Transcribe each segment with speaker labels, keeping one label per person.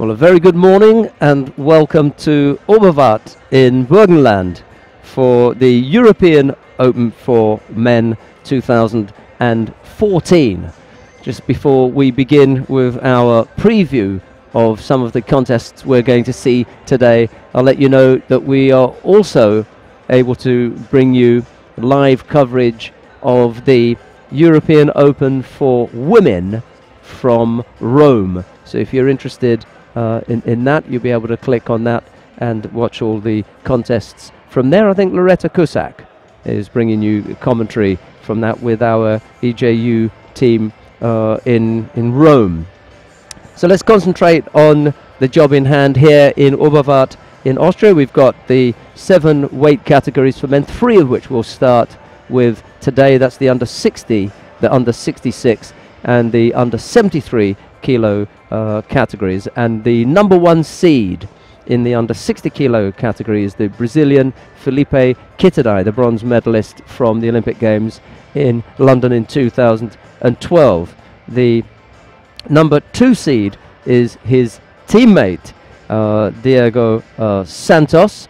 Speaker 1: Well, a very good morning and welcome to Oberwart in Burgenland for the European Open for Men 2014. Just before we begin with our preview of some of the contests we're going to see today, I'll let you know that we are also able to bring you live coverage of the European Open for Women from Rome. So if you're interested in that, you'll be able to click on that and watch all the contests from there. I think Loretta Cusack is bringing you commentary from that with our EJU team in Rome. So let's concentrate on the job in hand here in Oberwart in Austria. We've got the 7 weight categories for men, 3 of which we'll start with today. That's the under 60, the under 66 and the under 73 kilo categories, and the number 1 seed in the under 60 kilo category is the Brazilian Felipe Kitadai, the bronze medalist from the Olympic Games in London in 2012. The number 2 seed is his teammate Diego Santos.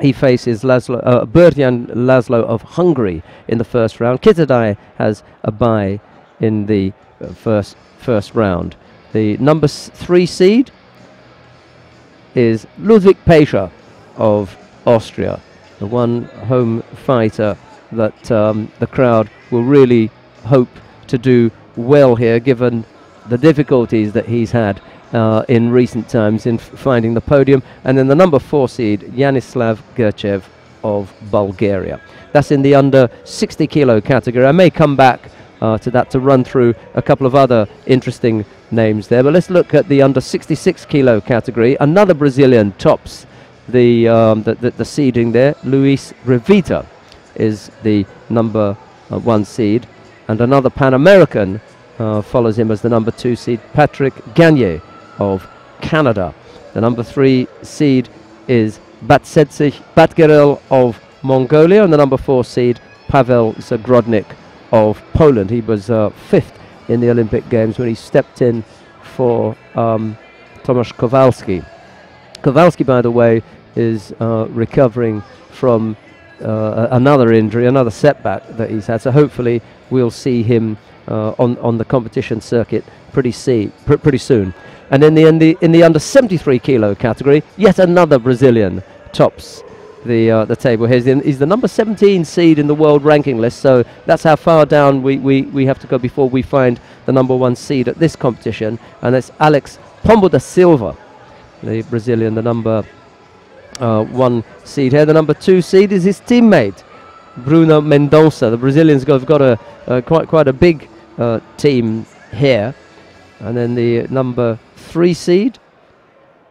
Speaker 1: He faces Berdian Laszlo of Hungary in the first round. Kitadai has a bye in the first round. The number 3 seed is Ludwig Pescher of Austria, the one home fighter that the crowd will really hope to do well here, given the difficulties that he's had in recent times in finding the podium. And then the number 4 seed, Yanislav Gerchev of Bulgaria. That's in the under 60 kilo category. I may come back to that to run through a couple of other interesting names there, but let's look at the under 66 kilo category. Another Brazilian tops the seeding there. Luis Revita is the number 1 seed, and another Pan American follows him as the number 2 seed, Patrick Gagne of Canada. The number 3 seed is Batsetsich Batgerel of Mongolia, and the number 4 seed, Pavel Zagrodnik of Poland. He was 5th in the Olympic Games when he stepped in for Tomasz Kowalski. Kowalski, by the way, is recovering from another injury, another setback that he's had. So hopefully we'll see him on the competition circuit pretty soon. And in the under 73 kilo category, yet another Brazilian tops the table here. He's the number 17 seed in the world ranking list, so that's how far down we have to go before we find the number 1 seed at this competition, and it's Alex Pombo da Silva, the Brazilian, the number 1 seed here. The number 2 seed is his teammate Bruno Mendonça. The Brazilians have got a quite a big team here. And then the number 3 seed,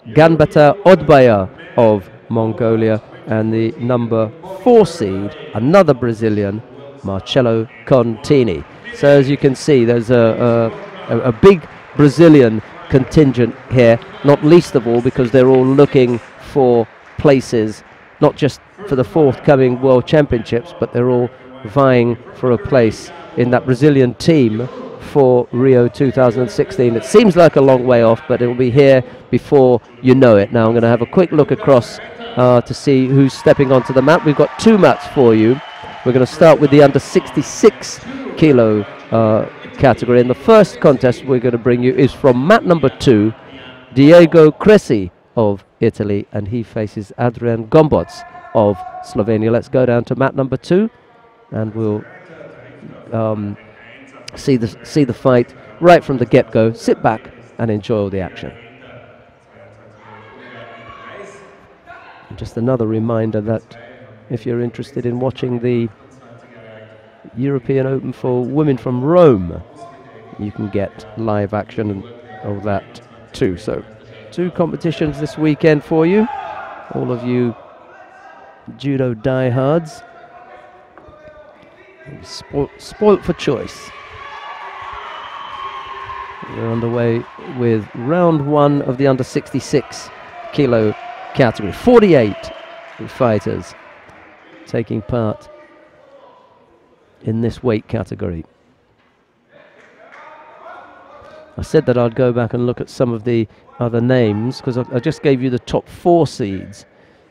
Speaker 1: Ganbata Odbaya of Mongolia, and the number 4 seed, another Brazilian, Marcelo Contini. So as you can see, there's a big Brazilian contingent here, not least of all because they're all looking for places, not just for the forthcoming World Championships, but they're all vying for a place in that Brazilian team for Rio 2016. It seems like a long way off, but it will be here before you know it. Now I'm going to have a quick look across to see who's stepping onto the mat. We've got 2 mats for you. We're going to start with the under 66 kilo category, and the first contest we're going to bring you is from mat number 2, Diego Cressy of Italy, and he faces Adrian Gomboc of Slovenia. Let's go down to mat number 2 and we'll see the fight right from the get-go. Sit back and enjoy all the action. And just another reminder that if you're interested in watching the European Open for Women from Rome, you can get live action and all that too. So 2 competitions this weekend for you, all of you judo diehards. Spoilt for choice. We're underway with round 1 of the under 66 kilo category. 48 fighters taking part in this weight category. I said that I'd go back and look at some of the other names because I just gave you the top 4 seeds.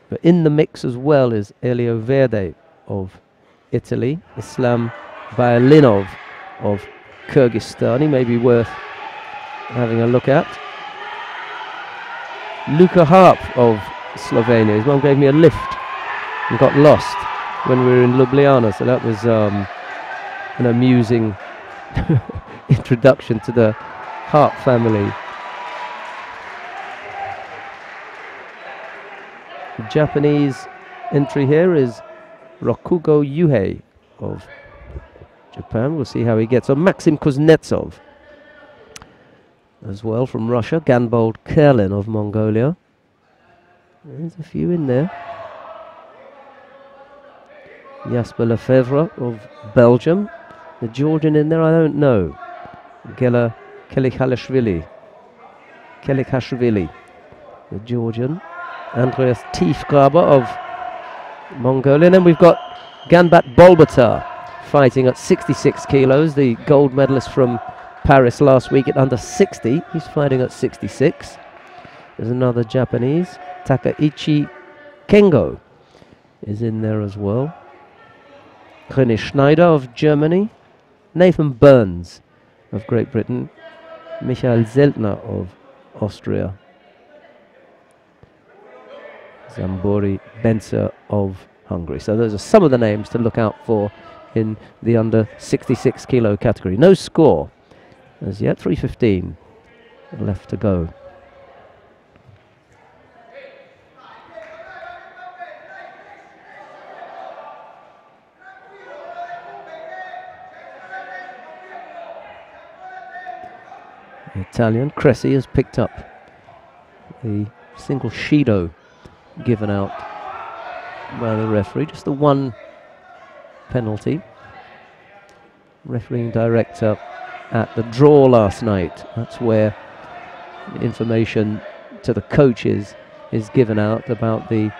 Speaker 1: But in the mix as well is Elio Verde of Italy, Islam Bayalinov of Kyrgyzstan. He may be worth having a look at. Luka Harp of Slovenia. His mum gave me a lift and got lost when we were in Ljubljana, so that was an amusing introduction to the Harp family. The Japanese entry here is Rokugo Yuhei of Japan. We'll see how he gets on. Maxim Kuznetsov as well from Russia. Ganbold Kerlin of Mongolia. There's a few in there. Jasper Lefebvre of Belgium. The Georgian in there, I don't know. Gela Kelikhalishvili, the Georgian. Andreas Tiefgraber of Mongolia. And then we've got Ganbat Bolbatar fighting at 66 kilos, the gold medalist from Paris last week at under 60. He's fighting at 66. There's another Japanese, Takaichi Kengo is in there as well. René Schneider of Germany. Nathan Burns of Great Britain. Michael Zeltner of Austria. Zambori Benzer of Hungary. So those are some of the names to look out for in the under 66 kilo category. No score as yet, 3:15 left to go. The Italian Cressy has picked up the single Shido given out by the referee. Just the one penalty. Refereeing director at the draw last night. That's where information to the coaches is given out about the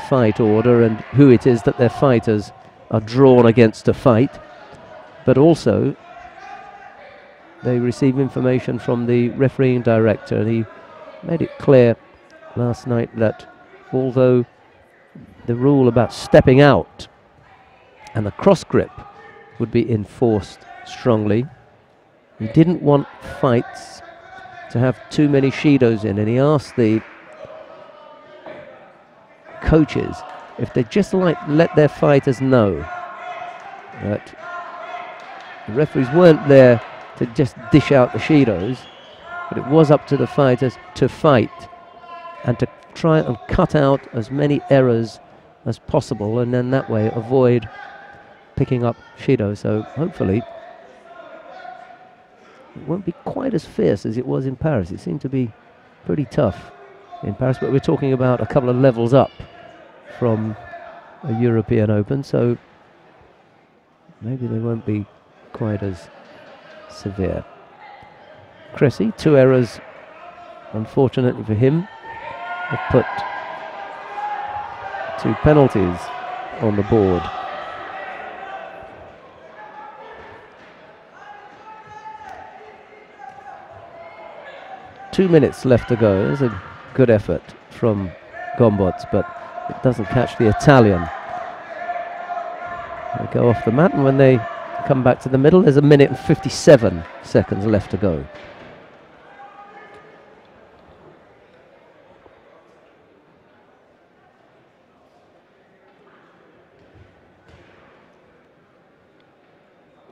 Speaker 1: fight order and who it is that their fighters are drawn against to fight. But also they receive information from the refereeing director, and he made it clear last night that although the rule about stepping out and the cross grip would be enforced strongly, he didn't want fights to have too many Shidos in, and he asked the coaches if they just let their fighters know that the referees weren't there to just dish out the Shidos, but it was up to the fighters to fight and to try and cut out as many errors as possible, and then that way avoid picking up Shido. So hopefully it won't be quite as fierce as it was in Paris. It seemed to be pretty tough in Paris, but we're talking about a couple of levels up from a European Open, so maybe they won't be quite as severe. Cressy, 2 errors, unfortunately for him, have put 2 penalties on the board. Two minutes left to go. There's a good effort from Gombots, but it doesn't catch the Italian. They go off the mat, and when they come back to the middle, there's 1 minute and 57 seconds left to go.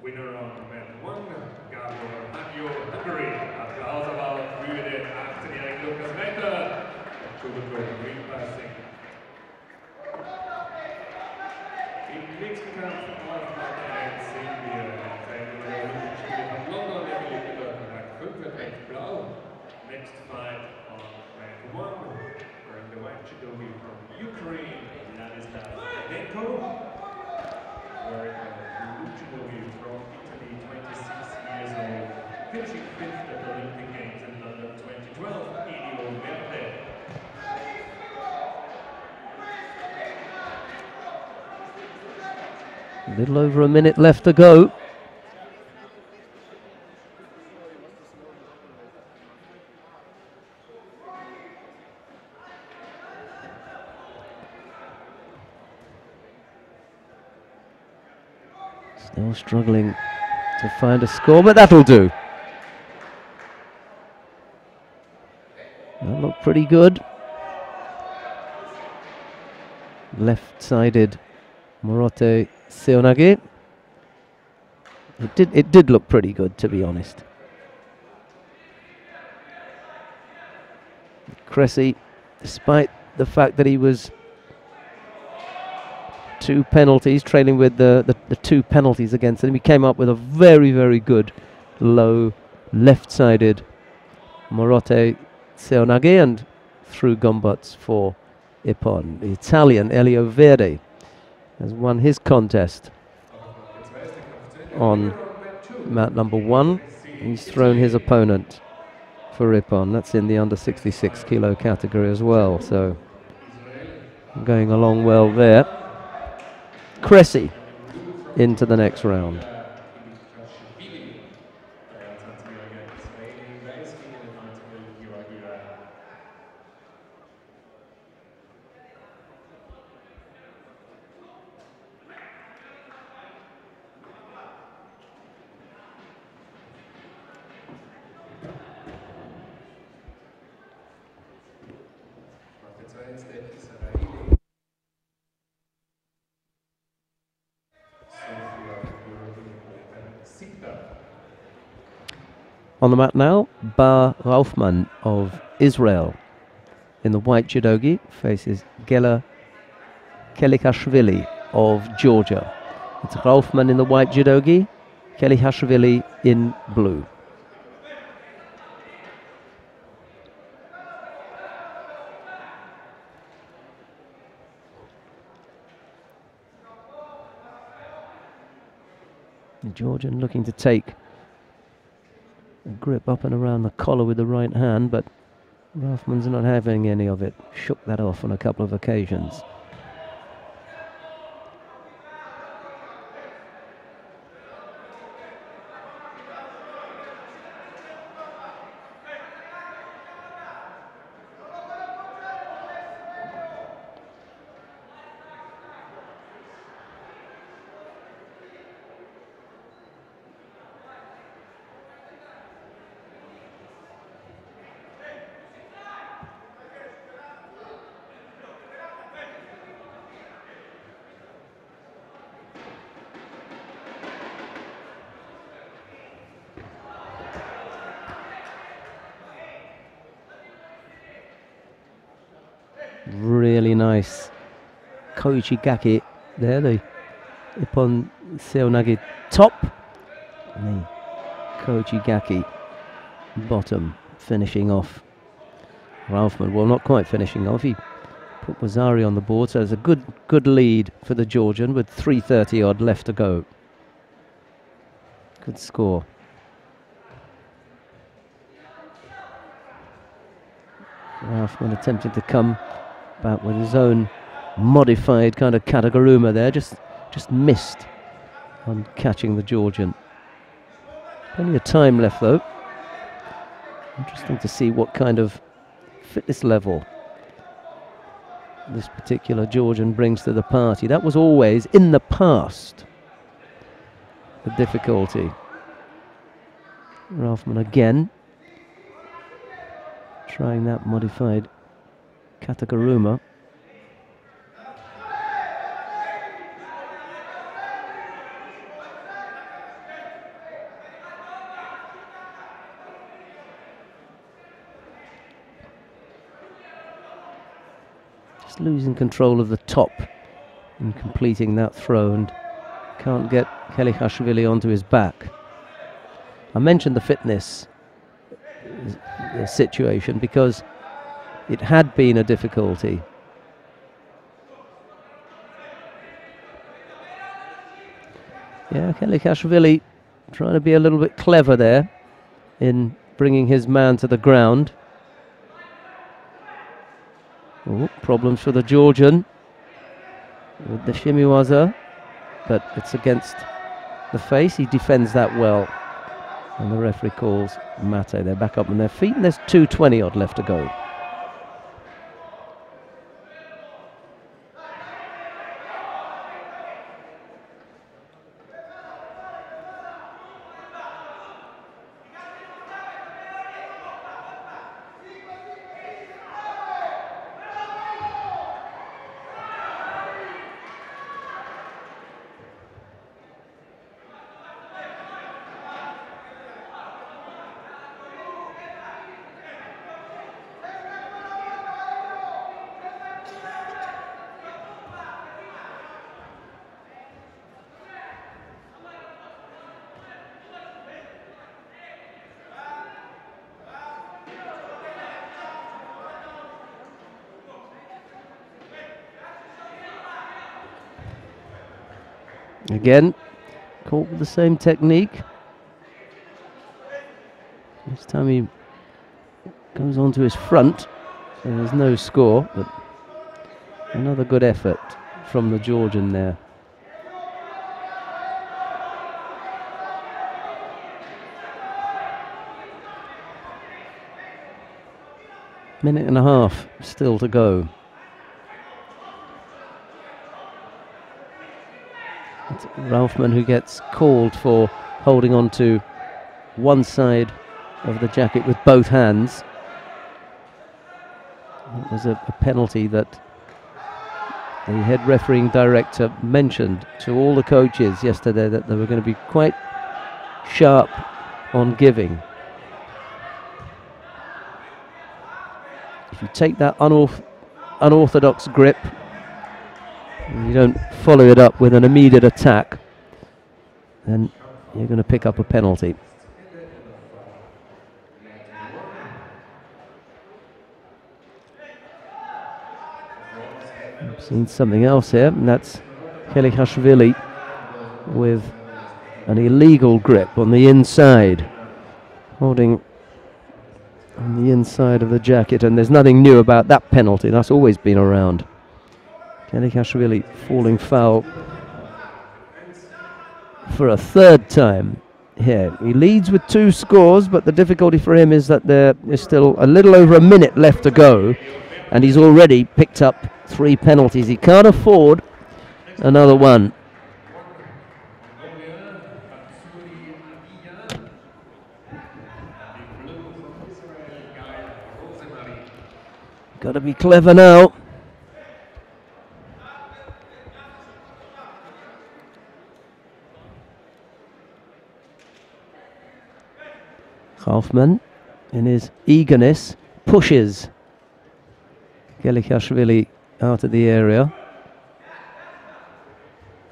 Speaker 2: Winner of man 1, Gabor Hagio, Hungary. Applaus about für den 18-jährigen Lukas Meter. Green passing. Im nächsten Kampf auf Platz 1 sehen wir einen von London, der gelegte Rang 5 recht blau. Next fight on man 1, wearing the white judogi from Ukraine, Ladislav Denko. Wearing the blue judogi from Italy, 26 years old, finishing 5th at the Olympic Games in London 2012, Elio Verde.
Speaker 1: A little over 1 minute left to go. Still struggling to find a score, but that'll do. That looked pretty good. Left-sided Morote Seonage. It did look pretty good, to be honest. Cressy, despite the fact that he was 2 penalties, trailing with the 2 penalties against him, he came up with a very, very good low left-sided Morote Seonage and through gumbutts for Ippon. The Italian Elio Verde has won his contest on mat number 1. He's thrown his opponent for Ippon. That's in the under 66 kilo category as well, so going along well there. Cressy into the next round. On the mat now, Bar Raufman of Israel in the white judogi faces Gela Kelikashvili of Georgia. It's Raufman in the white judogi, Kelikashvili in blue. The Georgian looking to take a grip up and around the collar with the right hand, but Raufman's not having any of it. Shook that off on a couple of occasions. Really nice Koichi Gaki there, the Ippon Seonage top and the Koichi Gaki bottom, finishing off Raufman. Well, not quite finishing off, he put Wazari on the board, so it's a good lead for the Georgian with 3:30 odd left to go. Good score. Raufman attempting to come back with his own modified kind of Kataguruma there, just missed on catching the Georgian. Plenty of time left though. Interesting to see what kind of fitness level this particular Georgian brings to the party. That was always, in the past, the difficulty. Raufman again trying that modified Kataguruma. Just losing control of the top in completing that throw and can't get Kelikashvili onto his back. I mentioned the fitness situation because it had been a difficulty. Yeah, Kelikashvili trying to be a little bit clever there in bringing his man to the ground. Oh, problems for the Georgian with the shimiwaza, but it's against the face. He defends that well. And the referee calls mate. They're back up on their feet and there's 2:20 odd left to go. Again, caught with the same technique. This time he goes onto his front. There's no score, but another good effort from the Georgian there. Minute and a half still to go. It's Raufmann who gets called for holding on to one side of the jacket with both hands. It was a penalty that the head refereeing director mentioned to all the coaches yesterday, that they were going to be quite sharp on giving. If you take that unorthodox grip and you don't follow it up with an immediate attack, then you're going to pick up a penalty. I've seen something else here, and that's Kelikhashvili with an illegal grip on the inside, holding on the inside of the jacket, and there's nothing new about that penalty. That's always been around. Kelikhashvili falling foul for a third time here. He leads with 2 scores, but the difficulty for him is that there is still a little over a minute left to go, and he's already picked up 3 penalties. He can't afford another one. Got to be clever now. Raufmann, in his eagerness, pushes Kelikhashvili out of the area.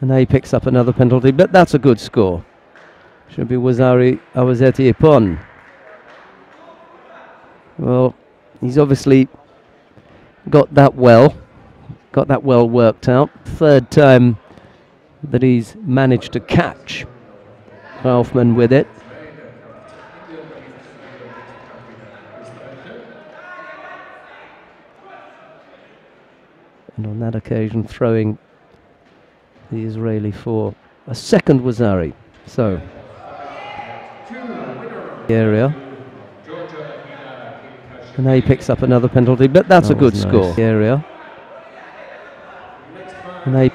Speaker 1: And now he picks up another penalty, but that's a good score. Should be Wazari Awazeti Ipon. Well, he's obviously got that well worked out. Third time that he's managed to catch Raufmann with it. And on that occasion throwing the Israeli for a second Wazari. So, the area. And now he picks up another penalty, but that's a good score. The area. And they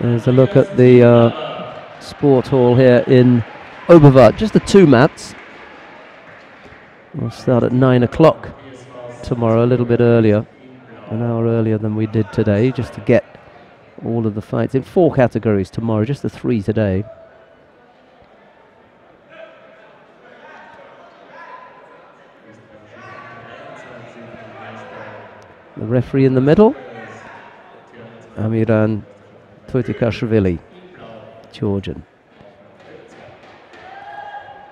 Speaker 1: there's a look at the sport hall here in Oberwart. Just the 2 mats. We'll start at 9 o'clock tomorrow, a little bit earlier, an hour earlier than we did today, just to get all of the fights in 4 categories tomorrow, just the 3 today. The referee in the middle, Amiran Tutikashvili, Georgian.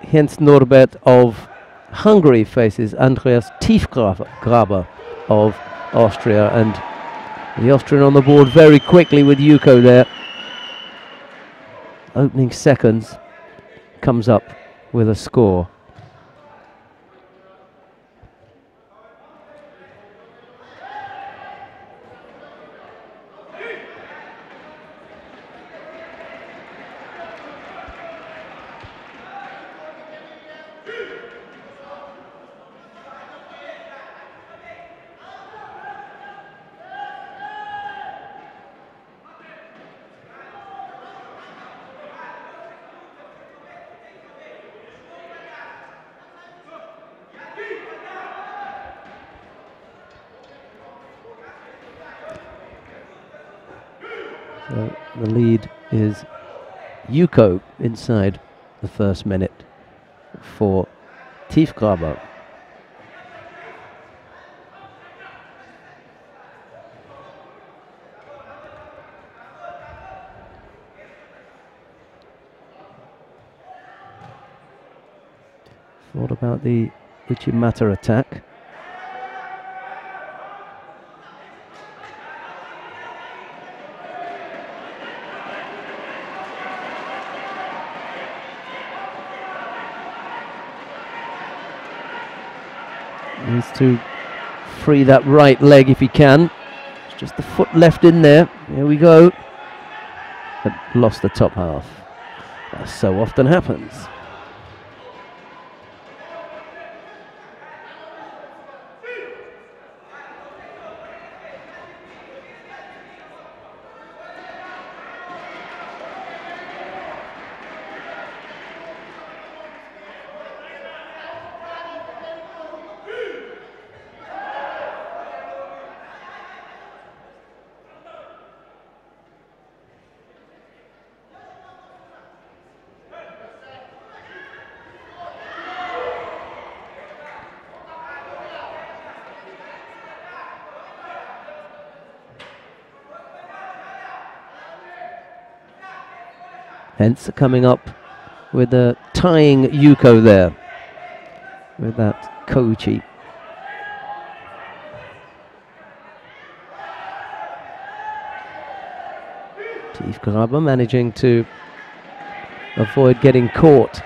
Speaker 1: Hence Norbert of Hungary faces Andreas Tiefgraber of Austria, and the Austrian on the board very quickly with Yuko there. Opening seconds comes up with a score. So the lead is Yuko inside the first minute for Tiefgraber. What about the Uchimata attack. Needs to free that right leg if he can. It's just the foot left in there. Here we go. But lost the top half. That so often happens. Hence coming up with a tying Yuko there with that Koichi. Tiefgraber managing to avoid getting caught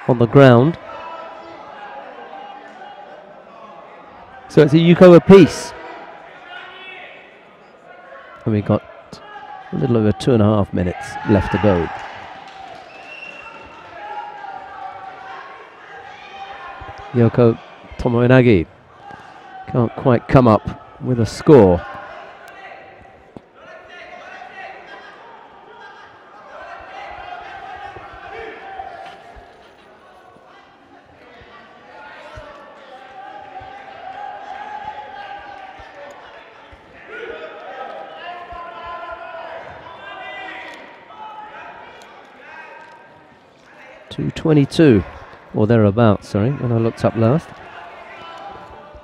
Speaker 1: on the ground. So it's a Yuko apiece. And we got a little over 2.5 minutes left to go. Yoko Tomoinagi can't quite come up with a score. .222 or thereabouts, sorry, when I looked up last.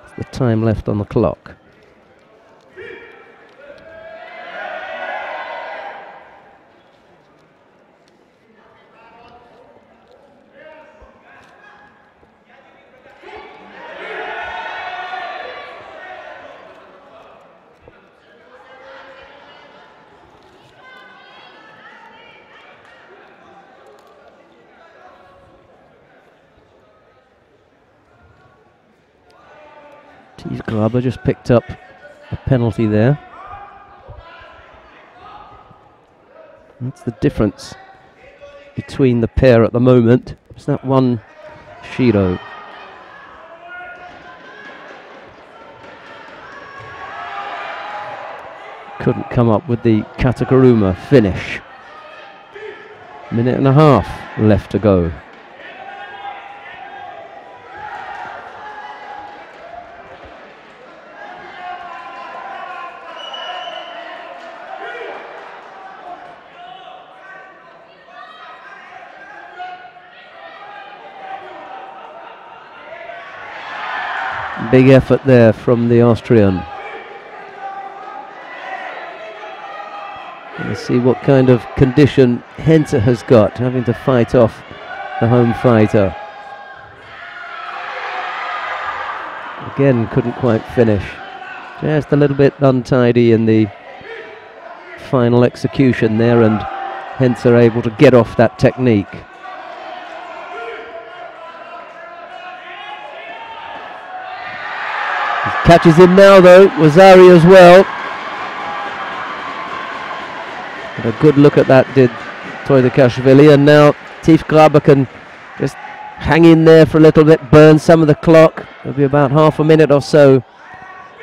Speaker 1: It's the time left on the clock. Tiefgraber just picked up a penalty there. That's the difference between the pair at the moment. It's that one Shiro. Couldn't come up with the Katakuruma finish. 1.5 minutes left to go. Big effort there from the Austrian. Let's see what kind of condition Henze has got, having to fight off the home fighter. Again, couldn't quite finish. Just a little bit untidy in the final execution there, and Henze able to get off that technique. Catches him now though, Wazari as well. And a good look at that did Toidakashvili, and now Tiefgraber can just hang in there for a little bit, burn some of the clock. There'll be about half a minute or so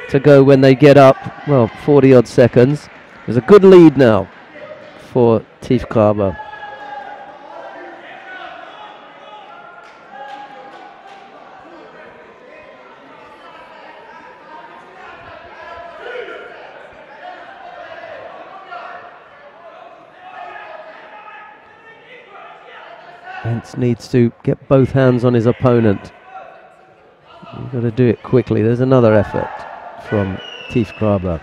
Speaker 1: to go when they get up. Well, 40 odd seconds. There's a good lead now for Tiefgraber. Hence needs to get both hands on his opponent. You've got to do it quickly. There's another effort from Tiefgraber.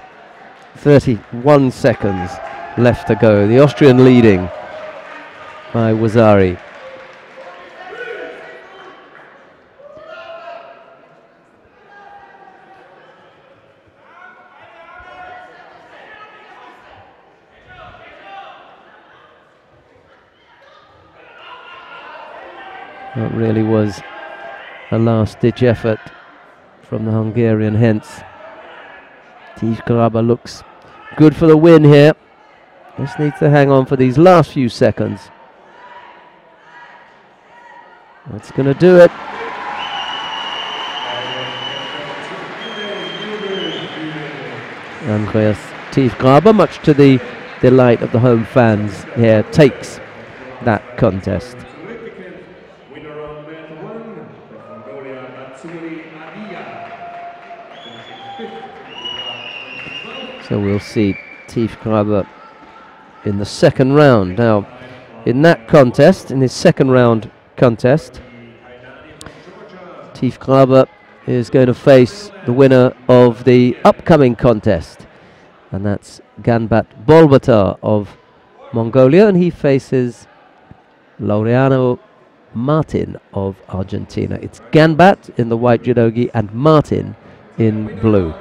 Speaker 1: 31 seconds left to go. The Austrian leading by Wazari. That really was a last-ditch effort from the Hungarian, hence Tiefgraber looks good for the win here. Just needs to hang on for these last few seconds. That's going to do it. Andreas Tiefgraber, much to the delight of the home fans here, takes that contest. So we'll see Tiefgraber in the second round. Now, in that contest, in his second round contest, Tiefgraber is going to face the winner of the upcoming contest, and that's Ganbat Bolbatar of Mongolia, and he faces Laureano Martin of Argentina. It's Ganbat in the white judogi and Martin in blue.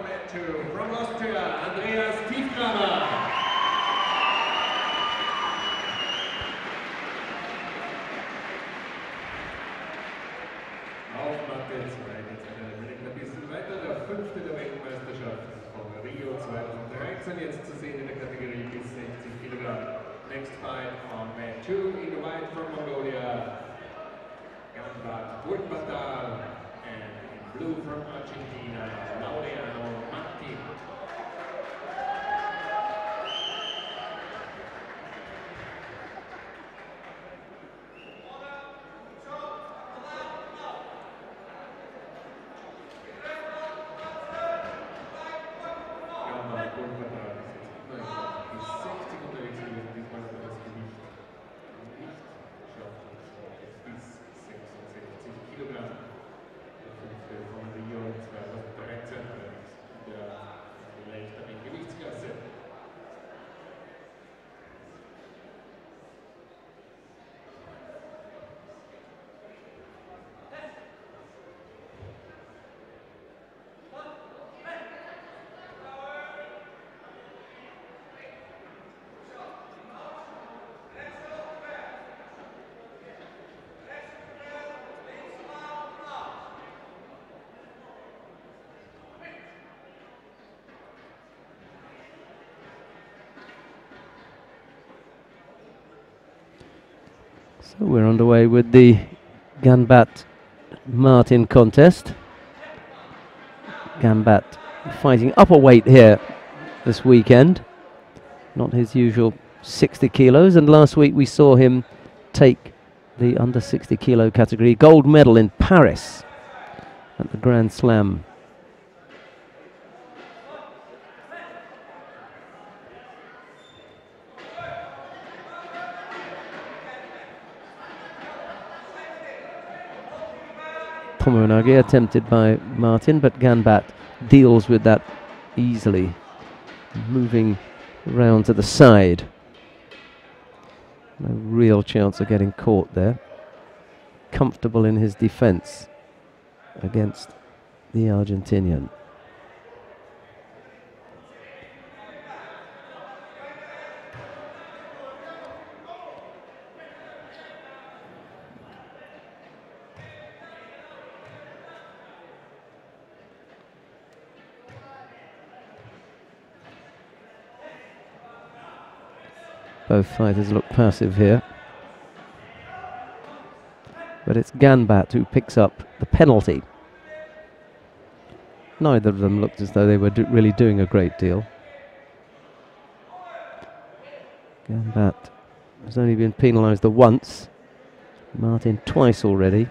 Speaker 2: Jetzt zu sehen in der Kategorie bis 60 Kilogramm. Next fight on mat 2 in the white from Mongolia, Ganbat Bolbatar, and in blue from Argentina, Laureano Martin.
Speaker 1: So we're underway with the Ganbat Martin contest. Ganbat fighting upper weight here this weekend. Not his usual 60 kilos, and last week we saw him take the under 60 kilo category gold medal in Paris at the Grand Slam. Tomoenage attempted by Martin, but Ganbat deals with that easily, moving round to the side. No real chance of getting caught there. Comfortable in his defense against the Argentinian. Both fighters look passive here, but it's Ganbat who picks up the penalty. Neither of them looked as though they were really doing a great deal. Ganbat has only been penalised the once, Martin twice already.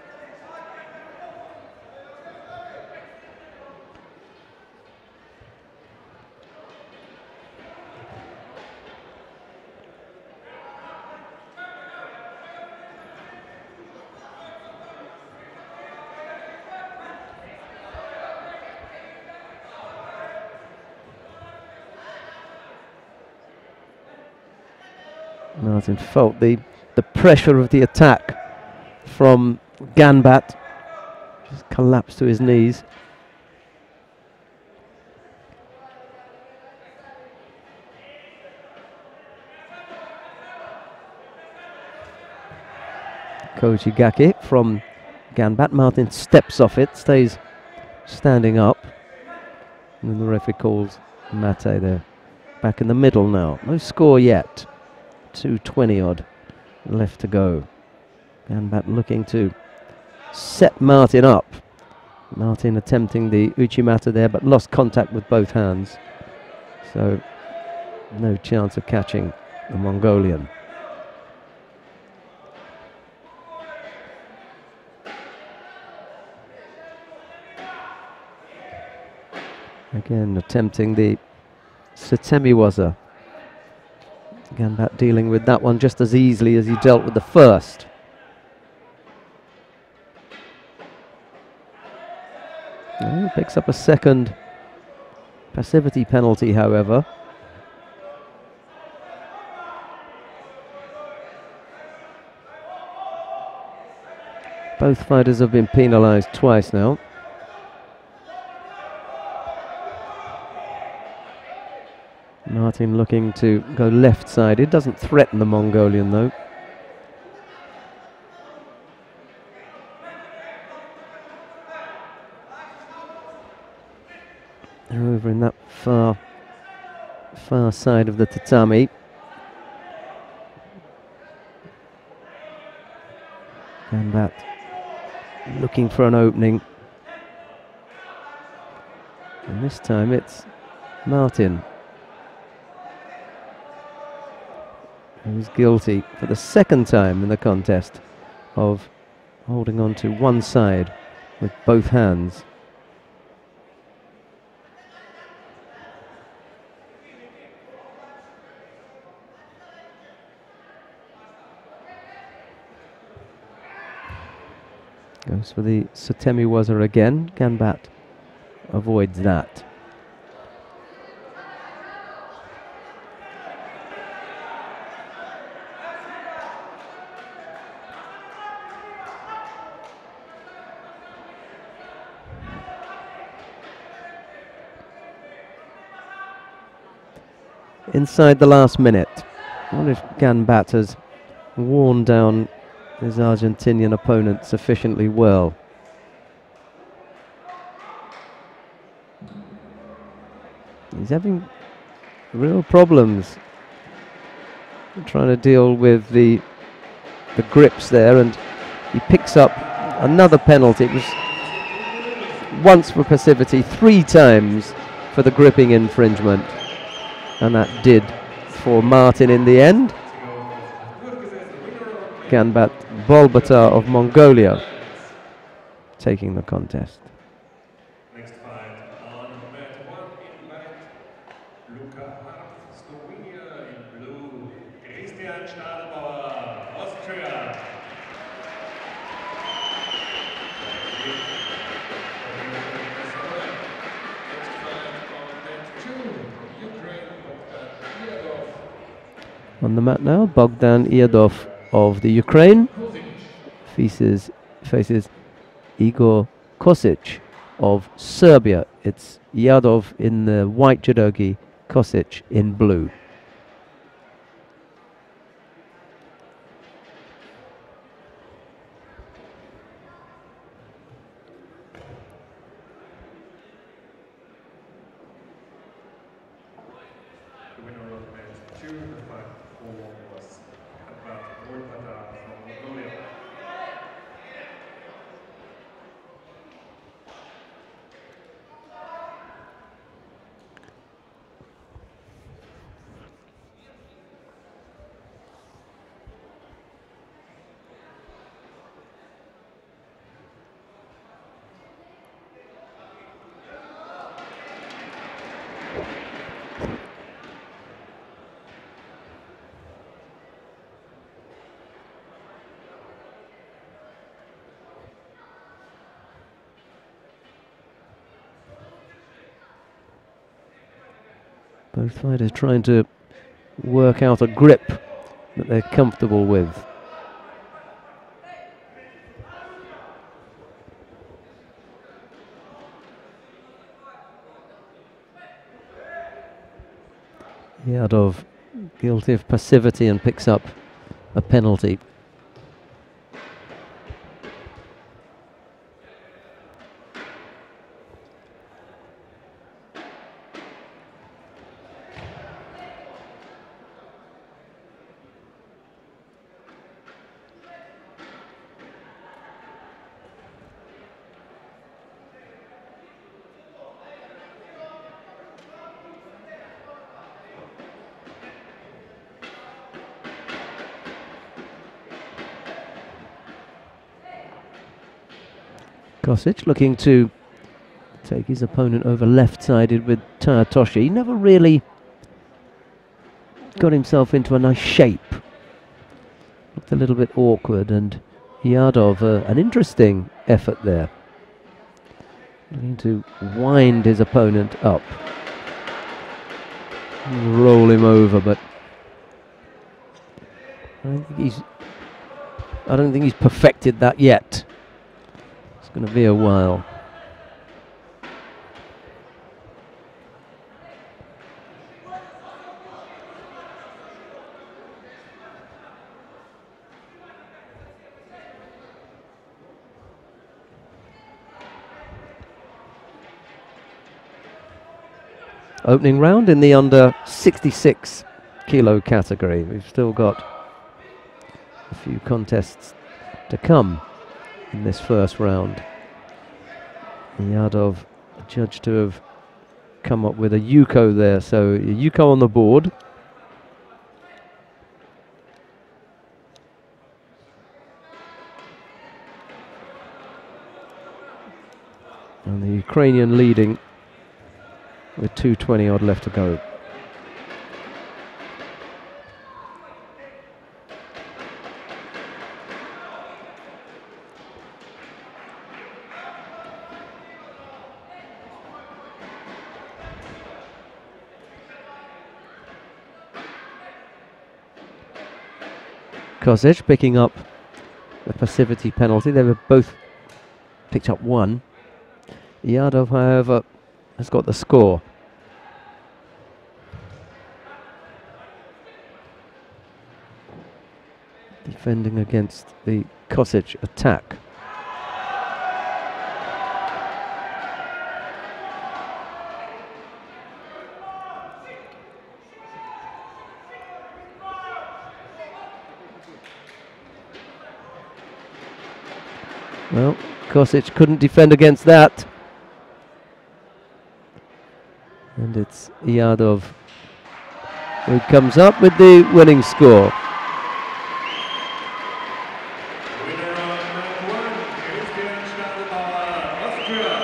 Speaker 1: Martin felt the pressure of the attack from Ganbat, just collapsed to his knees. Koji Gake from Ganbat. Martin steps off it, stays standing up. And then the referee calls Mate there. Back in the middle now. No score yet. 2:20 odd left to go. Ganbat looking to set Martin up. Martin attempting the Uchimata there, but lost contact with both hands. So no chance of catching the Mongolian. Again attempting the Setemiwaza. Ganbat dealing with that one just as easily as he dealt with the first. He picks up a second passivity penalty, however. Both fighters have been penalised twice now. Martin looking to go left side. It doesn't threaten the Mongolian though. They're over in that far side of the tatami. Ganbat looking for an opening. And this time it's Martin who's guilty for the second time in the contest of holding on to one side with both hands. Goes for the Setemiwaza again. Ganbat avoids that. Inside the last minute. I wonder if Ganbat has worn down his Argentinian opponent sufficiently well. He's having real problems trying to deal with the grips there, and he picks up another penalty. It was once for passivity, 3 times for the gripping infringement. And that did for Martin in the end. Ganbat Bolbatar of Mongolia taking the contest.
Speaker 2: Next fight on mat 1 in white, Luca Hart, Slovenia in blue, Christian Stadelbauer, Austria. Next fight on mat 2 from Ukraine, Bogdan Iadov.
Speaker 1: On the mat now, Bogdan Iadov of the Ukraine faces Igor Kosic of Serbia. It's Iadov in the white judogi, Kosic in blue.
Speaker 2: The winner of match 2, the fight 4 was Oberwart from Mongolia.
Speaker 1: Both fighters trying to work out a grip that they're comfortable with. Iadov guilty of passivity and picks up a penalty. Kosic looking to take his opponent over left-sided with Tayatoshi. He never really got himself into a nice shape. Looked a little bit awkward, and Yadov, an interesting effort there. Looking to wind his opponent up. Roll him over, but I don't think he's perfected that yet. It's going to be a while. Opening round in the under 66 kilo category. We've still got a few contests to come in this first round. Yadov judged to have come up with a Yuko there, so a Yuko on the board. And the Ukrainian leading with 2:20 odd left to go. Kosic picking up the passivity penalty. They were both picked up one. Yadov, however, has got the score. Defending against the Kosic attack. Well, Kosic couldn't defend against that. And it's Yadov who comes up with the winning score.
Speaker 2: Winner on round one is Austria.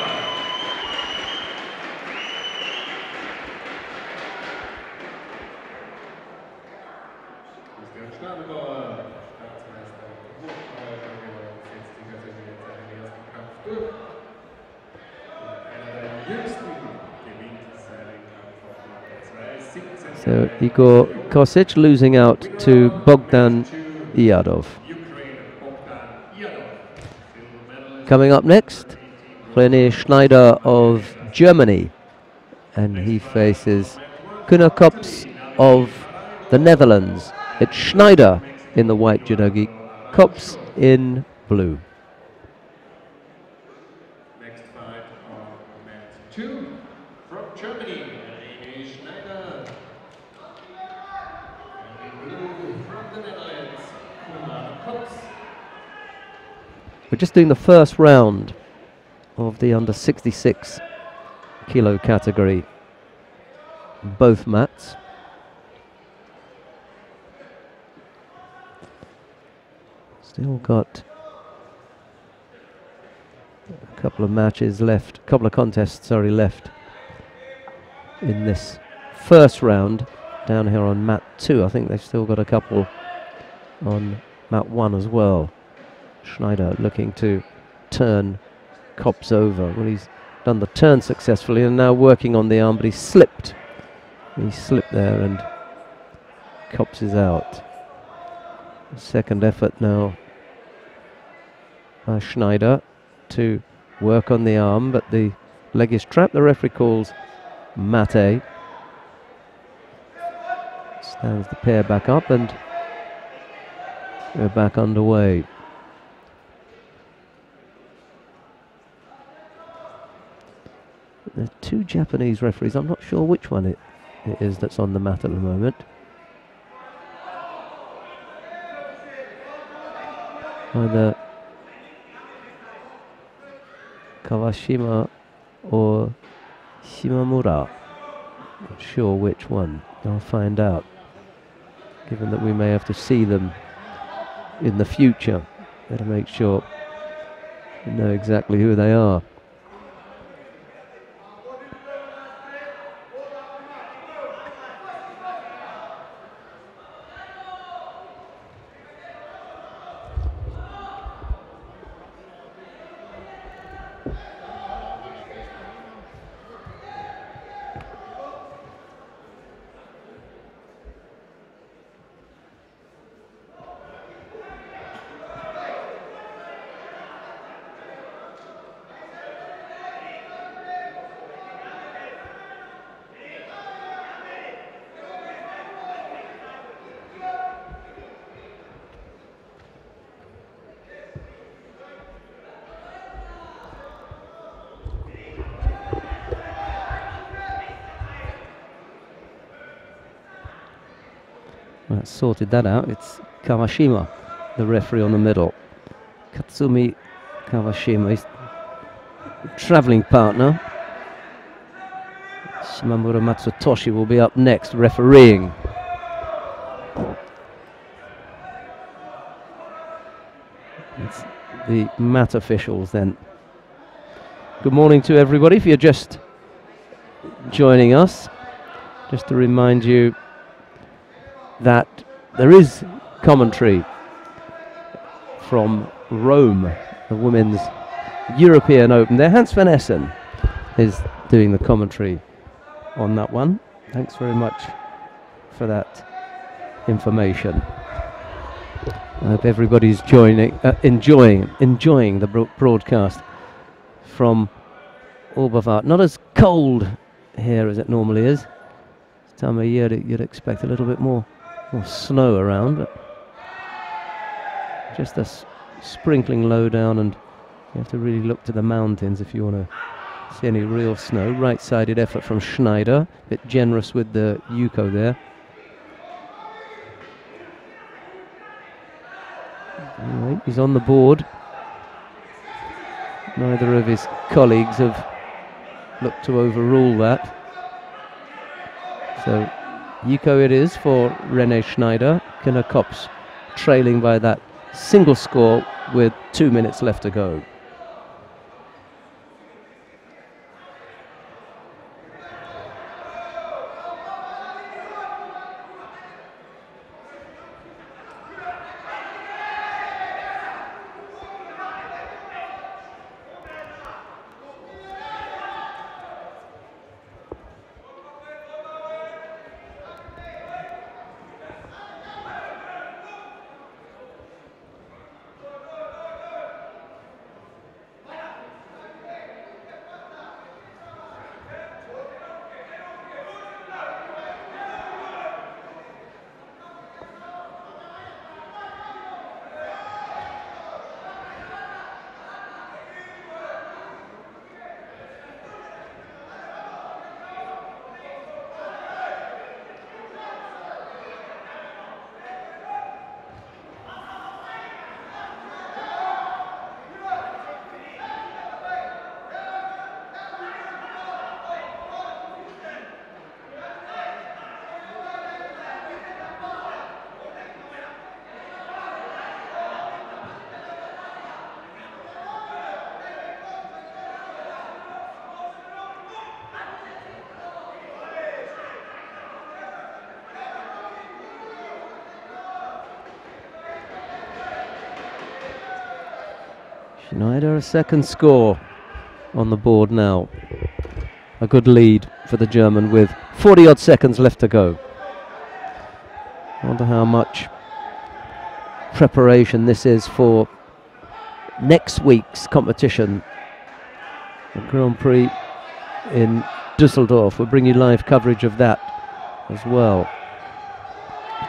Speaker 1: So Igor Kosic losing out to Bogdan Yadov. Coming up next, René Schneider of Germany, and he faces Gunnar Kops of the Netherlands. It's Schneider in the white judogi, Kops in blue.
Speaker 2: Next fight on mat 2 from Germany, René Schneider. And in blue from the Netherlands, Gunnar Kops.
Speaker 1: We're just doing the first round of the under 66 kilo category. Both mats. Still got a couple of matches left, a couple of contests, sorry, left in this first round down here on mat 2. I think they've still got a couple on mat 1 as well. Schneider looking to turn Kops over. Well, he's done the turn successfully and now working on the arm, but he slipped. He slipped there and Kops is out. Second effort now by Schneider to work on the arm, but the leg is trapped. The referee calls mate. Stands the pair back up and we're back underway. There are two Japanese referees. I'm not sure which one it is that's on the mat at the moment. Either Kawashima or Shimamura. Not sure which one. I'll find out, given that we may have to see them in the future. Better make sure You know exactly who they are. Well, sorted that out. It's Kawashima, the referee on the middle. Katsumi Kawashima, his travelling partner. Shimamura Matsutoshi will be up next, refereeing. It's the mat officials then. Good morning to everybody. If you're just joining us, just to remind you that there is commentary from Rome, the Women's European Open there. Hans van Essen is doing the commentary on that one. Thanks very much for that information. I hope everybody's enjoying the broadcast from Oberwart. Not as cold here as it normally is. This time of year you'd expect a little bit more snow around, but just a sprinkling low down, and you have to really look to the mountains if you want to see any real snow. Right-sided effort from Schneider, a bit generous with the Yuko there. Right, he's on the board. Neither of his colleagues have looked to overrule that. So Yuko it is for René Schneider. Kinner Kops trailing by that single score with 2 minutes left to go. Schneider, a second score on the board now. A good lead for the German with 40 odd seconds left to go. I wonder how much preparation this is for next week's competition, the Grand Prix in Düsseldorf. We'll bring you live coverage of that as well.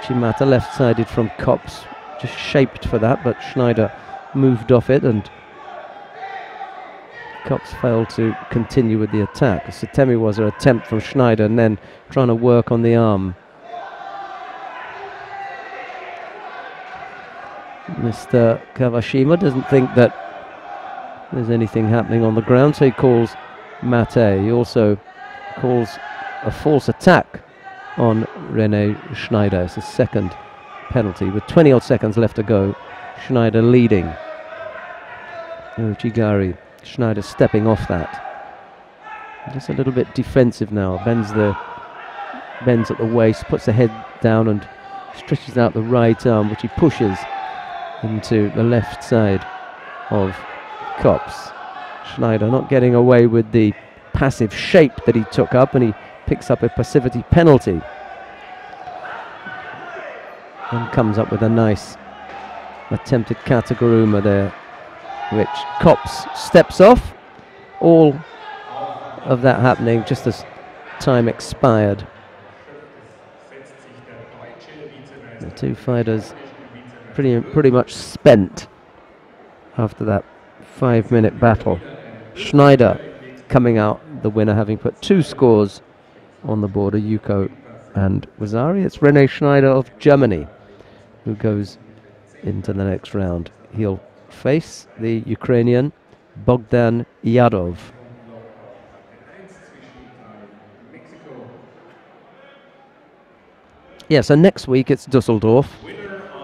Speaker 1: Chimata left-sided from Kops, just shaped for that, but Schneider moved off it and Kops failed to continue with the attack. Satemi was an attempt from Schneider and then trying to work on the arm. Mr. Kawashima doesn't think that there's anything happening on the ground, so he calls mate. He also calls a false attack on René Schneider. It's a second penalty with 20 odd seconds left to go. Schneider leading. Uchigari. Schneider stepping off that. Just a little bit defensive now. Bends at the waist, puts the head down and stretches out the right arm, which he pushes into the left side of Kops. Schneider not getting away with the passive shape that he took up, and he picks up a passivity penalty. And comes up with a nice attempted Kataguruma there, which Kops steps off. All of that happening just as time expired. The two fighters pretty much spent after that 5-minute battle. Schneider coming out the winner, having put 2 scores on the board, Yuko and Wazari. It's Rene Schneider of Germany who goes into the next round. He'll face the Ukrainian Bogdan Yadov. Yeah, so next week it's Dusseldorf,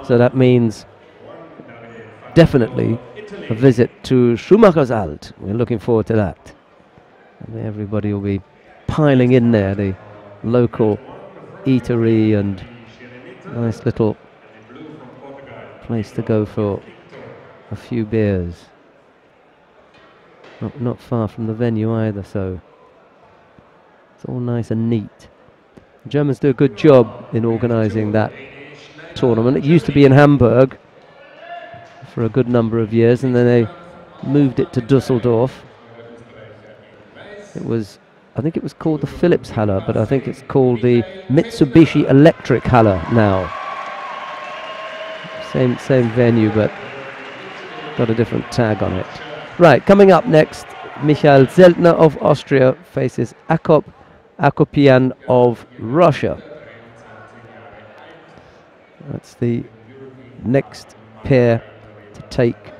Speaker 1: so that means definitely a visit to Schumacher's Alt. We're looking forward to that. And everybody will be piling in there, the local eatery and nice little place to go for a few beers. Not far from the venue either, so it's all nice and neat. The Germans do a good job in organising that tournament. It used to be in Hamburg for a good number of years, and then they moved it to Dusseldorf. I think it was called the Philips Halle, but I think it's called the Mitsubishi Electric Halle now. Same venue, but got a different tag on it. Right, coming up next, Michael Zeltner of Austria faces Akop Akopian of Russia. That's the next pair to take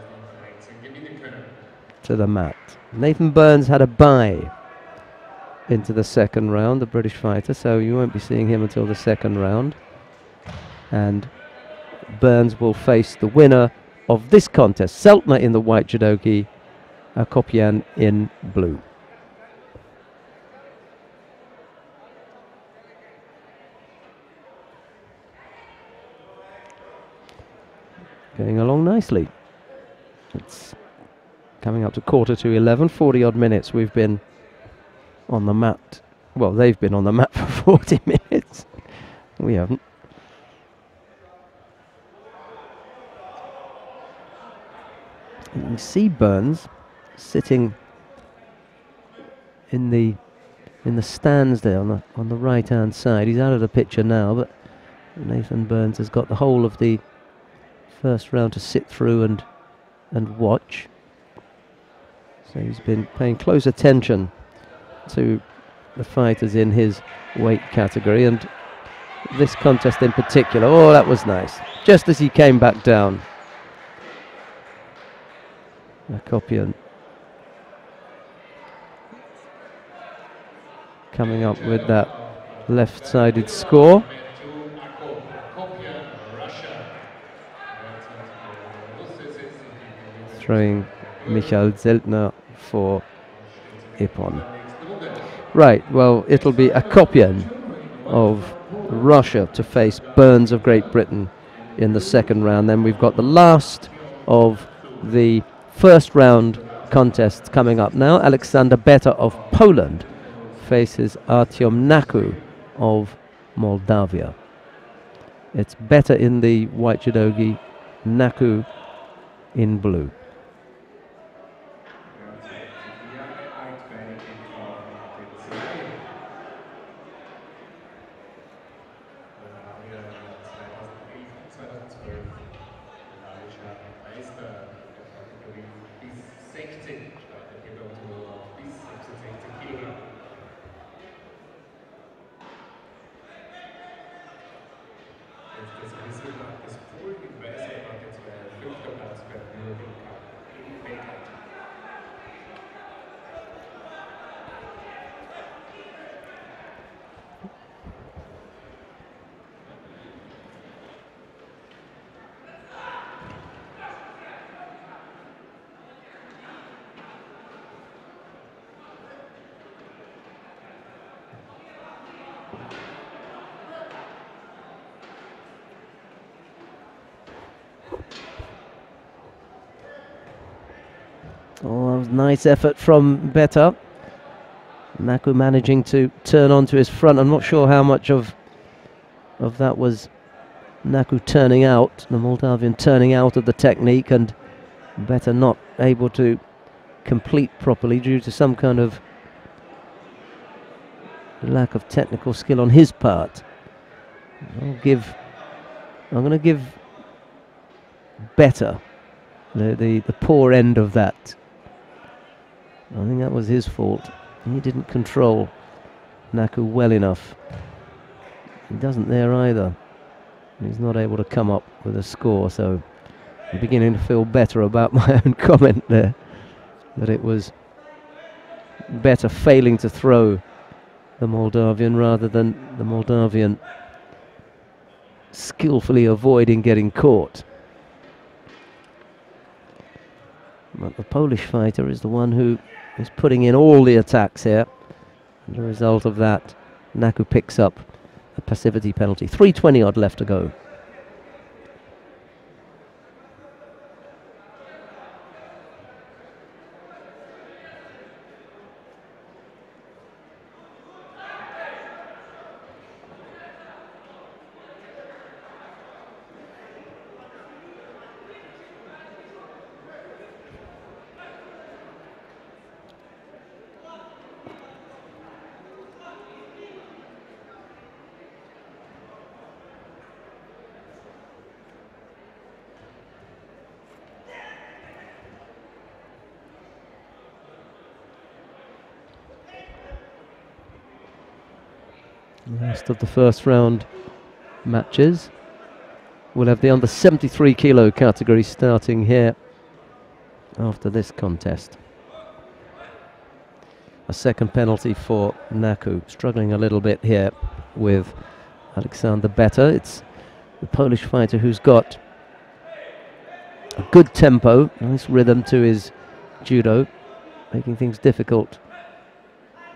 Speaker 1: to the mat. Nathan Burns had a bye into the second round, the British fighter, so you won't be seeing him until the second round. And Burns will face the winner of this contest, Zeltner in the white judogi, Akopian in blue. Going along nicely. It's coming up to 11:15, 40 odd minutes. We've been on the mat. Well, they've been on the mat for 40 minutes. We haven't. You can see Burns sitting in the stands there on the right hand side. He's out of the picture now, but Nathan Burns has got the whole of the first round to sit through and watch. So he's been paying close attention to the fighters in his weight category, and this contest in particular. Oh, that was nice. Just as he came back down. Akopian coming up with that left-sided score. Throwing Michael Zeltner for Ippon. Right, well, it'll be Akopian of Russia to face Burns of Great Britain in the second round. Then we've got the last of the first round contests coming up now. Alexander Beta of Poland faces Artyom Naku of Moldavia. It's Beta in the white judogi, Naku in blue. Oh, that was a nice effort from Beta. Naku managing to turn onto his front. I'm not sure how much of that was Naku turning out, the Moldavian turning out of the technique, and Beta not able to complete properly due to some kind of lack of technical skill on his part. I'm going to give Beta the poor end of that. I think that was his fault. He didn't control Naku well enough. He doesn't there either. He's not able to come up with a score, so I'm beginning to feel better about my own comment there, that it was Beta failing to throw the Moldavian rather than the Moldavian skillfully avoiding getting caught. But the Polish fighter is the one who is putting in all the attacks here. As a result of that, Naku picks up a passivity penalty. 3:20 odd left to go. Last of the first round matches. We'll have the under 73 kilo category starting here after this contest. A second penalty for Naku, struggling a little bit here with Alexander Beta. It's the Polish fighter who's got a good tempo, nice rhythm to his judo, making things difficult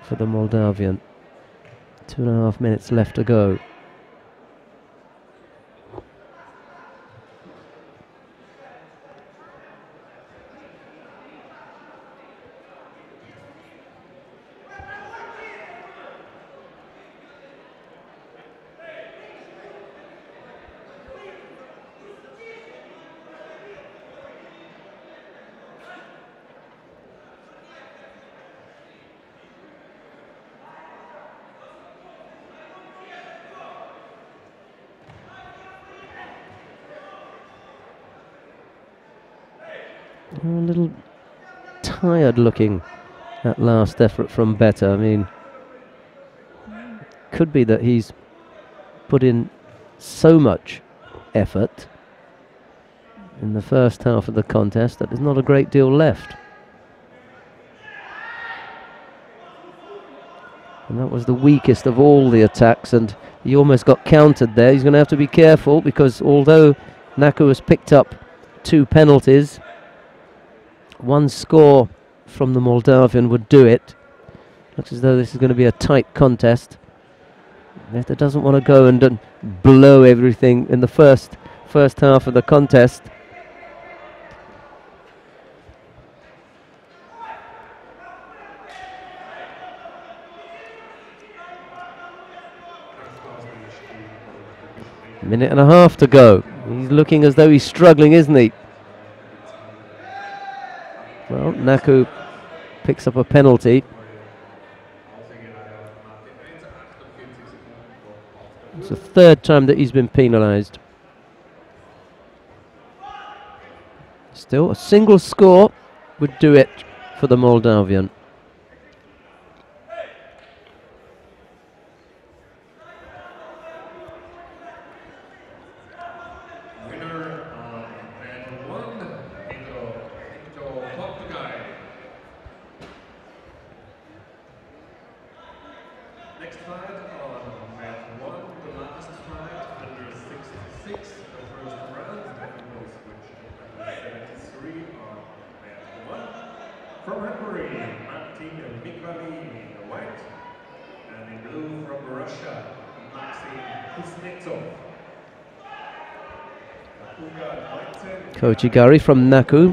Speaker 1: for the Moldavian. 2.5 minutes left to go. A little tired looking, that last effort from Beta. I mean, could be that he's put in so much effort in the first half of the contest that there's not a great deal left. And that was the weakest of all the attacks, and he almost got countered there. He's going to have to be careful, because although Naku has picked up 2 penalties, one score from the Moldavian would do it. Looks as though this is going to be a tight contest. Beta doesn't want to go and blow everything in the first half of the contest. Minute and a half to go. He's looking as though he's struggling, isn't he? Well, Naku picks up a penalty. It's the 3rd time that he's been penalised. Still, a single score would do it for the Moldavian.
Speaker 2: Next fight on mat 1, the last fight, under 66, the first round, then we will switch to under 73 on mat 1. From Hungary, Martin Mikvali in white, and in blue from Russia, Maxim Kuznetsov.
Speaker 1: Kojigari from Naku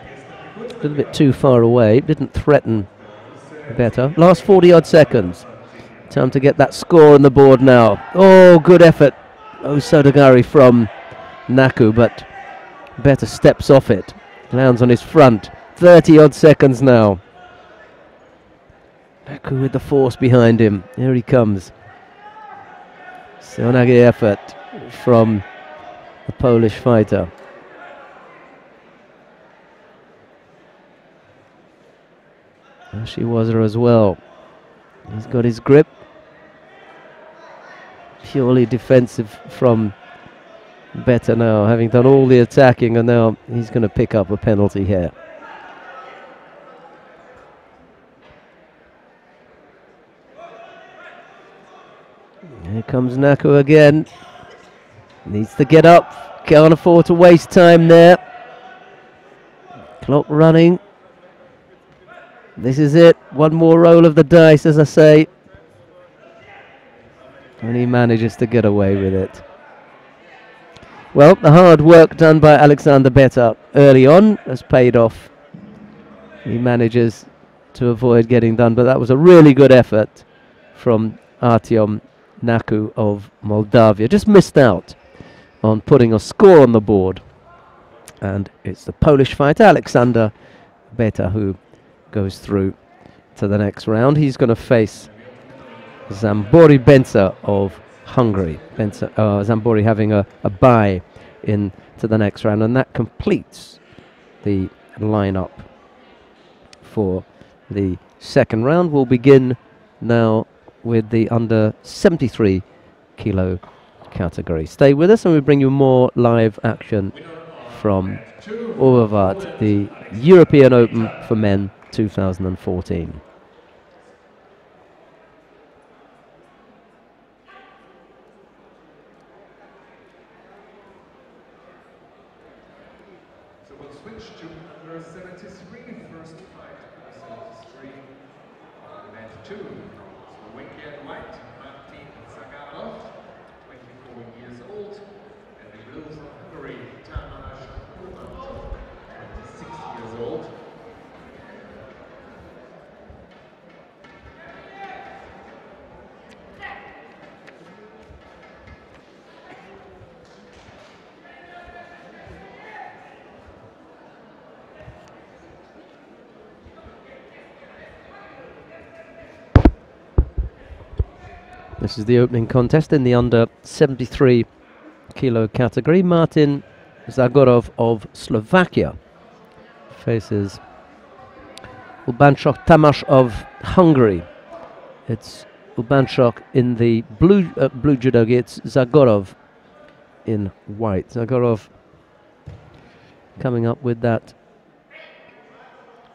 Speaker 1: a little bit too far away. Didn't threaten better. Last 40-odd seconds. Time to get that score on the board now. Oh, good effort. Oh, Sodagari from Naku, but better steps off it. Lands on his front. 30-odd seconds now. Naku with the force behind him. Here he comes. Seonagi effort from the Polish fighter. Ashiwaza as well. He's got his grip. Purely defensive from Beta now, having done all the attacking, and now he's going to pick up a penalty here. Here comes Naku again. Needs to get up. Can't afford to waste time there. Clock running. This is it. One more roll of the dice, as I say. And he manages to get away with it. Well, the hard work done by Alexander Beta early on has paid off. He manages to avoid getting done, but that was a really good effort from Artyom Naku of Moldavia. Just missed out on putting a score on the board. And it's the Polish fighter, Alexander Beta, who goes through to the next round. He's going to face Zambori Benca of Hungary. Zambori having a bye into the next round, and that completes the lineup for the second round. We'll begin now with the under 73 kilo category. Stay with us and we bring you more live action from Oberwart, the European Open for Men 2014.
Speaker 2: So we'll switch to under 73, first fight, under 73, event 2. Slovakian white, Martin Zagarov, 24 years old, and the blue from Hungary, Tamás Kovács, 26 years old.
Speaker 1: This is the opening contest in the under 73 kilo category. Martin Zagorov of Slovakia faces Ubanchok Tamás of Hungary. It's Ubanchok in the blue judo gi. It's Zagorov in white. Zagorov coming up with that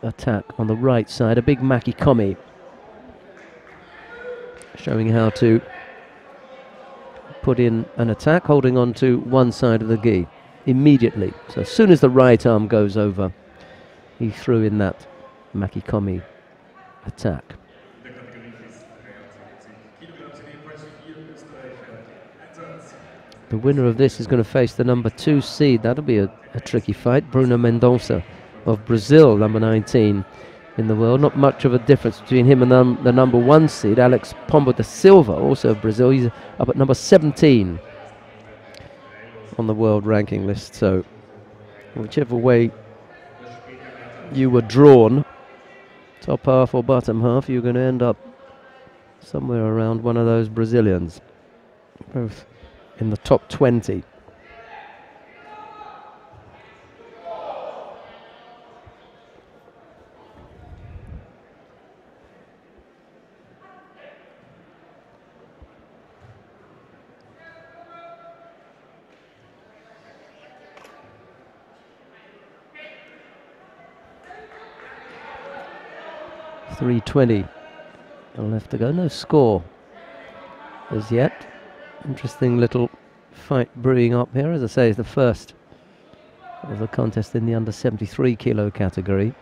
Speaker 1: attack on the right side, a big makikomi, showing how to put in an attack, holding on to one side of the gi immediately. So as soon as the right arm goes over, he threw in that makikomi attack. The winner of this is going to face the number 2 seed. That'll be a tricky fight. Bruno Mendonça of Brazil, number 19 in the world. Not much of a difference between him and the number 1 seed, Alex Pombo da Silva, also of Brazil. He's up at number 17 on the world ranking list. So whichever way you were drawn, top half or bottom half, you're going to end up somewhere around one of those Brazilians, both in the top 20. .320 left to go. No score as yet. Interesting little fight brewing up here. As I say, it's the first of the contest in the under 73 kilo category.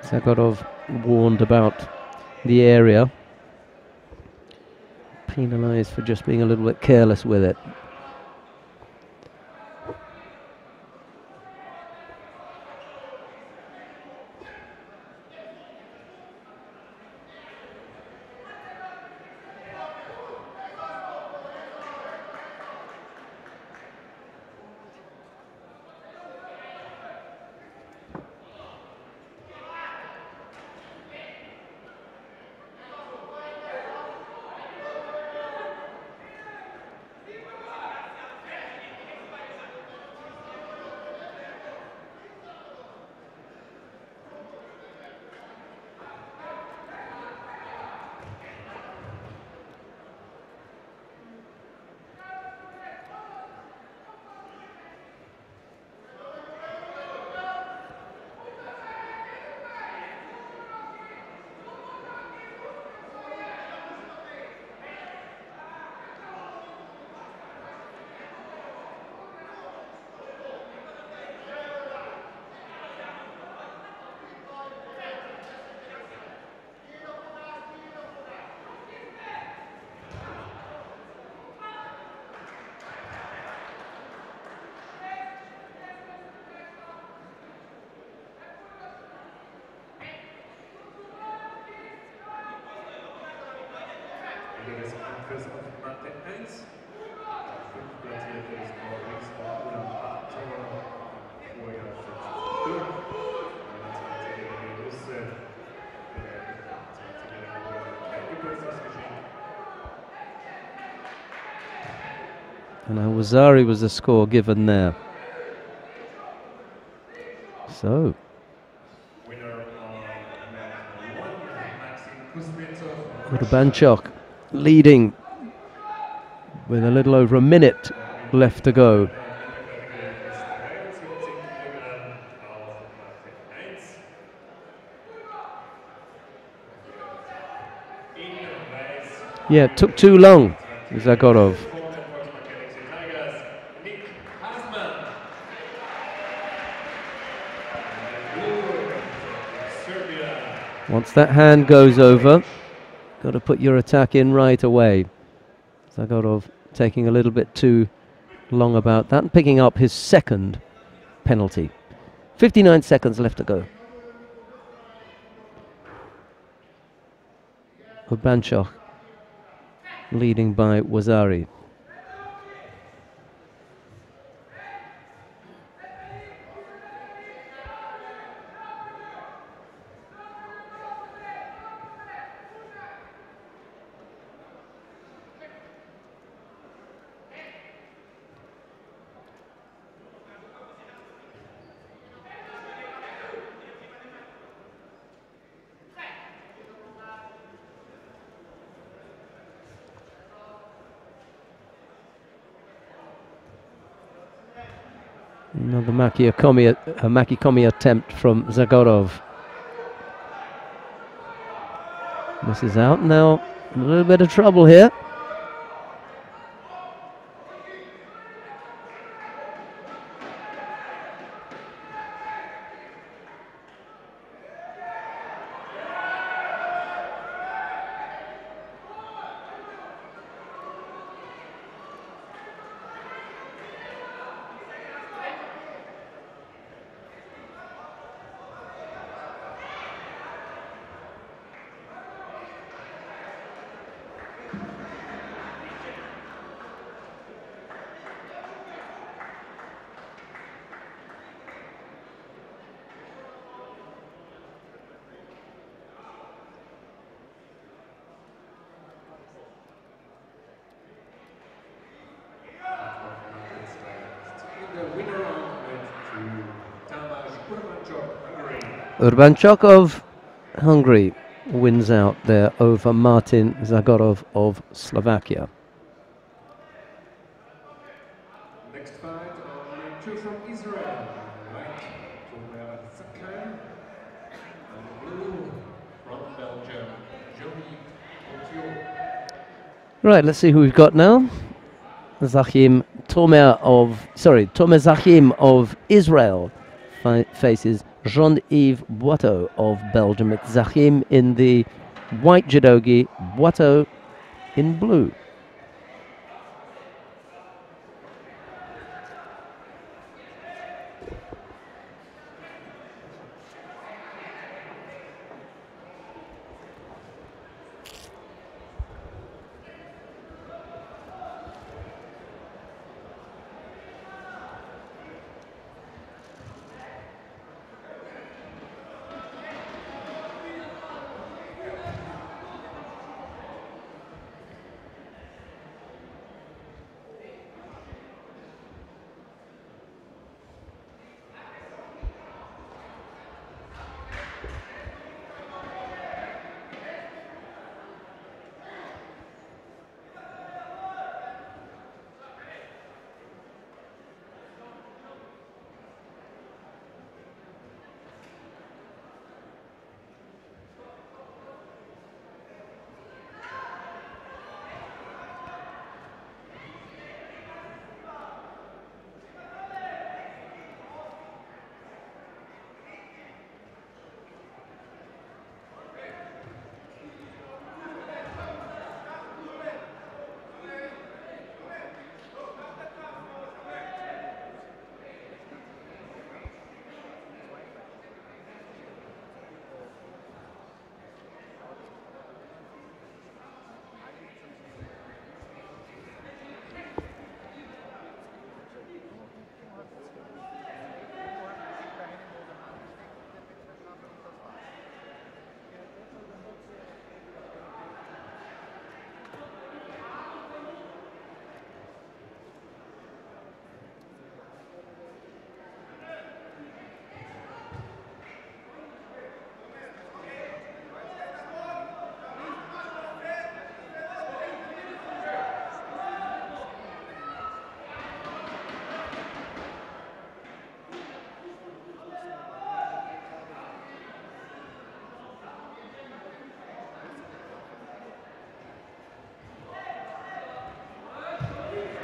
Speaker 1: Zagodov warned about the area. Penalised for just being a little bit careless with it.
Speaker 2: Das Angriff auf Martin 1. 5 platzierte ist Maurice von Oberwart. Vorjahr 6 Stück. 21-jährige Russe. Der 20-jährige kein Geburtstagsgeschenk.
Speaker 1: And Awazari was the score given there. So. Urbanchuk leading with a little over a minute left to go. Yeah, it took too long, Zagodov. Once that hand goes over, got to put your attack in right away. Zagodov taking a little bit too long about that and picking up his second penalty. 59 seconds left to go. Urbanchuk leading by Wazari. Another Makikomi attempt from Zagodov. Misses out now. A little bit of trouble here. Urbanchuk of Hungary wins out there over Martin Zagodov of Slovakia.
Speaker 2: Next fight on two from Israel. White from and blue from Belgium.
Speaker 1: Right, let's see who we've got now. Tomer Zachim of Israel faces Jean-Yves Boiteau of Belgium. It's Zachim in the white judogi, Boiteau in blue.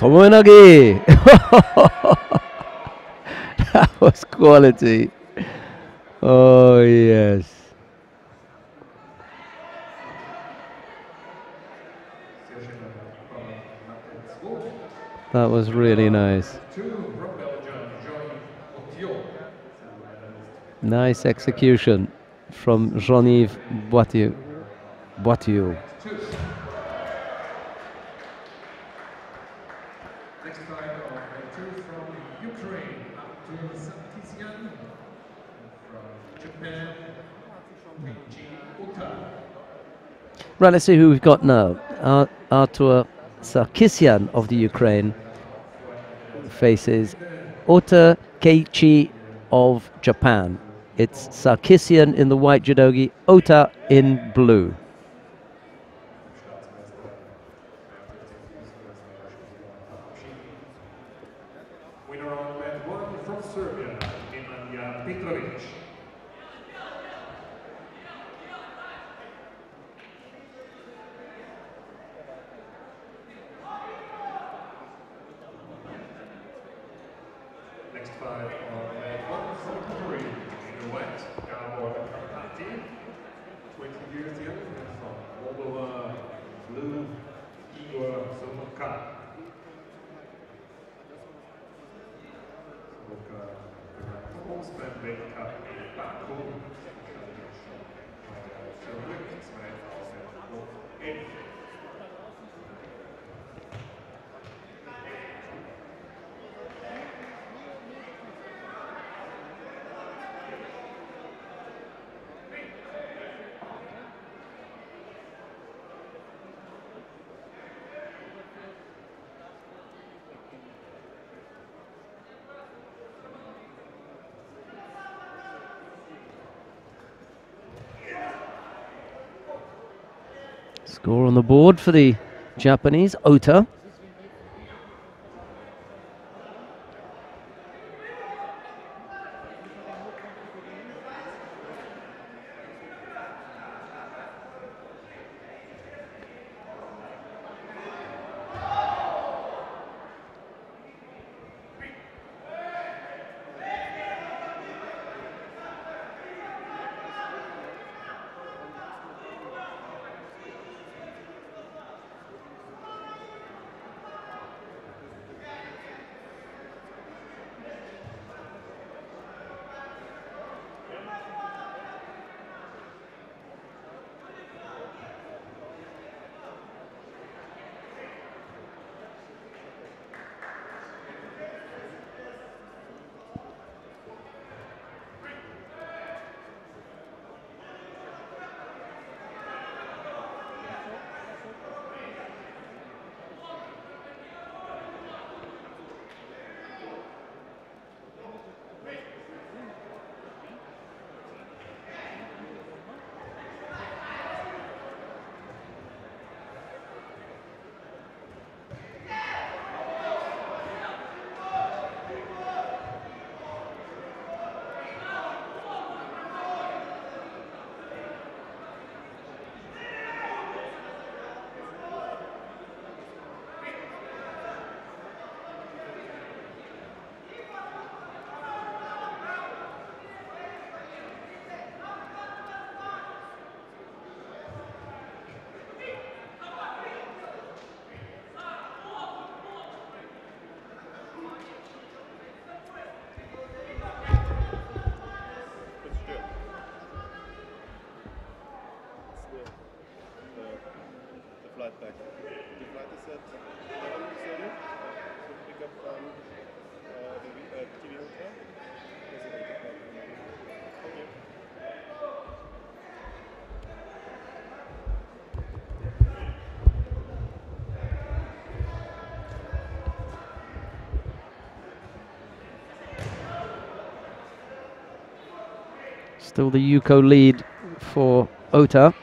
Speaker 1: Tomoenagi! That was quality. Oh, yes. That was really nice. Nice execution from Jean-Yves Boiteau.
Speaker 2: Next fight of two from Ukraine, Artur Sarkisian. From Japan, Keiichi Ota.
Speaker 1: Right, let's see who we've got now. Artur Sarkisian of the Ukraine faces Ota Keiichi of Japan. It's Sarkisian in the white judogi, Ota in blue.
Speaker 2: Winner on mat 1 from Serbia, Nemanja Petrovic. Next fight on mat 1 from Hungary, in the white, Gábor Kárpáti, 20 years young, and from Moldova, blue, Igor Somoka.
Speaker 1: Score on the board for the Japanese, Ota.
Speaker 3: flight back. The flight is at 11:30 to pick up the TV hotel. Is it 8 o'clock in the morning? Thank you.
Speaker 1: Still the Yuko lead for Ota.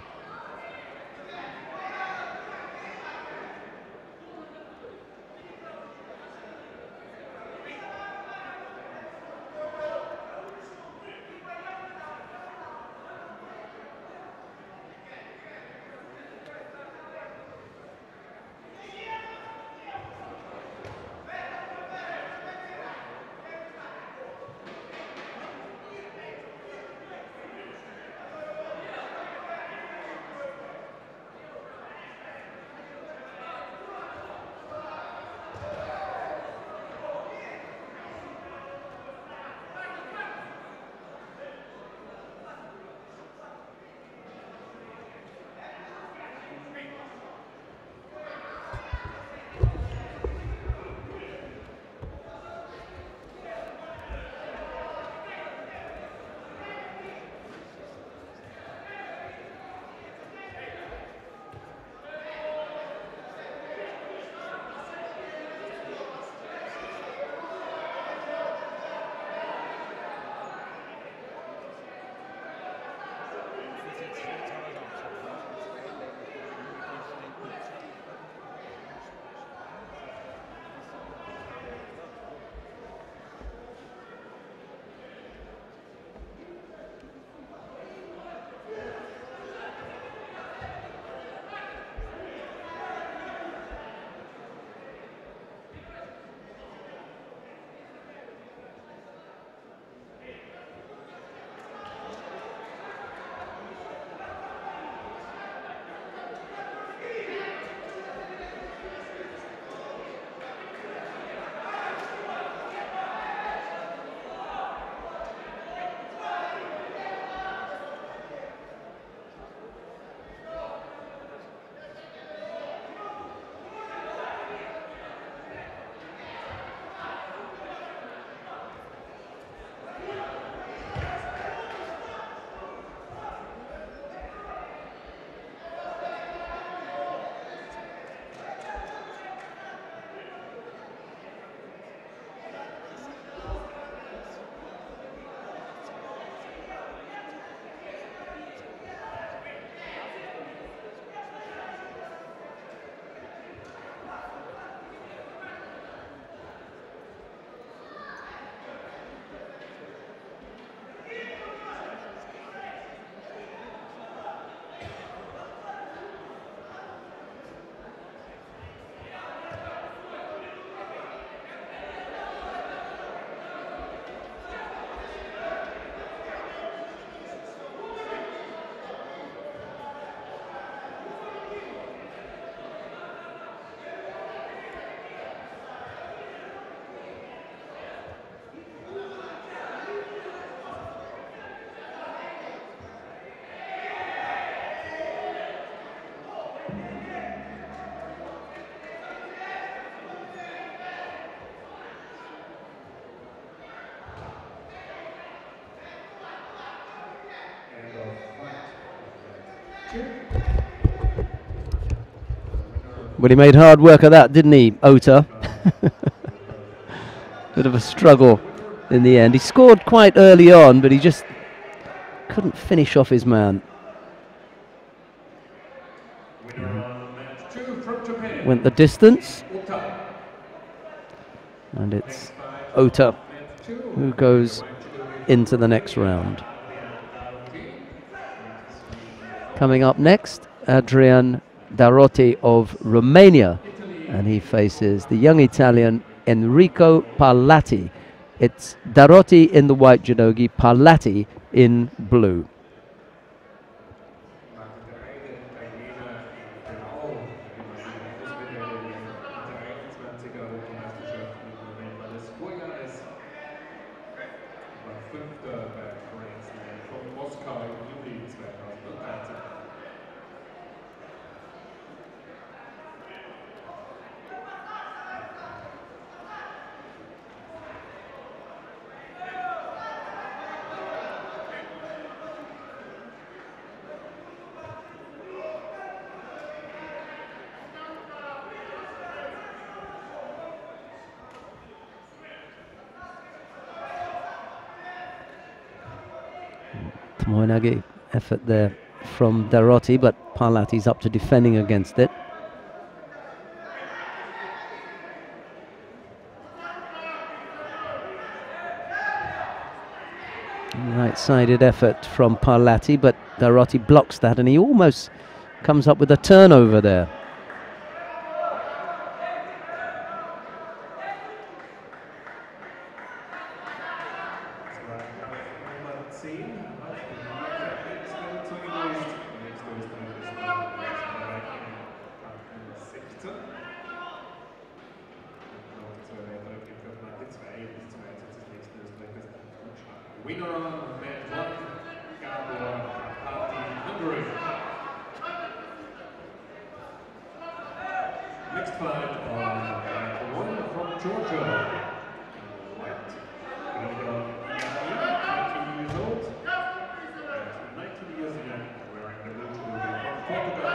Speaker 1: Well, he made hard work of that, didn't he, Ota? Bit of a struggle in the end. He scored quite early on, but he just couldn't finish off his man. Went the distance. And it's Ota who goes into the next round. Coming up next, Adrian Darotti of Romania, and he faces the young Italian Enrico Parlati. It's Darotti in the white janogi, Parlati in blue. Moinagi effort there from Darotti, but Parlatti's up to defending against it. Right-sided effort from Parlati, but Darotti blocks that, and he almost comes up with a turnover there.
Speaker 2: Winner on match 1, Party Hungary. Next fight on match 1 from Georgia. White, 19 years old. And 19 years young, wearing the blue jersey from Portugal.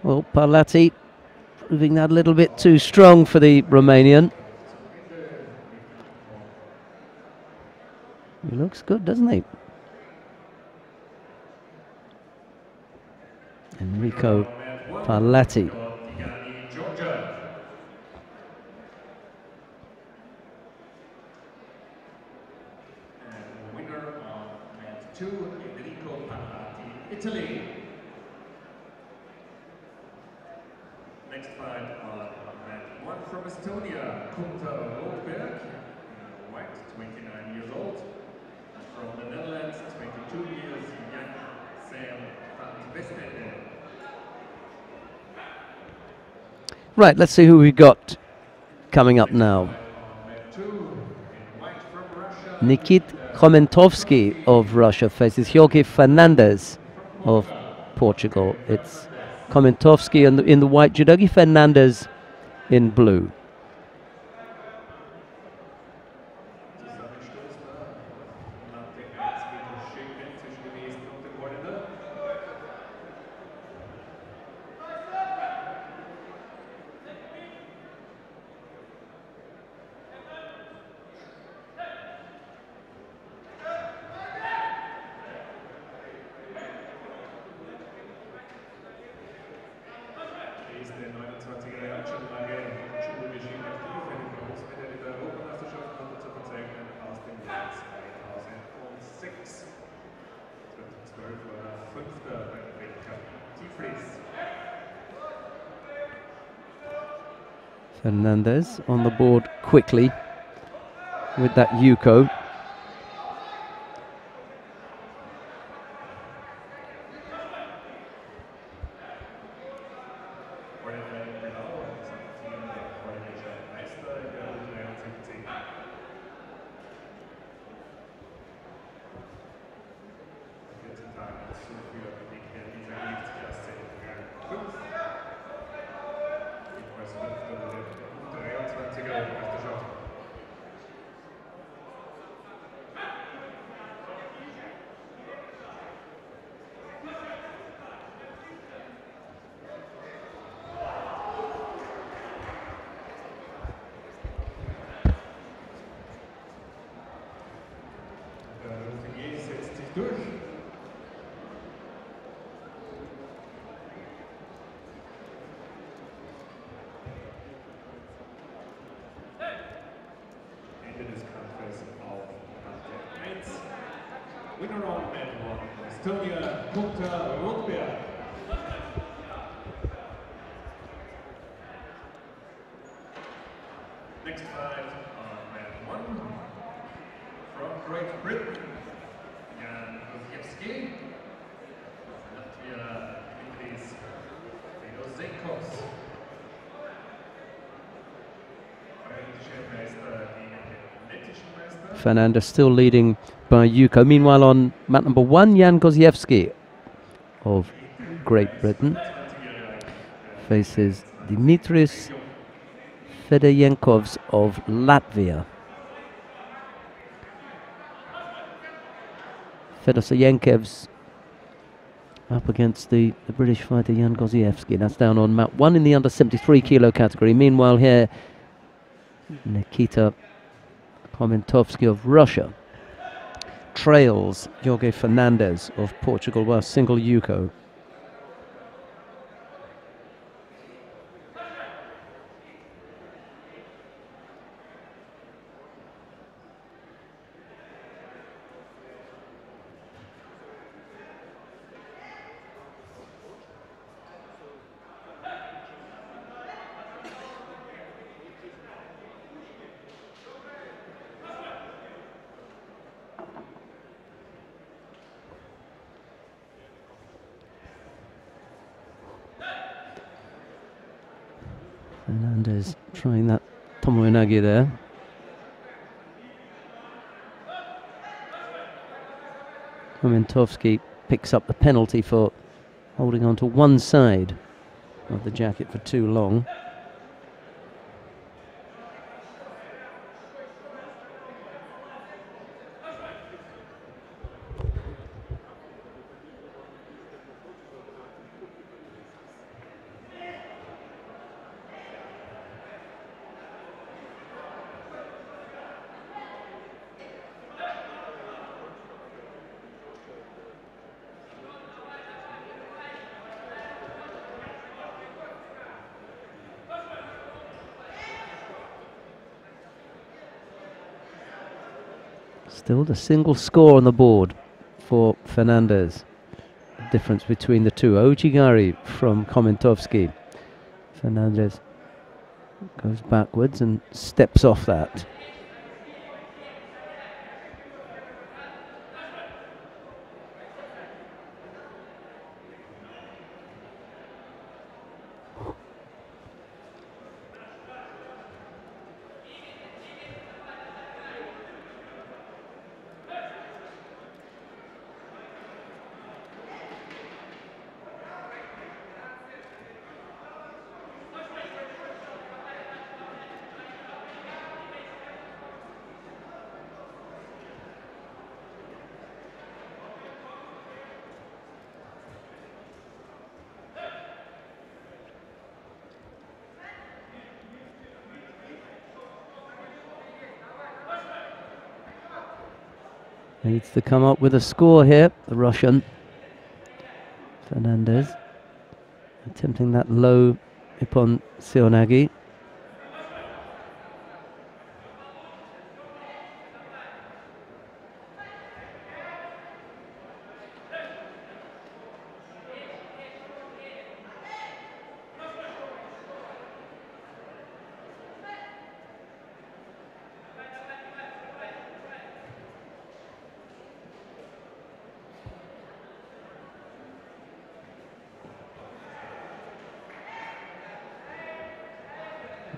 Speaker 1: Well, Parlati proving that a little bit too strong for the Romanian. He looks good, doesn't he? Enrico Parlati.
Speaker 2: Winner of match 2, Enrico Parlati, Italy. Next fight on match 1 from Estonia, Oberwart, white, 29 years old. From the Netherlands, 22 years young, Sam van Westende.
Speaker 1: Right, let's see who we got coming up now. Nikit Khomentovsky of Russia faces Jorge Fernandez of Portugal. It's Khomentovsky in the white judogi, Fernandez in blue. Fernandez on the board quickly with that Yuko.
Speaker 2: durch. Ende des Kampfes auf Kante 1. Winner on mat 1, Estonia, Rotberg. Next fight on mat 1, from Great Britain, Jan Koziewski, Latvia, Dimitris Fedozenkos.
Speaker 1: Fernandez still leading by Yuko. Meanwhile, on mat number 1, Jan Koziewski of Great Britain faces Dimitris Fedozenkovs of Latvia. Fedozenkovs up against the British fighter Jan Koziewski. That's down on mat 1 in the under 73 kilo category. Meanwhile, here Nikita Komentovsky of Russia trails Jorge Fernandez of Portugal by a single Yuko. Fernandez trying that Tomoe there. Komentovsky picks up the penalty for holding on to one side of the jacket for too long. Still the single score on the board for Fernandez. The difference between the two. Ojigari from Komentovsky. Fernandez goes backwards and steps off that. Needs to come up with a score here, the Russian. Fernandez attempting that low upon Seoinage.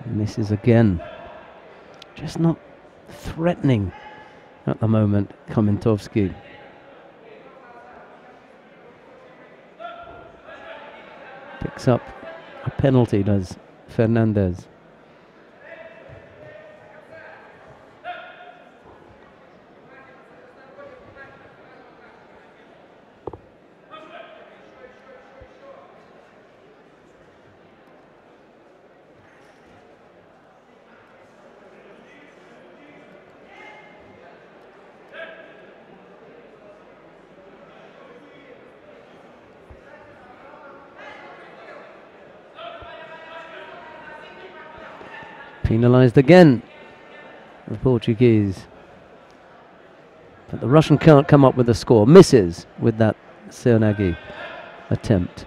Speaker 1: Misses again. Just not threatening at the moment, Komentovsky. Picks up a penalty, does Fernandez. Penalised again, the Portuguese. But the Russian can't come up with a score. Misses with that Seoinage attempt.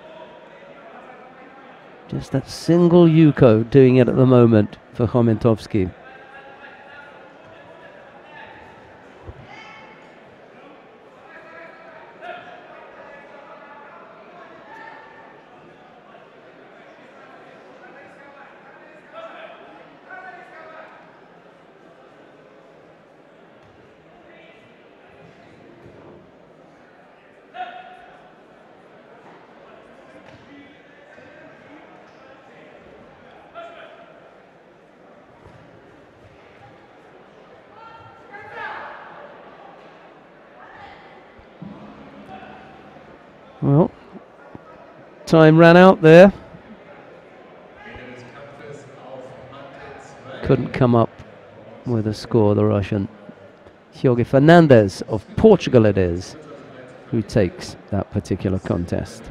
Speaker 1: Just that single Yuko doing it at the moment for Chomentovsky. Well, time ran out there. Couldn't come up with a score, the Russian. Jorge Fernandez of Portugal it is who takes that particular contest.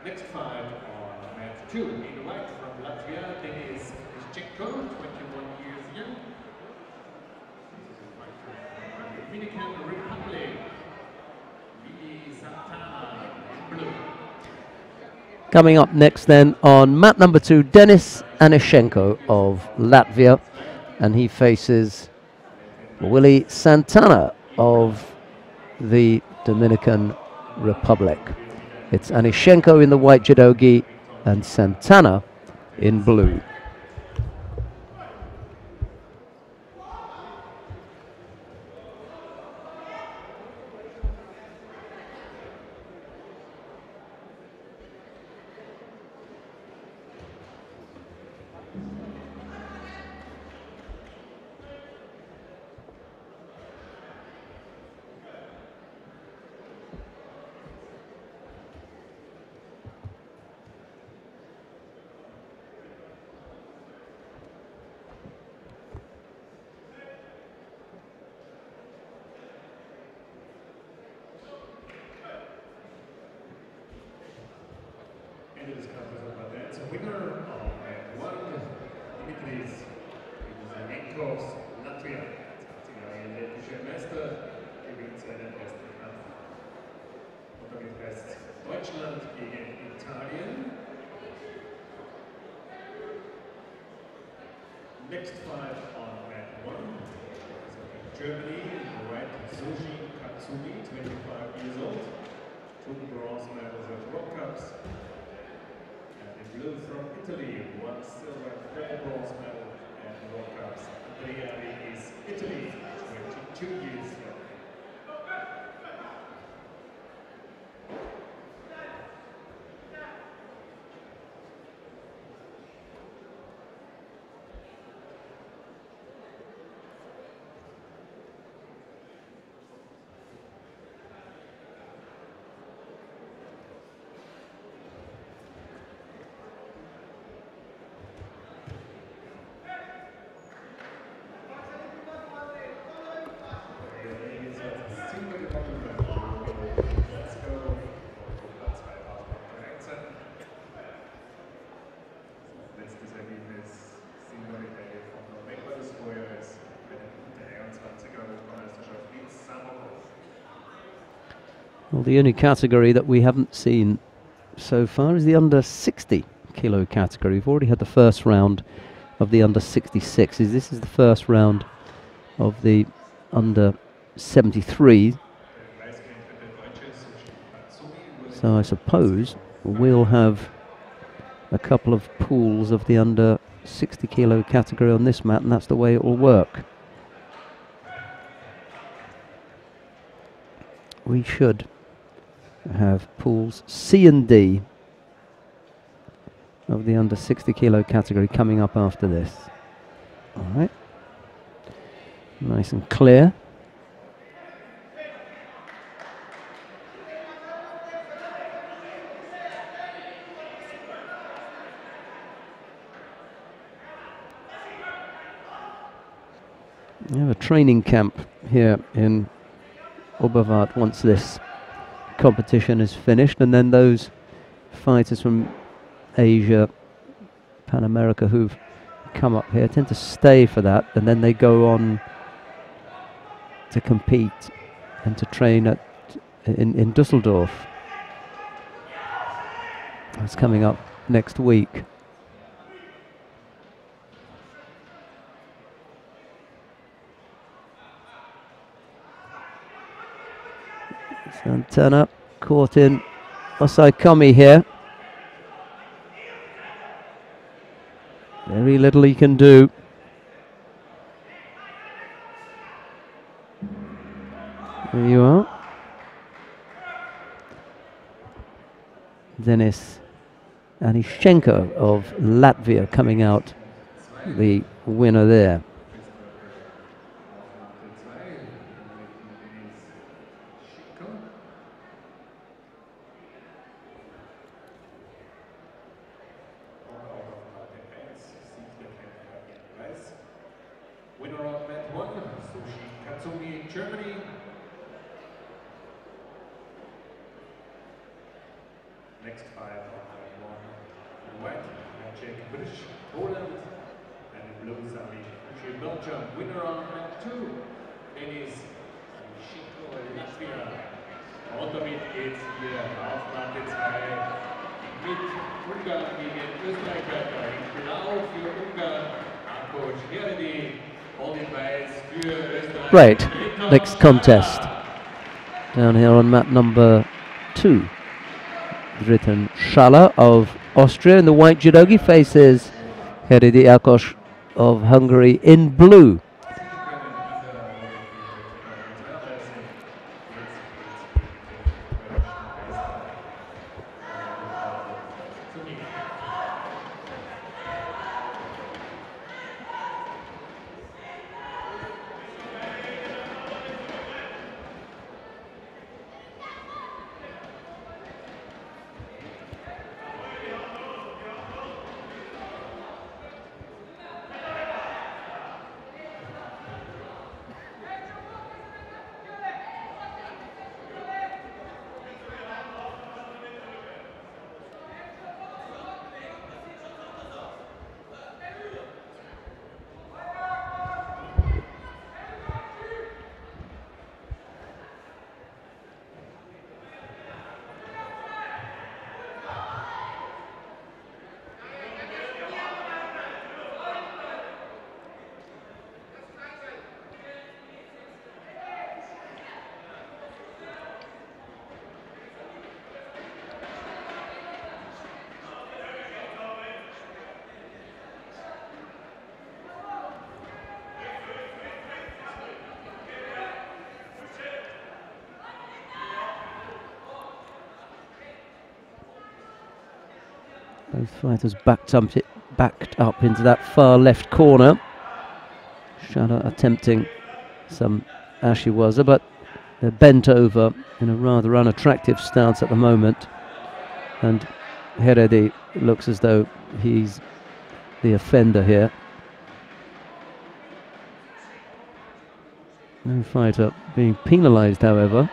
Speaker 2: Next fight on match 2, in white from Latvia, Denis Ischenko, 21 years young. This is a fight from the Dominican Republic. Santana in blue.
Speaker 1: Coming up next then on mat number 2, Denis Ischenko of Latvia, and he faces Willie Santana of the Dominican Republic. It's Ischenko in the white judogi and Santana in blue.
Speaker 2: It's a winner of one Dimitris Ivanenko's Latvia. Der lettische Meister gewinnt seinen ersten Kampf. Und damit heißt Deutschland gegen Italien. Next fight on mat 1 is Germany, right, Suji Katsumi, 25 years old, 2 bronze medals at World Cups. Blue from Italy, 1 silver, 4 bronze medal at the World Cups. Andrea is Italy, 22 years young.
Speaker 1: Well, the only category that we haven't seen so far is the under 60 kilo category. We've already had the first round of the under 66. This is the first round of the under 73. So I suppose we'll have a couple of pools of the under 60 kilo category on this mat, and that's the way it will work. We should have pools C and D of the under 60 kilo category coming up after this. All right, nice and clear. training camp here in Oberwart once this competition is finished, and then those fighters from Asia, Pan America who've come up here tend to stay for that, and then they go on to compete and to train in Dusseldorf. That's coming up next week. Santana caught in Osaikomi here. Very little he can do. There you are. Denis Anishenko of Latvia coming out the winner there.
Speaker 2: Winner of match 1, Sushi Katsumi, Germany. Next fight on match 1, in white, Maciek British, Poland, and in blue, Sami Fushi, Belgium. Winner on match 2, Denis Anishenko, Latvia. Und damit geht's hier auf Matte 2 mit Ungarn gegen Österreich weiter. In Blau für Ungarn, Coach Heredi.
Speaker 1: Right, next contest down here on map number 2. Dritan Shala of Austria in the white judogi faces Heredi Akos of Hungary in blue. Both fighters backed up into that far left corner. Shala attempting some ashiwaza, but they're bent over in a rather unattractive stance at the moment. And Heredi looks as though he's the offender here. No fighter being penalised, however.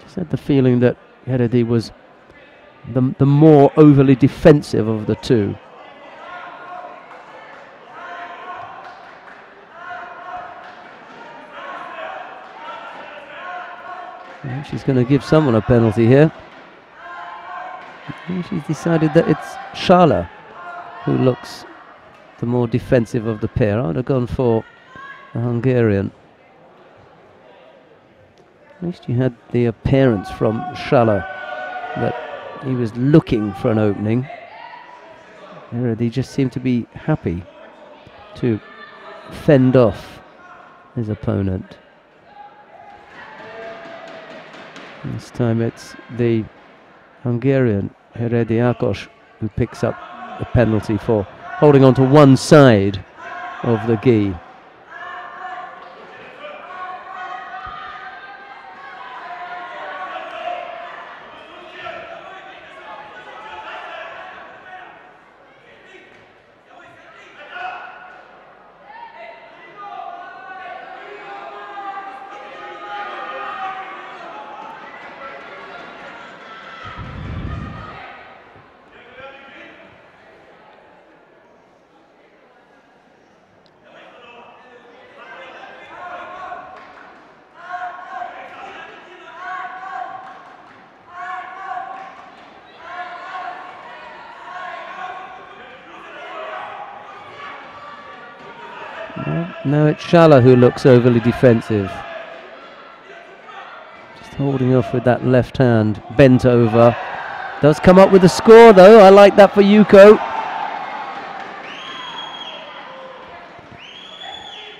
Speaker 1: Just had the feeling that Heredi was the more overly defensive of the two. And she's going to give someone a penalty here. And she's decided that it's Shala who looks the more defensive of the pair. I'd have gone for the Hungarian. At least you had the appearance from Shala that he was looking for an opening. Heredi just seemed to be happy to fend off his opponent. This time it's the Hungarian Heredi Akos who picks up the penalty for holding on to one side of the gi. Now it's Schaller who looks overly defensive. Just holding off with that left hand, bent over. Does come up with a score though. I like that for Yuko.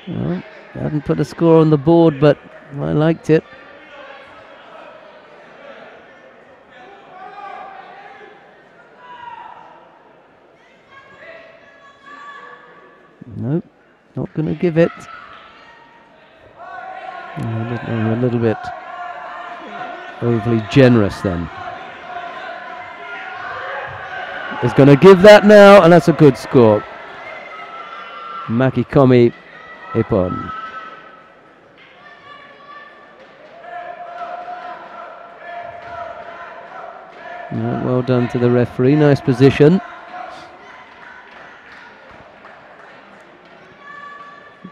Speaker 1: Well, hadn't put a score on the board, but I liked it. Nope, not going to give it. I'm a little bit overly generous then. Is going to give that now, and that's a good score. Makikomi Ippon. Well done to the referee, nice position.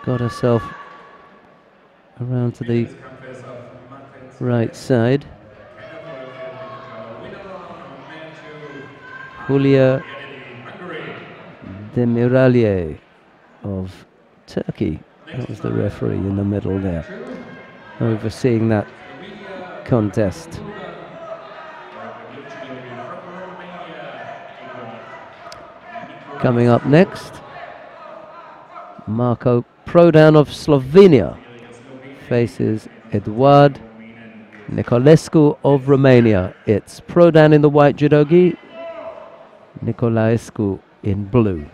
Speaker 1: Got herself around to the right side. Julia Demiralier of Turkey. That was the referee in the middle there, overseeing that contest. Coming up next, Marko Prodan of Slovenia faces Eduard Nicolescu of Romania. It's Prodan in the white judogi, Nicolaescu in blue.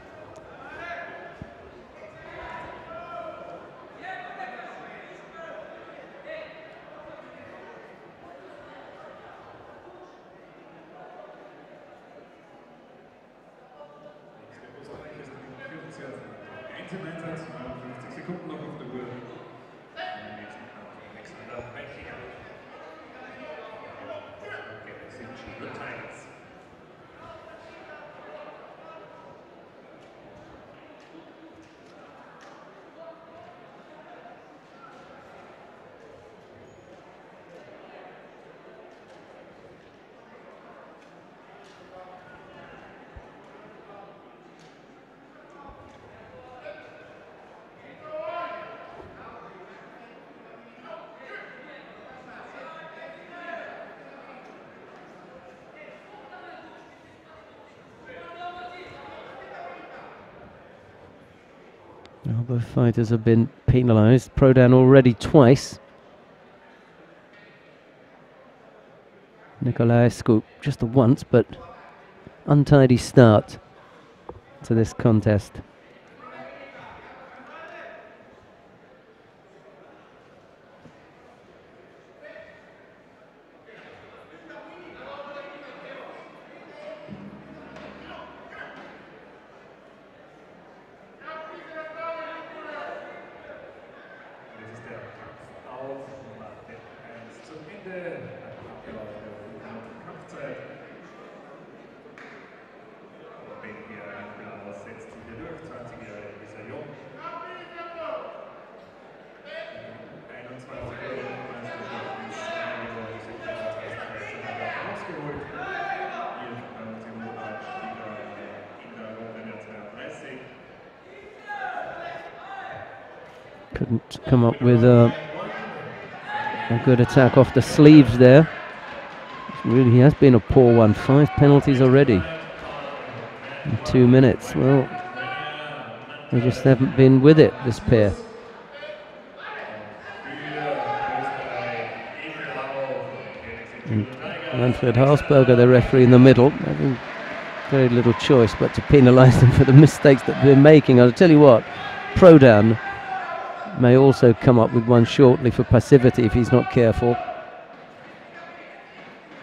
Speaker 1: Now both fighters have been penalised. Prodan already twice. Nicolaescu just the once, but untidy start to this contest. Couldn't come up with a good attack off the sleeves there. Really, he has been a poor one. 5 penalties already in 2 minutes. Well, they just haven't been with it, this pair. And Manfred Hausberger, the referee in the middle, having very little choice but to penalise them for the mistakes that they're making. I'll tell you what, Prodan may also come up with one shortly for passivity if he's not careful.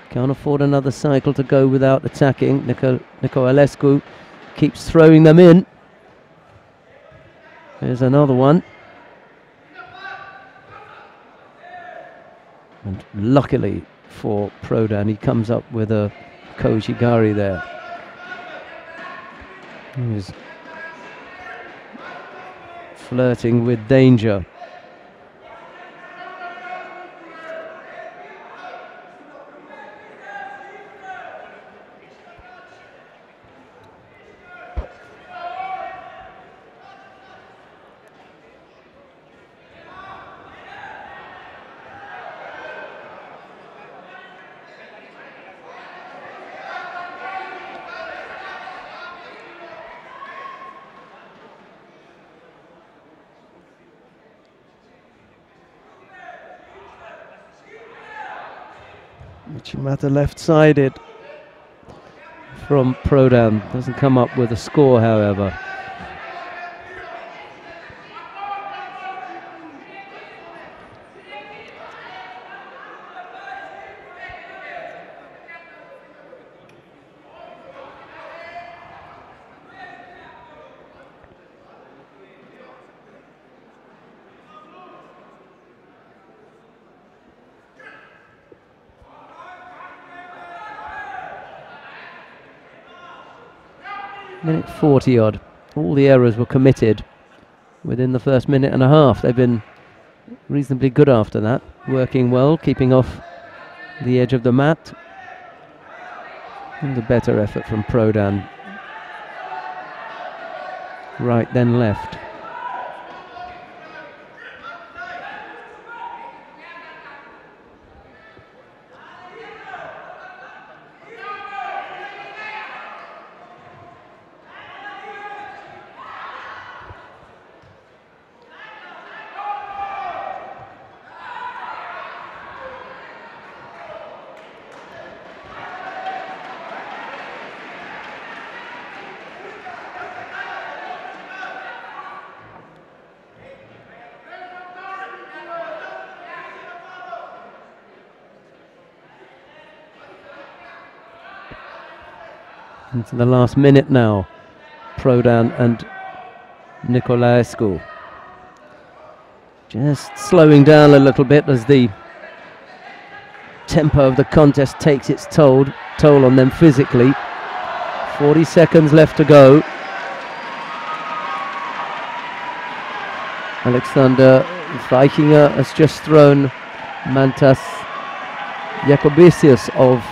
Speaker 1: Can't afford another cycle to go without attacking. Nicolaescu keeps throwing them in. There's another one. And luckily for Prodan, he comes up with a Kojigari there. He's flirting with danger. Uchimata left-sided from Prodan. Doesn't come up with a score, however. Minute 40 odd. All the errors were committed within the first minute and a half. They've been reasonably good after that, working well, keeping off the edge of the mat. And a better effort from Prodan. Right then left. Into the last minute now, Prodan and Nicolaescu. Just slowing down a little bit as the tempo of the contest takes its toll on them physically. 40 seconds left to go. Alexander Weichinger has just thrown Mantas Jakobisius of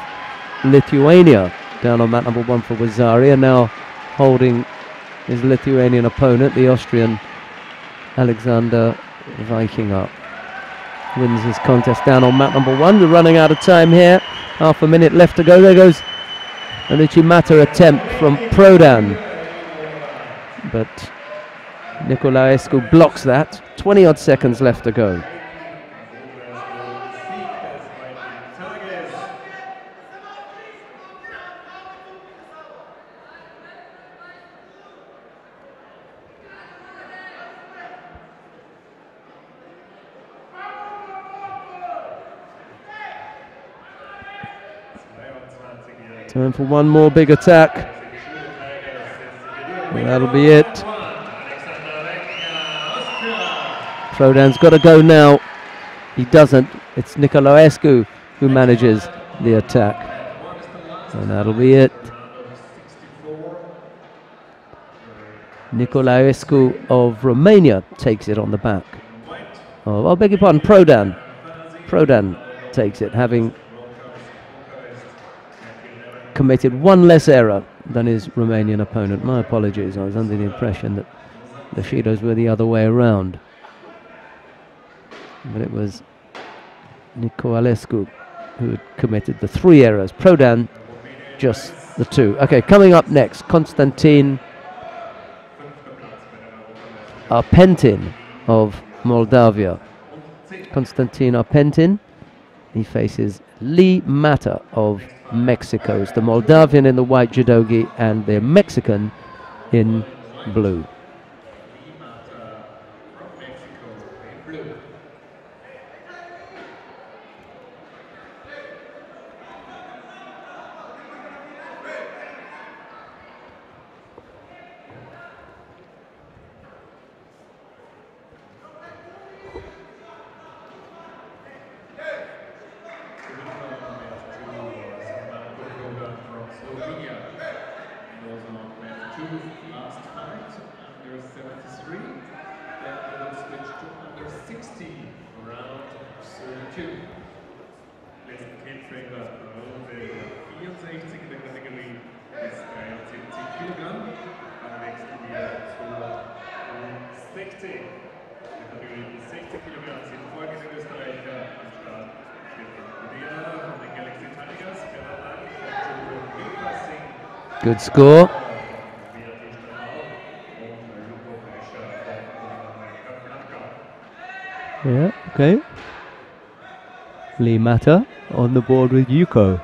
Speaker 1: Lithuania down on mat number 1 for Wazaria, now holding his Lithuanian opponent, the Austrian Alexander Weichinger. Wins his contest down on mat number 1. We're running out of time here. Half a minute left to go. There goes an Uchimata attempt from Prodan, but Nicolaescu blocks that. 20 odd seconds left to go. Time for one more big attack. And that'll be it. Prodan's got to go now. He doesn't. It's Nicolaescu who manages the attack. And that'll be it. Nicolaescu of Romania takes it on the back. Oh, I beg your pardon, Prodan. Prodan takes it, having committed one less error than his Romanian opponent. My apologies, I was under the impression that the Shidos were the other way around. But it was Nicolaescu who had committed the 3 errors. Prodan, just the 2. Okay, coming up next, Konstantin Arpentin of Moldavia. Konstantin Arpentin, he faces Lee Mata of Mexico. It's the Moldavian in the white judogi and the Mexican in blue.
Speaker 2: Last fight, under 73, then we will switch to under 60, round 32. Letzten Kämpfer der 64 der Kategorie bis 73 Kilogramm. Dann wechseln wir zu 60. Die Kategorie bis 60 Kilogramm sind folgende Österreicher am Start. Von den Galaxy Tigers,
Speaker 1: Good score. Yeah, okay. Lee Mata on the board with Yuko.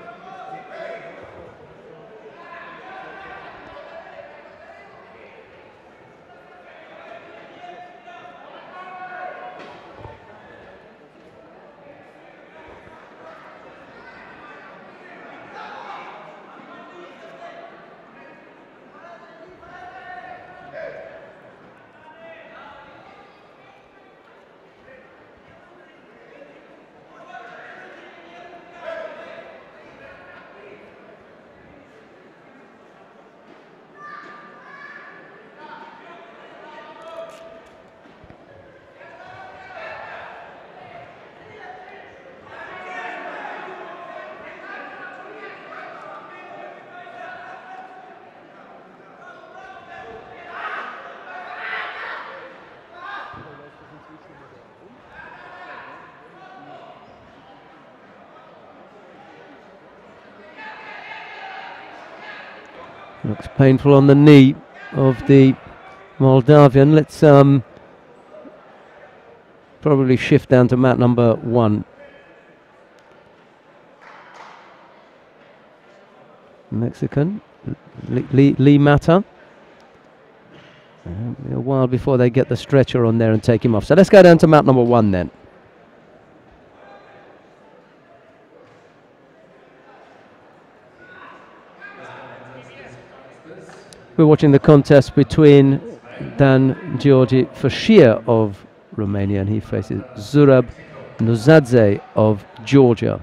Speaker 1: Looks painful on the knee of the Moldavian. Let's probably shift down to mat number 1. Mexican, Lee Mata. A while before they get the stretcher on there and take him off. So let's go down to mat number 1 then. We're watching the contest between Dan Georgi Fashir of Romania, and he faces Zurab Nuzadze of Georgia.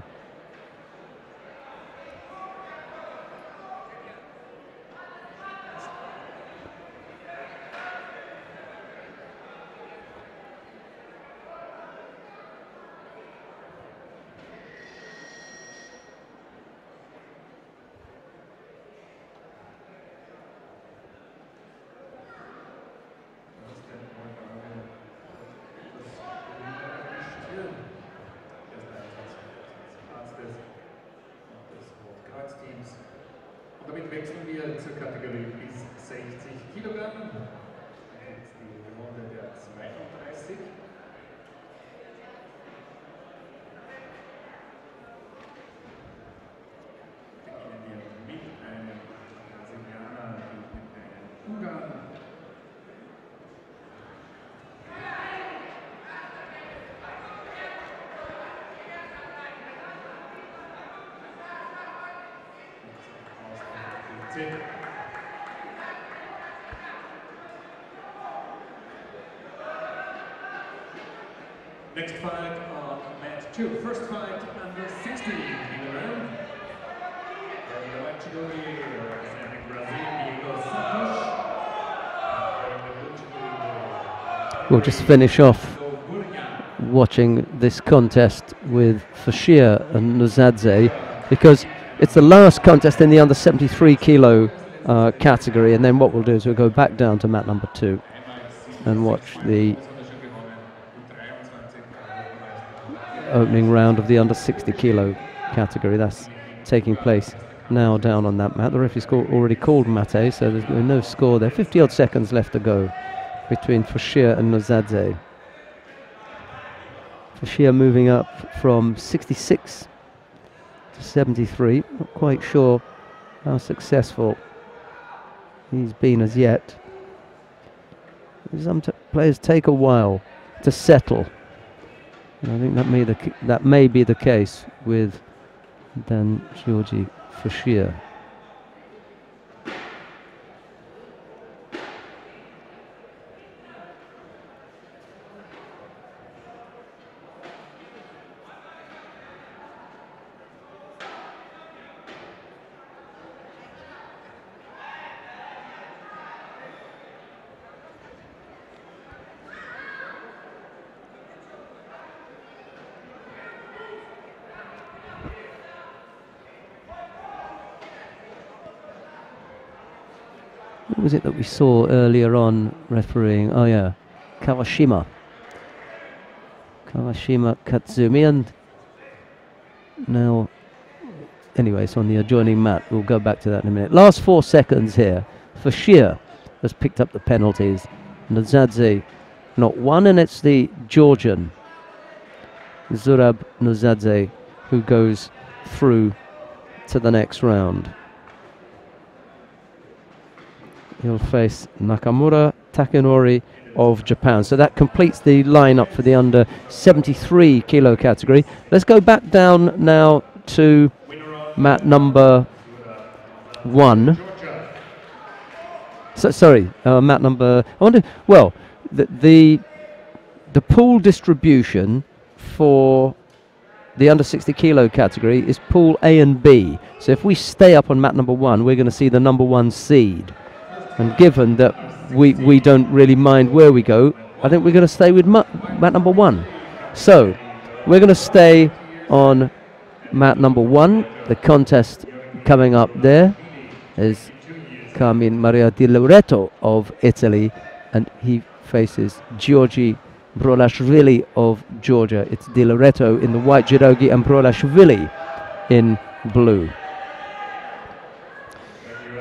Speaker 2: Und damit wechseln wir zur Kategorie bis 60 Kilogramm. Jetzt die Runde der 32. Beginnen wir mit einem Brasilianer und mit einem Ungarn. Next fight on match 2. First fight under 60 kilogram. The white category representing Brazil, Diego Santos.
Speaker 1: We'll just finish off watching this contest with Fashir and Nuzadze, because it's the last contest in the under 73 kilo category, and then what we'll do is we'll go back down to mat number 2 and watch the opening round of the under 60 kilo category. That's taking place now down on that mat. The referee's already called Mate, so there's no score there. 50 odd seconds left to go between Fashir and Nuzadze. Fashir moving up from 66 to 73. Not quite sure how successful he's been as yet. Some players take a while to settle. And I think that may be the case with Dan Georgi Fashir. What was it that we saw earlier on refereeing? Oh yeah, Kawashima Katsumi, and now anyway, it's on the adjoining mat. We'll go back to that in a minute. Last 4 seconds here. Fashir has picked up the penalties. Nuzadze not one, and it's the Georgian Zurab Nuzadze who goes through to the next round. He'll face Nakamura Takanori of Japan. So that completes the lineup for the under 73 kilo category. Let's go back down now to mat number 1. So, sorry, mat number. I wonder. Well, the pool distribution for the under 60 kilo category is pool A and B. So if we stay up on mat number 1, we're going to see the number 1 seed. And given that we don't really mind where we go, I think we're going to stay with mat number 1. So we're going to stay on mat number 1. The contest coming up there is Carmine Maria Di Loreto of Italy, and he faces Giorgi Brolashvili of Georgia. It's Di Loreto in the white jirogi and Brolashvili in blue.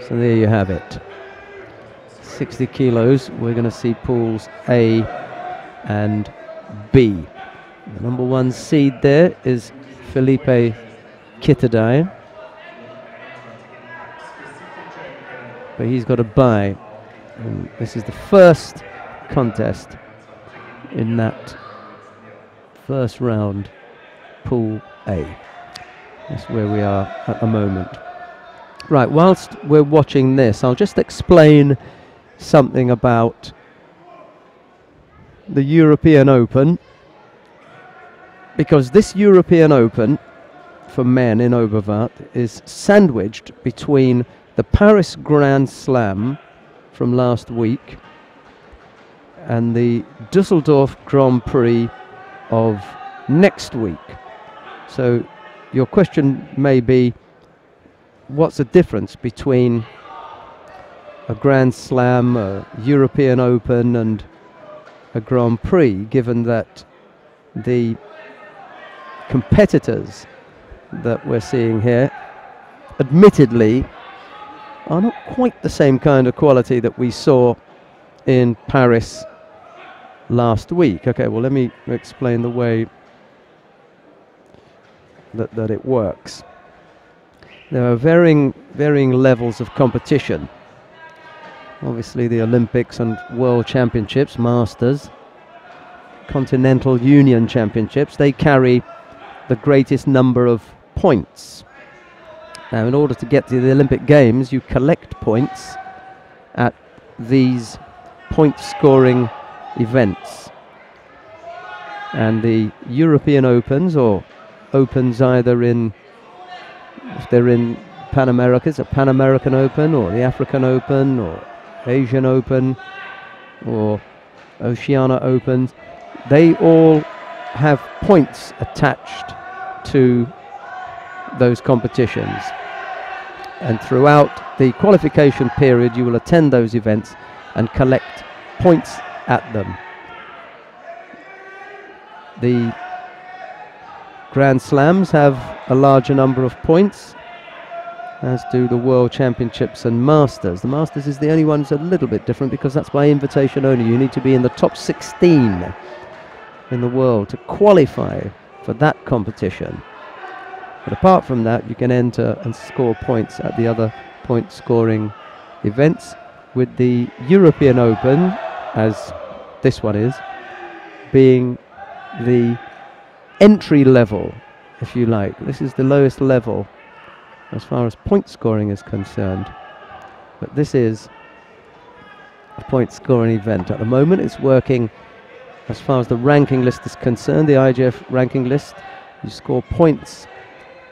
Speaker 1: So there you have it. 60 kilos, we're going to see pools A and B. The number 1 seed there is Felipe Kittadai, but he's got a bye. And this is the first contest in that first round, pool A. That's where we are at the moment. Right, whilst we're watching this, I'll just explain something about the European Open, because this European Open for men in Oberwart is sandwiched between the Paris Grand Slam from last week and the Düsseldorf Grand Prix of next week. So your question may be, what's the difference between a Grand Slam, a European Open and a Grand Prix, given that the competitors that we're seeing here admittedly are not quite the same kind of quality that we saw in Paris last week. Okay, well, let me explain the way that it works. There are varying levels of competition. Obviously the Olympics and World Championships, Masters, Continental Union Championships, they carry the greatest number of points. Now, in order to get to the Olympic Games, you collect points at these point-scoring events. And the European Opens, or Opens either in, if they're in Pan Americas, a Pan American Open, or the African Open, or Asian Open, or Oceania Opens, they all have points attached to those competitions. And throughout the qualification period, you will attend those events and collect points at them. The Grand Slams have a larger number of points, as do the World Championships and Masters. The Masters is the only one that's a little bit different because that's by invitation only. You need to be in the top 16 in the world to qualify for that competition. But apart from that, you can enter and score points at the other point-scoring events, with the European Open, as this one is, being the entry level, if you like. This is the lowest level as far as point scoring is concerned. But this is a point scoring event. At the moment it's working as far as the ranking list is concerned, the IGF ranking list. You score points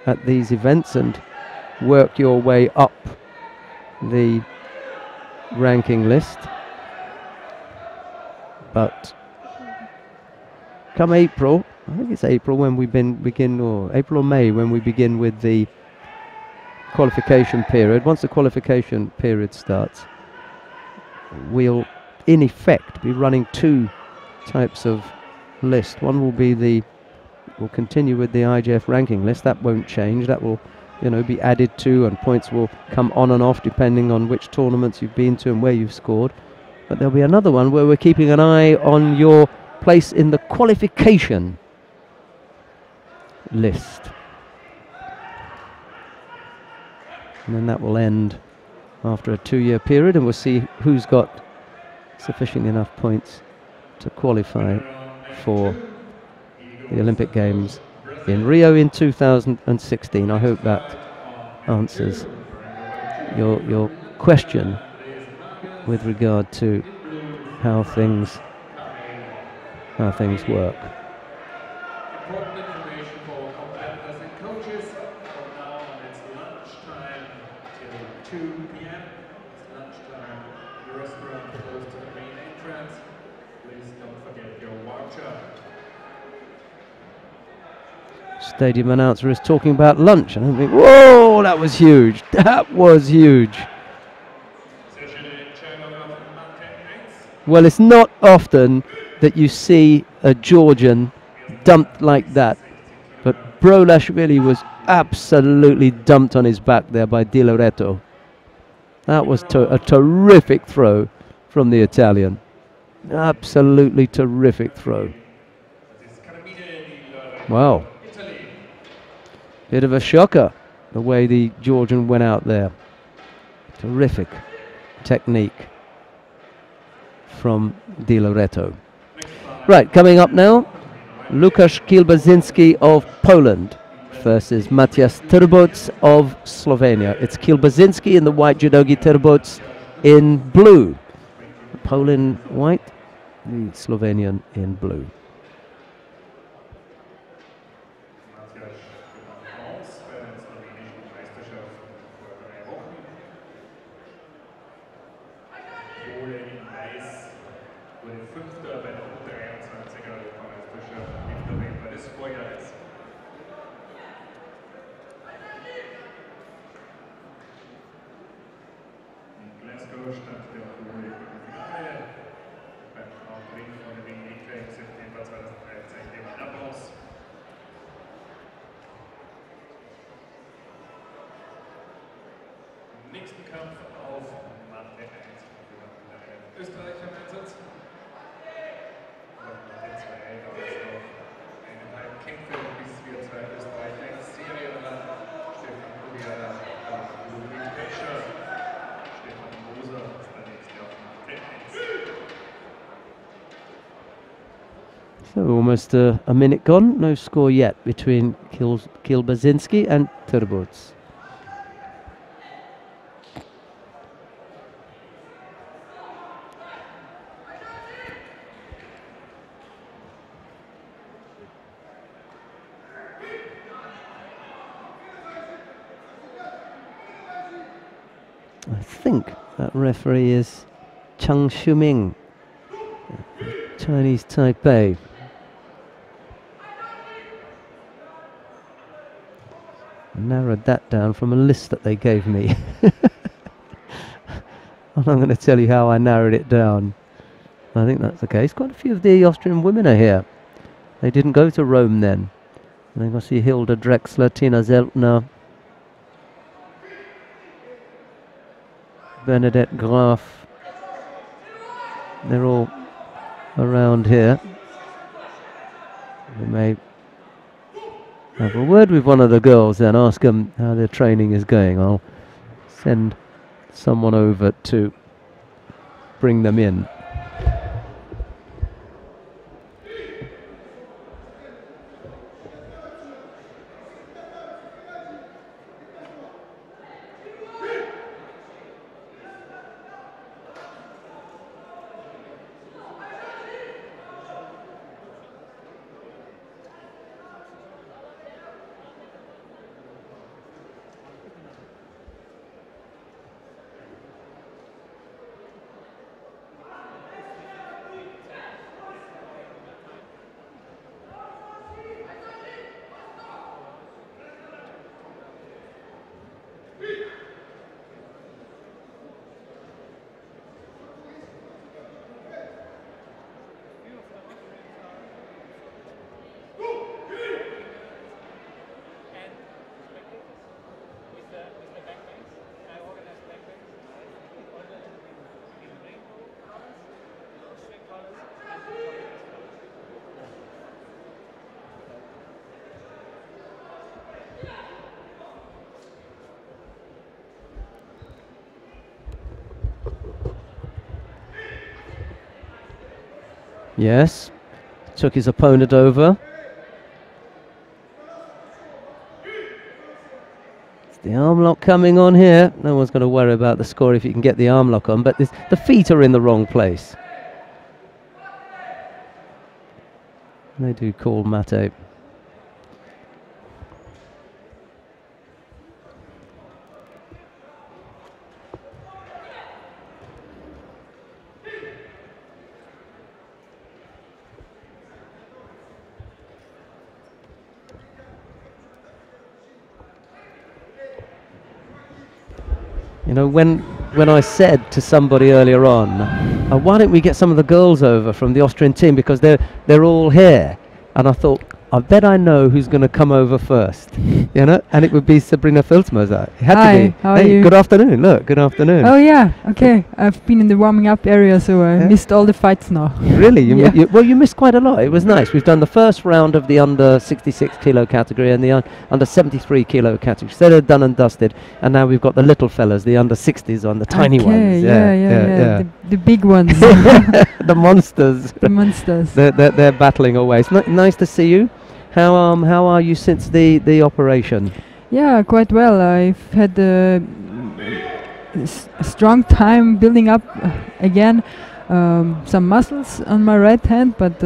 Speaker 1: at these events and work your way up the ranking list. But come April, I think it's April when we begin, or April or May when we begin with the qualification period. Once the qualification period starts, we'll in effect be running two types of list. One will be we'll continue with the IGF ranking list. That won't change. That will, be added to, and points will come on and off depending on which tournaments you've been to and where you've scored. But there'll be another one where we're keeping an eye on your place in the qualification list. And then that will end after a 2-year period, and we'll see who's got sufficient enough points to qualify for the Olympic Games in Rio in 2016. I hope that answers your question with regard to how things work.
Speaker 2: Important information for competitors and coaches. From now on, it's lunchtime till 2 p.m. It's lunchtime. The restaurant close to the main entrance. Please don't forget your voucher.
Speaker 1: Stadium announcer is talking about lunch, and I think, whoa, that was huge. That was huge. Well, it's not often that you see a Georgian dumped like that, but Brolashvili was absolutely dumped on his back there by Di Loreto. That was a terrific throw from the Italian. Absolutely terrific throw. Wow. Bit of a shocker, the way the Georgian went out there. Terrific technique from Di Loreto. Right, coming up now, Łukasz Kilbazinski of Poland versus Matthias Terboc of Slovenia. It's Kilbazinski in the white, judogi Terboc in blue. The Poland white, the Slovenian in blue.
Speaker 2: Nächsten Kampf auf Matte 1. Österreicher im Einsatz. Und Matte 2 gab es noch 1,5 Kämpfe, bis wir 2 Österreicher in Serie landen. Stefan Kudiara und Ludwig Petscher. Stefan Moser ist der nächste auf Matte 1.
Speaker 1: So almost a minute gone, no score yet between Kilbazinski and Terboc. I think that referee is Chang Shuming, Chinese Taipei. I narrowed that down from a list that they gave me. And I'm going to tell you how I narrowed it down. I think that's the case. Quite a few of the Austrian women are here. They didn't go to Rome then. And then I see Hilda Drexler, Tina Zeltner, Bernadette Graf. They're all around here. We may have a word with one of the girls and ask them how their training is going. I'll send someone over to bring them in. Yes. Took his opponent over. It's the arm lock coming on here. No one's going to worry about the score if you can get the arm lock on, but the feet are in the wrong place. They do call mate. You know, when I said to somebody earlier on, why don't we get some of the girls over from the Austrian team because they're all here, and I thought, I bet I know who's going to come over first, you know, and it would be Sabrina Filzmoser. It had to be.
Speaker 4: How are you?
Speaker 1: Good afternoon. Look, good afternoon.
Speaker 4: Oh yeah, okay. I've been in the warming up area, so I missed all the fights now.
Speaker 1: Really?
Speaker 4: Yeah.
Speaker 1: Well, you missed quite a lot. It was nice. We've done the first round of the under 66 kilo category and the under 73 kilo category. So they're done and dusted, and now we've got the little fellas, the under 60s on the tiny ones.
Speaker 4: Yeah. The big ones.
Speaker 1: The monsters.
Speaker 4: The monsters.
Speaker 1: They're battling away. It's nice to see you. How are you since the operation?
Speaker 4: Yeah, quite well. I've had a strong time building up again some muscles on my right hand, but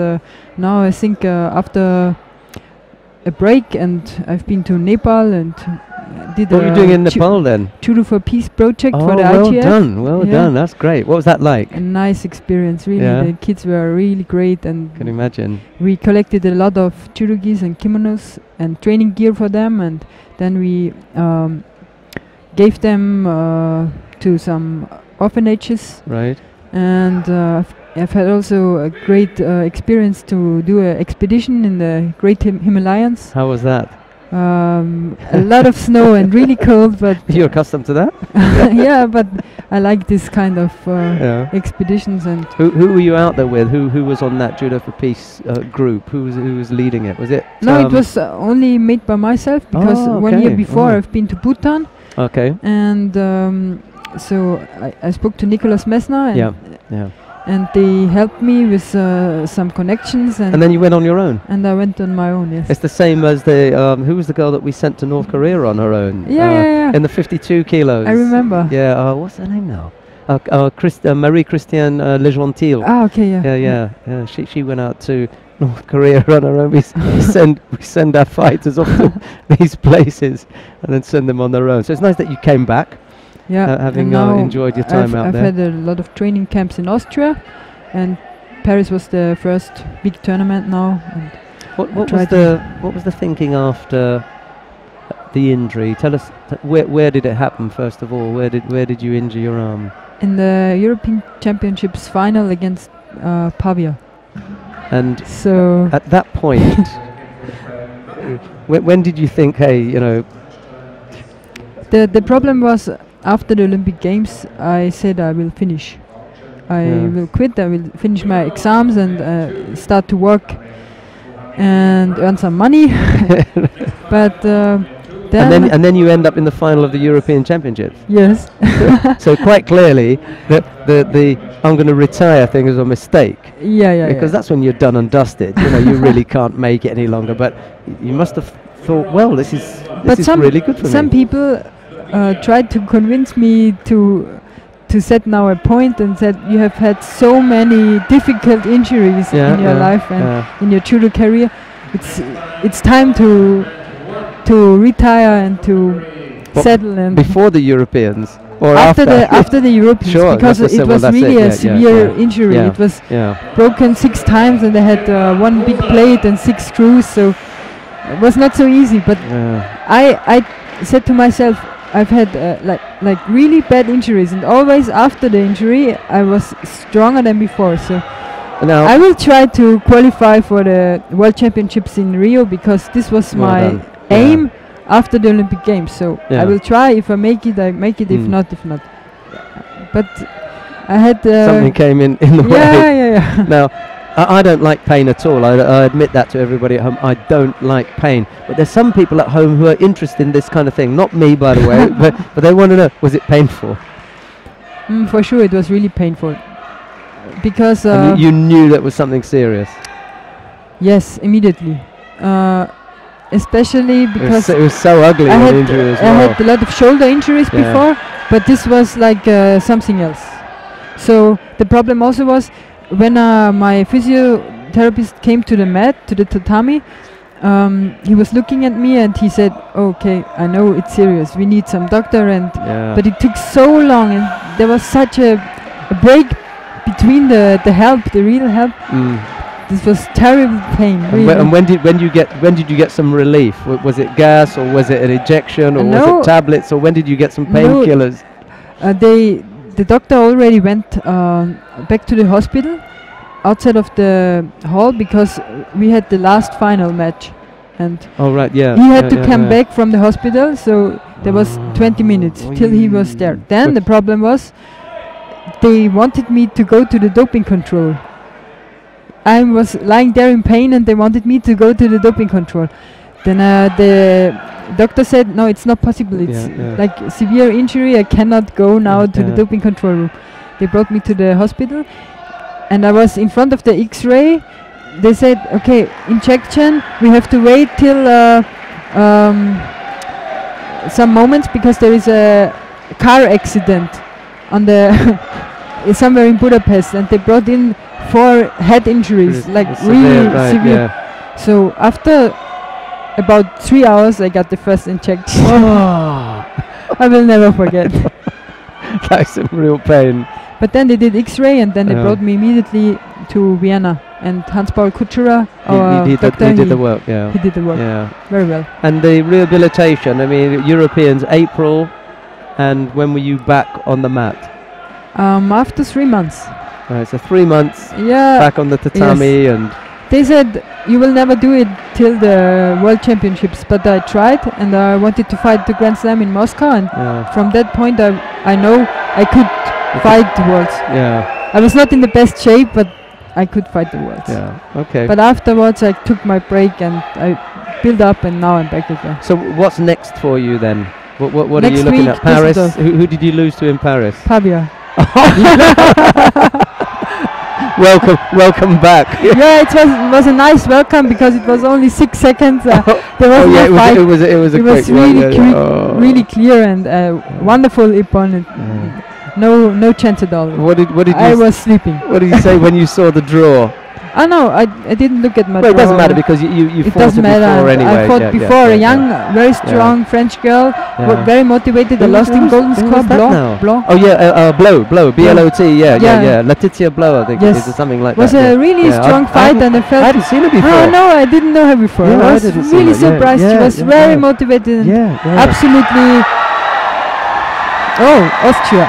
Speaker 4: now I think after a break, and I've been to Nepal and did
Speaker 1: what are you doing in Nepal then?
Speaker 4: Judo for Peace project for the
Speaker 1: well
Speaker 4: ITF.
Speaker 1: Well done. That's great. What was that like?
Speaker 4: A nice experience, really.
Speaker 1: Yeah.
Speaker 4: The kids were really great, and
Speaker 1: Can imagine.
Speaker 4: we collected a lot of judogis and kimonos and training gear for them, and then we gave them to some orphanages.
Speaker 1: Right.
Speaker 4: And I've had also a great experience to do an expedition in the Great Himalayas.
Speaker 1: How was that?
Speaker 4: A lot of snow and really cold, but
Speaker 1: You're accustomed to that?
Speaker 4: yeah, but I like this kind of
Speaker 1: Yeah.
Speaker 4: expeditions. And
Speaker 1: Who were you out there with? Who was on that Judo for Peace group? Who was leading it? Was it?
Speaker 4: no, it was only made by myself because
Speaker 1: Oh,
Speaker 4: 1 year
Speaker 1: okay.
Speaker 4: before
Speaker 1: Oh.
Speaker 4: I've been to Bhutan,
Speaker 1: Okay.
Speaker 4: and so I spoke to Nicholas Messner, and,
Speaker 1: Yeah.
Speaker 4: and they helped me with some connections,
Speaker 1: And then you went on your own.
Speaker 4: and I went on my own. Yes.
Speaker 1: It's the same as the who was the girl that we sent to North Korea on her own?
Speaker 4: Yeah.
Speaker 1: In the 52 kilos.
Speaker 4: I remember.
Speaker 1: Yeah. What's her name now? Marie-Christiane Legentil.
Speaker 4: Ah, okay, yeah.
Speaker 1: Yeah. She went out to North Korea on her own. We send our fighters off to these places and then send them on their own. So it's nice that you came back.
Speaker 4: Yeah,
Speaker 1: having
Speaker 4: and now
Speaker 1: enjoyed your time out
Speaker 4: I've
Speaker 1: there.
Speaker 4: had a lot of training camps in Austria, and Paris was the first big tournament now. And
Speaker 1: What was the thinking after the injury? Tell us where did it happen first of all? Where did you injure your arm?
Speaker 4: in the European Championships final against Pavia.
Speaker 1: And
Speaker 4: So
Speaker 1: at that point, when did you think, hey, you know?
Speaker 4: the problem was after the Olympic Games, I said I will finish. I will quit. I will finish my exams and start to work and earn some money. But then
Speaker 1: And then you end up in the final of the European Championships.
Speaker 4: yes.
Speaker 1: So quite clearly, the I'm going to retire thing is a mistake.
Speaker 4: Yeah.
Speaker 1: Because that's when you're done and dusted. You know, you really can't make it any longer. But you must have thought, well, this is really good for
Speaker 4: some
Speaker 1: me.
Speaker 4: people tried to convince me to set now a point and said you have had so many difficult injuries in your life and in your judo career. It's time to retire and to settle. And
Speaker 1: Before the Europeans or
Speaker 4: after the Europeans,
Speaker 1: Sure,
Speaker 4: because
Speaker 1: that's the
Speaker 4: it was
Speaker 1: that's
Speaker 4: really
Speaker 1: it,
Speaker 4: a
Speaker 1: yeah,
Speaker 4: severe
Speaker 1: yeah.
Speaker 4: injury.
Speaker 1: Yeah.
Speaker 4: It was
Speaker 1: Yeah.
Speaker 4: broken 6 times, and they had 1 big plate and 6 screws, so it was not so easy. But I said to myself, I've had like really bad injuries, and always after the injury I was stronger than before. So
Speaker 1: Now
Speaker 4: I will try to qualify for the World Championships in Rio, because this was
Speaker 1: Well
Speaker 4: my
Speaker 1: done.
Speaker 4: aim after the Olympic Games. So
Speaker 1: Yeah.
Speaker 4: I will try. If I make it, I make it. If
Speaker 1: Mm.
Speaker 4: not, if not. But I had
Speaker 1: something came in the way.
Speaker 4: yeah.
Speaker 1: Now, I don't like pain at all. I admit that to everybody at home. I don't like pain. But there's some people at home who are interested in this kind of thing. Not me, by the way, but they want to know, was it painful?
Speaker 4: For sure, it was really painful. because
Speaker 1: And you knew that was something serious.
Speaker 4: yes, immediately. Especially because
Speaker 1: It was so ugly,
Speaker 4: I
Speaker 1: an
Speaker 4: had
Speaker 1: injury as
Speaker 4: I
Speaker 1: well.
Speaker 4: had a lot of shoulder injuries
Speaker 1: Yeah.
Speaker 4: before, but this was like something else. So the problem also was when my physiotherapist came to the mat, to the tatami. He was looking at me and he said, "Okay, I know it's serious. We need some doctor." And
Speaker 1: Yeah.
Speaker 4: but it took so long, and there was such a break between the help, the real help.
Speaker 1: Mm.
Speaker 4: This was terrible pain.
Speaker 1: And,
Speaker 4: Really.
Speaker 1: and when did you get some relief? Was it gas, or was it an injection, or was
Speaker 4: No.
Speaker 1: it tablets, or when did you get some
Speaker 4: No.
Speaker 1: painkillers?
Speaker 4: The doctor already went back to the hospital outside of the hall because we had the last final match, and
Speaker 1: Oh right, yeah.
Speaker 4: he had
Speaker 1: yeah,
Speaker 4: to
Speaker 1: yeah,
Speaker 4: come
Speaker 1: yeah.
Speaker 4: back from the hospital. So there was 20 minutes till he was there. Then the problem was they wanted me to go to the doping control. I was lying there in pain, and they wanted me to go to the doping control. Then the doctor said, "No, it's not possible. It's like severe injury. I cannot go now to the doping control room." They brought me to the hospital, and I was in front of the X-ray. They said, "Okay, injection. We have to wait till some moments because there is a car accident on the somewhere in Budapest, and they brought in 4 head injuries, like really severe." So after about 3 hours, I got the first injection. I will never forget.
Speaker 1: That's some real pain.
Speaker 4: But then they did X-ray, and then they brought me immediately to Vienna. And Hans-Paul Kutscherer, our doctor,
Speaker 1: he did the work. Yeah.
Speaker 4: he did the work very well.
Speaker 1: And the rehabilitation. I mean, Europeans, April, and when were you back on the mat?
Speaker 4: After 3 months.
Speaker 1: Right, so 3 months
Speaker 4: Yeah.
Speaker 1: back on the tatami, and
Speaker 4: They said you will never do it till the World Championships, but I tried, and I wanted to fight the Grand Slam in Moscow, and from that point I know I could fight the Worlds.
Speaker 1: Yeah.
Speaker 4: I was not in the best shape, but I could fight the Worlds.
Speaker 1: Yeah. Okay.
Speaker 4: But afterwards I took my break and I built up, and now I'm back again.
Speaker 1: So what's next for you then? What are
Speaker 4: Next
Speaker 1: you looking
Speaker 4: week,
Speaker 1: at? Paris?
Speaker 4: Düsseldorf.
Speaker 1: Who did you lose to in Paris?
Speaker 4: Pavia.
Speaker 1: Welcome back.
Speaker 4: Yeah, it was a nice welcome because it was only 6 seconds. There was no fight.
Speaker 1: it was a
Speaker 4: It
Speaker 1: quick
Speaker 4: was
Speaker 1: one.
Speaker 4: really, really clear and wonderful opponent. No chance at all.
Speaker 1: What did you
Speaker 4: I was sleeping.
Speaker 1: What did you say when you saw the draw?
Speaker 4: Oh no, I didn't look at my
Speaker 1: Well, it doesn't
Speaker 4: draw.
Speaker 1: matter because you
Speaker 4: It
Speaker 1: fought
Speaker 4: doesn't matter.
Speaker 1: before anyway.
Speaker 4: I fought before a young, very strong French girl, very motivated. I lost in golden score. Blanc.
Speaker 1: Oh yeah, Blow, B-L-O-T. Yeah. Laetitia Blow, I think
Speaker 4: Yes.
Speaker 1: it is, something like
Speaker 4: Was
Speaker 1: that.
Speaker 4: a really strong fight, and I felt.
Speaker 1: I hadn't seen her before.
Speaker 4: Oh no, I didn't know her before.
Speaker 1: Yeah,
Speaker 4: I
Speaker 1: I
Speaker 4: was
Speaker 1: didn't see
Speaker 4: really
Speaker 1: her. Yeah,
Speaker 4: surprised. She was very motivated and absolutely. Oh, Austria.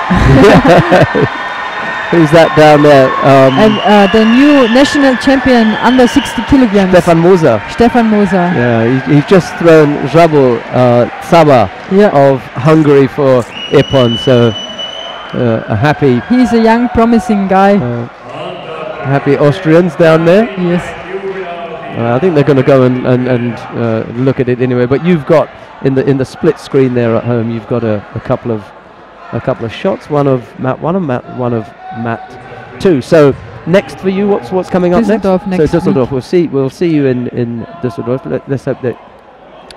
Speaker 1: Who's that down there?
Speaker 4: And the new national champion under 60 kilograms.
Speaker 1: Stefan Moser.
Speaker 4: Stefan Moser.
Speaker 1: Yeah, he's just thrown Żabul Saba of Hungary for Ippon, so a happy.
Speaker 4: He's a young, promising guy.
Speaker 1: Happy Austrians down there.
Speaker 4: Yes.
Speaker 1: I think they're going to go and look at it anyway. But you've got in the split screen there at home. You've got a couple of shots. One of Matt 1 and Matt 2. So next for you, what's coming up next?
Speaker 4: Düsseldorf next
Speaker 1: So Düsseldorf.
Speaker 4: week.
Speaker 1: We'll see you in Düsseldorf. Let's hope that.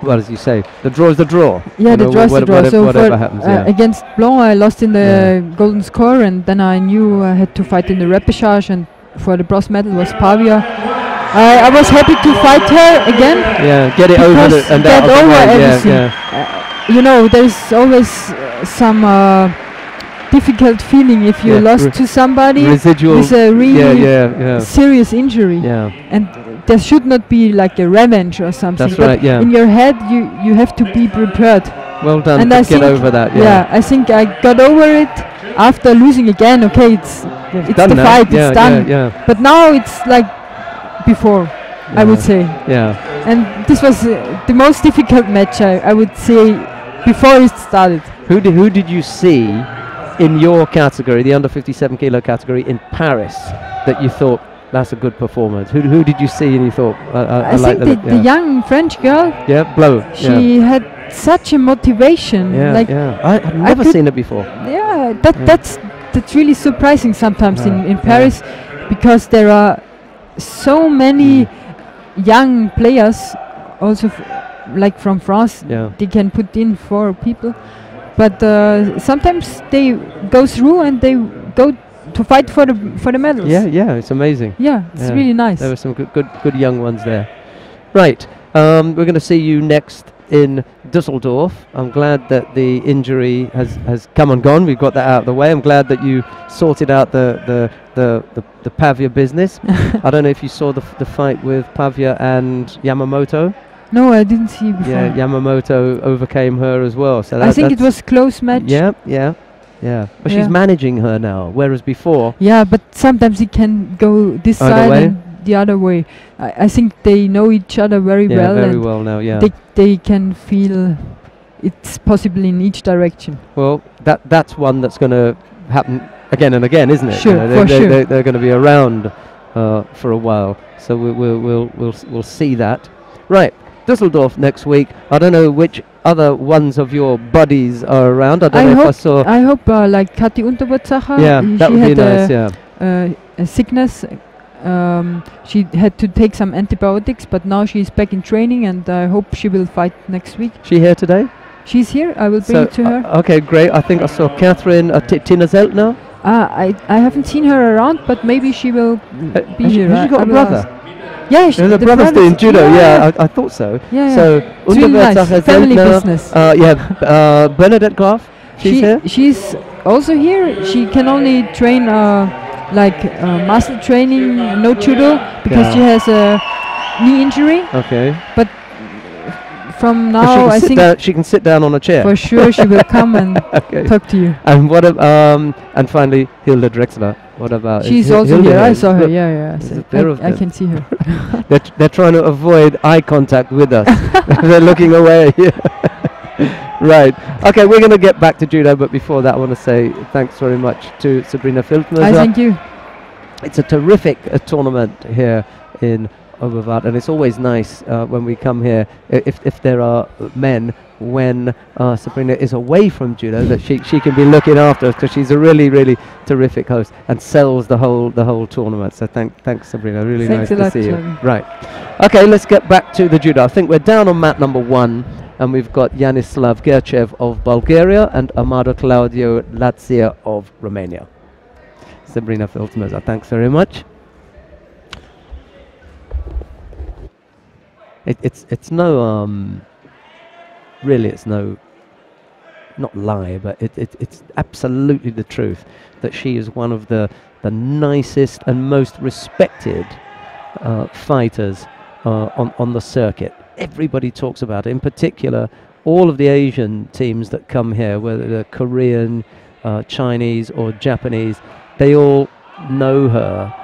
Speaker 1: Well, as you say, the draw is the draw.
Speaker 4: Yeah, the draw is the draw. So
Speaker 1: whatever happens,
Speaker 4: against Blanc, I lost in the golden score, and then I knew I had to fight in the repechage, and for the bronze medal was Pavia. I was happy to fight her again.
Speaker 1: Yeah, get it over and
Speaker 4: get
Speaker 1: out of the
Speaker 4: over
Speaker 1: way.
Speaker 4: everything. You know, there's always some difficult feeling if you lost to somebody
Speaker 1: residual
Speaker 4: with a really serious injury.
Speaker 1: Yeah.
Speaker 4: And there should not be like a revenge or something.
Speaker 1: That's right.
Speaker 4: But in your head, you have to be prepared.
Speaker 1: Well done.
Speaker 4: And
Speaker 1: To
Speaker 4: I
Speaker 1: get
Speaker 4: think
Speaker 1: over that.
Speaker 4: Yeah, I think I got over it after losing again. Okay, it's
Speaker 1: done
Speaker 4: the
Speaker 1: now.
Speaker 4: fight.
Speaker 1: Yeah,
Speaker 4: it's done.
Speaker 1: Yeah.
Speaker 4: But now it's like before, I would say.
Speaker 1: Yeah.
Speaker 4: And this was the most difficult match, I would say, before it started.
Speaker 1: Who did you see in your category, the under 57 kilo category in Paris, that you thought that's a good performance? Who did you see and you thought I like
Speaker 4: think the young French girl.
Speaker 1: Yeah, Blow.
Speaker 4: She had such a motivation.
Speaker 1: Yeah,
Speaker 4: like
Speaker 1: I've never seen it before.
Speaker 4: Yeah, that's really surprising sometimes in Paris, because there are so many young players, also like from France. They can put in 4 people, but sometimes they go through and they go to fight for the medals.
Speaker 1: Yeah, it's amazing.
Speaker 4: Yeah, it's really nice.
Speaker 1: There were some good young ones there. Right, we're going to see you next in Düsseldorf. I'm glad that the injury has come and gone. We've got that out of the way. I'm glad that you sorted out the Pavia business. I don't know if you saw the fight with Pavia and Yamamoto.
Speaker 4: No, I didn't see before.
Speaker 1: Yeah, Yamamoto overcame her as well. So
Speaker 4: I think it was close match.
Speaker 1: Yeah. But she's managing her now, whereas before.
Speaker 4: Yeah, but sometimes it can go this side and the other way. I think they know each other very well.
Speaker 1: Yeah, very well now. Yeah.
Speaker 4: They can feel it's possible in each direction.
Speaker 1: Well, that's one that's going to happen again and again, isn't it?
Speaker 4: Sure, for sure.
Speaker 1: They're going to be around for a while, so we'll see that. Right. Düsseldorf next week. I don't know which other ones of your buddies are around. I don't know if I saw.
Speaker 4: I hope like Kathi Unterwurzacher.
Speaker 1: Yeah, that would be nice.
Speaker 4: A sickness. She had to take some antibiotics, but now she's back in training, and I hope she will fight next week.
Speaker 1: She here today?
Speaker 4: She's here. I will bring it to her.
Speaker 1: Okay, great. I think I saw Catherine Tina Zeltner.
Speaker 4: I haven't seen her around, but maybe she will be here.
Speaker 1: Has she got a brother?
Speaker 4: Yeah,
Speaker 1: the brother's doing judo. Yeah, I thought so.
Speaker 4: Yeah,
Speaker 1: so
Speaker 4: it's really nice. Family business.
Speaker 1: Bernadette Graf. She's here.
Speaker 4: She's also here. She can only train muscle training, no judo, because she has a knee injury.
Speaker 1: Okay.
Speaker 4: But from now, I think
Speaker 1: she can sit down on a chair.
Speaker 4: For sure, she will come and talk to you.
Speaker 1: And what? And finally, Hilda Drexler. What about?
Speaker 4: She's also here. I saw her. Yeah.
Speaker 1: I
Speaker 4: can see her.
Speaker 1: they're trying to avoid eye contact with us. They're looking away. Right. Okay, we're going to get back to judo, but before that, I want to say thanks very much to Sabrina Filtner.
Speaker 4: Thank you.
Speaker 1: It's a terrific tournament here in Oberwart, and it's always nice when we come here, if there are men, when Sabrina is away from judo, that she can be looking after us, because she's a really terrific host and sells the whole tournament. So thanks Sabrina, really nice to see you. Right, okay, let's get back to the judo. I think we're down on mat number 1, and we've got Yanislav Gerchev of Bulgaria and Amado Claudio Lazia of Romania. Sabrina Filtmer, thanks very much. It's no really, it's no, not lie, but it's absolutely the truth that she is one of the nicest and most respected fighters on the circuit. Everybody talks about it. In particular, all of the Asian teams that come here, whether they're Korean, Chinese or Japanese, they all know her,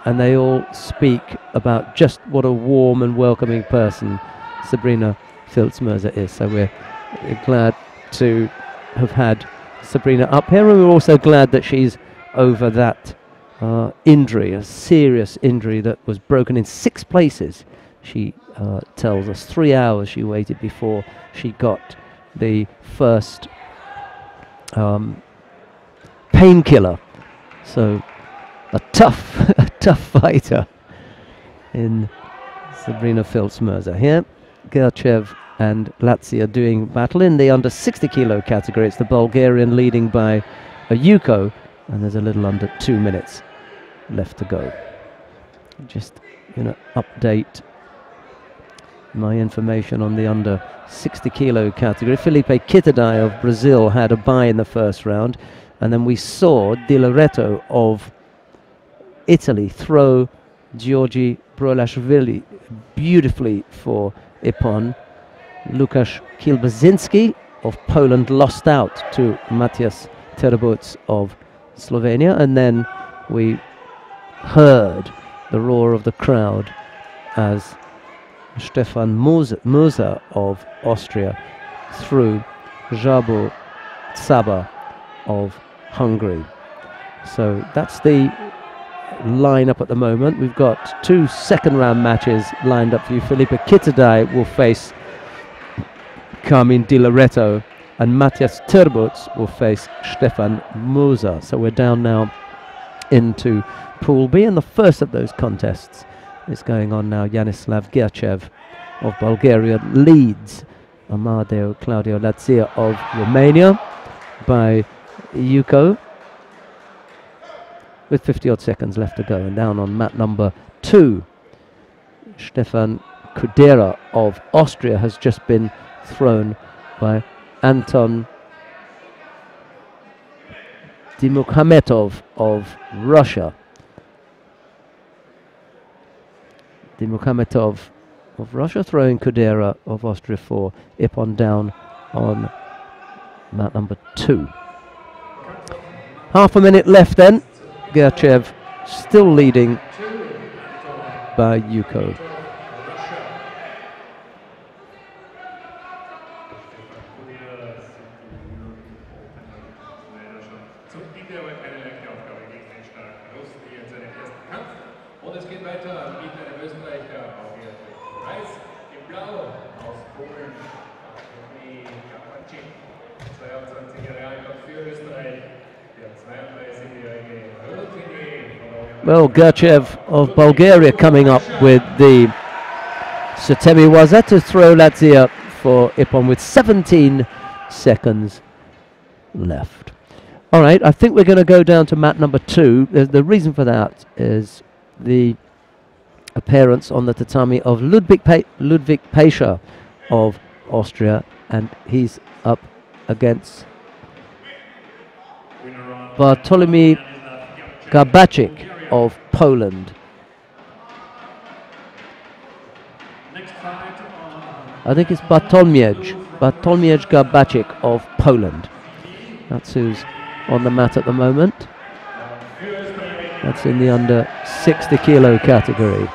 Speaker 1: and they all speak about just what a warm and welcoming person Sabrina Filzmerzer is. So we're glad to have had Sabrina up here, and we're also glad that she's over that injury, a serious injury that was broken in 6 places. She tells us 3 hours she waited before she got the first painkiller. So a tough fighter in Sabrina Filzmerzer here. Gerchev and Lazia doing battle in the under 60 kilo category. It's the Bulgarian leading by a Yuko, and there's a little under 2 minutes left to go. Just update my information on the under 60 kilo category. Felipe Kitadai of Brazil had a bye in the first round, and then we saw Di Loreto of Italy throw Georgi Brolashvili beautifully for Ippon. Lukasz Kilbazinski of Poland lost out to Matthias Terbuc of Slovenia, and then we heard the roar of the crowd as Stefan Musa of Austria threw Jabo Tsaba of Hungary. So that's the lineup at the moment. We've got 2 second round matches lined up for you. Felipe Kitadai will face Carmine Di Loreto, and Matthias Turbuts will face Stefan Moser. So we're down now into Pool B, and the first of those contests is going on now. Yanislav Gerchev of Bulgaria leads Amadeo Claudio Lazia of Romania by Yuko, with 50 odd seconds left to go. And down on mat number 2, Stefan Kudera of Austria has just been thrown by Anton Dimukhametov of Russia. Dimukhametov of Russia throwing Kudera of Austria for Ippon down on mat number 2. Half a minute left then. Gerchev still leading by Yuko.
Speaker 2: Und es geht weiter mit einem Österreicher auf ihrem Preis. In Blau aus Polen, Gabacik, 22 Jahre alt für Österreich. Der 32-jährige Routinier.
Speaker 1: Well, Gerchev of Bulgaria coming up with the Sutemi Waza to throw Lazia for Ippon with 17 seconds left. All right, I think we're going to go down to mat number 2. The reason for that is the appearance on the tatami of Ludwig Pescher of Austria, and he's up against Bartolomiej Gabacik of Poland. I think it's Bartolomiej Gabacik of Poland. That's who's on the mat at the moment. That's in the under 60 kilo category.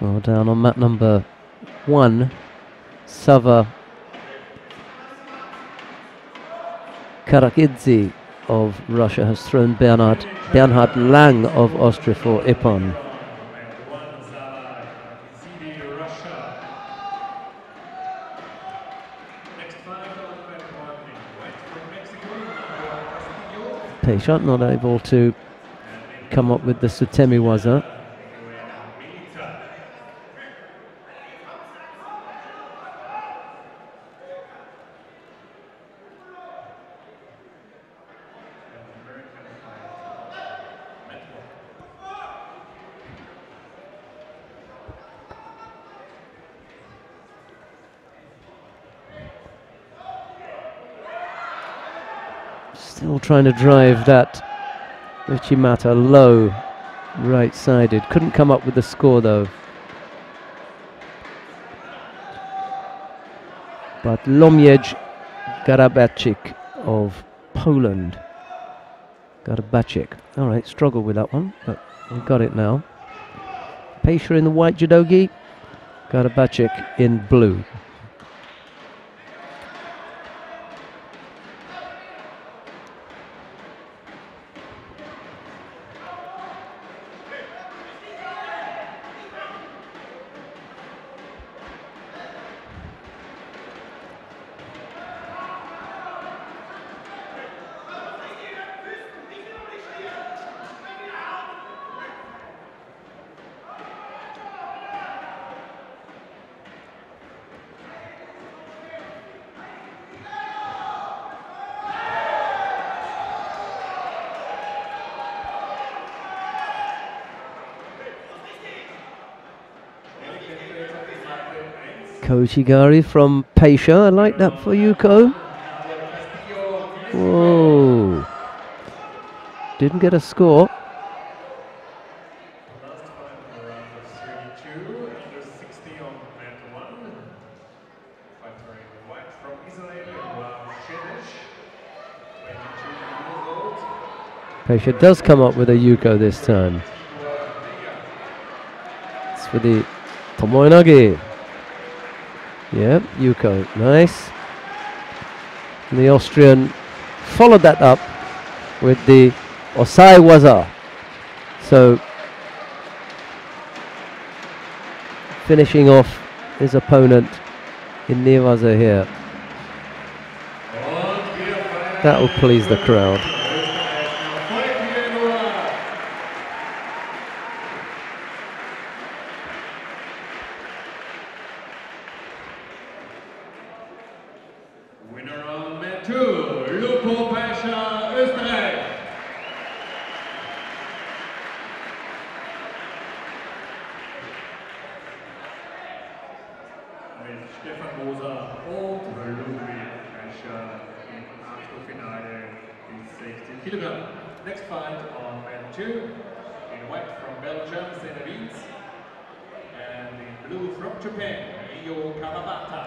Speaker 1: Well, down on mat number 1, Sava Karakidze of Russia has thrown Bernhard Lang of Austria for Ippon. Pescher not able to come up with the Sutemi Waza. Still trying to drive that Uchimata low, right-sided. Couldn't come up with the score though. Bartłomiej Garabacik of Poland. Garabacik. All right, struggled with that one, but we got it now. Pescher in the white judogi, Garabacik in blue. Kochigari from Pescher. I like that for Yuko. Whoa. Didn't get a score. Pesha does come up with a Yuko this time. It's for the Tomoe-nage. Yeah, Yuko, nice. And the Austrian followed that up with the Osai Waza. So finishing off his opponent in Newaza here. That will please the crowd.
Speaker 2: Winner on mat 2, Lupo Pesha, Österreich. Mit Stefan Moser und Ludwig Pesha im Achtelfinale in 16 Kilogramm. Next fight on mat 2, in white from Belgium, Senevins, and in blue from Japan, Ryo Kawabata.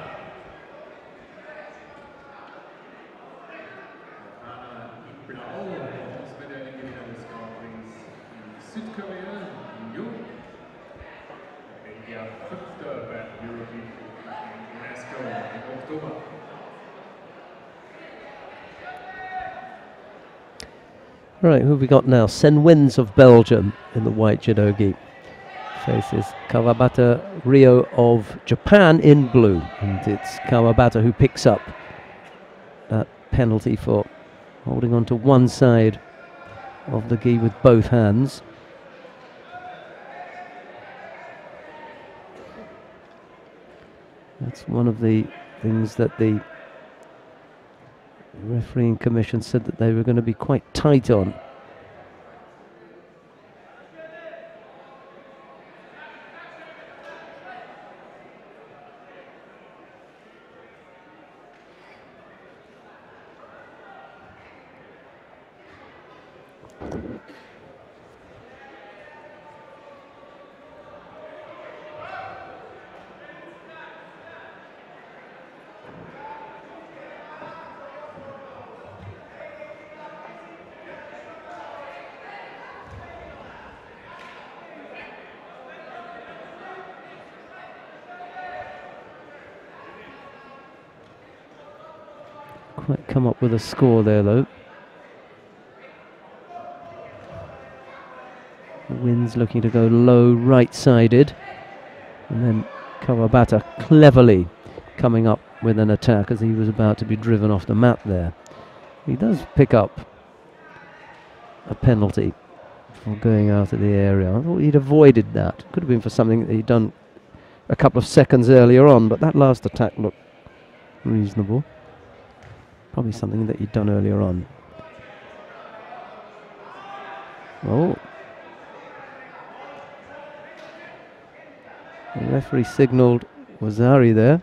Speaker 2: Südkorea, New Belgier 5. bei European UNESCO im Oktober.
Speaker 1: Right, who have we got now? Sen Wins of Belgium in the white judogi. Faces Kawabata Ryo of Japan in blue. And it's Kawabata who picks up that penalty for holding on to one side of the gi with both hands. That's one of the things that the refereeing commission said that they were going to be quite tight on. Quite come up with a score there though. Wins looking to go low right-sided, and then Kawabata cleverly coming up with an attack as he was about to be driven off the mat there. He does pick up a penalty for going out of the area. I thought he'd avoided that. Could have been for something that he'd done a couple of seconds earlier on, but that last attack looked reasonable. Probably something that he'd done earlier on. Oh. The referee signalled Wazari there.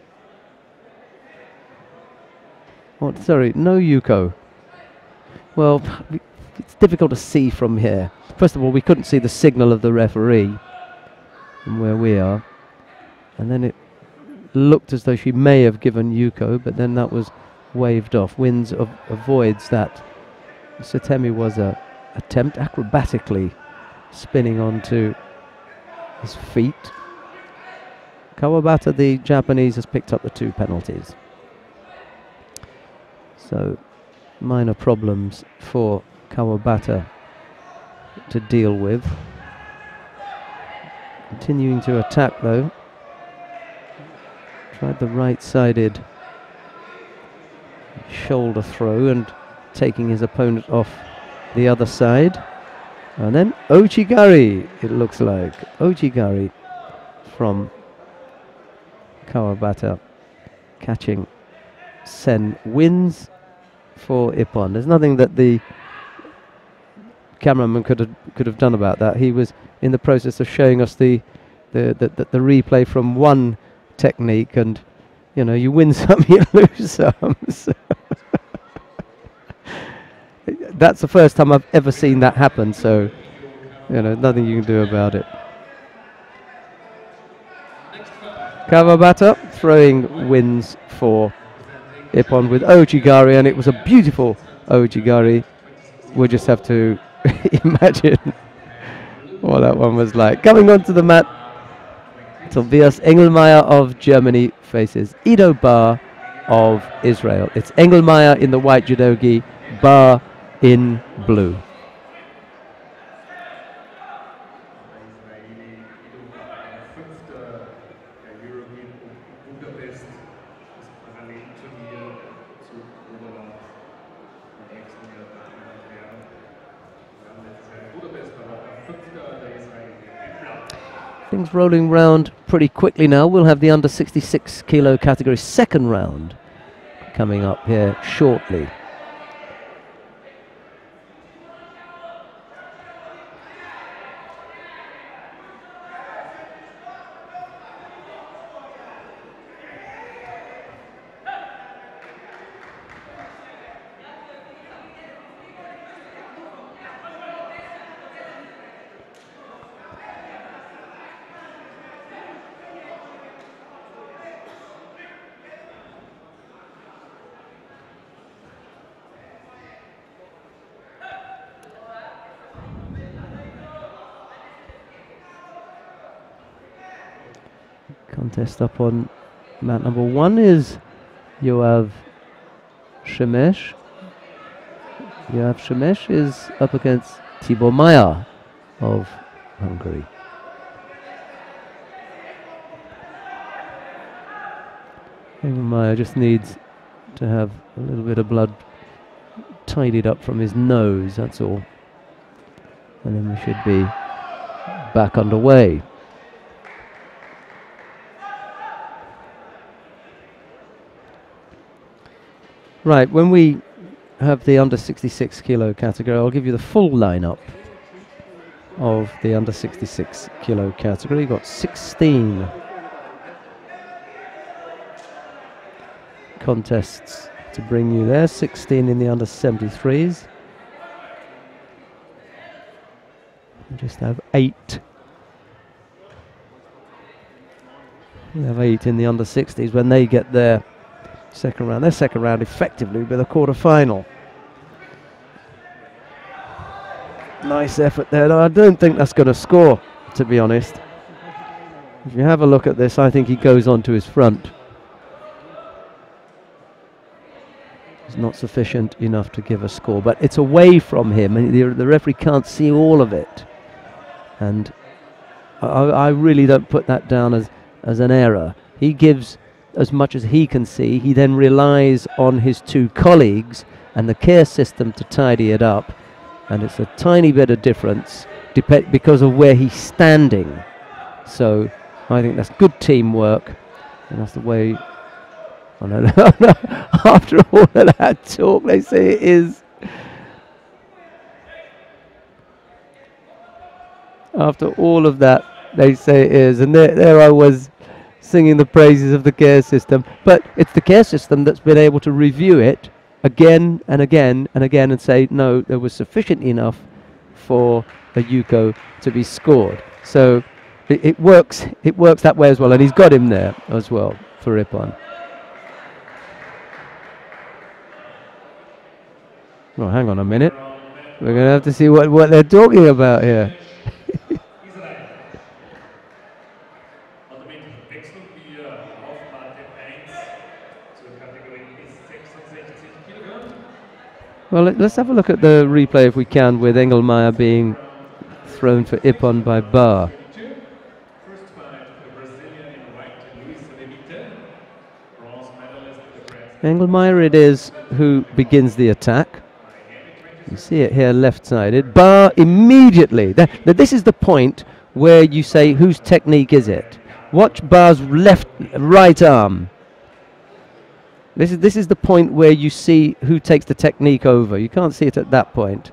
Speaker 1: Oh, sorry, no Yuko. Well, it's difficult to see from here. First of all, we couldn't see the signal of the referee from where we are. And then it looked as though she may have given Yuko, but then that was waved off. Wins avoids that. Satemi was a attempt acrobatically spinning onto his feet. Kawabata, the Japanese, has picked up the 2 penalties. So minor problems for Kawabata to deal with. Continuing to attack though. Tried the right-sided shoulder throw and taking his opponent off the other side. And then Ochigari, it looks like. Ochigari from Kawabata catching Sen Wins for Ippon. There's nothing that the cameraman could have done about that. He was in the process of showing us the replay from one technique, and you know, you win some, you lose some. So that's the first time I've ever seen that happen, so you know, nothing you can do about it. Kawabata throwing wins for Ippon with Ochigari, and it was a beautiful Ochigari. We'll just have to imagine what that one was like. Coming onto the mat, Tobias Engelmeyer of Germany faces Ido Bar of Israel. It's Engelmeyer in the white judogi, Bar in blue. Things rolling round pretty quickly now. We'll have the under 66 kilo category second round coming up here shortly. Contest up on mat number 1 is Yoav Shemesh. Yoav Shemesh is up against Tibor Meyer of Hungary. Meyer just needs to have a little bit of blood tidied up from his nose, that's all. And then we should be back underway. Right, when we have the under 66 kilo category, I'll give you the full lineup of the under 66 kilo category. You've got 16 contests to bring you there, 16 in the under 73s. We just have 8. We have 8 in the under 60s when they get their second round. Their second round effectively will be the quarter-final. Nice effort there. No, I don't think that's going to score, to be honest. If you have a look at this, I think he goes on to his front. It's not sufficient enough to give a score, but it's away from him, and the referee can't see all of it. And I really don't put that down as an error. He gives as much as he can see. He then relies on his 2 colleagues and the care system to tidy it up, and it's a tiny bit of difference because of where he's standing. So I think that's good teamwork, and that's the way. Oh, no, no. After all of that talk, they say it is. After all of that, they say it is, and there I was singing the praises of the care system, but it's the care system that's been able to review it again and again and again and say, no, there was sufficient enough for a Yuko to be scored. So it works that way as well, and he's got him there as well for Ippon. Oh, hang on a minute. We're going to have to see what they're talking about here. Well, let's have a look at the replay if we can, with Engelmeyer being thrown for Ippon by Bar. Engelmeyer it is who begins the attack. You see it here left-sided. Bar immediately. This is the point where you say, whose technique is it? Watch Bar's right arm. This is the point where you see who takes the technique over. You can't see it at that point.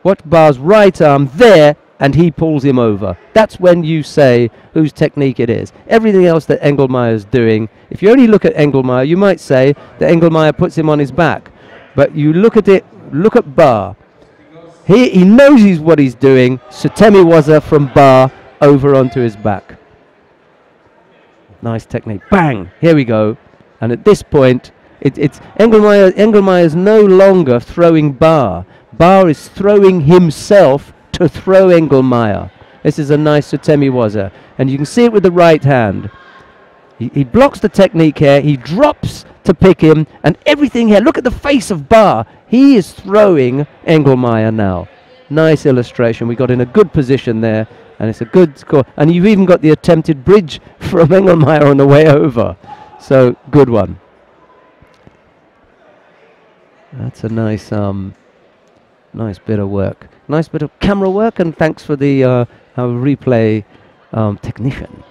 Speaker 1: Watch Bar's right arm there, and he pulls him over. That's when you say whose technique it is. Everything else that Engelmeyer's doing, if you only look at Engelmeyer, you might say that Engelmeyer puts him on his back. But you look at it, look at Bar. He knows what he's doing. Sutemi Waza from Bar over onto his back. Nice technique. Bang! Here we go. And at this point, it's Engelmeyer's no longer throwing Bar. Bar is throwing himself to throw Engelmeyer. This is a nice Sutemi-waza. And you can see it with the right hand. He blocks the technique here. He drops to pick him. And everything here. Look at the face of Bar. He is throwing Engelmeyer now. Nice illustration. We got in a good position there. And it's a good score. And you've even got the attempted bridge from Engelmeyer on the way over. So, good one. That's a nice nice bit of work. Nice bit of camera work. And thanks for the our replay technician.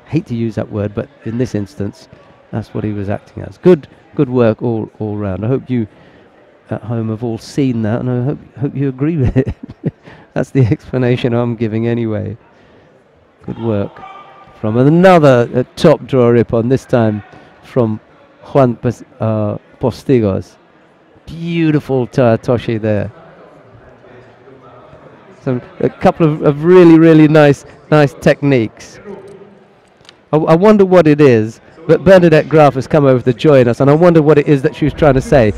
Speaker 1: Hate to use that word, but in this instance, that's what he was acting as. Good work all round. I hope you at home have all seen that, and I hope you agree with it. That's the explanation I'm giving anyway. Good work from another top draw rip-on, this time from Juan Postigos. Beautiful Toshi there. So a couple of really nice techniques. I wonder what it is, but Bernadette Graf has come over to join us, and I wonder what it is that she was trying to say.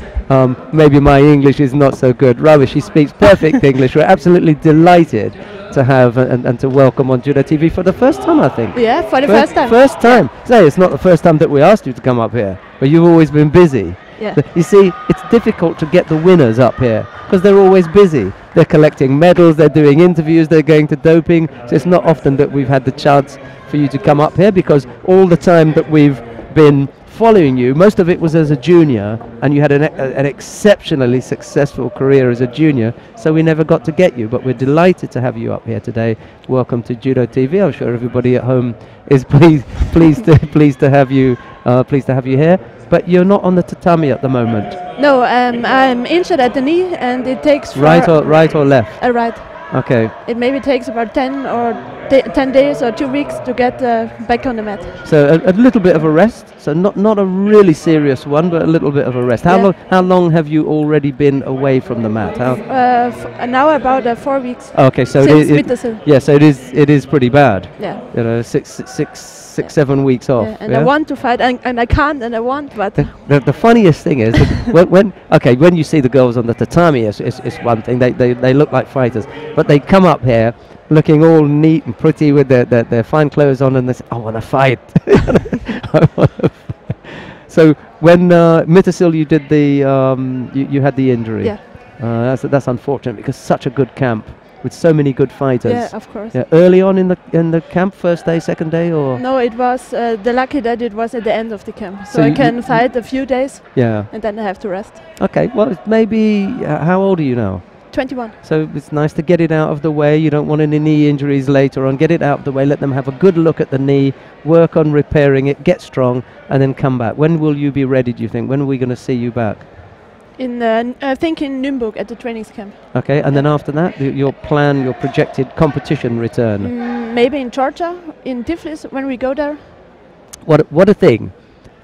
Speaker 1: Maybe my English is not so good. Rather, she speaks perfect English. We're absolutely delighted to have and to welcome on Judo TV for the first time, I think.
Speaker 5: Yeah, for the first time.
Speaker 1: First time. Say, it's not the first time that we asked you to come up here, but you've always been busy.
Speaker 5: Yeah.
Speaker 1: You see, it's difficult to get the winners up here because they're always busy. They're collecting medals, they're doing interviews, they're going to doping. So it's not often that we've had the chance for you to come up here, because all the time that we've been following you, most of it was as a junior, and you had an exceptionally successful career as a junior, so we never got to get you. But we're delighted to have you up here today. Welcome to Judo TV. I'm sure everybody at home is pleased to have you here. But you're not on the tatami at the moment.
Speaker 5: No, I'm injured at the knee, and it takes
Speaker 1: right or left.
Speaker 5: Right.
Speaker 1: Okay.
Speaker 5: It maybe takes about 10 days or 2 weeks to get back on the mat.
Speaker 1: So a little bit of a rest. So not a really serious one, but a little bit of a rest. How long have you already been away from the mat?
Speaker 5: Now about 4 weeks.
Speaker 1: Okay, so so it is pretty bad.
Speaker 5: Yeah.
Speaker 1: You know, 7 weeks off.
Speaker 5: Yeah, and I want to fight, and I can't, and I want, but
Speaker 1: the funniest thing is that when you see the girls on the tatami, it's one thing. They look like fighters, but they come up here looking all neat and pretty with their fine clothes on, and they say, "I want to fight." So when Mittersill, you did you had the injury.
Speaker 5: Yeah.
Speaker 1: That's unfortunate, because such a good camp with so many good fighters.
Speaker 5: Yeah, of course.
Speaker 1: Yeah, early on in the camp, first day, second day, or
Speaker 5: no, it was the lucky that it was at the end of the camp, so I can fight a few days.
Speaker 1: Yeah.
Speaker 5: And then I have to rest.
Speaker 1: Okay, well, maybe how old are you now?
Speaker 5: 21.
Speaker 1: So it's nice to get it out of the way. You don't want any knee injuries later on. Get it out of the way. Let them have a good look at the knee. Work on repairing it. Get strong, and then come back. When will you be ready, do you think? When are we going to see you back?
Speaker 5: I think in Nürnberg at the trainings camp.
Speaker 1: Okay, and then after that, your projected competition return?
Speaker 5: Maybe in Georgia, in Tiflis, when we go there.
Speaker 1: What a thing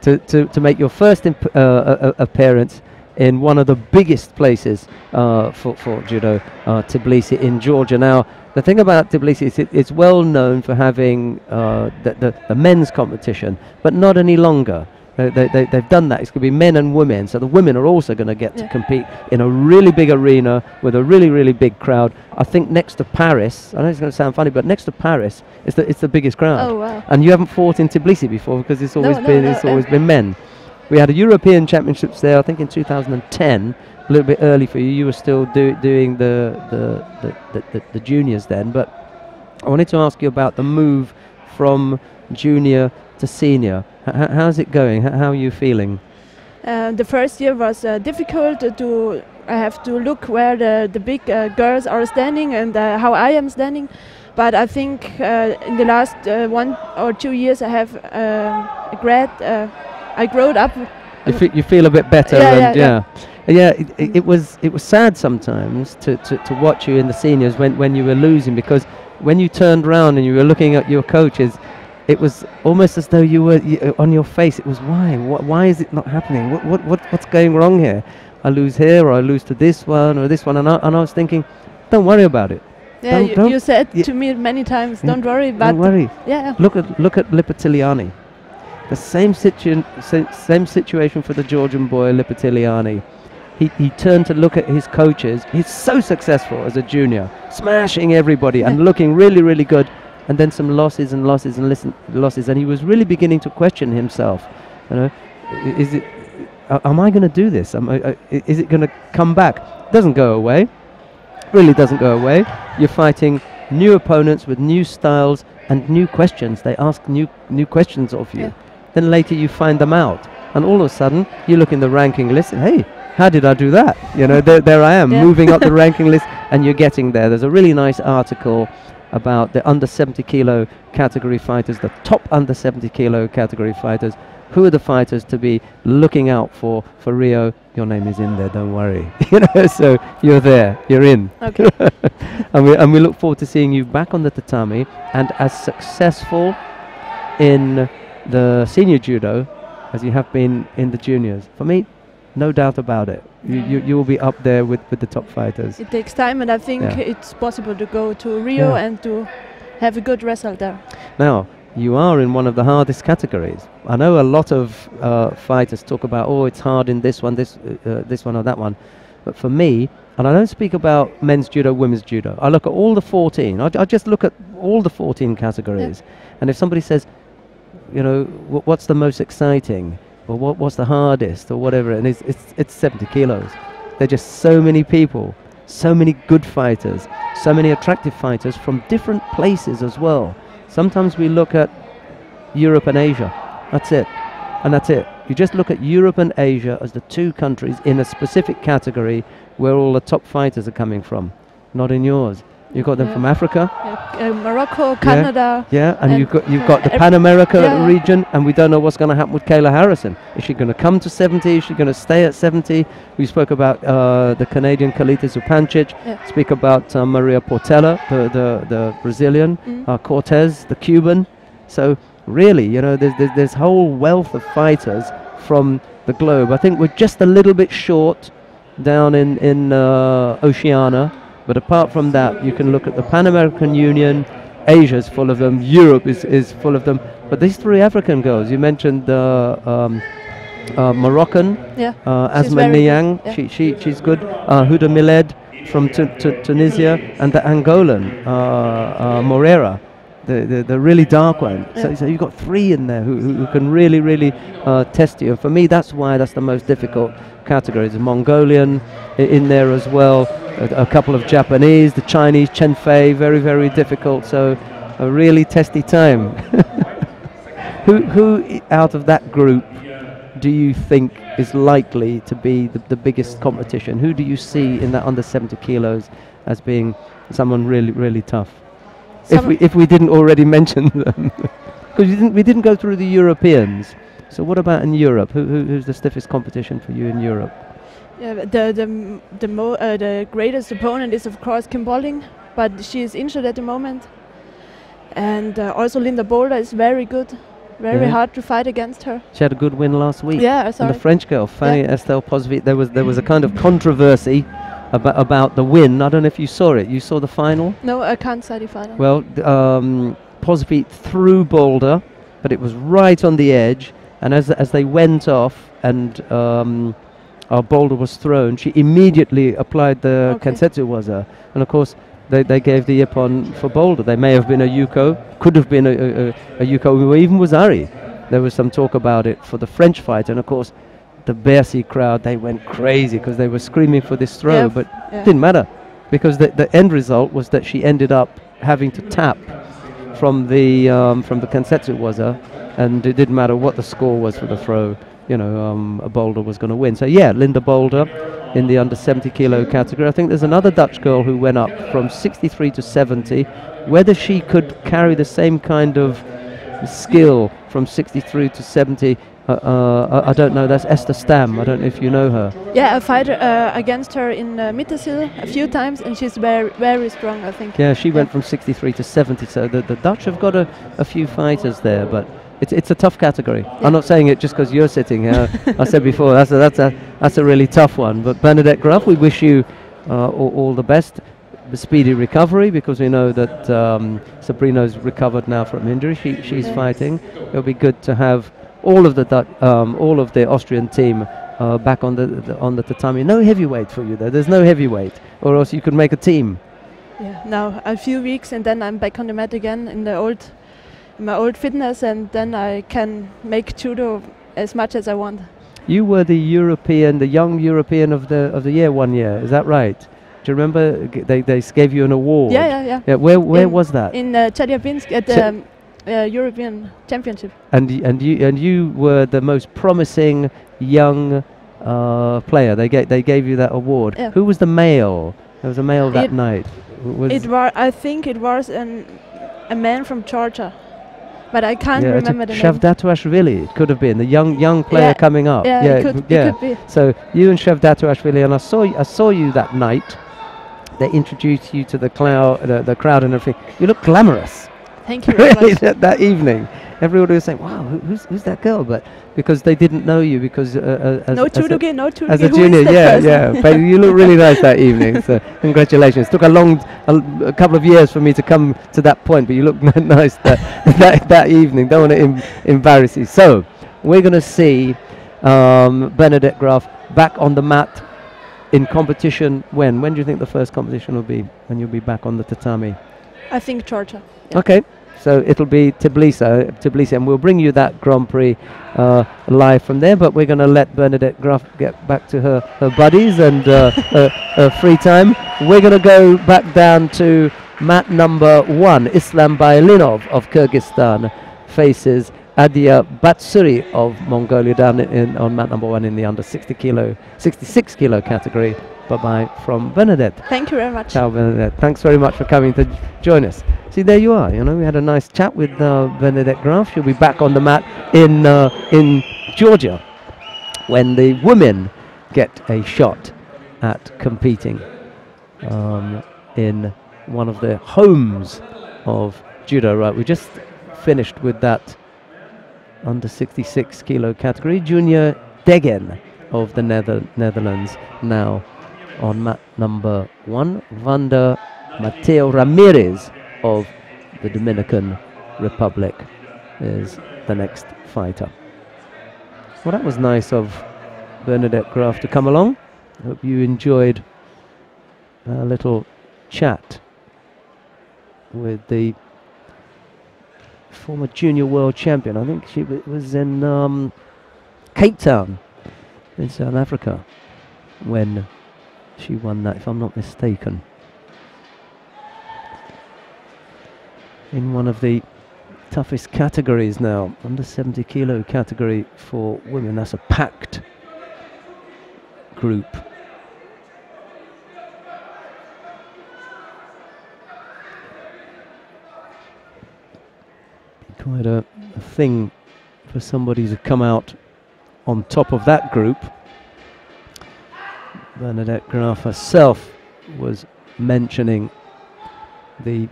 Speaker 1: to make your first appearance in one of the biggest places for judo, Tbilisi in Georgia. Now, the thing about Tbilisi is it's well known for having the men's competition, but not any longer. They've done that. It's going to be men and women, so the women are also going to get to compete in a really big arena with a really big crowd. I think next to Paris, I know it's going to sound funny, but next to Paris, it's the biggest crowd.
Speaker 5: Oh wow!
Speaker 1: And you haven't fought in Tbilisi before, because it's always been men. We had a European Championships there, I think in 2010, a little bit early for you. You were still doing the juniors then, but I wanted to ask you about the move from junior to senior. How's it going? How are you feeling?
Speaker 5: The first year was difficult. I have to look where the big girls are standing and how I am standing. But I think in the last 1 or 2 years I have I growed up.
Speaker 1: You feel a bit better. It was sad sometimes to watch you in the seniors when you were losing, because when you turned around and you were looking at your coaches, it was almost as though you were on your face. It was why is it not happening? What's going wrong here? I lose here, or I lose to this one or this one, and I was thinking, don't worry about it.
Speaker 5: Yeah, you said to me many times, don't worry. But
Speaker 1: don't worry.
Speaker 5: Yeah.
Speaker 1: Look at Lipitiliani. The same situation for the Georgian boy Lipitiliani. he turned to look at his coaches. He's so successful as a junior, smashing everybody and looking really, really good. And then some losses and losses and losses, and he was really beginning to question himself. You know, is it? Am I going to do this? Is it going to come back? Doesn't go away. Really doesn't go away. You're fighting new opponents with new styles and new questions. They ask new questions of you. Yeah. Then later you find them out, and all of a sudden you look in the ranking list and hey, how did I do that? You know, there I am moving up the ranking list, and you're getting there. There's a really nice article about the under 70 kilo category fighters, the top under 70 kilo category fighters. Who are the fighters to be looking out for Rio? Your name is in there, don't worry. You know, so you're there, you're in.
Speaker 5: Okay.
Speaker 1: and we look forward to seeing you back on the tatami and as successful in the senior judo as you have been in the juniors. For me, no doubt about it. You will be up there with the top fighters.
Speaker 5: It takes time, and I think it's possible to go to Rio and to have a good result there.
Speaker 1: Now, you are in one of the hardest categories. I know a lot of fighters talk about, oh, it's hard in this one, this one or that one. But for me, and I don't speak about men's judo, women's judo. I look at all the 14. I just look at all the 14 categories. Yeah. And if somebody says, you know, what's the most exciting? Or what's the hardest? Or whatever, and it's 70 kilos. There are just so many people, so many good fighters, so many attractive fighters from different places as well. Sometimes we look at Europe and Asia. That's it. And that's it. You just look at Europe and Asia as the two countries in a specific category where all the top fighters are coming from. Not in yours. You've got them from Africa.
Speaker 5: Morocco, Canada.
Speaker 1: Yeah, and you've got the Pan America region, and we don't know what's going to happen with Kayla Harrison. Is she going to come to 70? Is she going to stay at 70? We spoke about the Canadian Kalita Zupancic. Speak about Maria Portela, the Brazilian, Cortez, the Cuban. So really, you know, there's this whole wealth of fighters from the globe. I think we're just a little bit short down in Oceania. But apart from that, you can look at the Pan American Union. Asia's full of them. Europe is full of them. But these three African girls, you mentioned Moroccan, Asma Niang, she's good. Huda Miled from Tunisia, and the Angolan, Moreira, the really dark one. So you've got three in there who can really test you. And for me, that's the most difficult category. There's a Mongolian in there as well. A couple of Japanese, the Chinese, Chen Fei, very difficult. So a really testy time. Who out of that group do you think is likely to be the biggest competition? Who do you see in that under 70 kilos as being someone really tough? If we didn't already mention them, because we didn't go through the Europeans. So what about in Europe? Who's the stiffest competition for you in Europe?
Speaker 5: Yeah, the greatest opponent is of course Kim Bolling, but she is injured at the moment. And also Linda Boulder is very good, very hard to fight against her.
Speaker 1: She had a good win last week.
Speaker 5: Yeah, sorry.
Speaker 1: And the French girl, Fanny Estelle Posvit, there was a kind of controversy about the win. I don't know if you saw it. You saw the final?
Speaker 5: No, I can't see the final.
Speaker 1: Well, Posvit threw Boulder, but it was right on the edge. And as they went off and Boulder was thrown, she immediately applied the Kensetsu waza. And of course, they gave the ippon for Boulder. They may have been a Yuko, could have been a Yuko, or even Wazari. There was some talk about it for the French fight. And of course, the Bercy crowd, they went crazy because they were screaming for this throw, but it didn't matter because the end result was that she ended up having to tap from the Kensetsu waza, and it didn't matter what the score was for the throw. You know, a Boulder was going to win. So yeah, Linda Boulder in the under 70 kilo category. I think there's another Dutch girl who went up from 63 to 70. Whether she could carry the same kind of skill from 63 to 70, I don't know. That's Esther Stam. I don't know if you know her.
Speaker 5: Yeah, I fight against her in Mittersill a few times, and she's very strong, I think.
Speaker 1: Yeah, she went from 63 to 70. So the Dutch have got a few fighters there, but it's a tough category. I'm not saying it just because you're sitting here. I said before that's a really tough one. But Bernadette Graf, we wish you all the best, the speedy recovery, because we know that Sabrina's recovered now from injury. She's fighting. It'll be good to have all of the Austrian team back on on the tatami. No heavyweight for you there. There's no heavyweight, or else you could make a team.
Speaker 5: Yeah, now a few weeks and then I'm back on the mat again in my old fitness, and then I can make judo as much as I want.
Speaker 1: You were the young European of the year one year. Is that right? Do you remember they gave you an award?
Speaker 5: Yeah.
Speaker 1: Where was that?
Speaker 5: In Chelyabinsk at the European Championship.
Speaker 1: And you were the most promising young player. They gave you that award.
Speaker 5: Yeah.
Speaker 1: Who was the male? There was a male that night.
Speaker 5: I think it was a man from Georgia, but I can't remember the name.
Speaker 1: Shavdatuashvili, it could have been the young player coming up.
Speaker 5: Yeah, it could be.
Speaker 1: So you and Shavdatuashvili, and I saw you that night. They introduced you to the crowd and everything. You look glamorous.
Speaker 5: Thank you very much.
Speaker 1: That evening, everybody was saying, "Wow, who's that girl?" But because they didn't know you, because as a junior, but you look really nice that evening. So congratulations. It took a couple of years for me to come to that point, but you look nice that evening. Don't want to embarrass you. So we're going to see Bernadette Graf back on the mat in competition. When do you think the first competition will be? When you'll be back on the tatami?
Speaker 5: I think Georgia. Yeah.
Speaker 1: Okay, so it'll be Tbilisi, and we'll bring you that Grand Prix live from there. But we're going to let Bernadette Graf get back to her buddies and her free time. We're going to go back down to mat number 1. Islam Baylinov of Kyrgyzstan faces Adia Batsuri of Mongolia down on mat number 1 in the under 66 kilo category. Bye-bye from Bernadette.
Speaker 5: Thank you very much.
Speaker 1: Ciao, Bernadette. Thanks very much for coming to join us. See, there you are. You know, we had a nice chat with Bernadette Graf. She'll be back on the mat in Georgia when the women get a shot at competing in one of the homes of judo. Right, we just finished with that under 66 kilo category. Junior Degen of the Netherlands now on mat number 1. Vanda Mateo Ramirez of the Dominican Republic is the next fighter. Well, that was nice of Bernadette Graf to come along. Hope you enjoyed a little chat with the former junior world champion. I think she was in Cape Town in South Africa when she won that, if I'm not mistaken. In one of the toughest categories now, under 70 kilo category for women. That's a packed group. Quite a thing for somebody to come out on top of that group. Bernadette Graf herself was mentioning the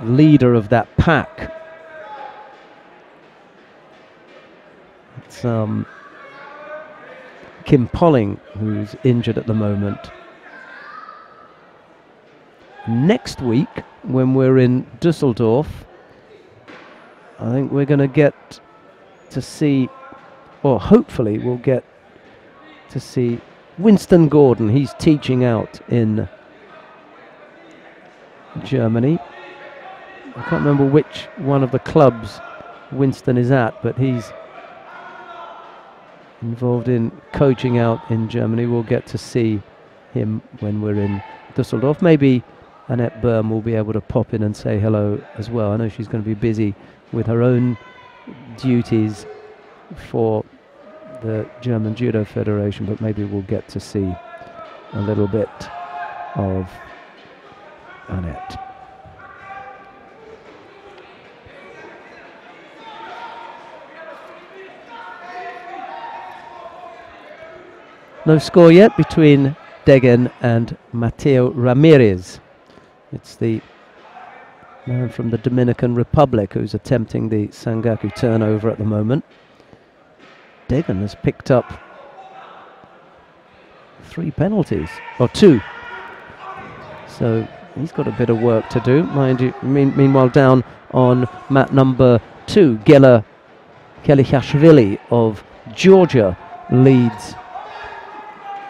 Speaker 1: leader of that pack. It's Kim Polling, who's injured at the moment. Next week, when we're in Dusseldorf, I think we're going to get to see, or hopefully we'll get to see Winston Gordon. He's teaching out in Germany. I can't remember which one of the clubs Winston is at, but he's involved in coaching out in Germany. We'll get to see him when we're in Dusseldorf. Maybe Annette Böhm will be able to pop in and say hello as well. I know she's going to be busy with her own duties for the German Judo Federation, but maybe we'll get to see a little bit of Annette. No score yet between Degen and Mateo Ramirez. It's the man from the Dominican Republic who's attempting the Sangaku turnover at the moment. Degen has picked up 3 penalties, or 2. So he's got a bit of work to do. Mind you, meanwhile down on mat number 2, Gela Kelichashvili of Georgia leads.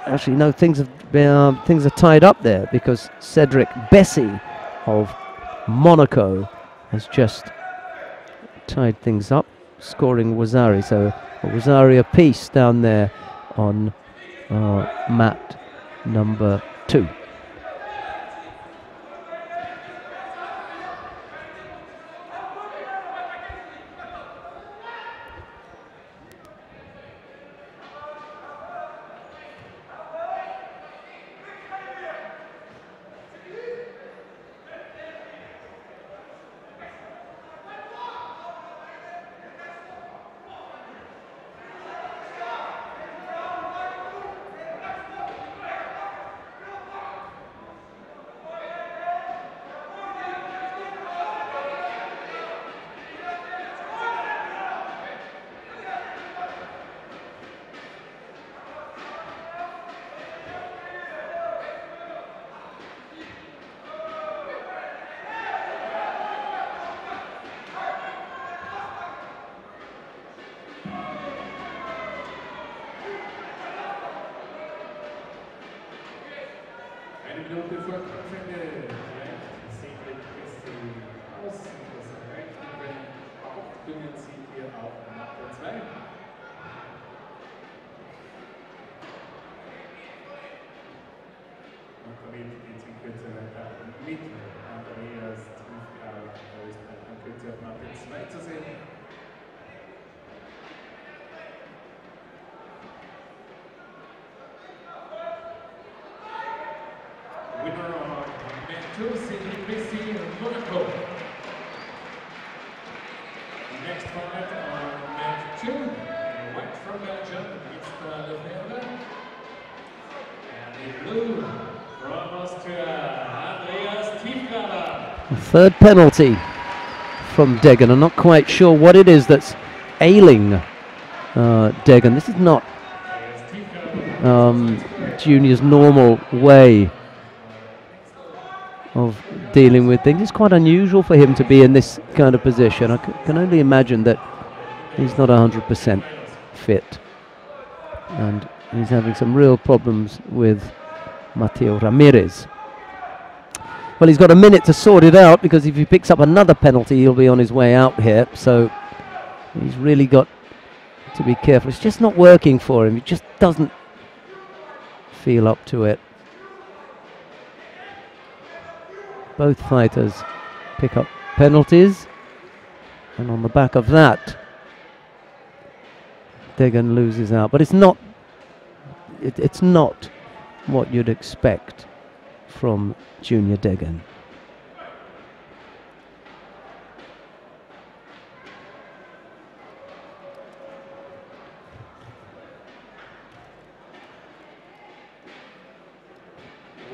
Speaker 1: Actually, no, things are tied up there because Cedric Bessie of Monaco has just tied things up, scoring Wazari. So Wazari apiece down there on mat number 2. Third penalty from Deggan. I'm not quite sure what it is that's ailing Deggan. This is not Junior's normal way of dealing with things. It's quite unusual for him to be in this kind of position. I can only imagine that he's not 100% fit, and he's having some real problems with Mateo Ramirez. Well, he's got a minute to sort it out, because if he picks up another penalty, he'll be on his way out here. So he's really got to be careful. It's just not working for him. He just doesn't feel up to it. Both fighters pick up penalties, and on the back of that, Deggan loses out. But it's not what you'd expect from Junior Deggan.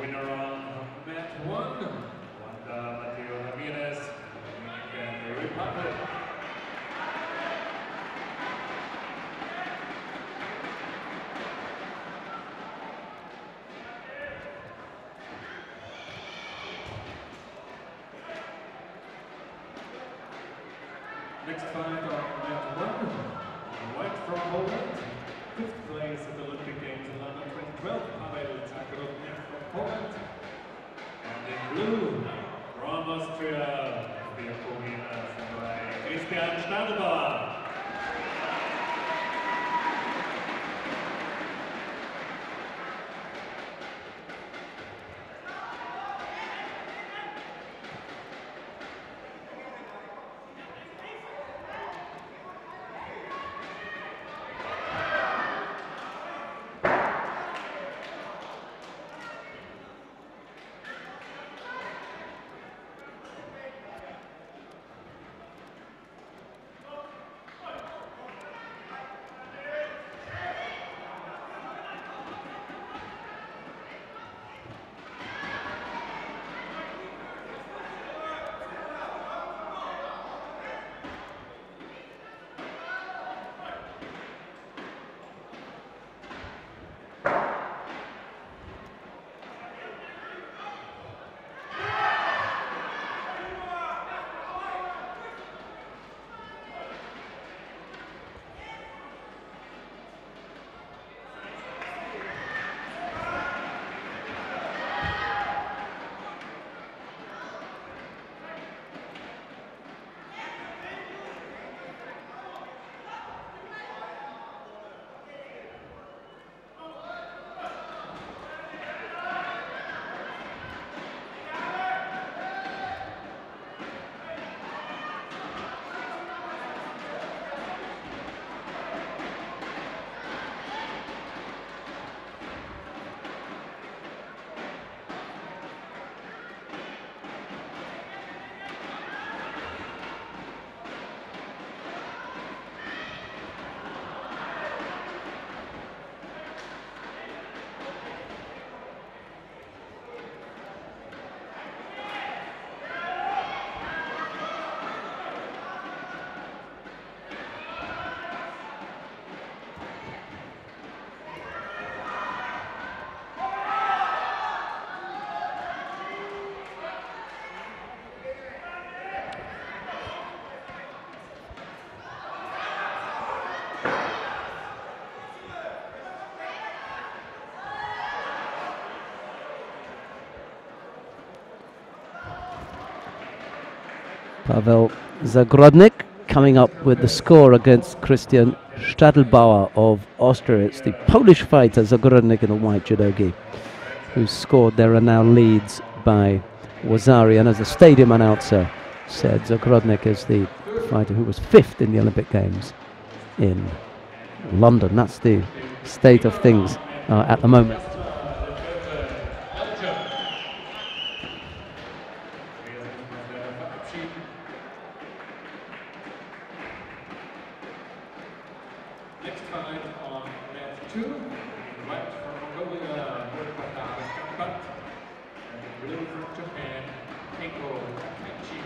Speaker 2: Winner on mat 1, Mateo Ramirez, Dominican Republic. Next fight on mat 1, white from Poland, 5th place at the Olympic Games in London 2012, Paweł Takarowniak from Poland. And in blue, from Austria, the winner by Christian Stadler.
Speaker 1: Pavel Zagrodnik coming up with the score against Christian Stadelbauer of Austria. It's the Polish fighter Zagrodnik in the white judogi who scored. There are now leads by Wazari, and as the stadium announcer said, Zagrodnik is the fighter who was 5th in the Olympic Games in London. That's the state of things at the moment.
Speaker 2: Next fight on mat 2, white from Mongolia, and blue from Japan, Keiko Kachi.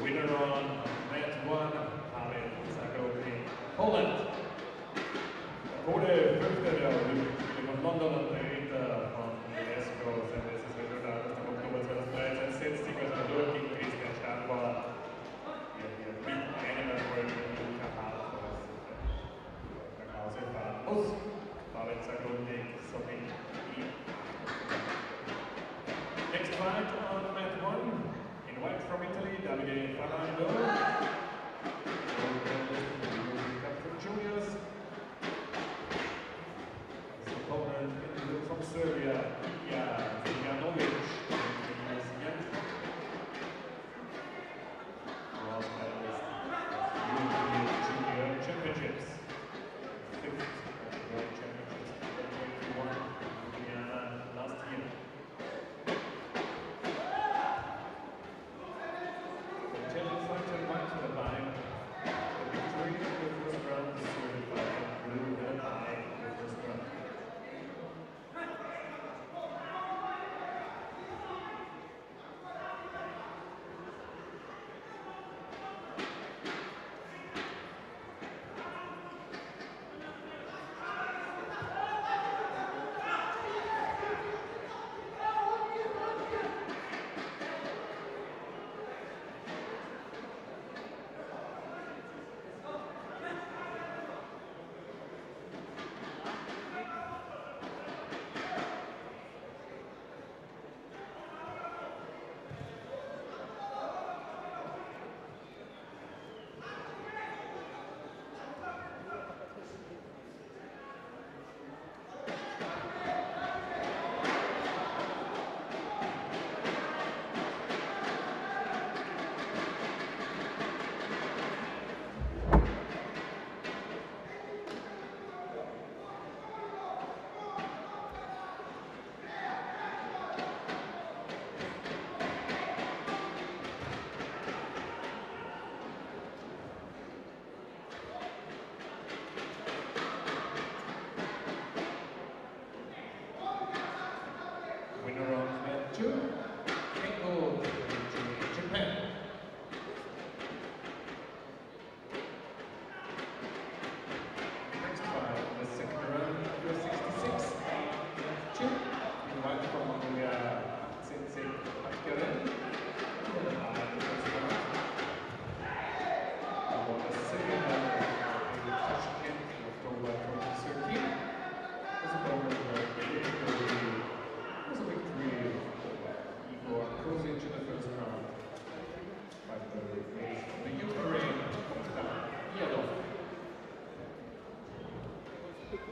Speaker 2: Winner on mat 1, Pavel Zagrodnik, Poland. Voor de vluchten van London und Rita von UNESCO sind es das Resultat aus dem Oktober 2013 setzt sich als Modul gegen Christian Stadelbauer. Wir mit einem Erfolg in Luca Hart nach Hause fahren muss. Pavel Zagrodnik somit ihn. Next fight on mat 1. White from Italy, Davide Fernando. From juniors. His opponent from Serbia, Ilya Zjanovic. Bronze medalist European Junior Championships. 5th World Championships 2021 in Ljubljana last year. Fighter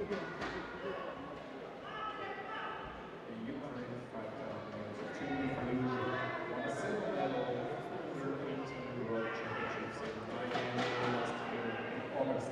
Speaker 2: Ukraine fighter named Jimmy Blue won a silver medal at the Under-18 World Championships in Miami last year in August.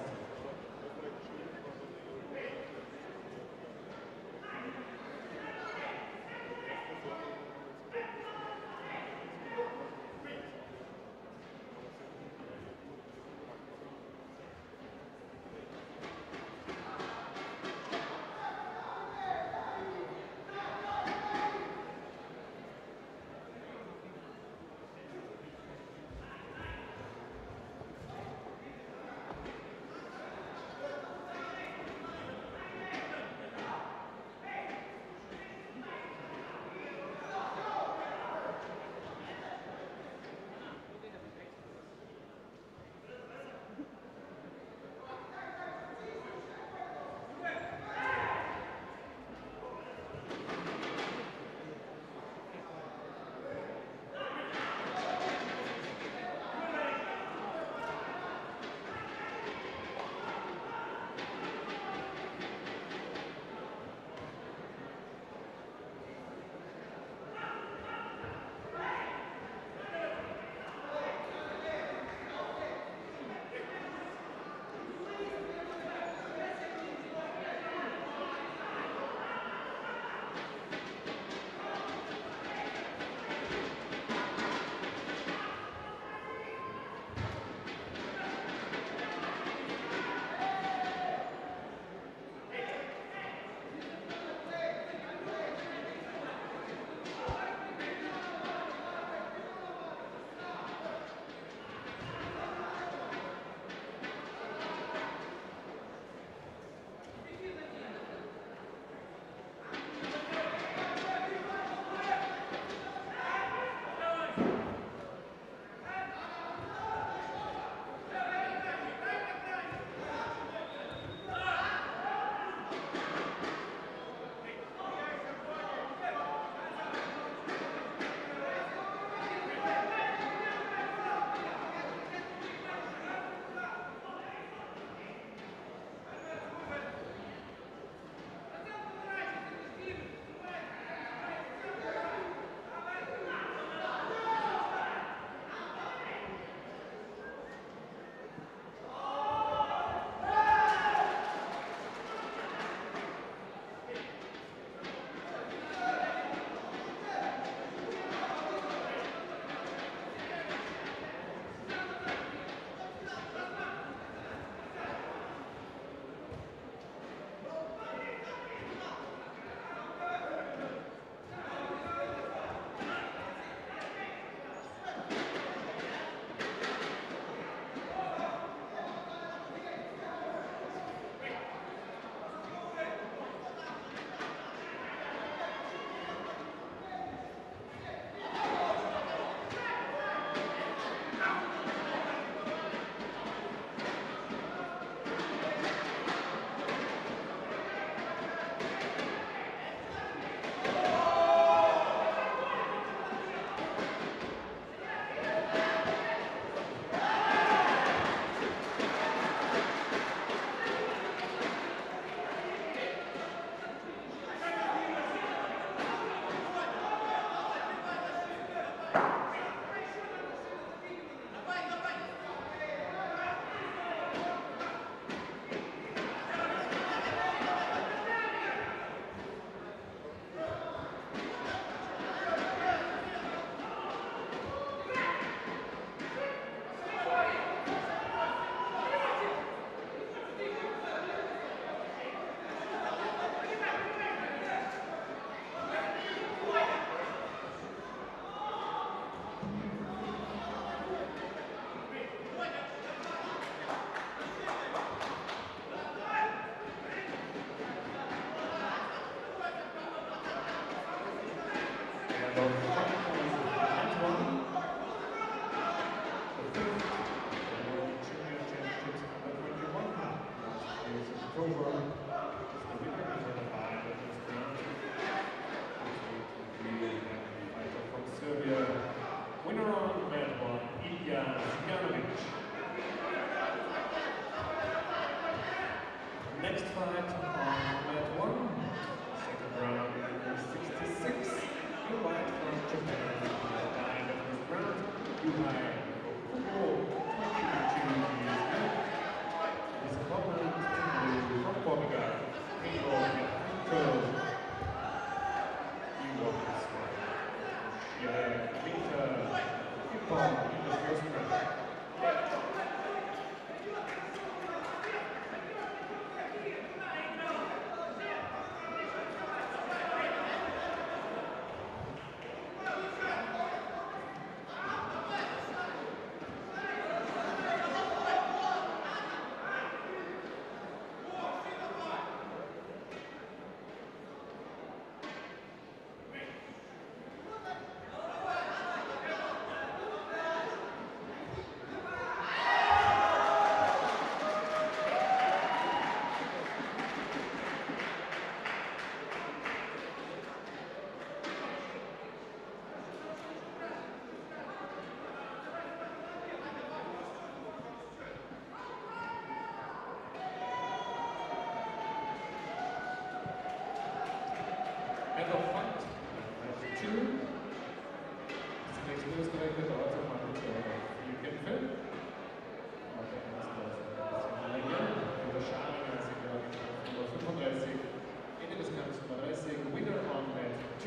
Speaker 2: Next fight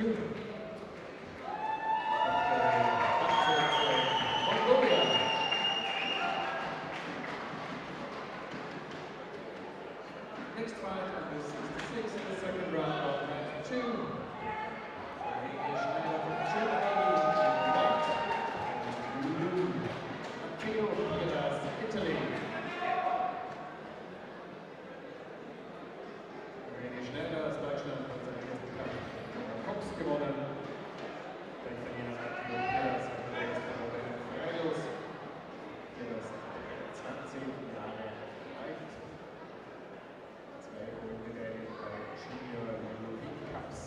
Speaker 2: 2. Mongolia. Next fight under 66 in the second round of match 2. Schneider from Germany, white, and blue. Matteo Pilas, Italy. Schneider aus Deutschland hat seinen ersten Kampf Cox gewonnen. Der Italiener Matteo Pilas hat den ersten Robert Ferraris. Pilas 20 Jahre alt. 2 Goldmedaillen bei Junior European Cups.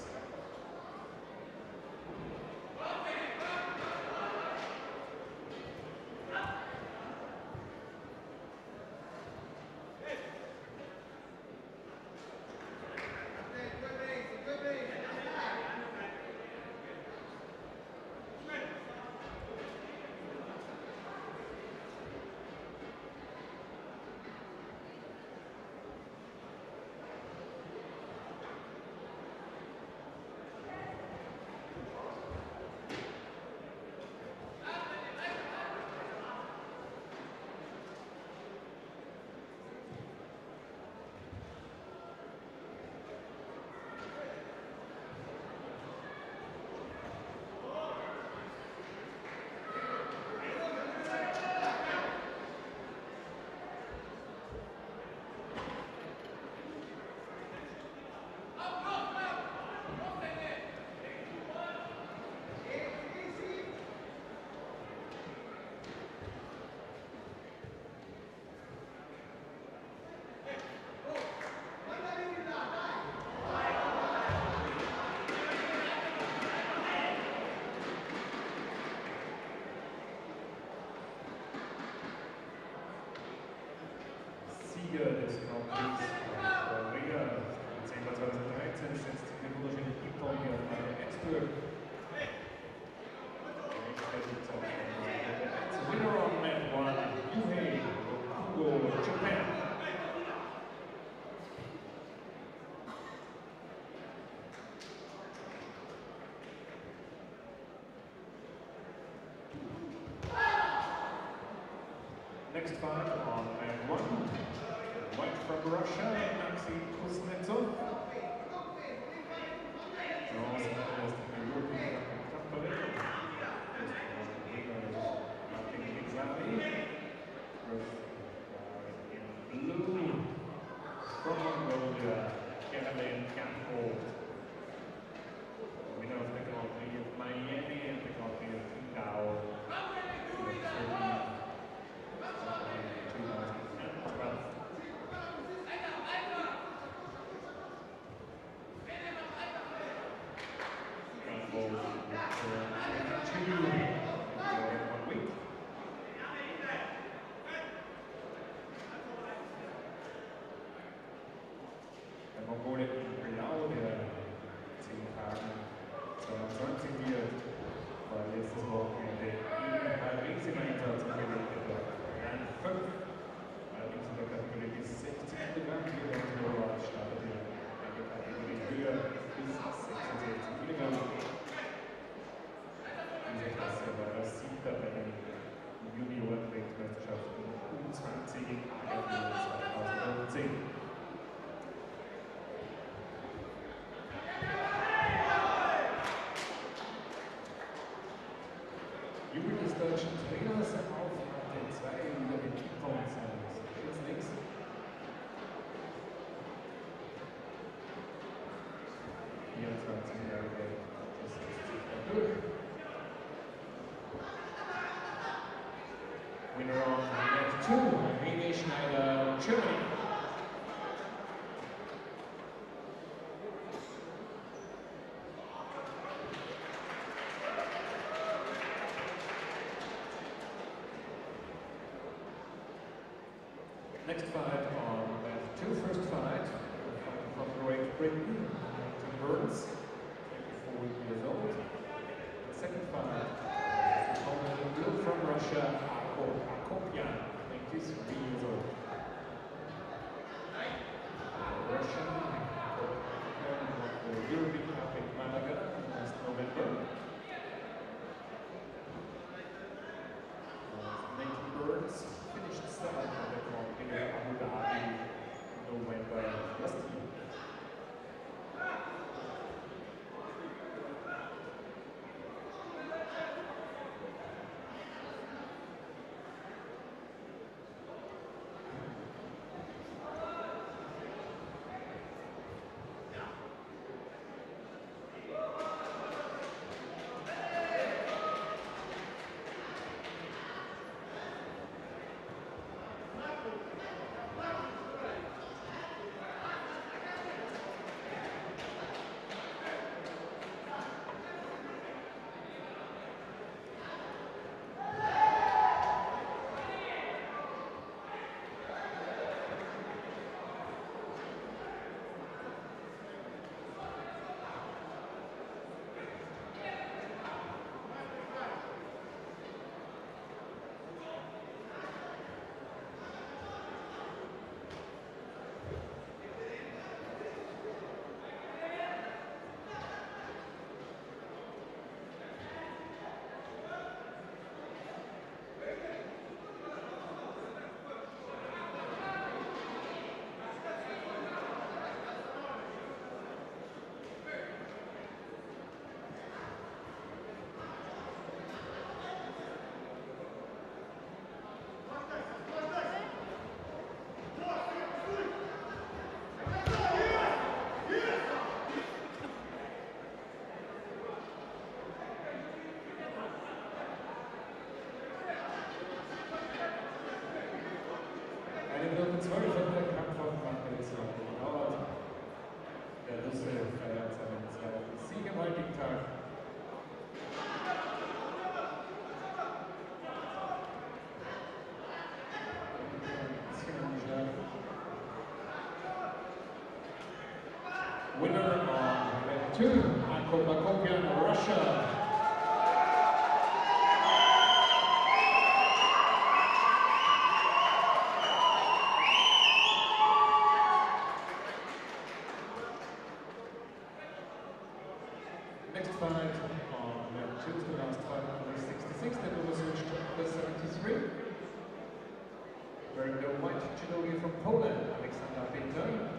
Speaker 2: Sieger des Grand Prix Korea im Dezember 2013 setzt sich der wunderschöne Ping-Pong hier auf eine Expert. Winner on mat 1, Yuhei Okugo, Japan. Next fight on mat 1, white from Russia, Maxim Kuznetsov. Bronze medalist in the European company. In blue from Mongolia, Kevin Campbell. Winner of the Grand Prix of Miami and the Grand Prix of Qingdao. 2012. Campbell returned 2 in 1 week. Der Mongole in Blau, der 10 Tagen 22 wird, war letztes Wochenende in Paris im Einsatz und gelegt hat. Rang 5, allerdings in der Kategorie bis 60 Kilogramm, hier der Oberwart startete eine Kategorie höher bis 66 Kilogramm. Diese Klasse war das 7. bei den Junioren-Weltmeisterschaften U20 ARD 2010. Jubel des deutschen Trainers auf Matte 2 über den Ping-Pong seines Schützlings. Jahre, das setzt sich dann durch. Winner of net 2, René Schneider, Germany. Next fight on net 2, first fight from Great Britain, Tim Burns, 24 years old. The second fight from Russia, Akopyan, 23 years old. Russian, the European Cup in Malaga, Winner on event 2, Michael Bakopian, Russia. Next fight on event 2 is the last fight on the 66, then we will switch to the 73. Wearing the white judogi from Poland, Alexander Pinter.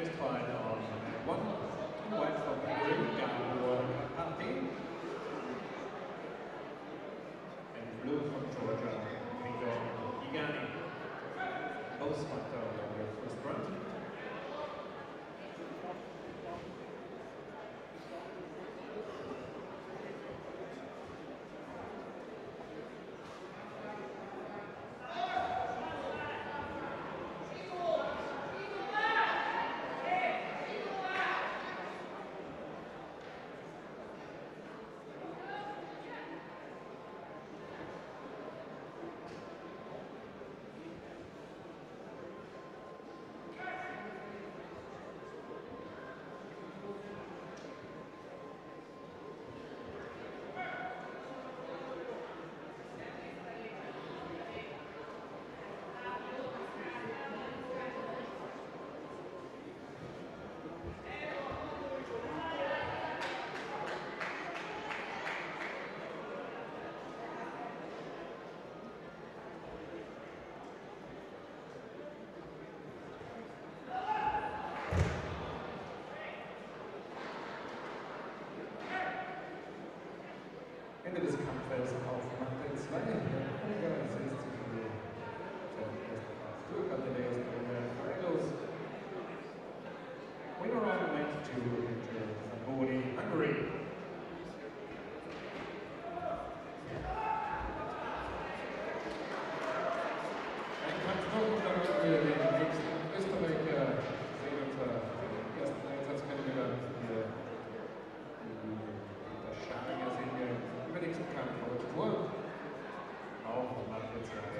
Speaker 2: next fight on one white from Hungary, and blue from Georgia, Miko Igani. Both fight out on their first round. Ende des Kampfes auf Matte 2. Ungarn setzt sich für seine erste Kampf durch, an der ersten Runde. Winner on went to Oberwart, Hungary. Ein Kampf noch und dann werden wir den nächsten Österreicher sehen und den ersten Einsatz können wir dann für das Schariger sehen wir. Nächsten Kampf, aber zuvor auch Matte 2.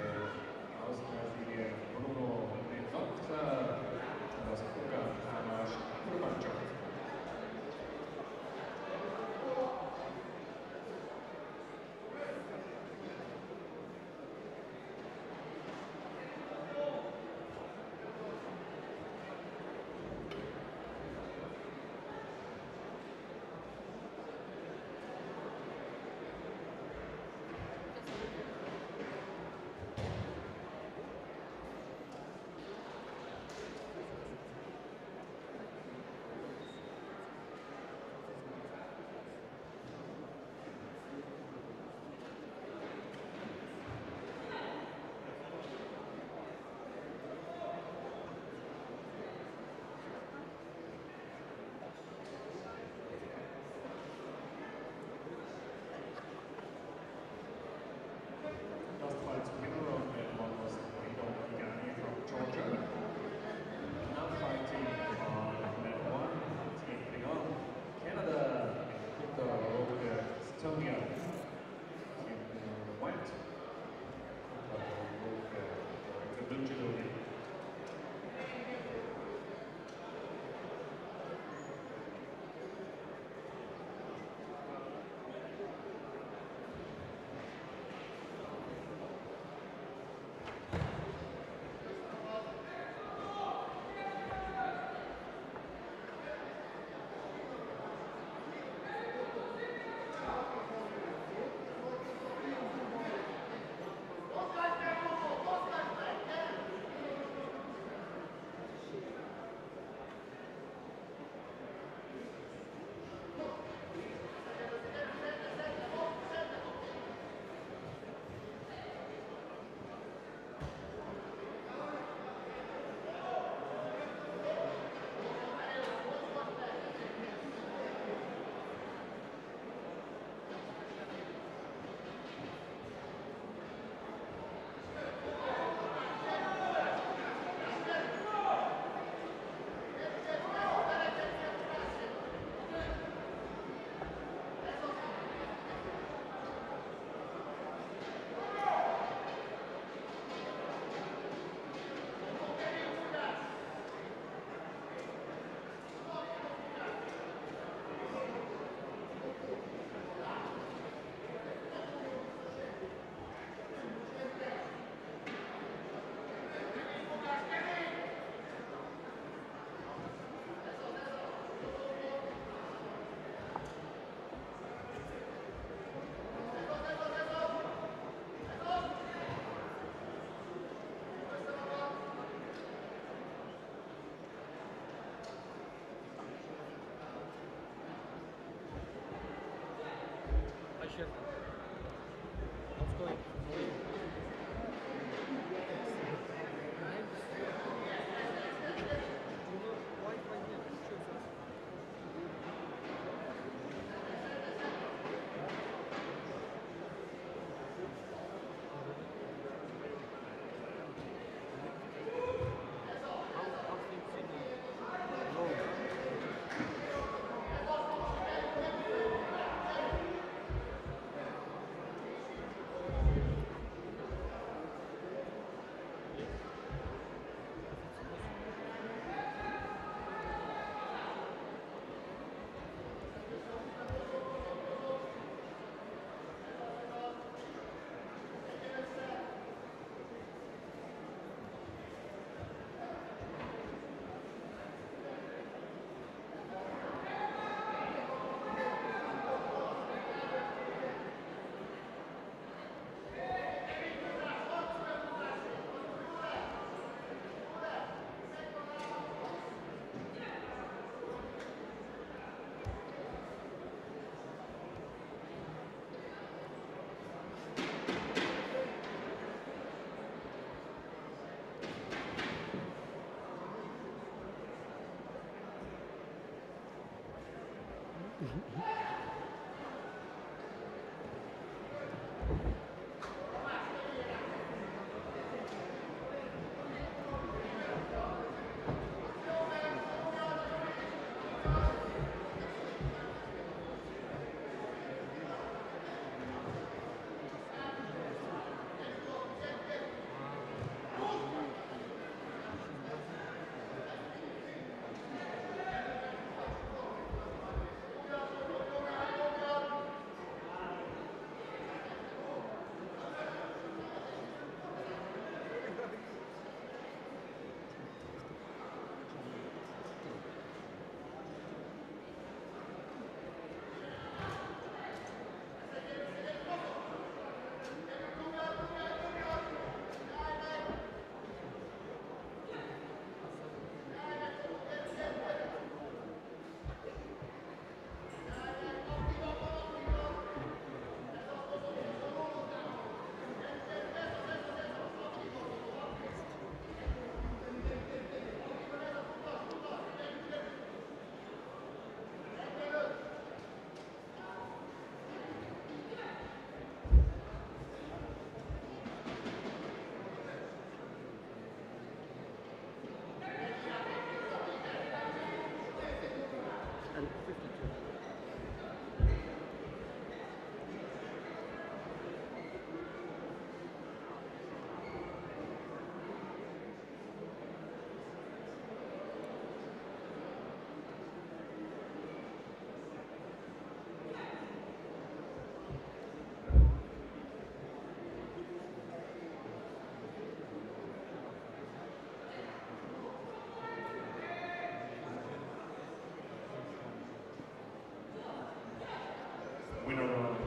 Speaker 2: Winner of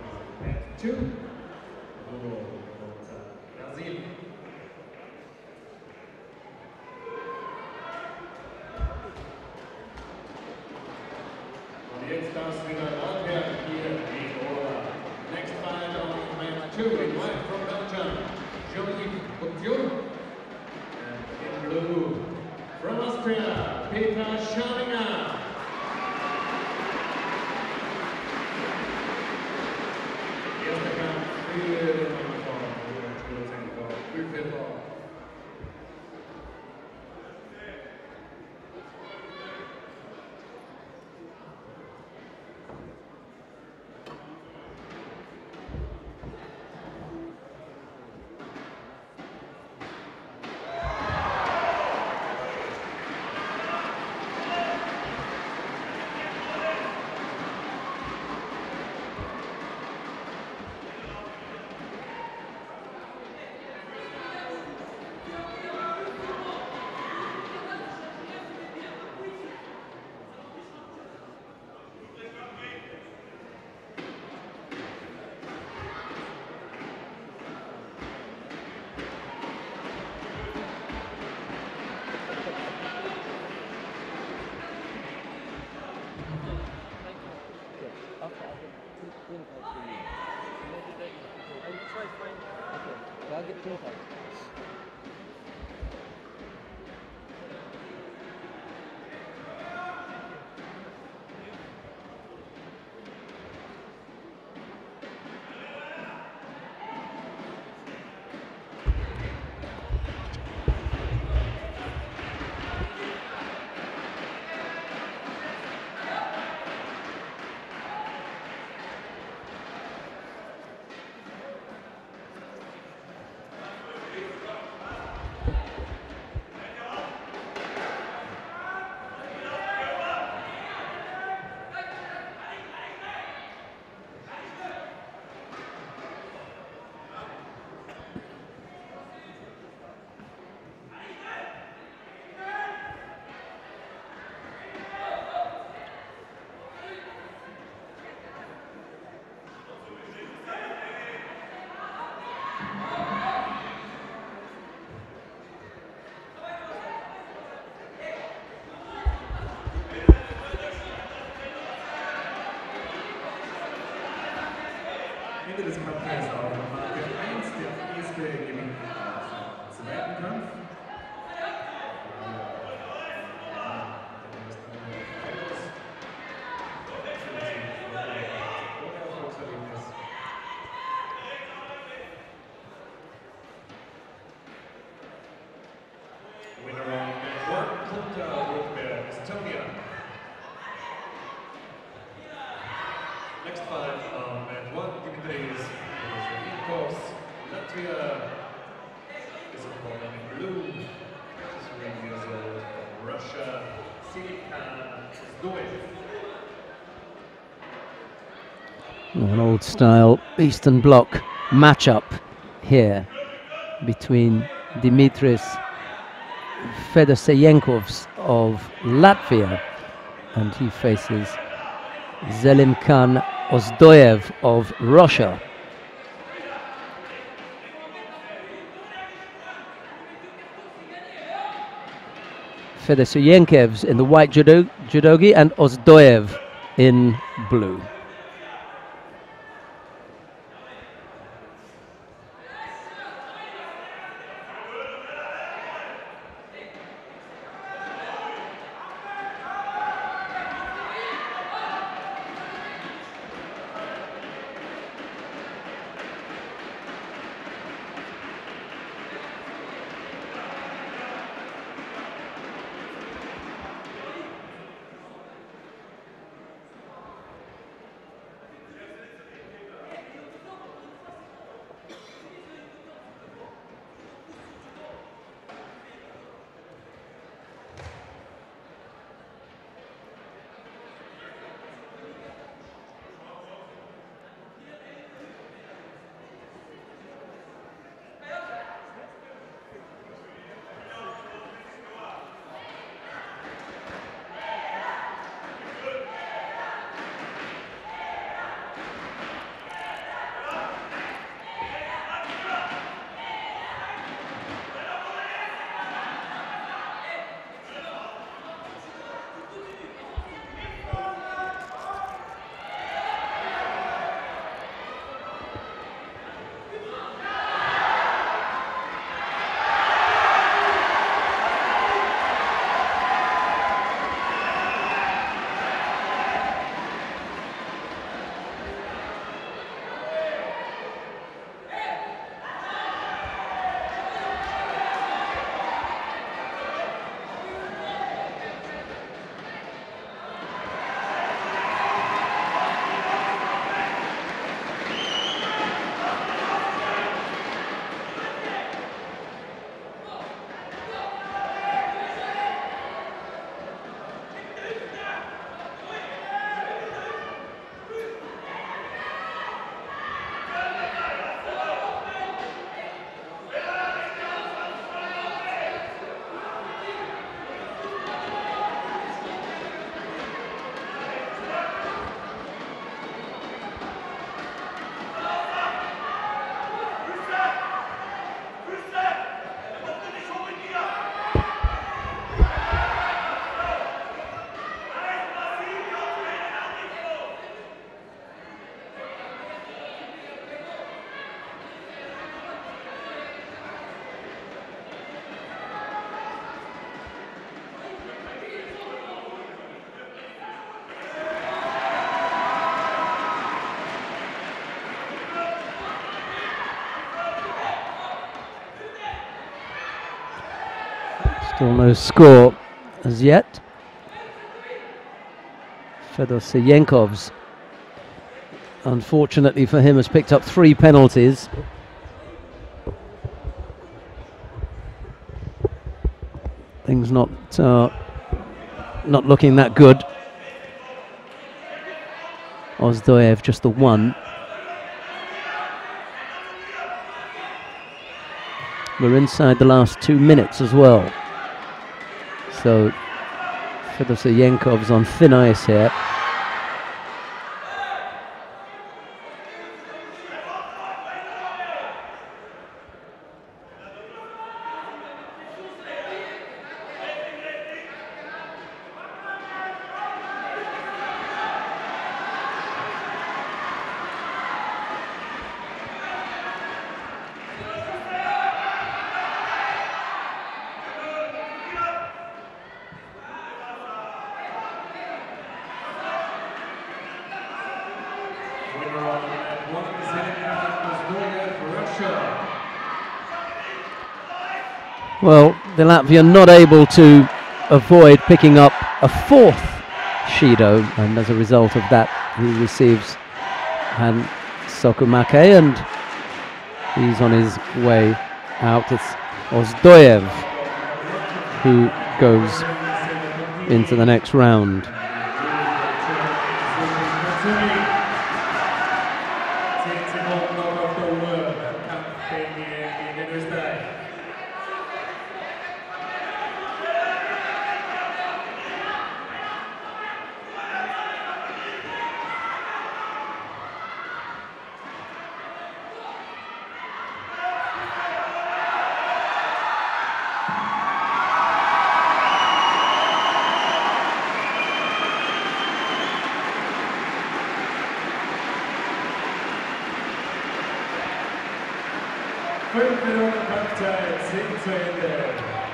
Speaker 2: Act 2, Brasil. Und jetzt darf es wieder laut werden hier in Oberwart. Next fight on match 2 in white from Belgium, Jean-Yves Couture. And in blue from Austria, Peter Scharlinger. Erster Kampf für den Produzenten.
Speaker 1: I'll get two.
Speaker 2: Ende des Kampfes auf Marke 1 der erste Gewinn im zweiten Kampf. next fight on mat 1, Dimitri's course. Latvia is opponent in blue, 3 years old from Russia,
Speaker 1: An old style Eastern Bloc matchup here between Dimitris Fedoseyenkovs of Latvia, and he faces Zelimkhan Ozdoyev of Russia. Fedoseyenkovs in the white judogi and Ozdoyev in blue. Still no score as yet. Fedoseyenkovs, unfortunately for him, has picked up 3 penalties. Things not looking that good. Ozdoyev just the 1. We're inside the last 2 minutes as well. So Fedoseyenkov's on thin ice here. Well, the Latvian not able to avoid picking up a 4th Shido, and as a result of that he receives and Sokumake, and he's on his way out. It's Ozdoyev who goes into the next round.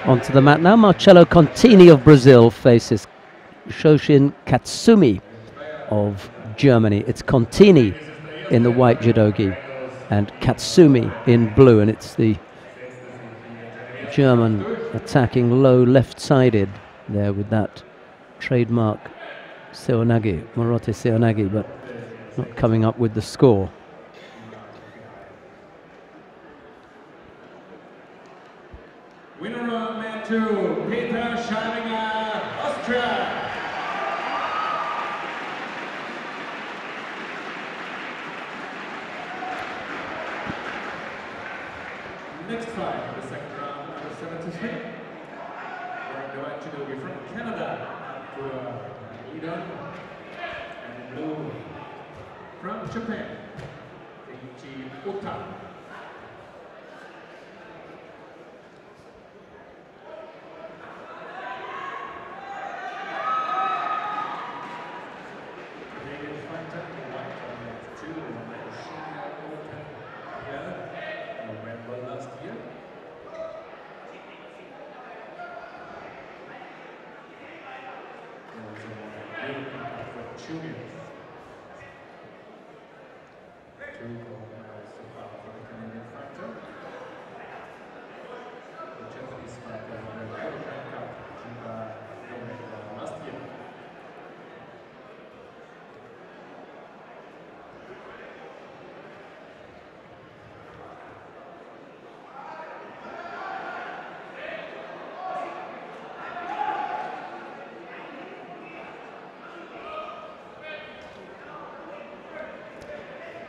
Speaker 1: Onto the mat now, Marcello Contini of Brazil faces Shoshin Katsumi of Germany. It's Contini in the white judogi and Katsumi in blue, and it's the German attacking low left-sided there with that trademark Seonagi, Morote Seonagi, but not coming up with the score.
Speaker 2: Winner of man 2, Peter Scheininger, Austria. Next fight, the second round, number 73. Wearing the white judogi from Canada, Eden, and in blue from Japan, Ichi Ota.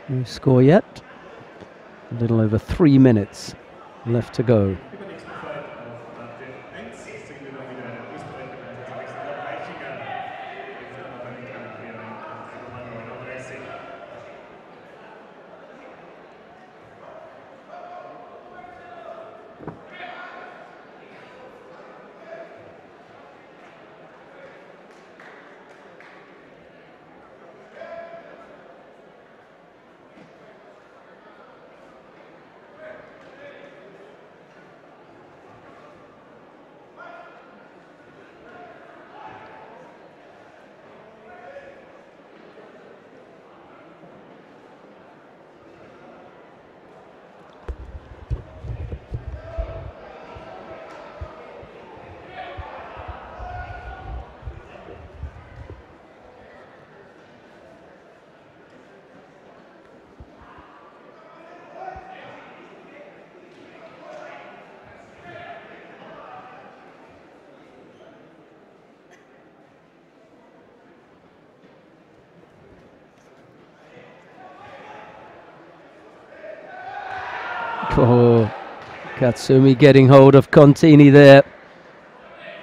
Speaker 1: No score yet. A little over 3 minutes left to go. Oh, Katsumi getting hold of Contini there.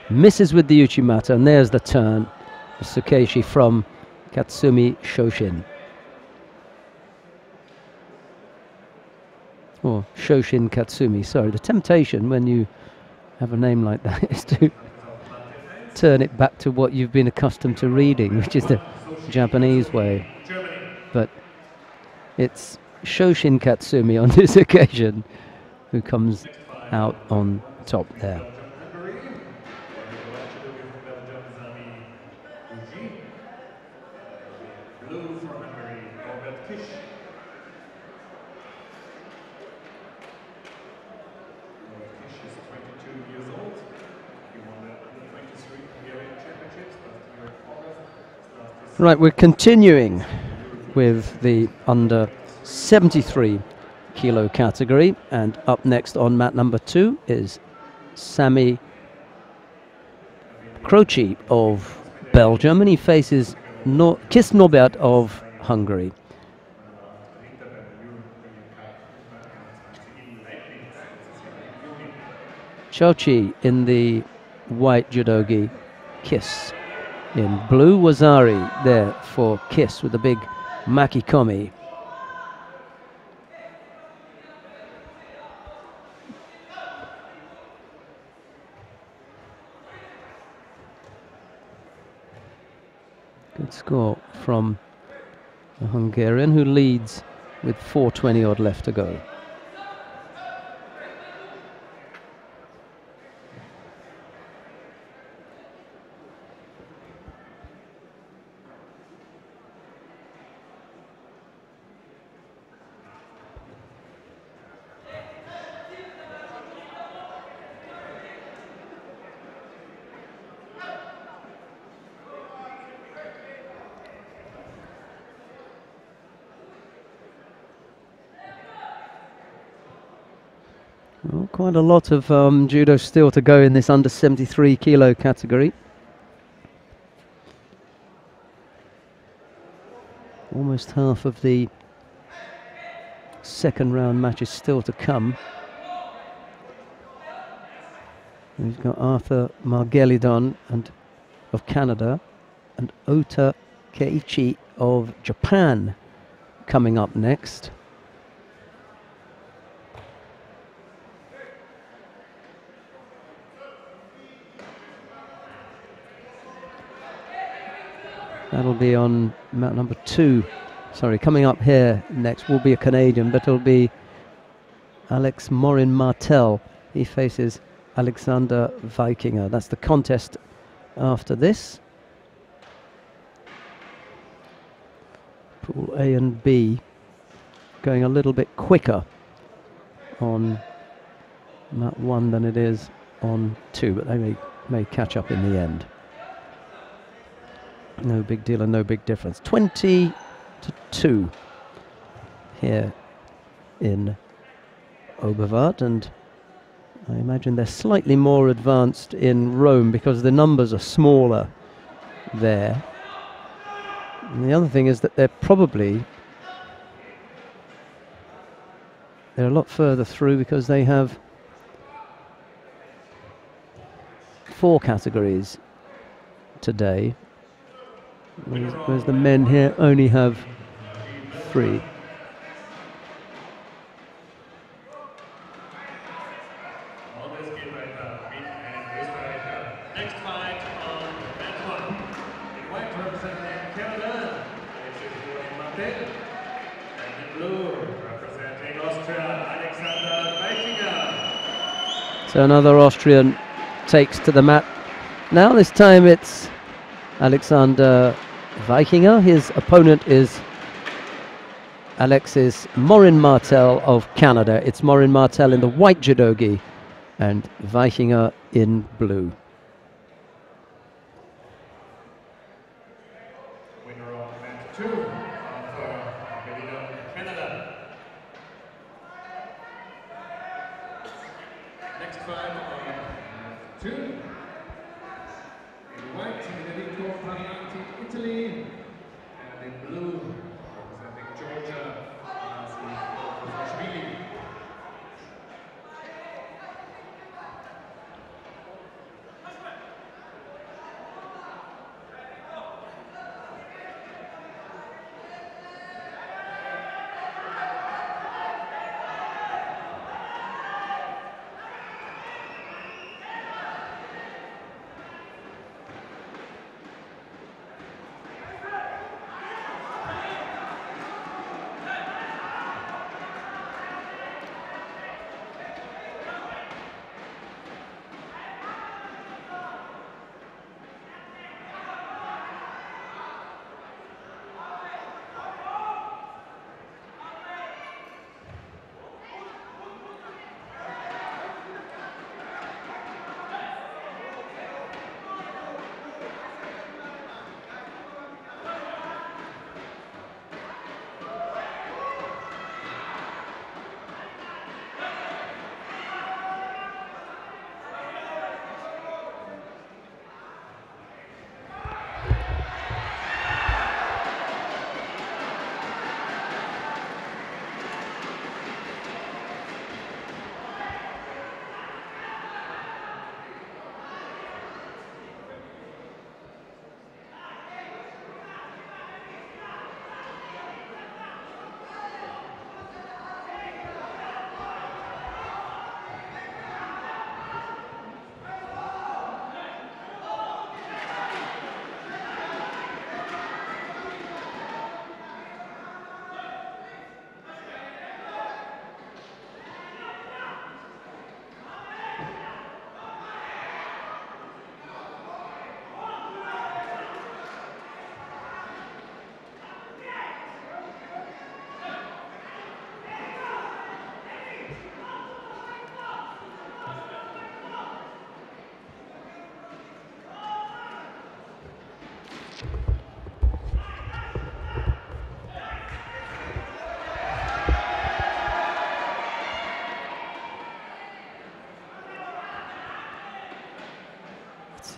Speaker 1: Misses with the Uchimata, and there's the turn. Sukeshi from Katsumi Shoshin. Or Shoshin Katsumi, sorry. The temptation when you have a name like that is to turn it back to what you've been accustomed to reading, which is the Japanese way. But it's Shoshin Katsumi on this occasion who comes out on top there.
Speaker 2: Blue from Hungary, Oberwart. Kish is 22 years old. He won the 23 Hungarian Championships last year in August.
Speaker 1: Right, we're continuing with the under 73 kilo category. And up next on mat number 2 is Sami Croce of Belgium, and he faces Kis Norbert of Hungary. Chochi in the white judogi, Kis in blue. Wazari there for Kis with the big makikomi. Good score from the Hungarian, who leads with 4:20 odd left to go. Well, quite a lot of judo still to go in this under 73 kilo category. Almost half of the second round matches still to come. We've got Arthur Margelidon of Canada and Ota Keiichi of Japan coming up next. That'll be on mat number 2. Sorry, coming up here next will be a Canadian, but it'll be Alex Morin Martel. He faces Alexander Vikinger. That's the contest after this. Pool A and B going a little bit quicker on mat 1 than it is on 2, but they may catch up in the end. No big deal and no big difference. 20-2 here in Oberwart, and I imagine they're slightly more advanced in Rome because the numbers are smaller there. And the other thing is that they're a lot further through because they have 4 categories today. Whereas the men here only have 3.
Speaker 2: Next fight on mat 1. In white representing Canada, this is Morin Martel. And in blue, representing Austria, Alexander Vikinger.
Speaker 1: So another Austrian takes to the mat. Now this time it's Alexander Vikinger. His opponent is Alexis Morin Martel of Canada. It's Morin Martel in the white judogi and Vikinger in blue.
Speaker 2: Winner of mat 2 of Canada. Next fight on mat 2. In white, Federico Parianti, Italy, and in blue, representing Georgia, Nazli.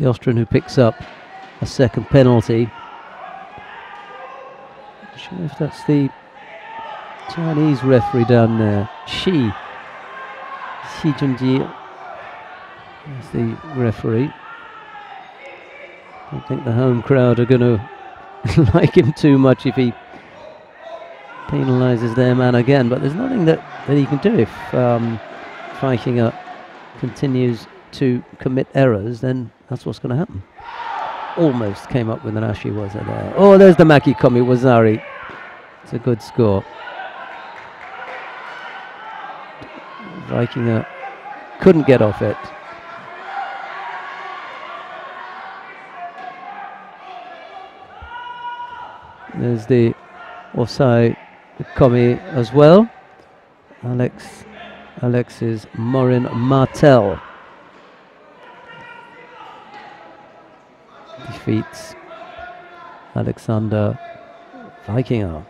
Speaker 1: the Austrian who picks up a second penalty. Not sure if that's the Chinese referee down there. Xi Junji is the referee. I don't think the home crowd are going to like him too much if he penalises their man again, but there's nothing that he can do if Vikinger continues to commit errors. Then that's what's going to happen. Almost came up with an Ashiwaza there. Oh, there's the Maki Komi Wazari. It's a good score. Vikinger couldn't get off it. There's the Osai Komi as well. Alexis Morin Martel defeats Alexander Vikinger.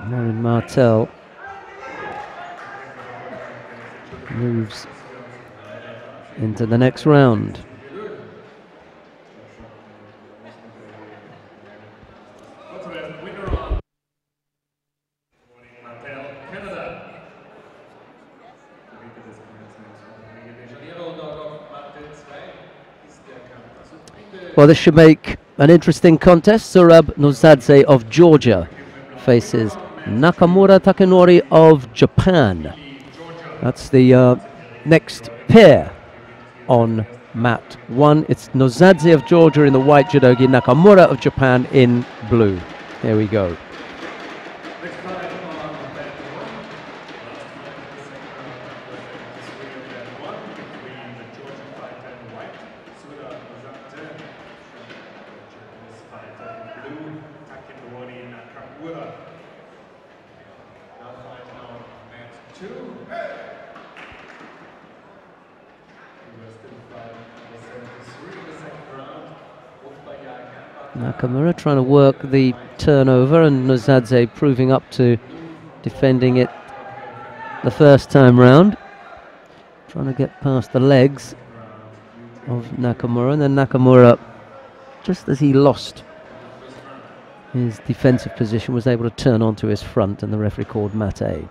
Speaker 1: Morin Martel moves into the next round. Well, this should make an interesting contest. Surab Nozadze of Georgia faces Nakamura Takenori of Japan. That's the next pair on mat 1. It's Nozadze of Georgia in the white judogi, Nakamura of Japan in blue. Here we go. Nakamura trying to work the turnover, and Nozadze proving up to defending it the first time round. Trying to get past the legs of Nakamura, and then Nakamura, just as he lost his defensive position, was able to turn onto his front, and the referee called mate.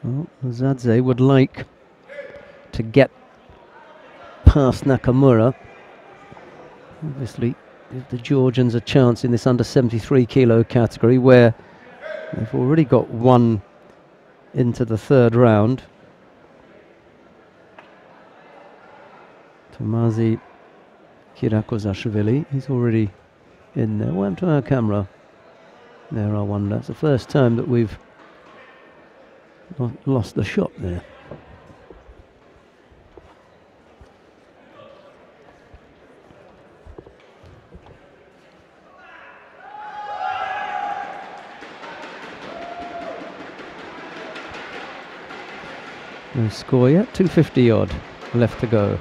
Speaker 1: Well, Nozadze would like to get past Nakamura. Obviously, give the Georgians a chance in this under 73 kilo category, where they've already got one into the third round. Tomazi Kirakozashvili, he's already in there. Went to our camera. There, I wonder. That's the first time that we've lost the shot there. No score yet, 250 odd left to go.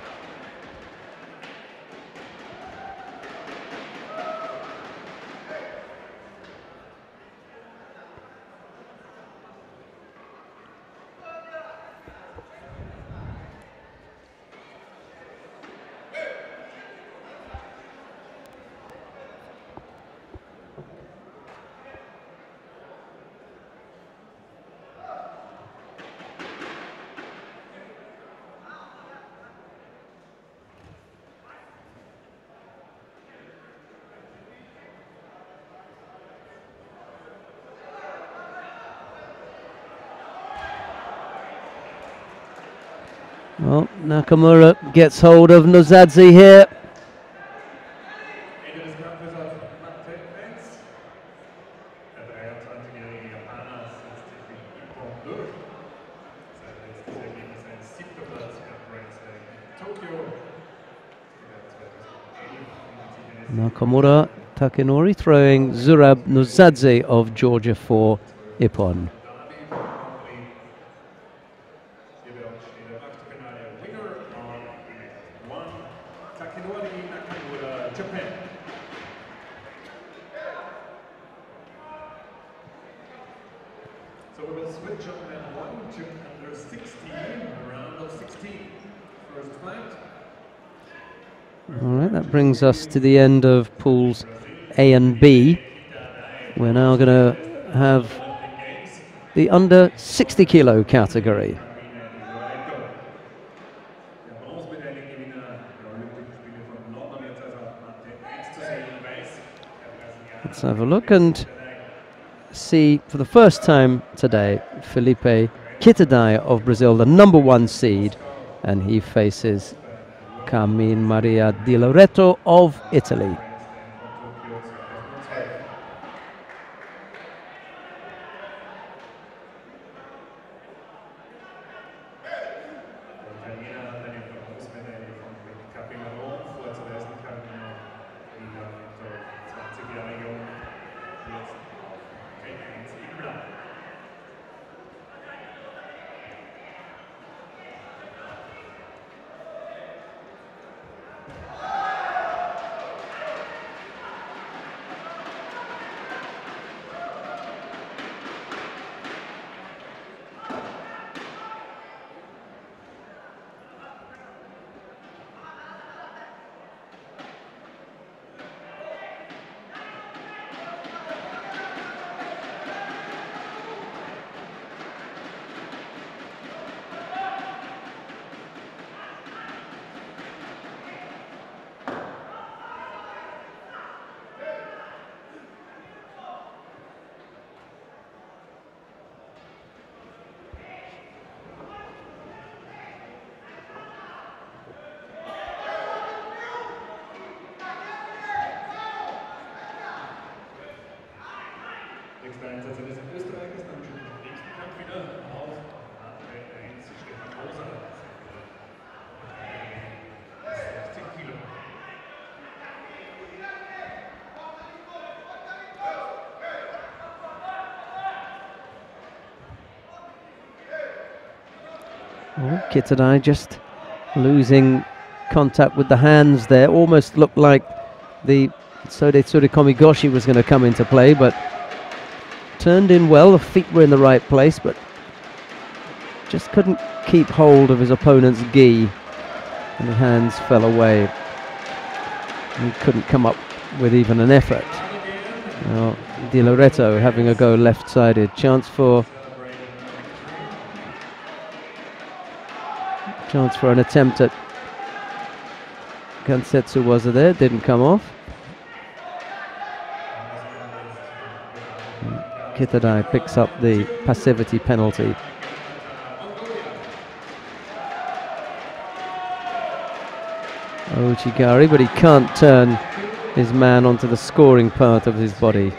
Speaker 1: Well, Nakamura gets hold of Nozadze here.
Speaker 2: Ende des Kampfes auf Matte 1. Der 23-jährige Japaner setzt sich mit Ippon durch. Sein letztes Ergebnis ein 7. Platz beim Grand Slam in Tokio.
Speaker 1: Nakamura Takenori throwing Zurab Nozadze of Georgia for Ippon.
Speaker 2: So we will switch on that one to under 16, round of 16. First fight.
Speaker 1: All right, that brings us to the end of pools A and B. We're now going to have the under 60 kilo category. Let's have a look and see for the first time today Felipe Kitadai of Brazil, the #1 seed, and he faces Carmen Maria Di Loreto of Italy.
Speaker 2: Nächster Einsatz eines Österreichers, dann schon im nächsten Kampf wieder auf Matte 1, Stefan Moser. 16 Kilo.
Speaker 1: Oh, Kitadai just losing contact with the hands there. Almost looked like the Sode Tsurikomi was going to come into play, but turned in well. The feet were in the right place, but just couldn't keep hold of his opponent's gi, and the hands fell away. He couldn't come up with even an effort. Now, Di Loreto having a go left-sided. Chance for an attempt at Gansetsu was there, didn't come off. Kitadai picks up the passivity penalty. Ochigari, but he can't turn his man onto the scoring part of his body.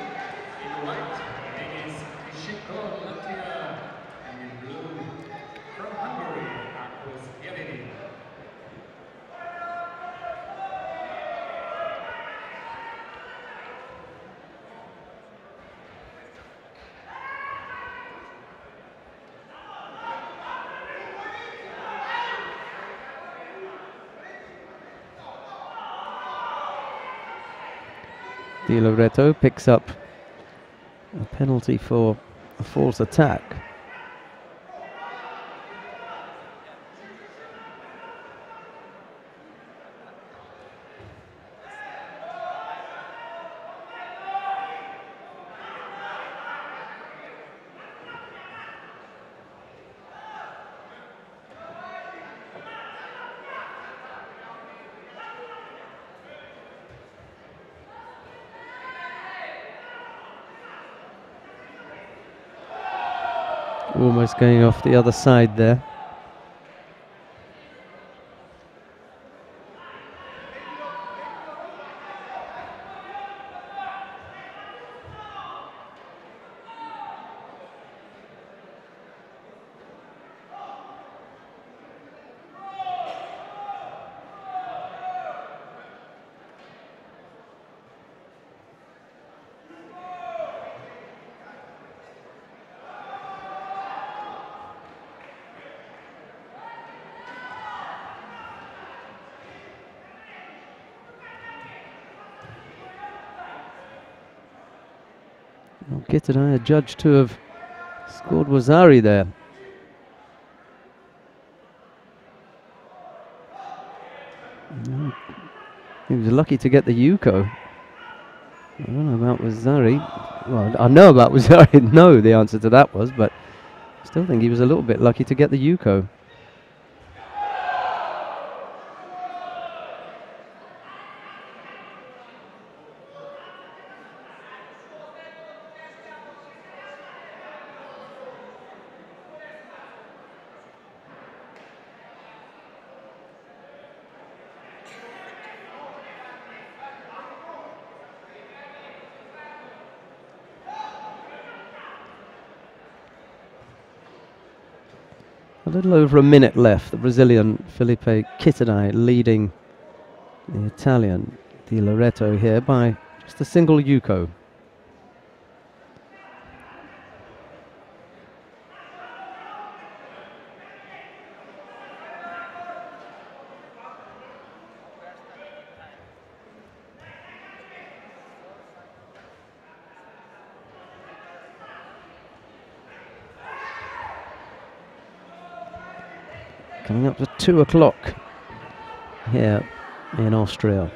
Speaker 1: Di Loreto picks up a penalty for a false attack. Almost going off the other side there. Well, Kitadai adjudged to have scored Wazari there. He was lucky to get the Yuko. I don't know about Wazari. Well, I know about Wazari. No, the answer to that was, but I still think he was a little bit lucky to get the Yuko. A little over a minute left. The Brazilian Felipe Kitadai leading the Italian Di Loreto here by just a single Yuko. Coming up to 2 o'clock here in Austria.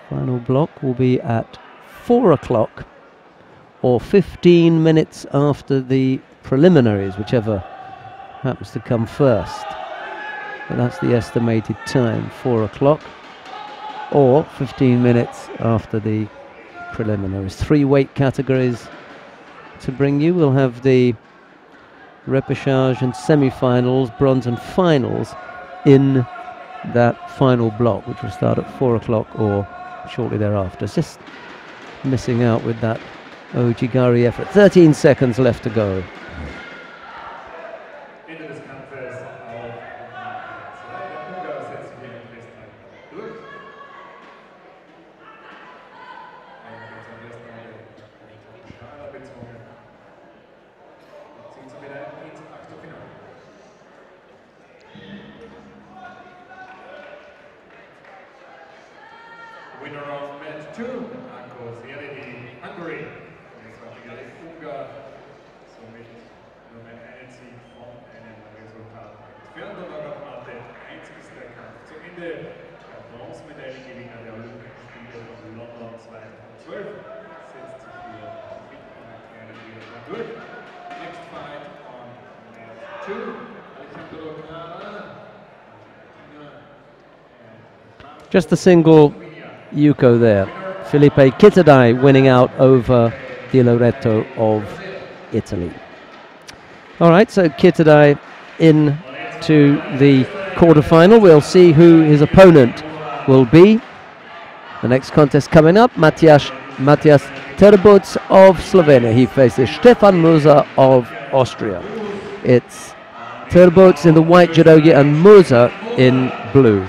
Speaker 1: Final block will be at 4 o'clock or 15 minutes after the preliminaries, whichever happens to come first. But that's the estimated time, 4 o'clock or 15 minutes after the preliminaries. 3 weight categories to bring you. We'll have the repechage and semi-finals, bronze and finals in that final block, which will start at 4 o'clock or shortly thereafter. It's just missing out with that Ojigari effort. 13 seconds left to go.
Speaker 2: Winner of match 2, Hungary. Somit Nummer 1 Sieg von einem Resultat. 400 einzigster Kampf zu Ende. Der Bronzemedaillengewinner der Olympischen Spiele von London 2012 setzt sich hier mit einer wieder durch. Next fight on match 2, Alejandro Clara.
Speaker 1: Just a single Yuko there. Felipe Kitadai winning out over Di Loreto of Italy. All right, so Kitadai in to the quarterfinal. We'll see who his opponent will be. The next contest coming up, Matthias Terbuc of Slovenia. He faces Stefan Musa of Austria. It's Terbuc in the white judogi and Musa in blue.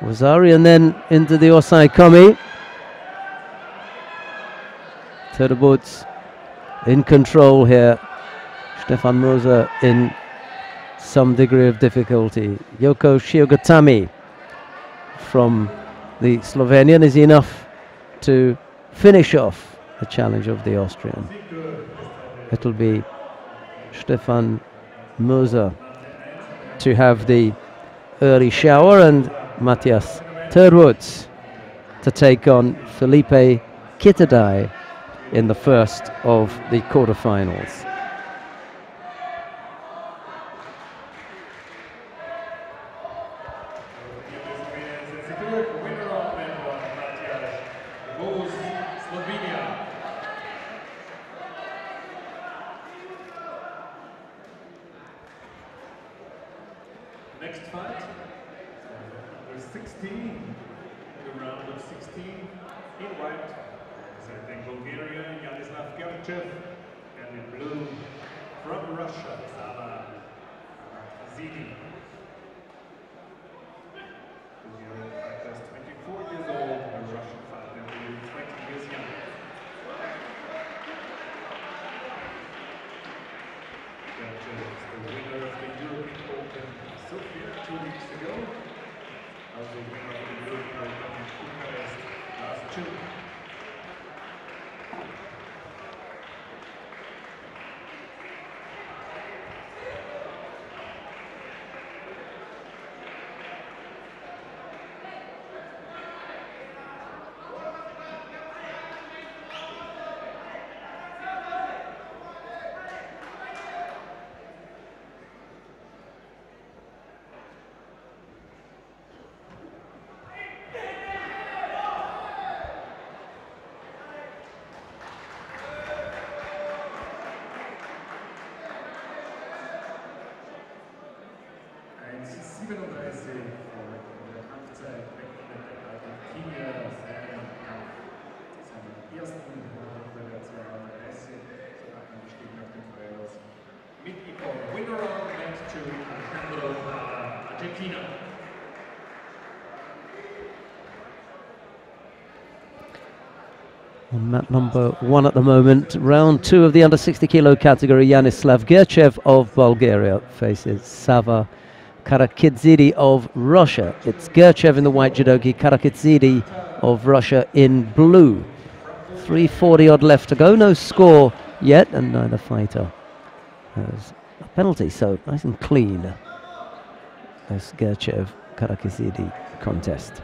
Speaker 1: Wazari, and then into the Osai Komi. Terbuts in control here. Stefan Moser in some degree of difficulty. Yoko Shiogatami from the Slovenian is enough to finish off the challenge of the Austrian. It'll be Stefan Moser to have the early shower and Matthias Terwoods to take on Felipe Kitadai in the first of the quarterfinals.
Speaker 2: Next fight, under 16, in the round of 16, in white, representing Bulgaria, Yanislav Gerchev, and in blue, from Russia, Sava Zidi. Bulgarian fighter is 24 years old, and a Russian fighter is 20 years young. Gerchev is the winner of the European Open Sofia 2 weeks ago. Also winner of the European Open in Bucharest last June.
Speaker 1: On map number 1 at the moment, round 2 of the under 60 kilo category, Yanislav Gerchev of Bulgaria faces Sava Karakidzidi of Russia. It's Gerchev in the white judogi, Karakidzidi of Russia in blue. 3:40 odd left to go, no score yet, and neither fighter has a penalty, so nice and clean this Gerchev Karakidzidi contest.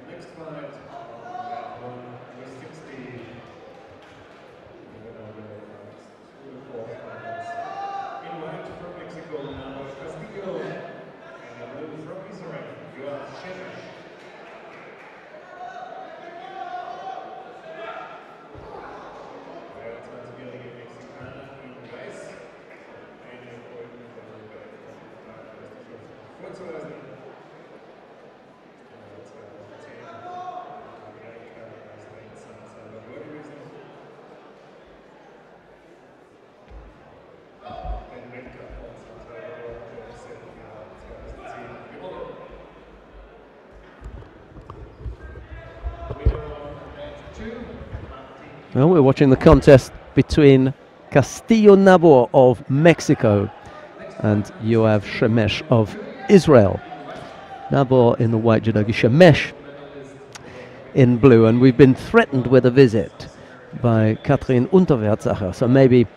Speaker 2: Next fight, that one was 60. In white from Mexico, now Castillo, and the blue from Israel, you are Shemesh.
Speaker 1: Well, we're watching the contest between Castillo Nabor of Mexico and Yoav Shemesh of Israel. Nabor in the white judogi, Shemesh in blue, and we've been threatened with a visit by Katrin Unterwertsacher, so maybe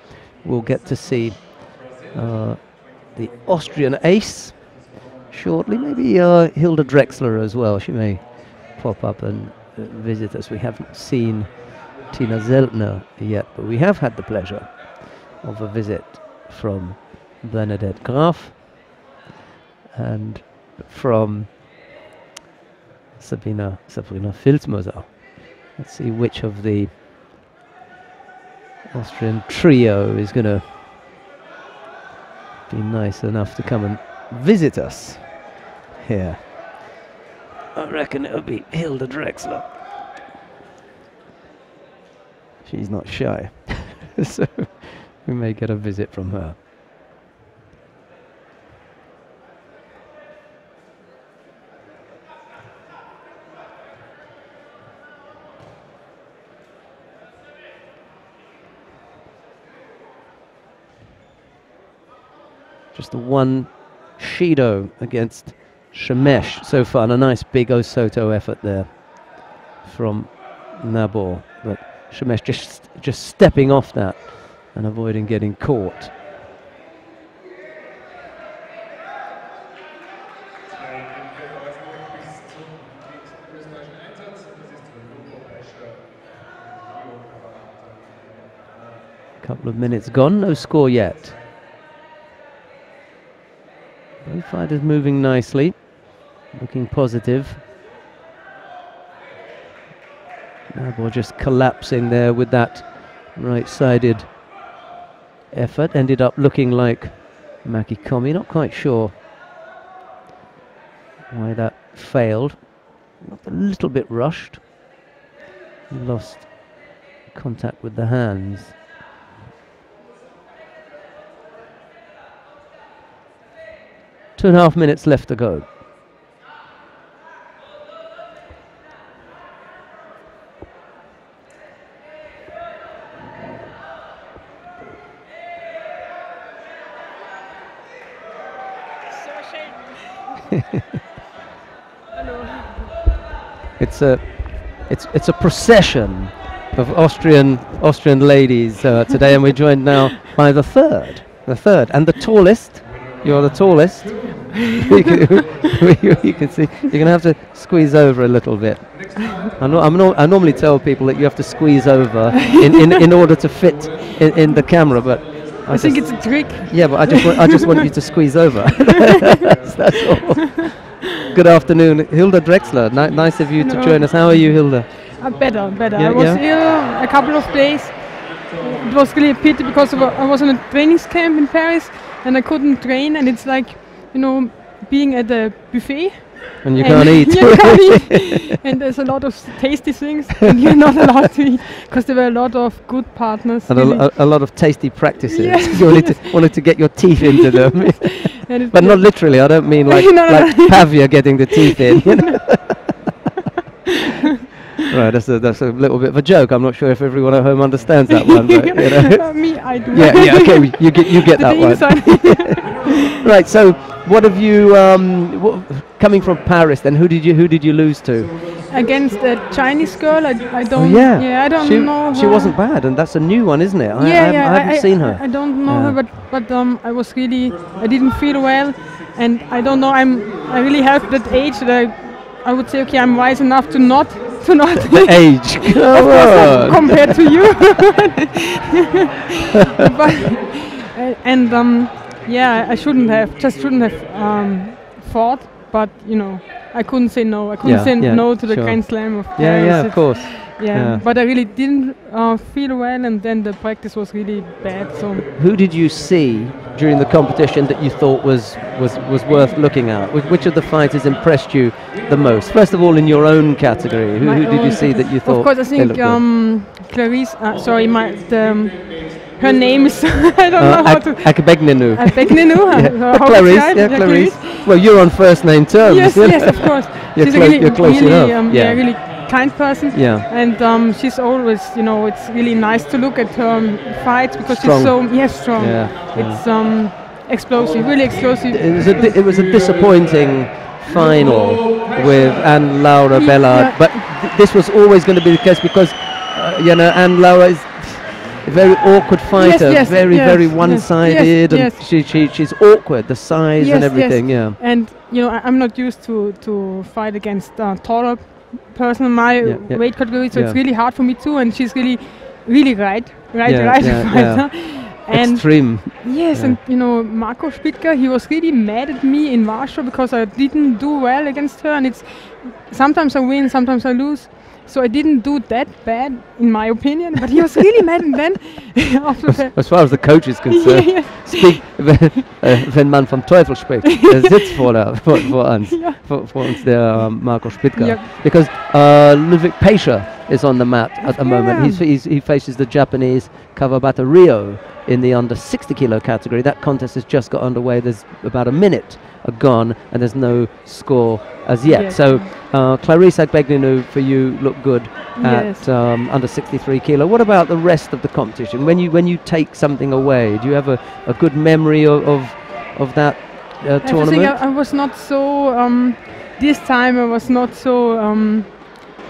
Speaker 1: we'll get to see the Austrian ace shortly, maybe Hilda Drexler as well. She may pop up and visit us. We haven't seen Tina Zeltner yet, but we have had the pleasure of a visit from Bernadette Graf and from Sabrina Filzmoser. Let's see which of the Austrian trio is going to be nice enough to come and visit us here. I reckon it'll be Hilda Drexler. She's not shy, so we may get a visit from her. Just the one Shido against Shemesh so far, and a nice big Osoto effort there from Nabor, but Shemesh just stepping off that and avoiding getting caught. Couple of minutes gone, no score yet. Both fighters moving nicely, looking positive. Nabor just collapsing there with that right-sided effort. Ended up looking like Maki Komi. Not quite sure why that failed. A little bit rushed. He lost contact with the hands. 2.5 minutes left to go. It's a procession of Austrian ladies today, and we're joined now by the third and the tallest. You're the tallest. You can see you're going to have to squeeze over a little bit. I normally tell people that you have to squeeze over in order to fit in the camera, but
Speaker 4: I think it's a trick.
Speaker 1: Yeah, but I just want you to squeeze over. That's all. Good afternoon, Hilda Drexler. Nice of you to join us. How are you, Hilda?
Speaker 6: Better.
Speaker 1: Yeah,
Speaker 6: I was ill a couple of days. It was really a pity because I was in a training camp in Paris and I couldn't train, and it's like, being at a buffet.
Speaker 1: And you can't eat.
Speaker 6: You can't eat. And there's a lot of tasty things and you're not allowed to eat because there were a lot of good partners.
Speaker 1: And a lot of tasty practices.
Speaker 6: Yes.
Speaker 1: You wanted to get your teeth into them. But not literally, I don't mean like Pavia getting the teeth in. Right, that's a little bit of a joke. I'm not sure if everyone at home understands that one. But,
Speaker 6: me, I do.
Speaker 1: Yeah, okay, you get that one. Right, so what have you coming from Paris, then who did you lose to?
Speaker 6: Against a Chinese girl, I don't.
Speaker 1: Oh, yeah.
Speaker 6: I don't know.
Speaker 1: She
Speaker 6: her.
Speaker 1: wasn't bad, and that's a new one, isn't it? I haven't seen her.
Speaker 6: I don't know her, but I was really, I didn't feel well, and I don't know. I really have that age that I would say, okay, I'm wise enough to not.
Speaker 1: The age.
Speaker 6: Of course, compared to you. But, I shouldn't have fought, but I couldn't say no. I couldn't say no to the Grand Slam of Paris.
Speaker 1: Yeah, of course.
Speaker 6: Yeah, but I really didn't feel well, and then the practice was really bad. So
Speaker 1: who did you see during the competition that you thought was worth looking at? Which of the fighters impressed you the most? First of all, in your own category, who did you see that you thought?
Speaker 6: Of course, I think Clarice. Her name is I don't know how to.
Speaker 1: Akbegnenu.
Speaker 6: Clarice.
Speaker 1: Well, you're on first name terms.
Speaker 6: Yes, of course.
Speaker 1: You're close enough.
Speaker 6: Really kind person.
Speaker 1: Yeah.
Speaker 6: And she's always, it's really nice to look at her fights because she's so strong.
Speaker 1: Yeah.
Speaker 6: It's explosive, really explosive.
Speaker 1: It was a disappointing final with Anne-Laure Bellard, but this was always going to be the case because Anne-Laure is a very awkward fighter, very one-sided, and she's awkward, the size and everything. Yeah.
Speaker 6: And I'm not used to fight against taller person in my weight category, so it's really hard for me too. And she's really right fighter. And
Speaker 1: extreme.
Speaker 6: Yes, and Marco Spitka, he was really mad at me in Warsaw because I didn't do well against her, and it's sometimes I win, sometimes I lose. So I didn't do that bad, in my opinion, but he was really mad. And then,
Speaker 1: as far as the coach is concerned, wenn man vom Teufel spricht, sitzt vor uns der Marco Spitka, because Ludwig Pescher is on the mat at the moment. He faces the Japanese Kawabata Ryo in the under 60 kilo category. That contest has just got underway. There's about a minute gone, and there's no score as yet. So Clarice Agbegnenu for you looked good at under 63 kilo. What about the rest of the competition? When you take something away, do you have a good memory of that tournament?
Speaker 6: I was not so this time. I was not so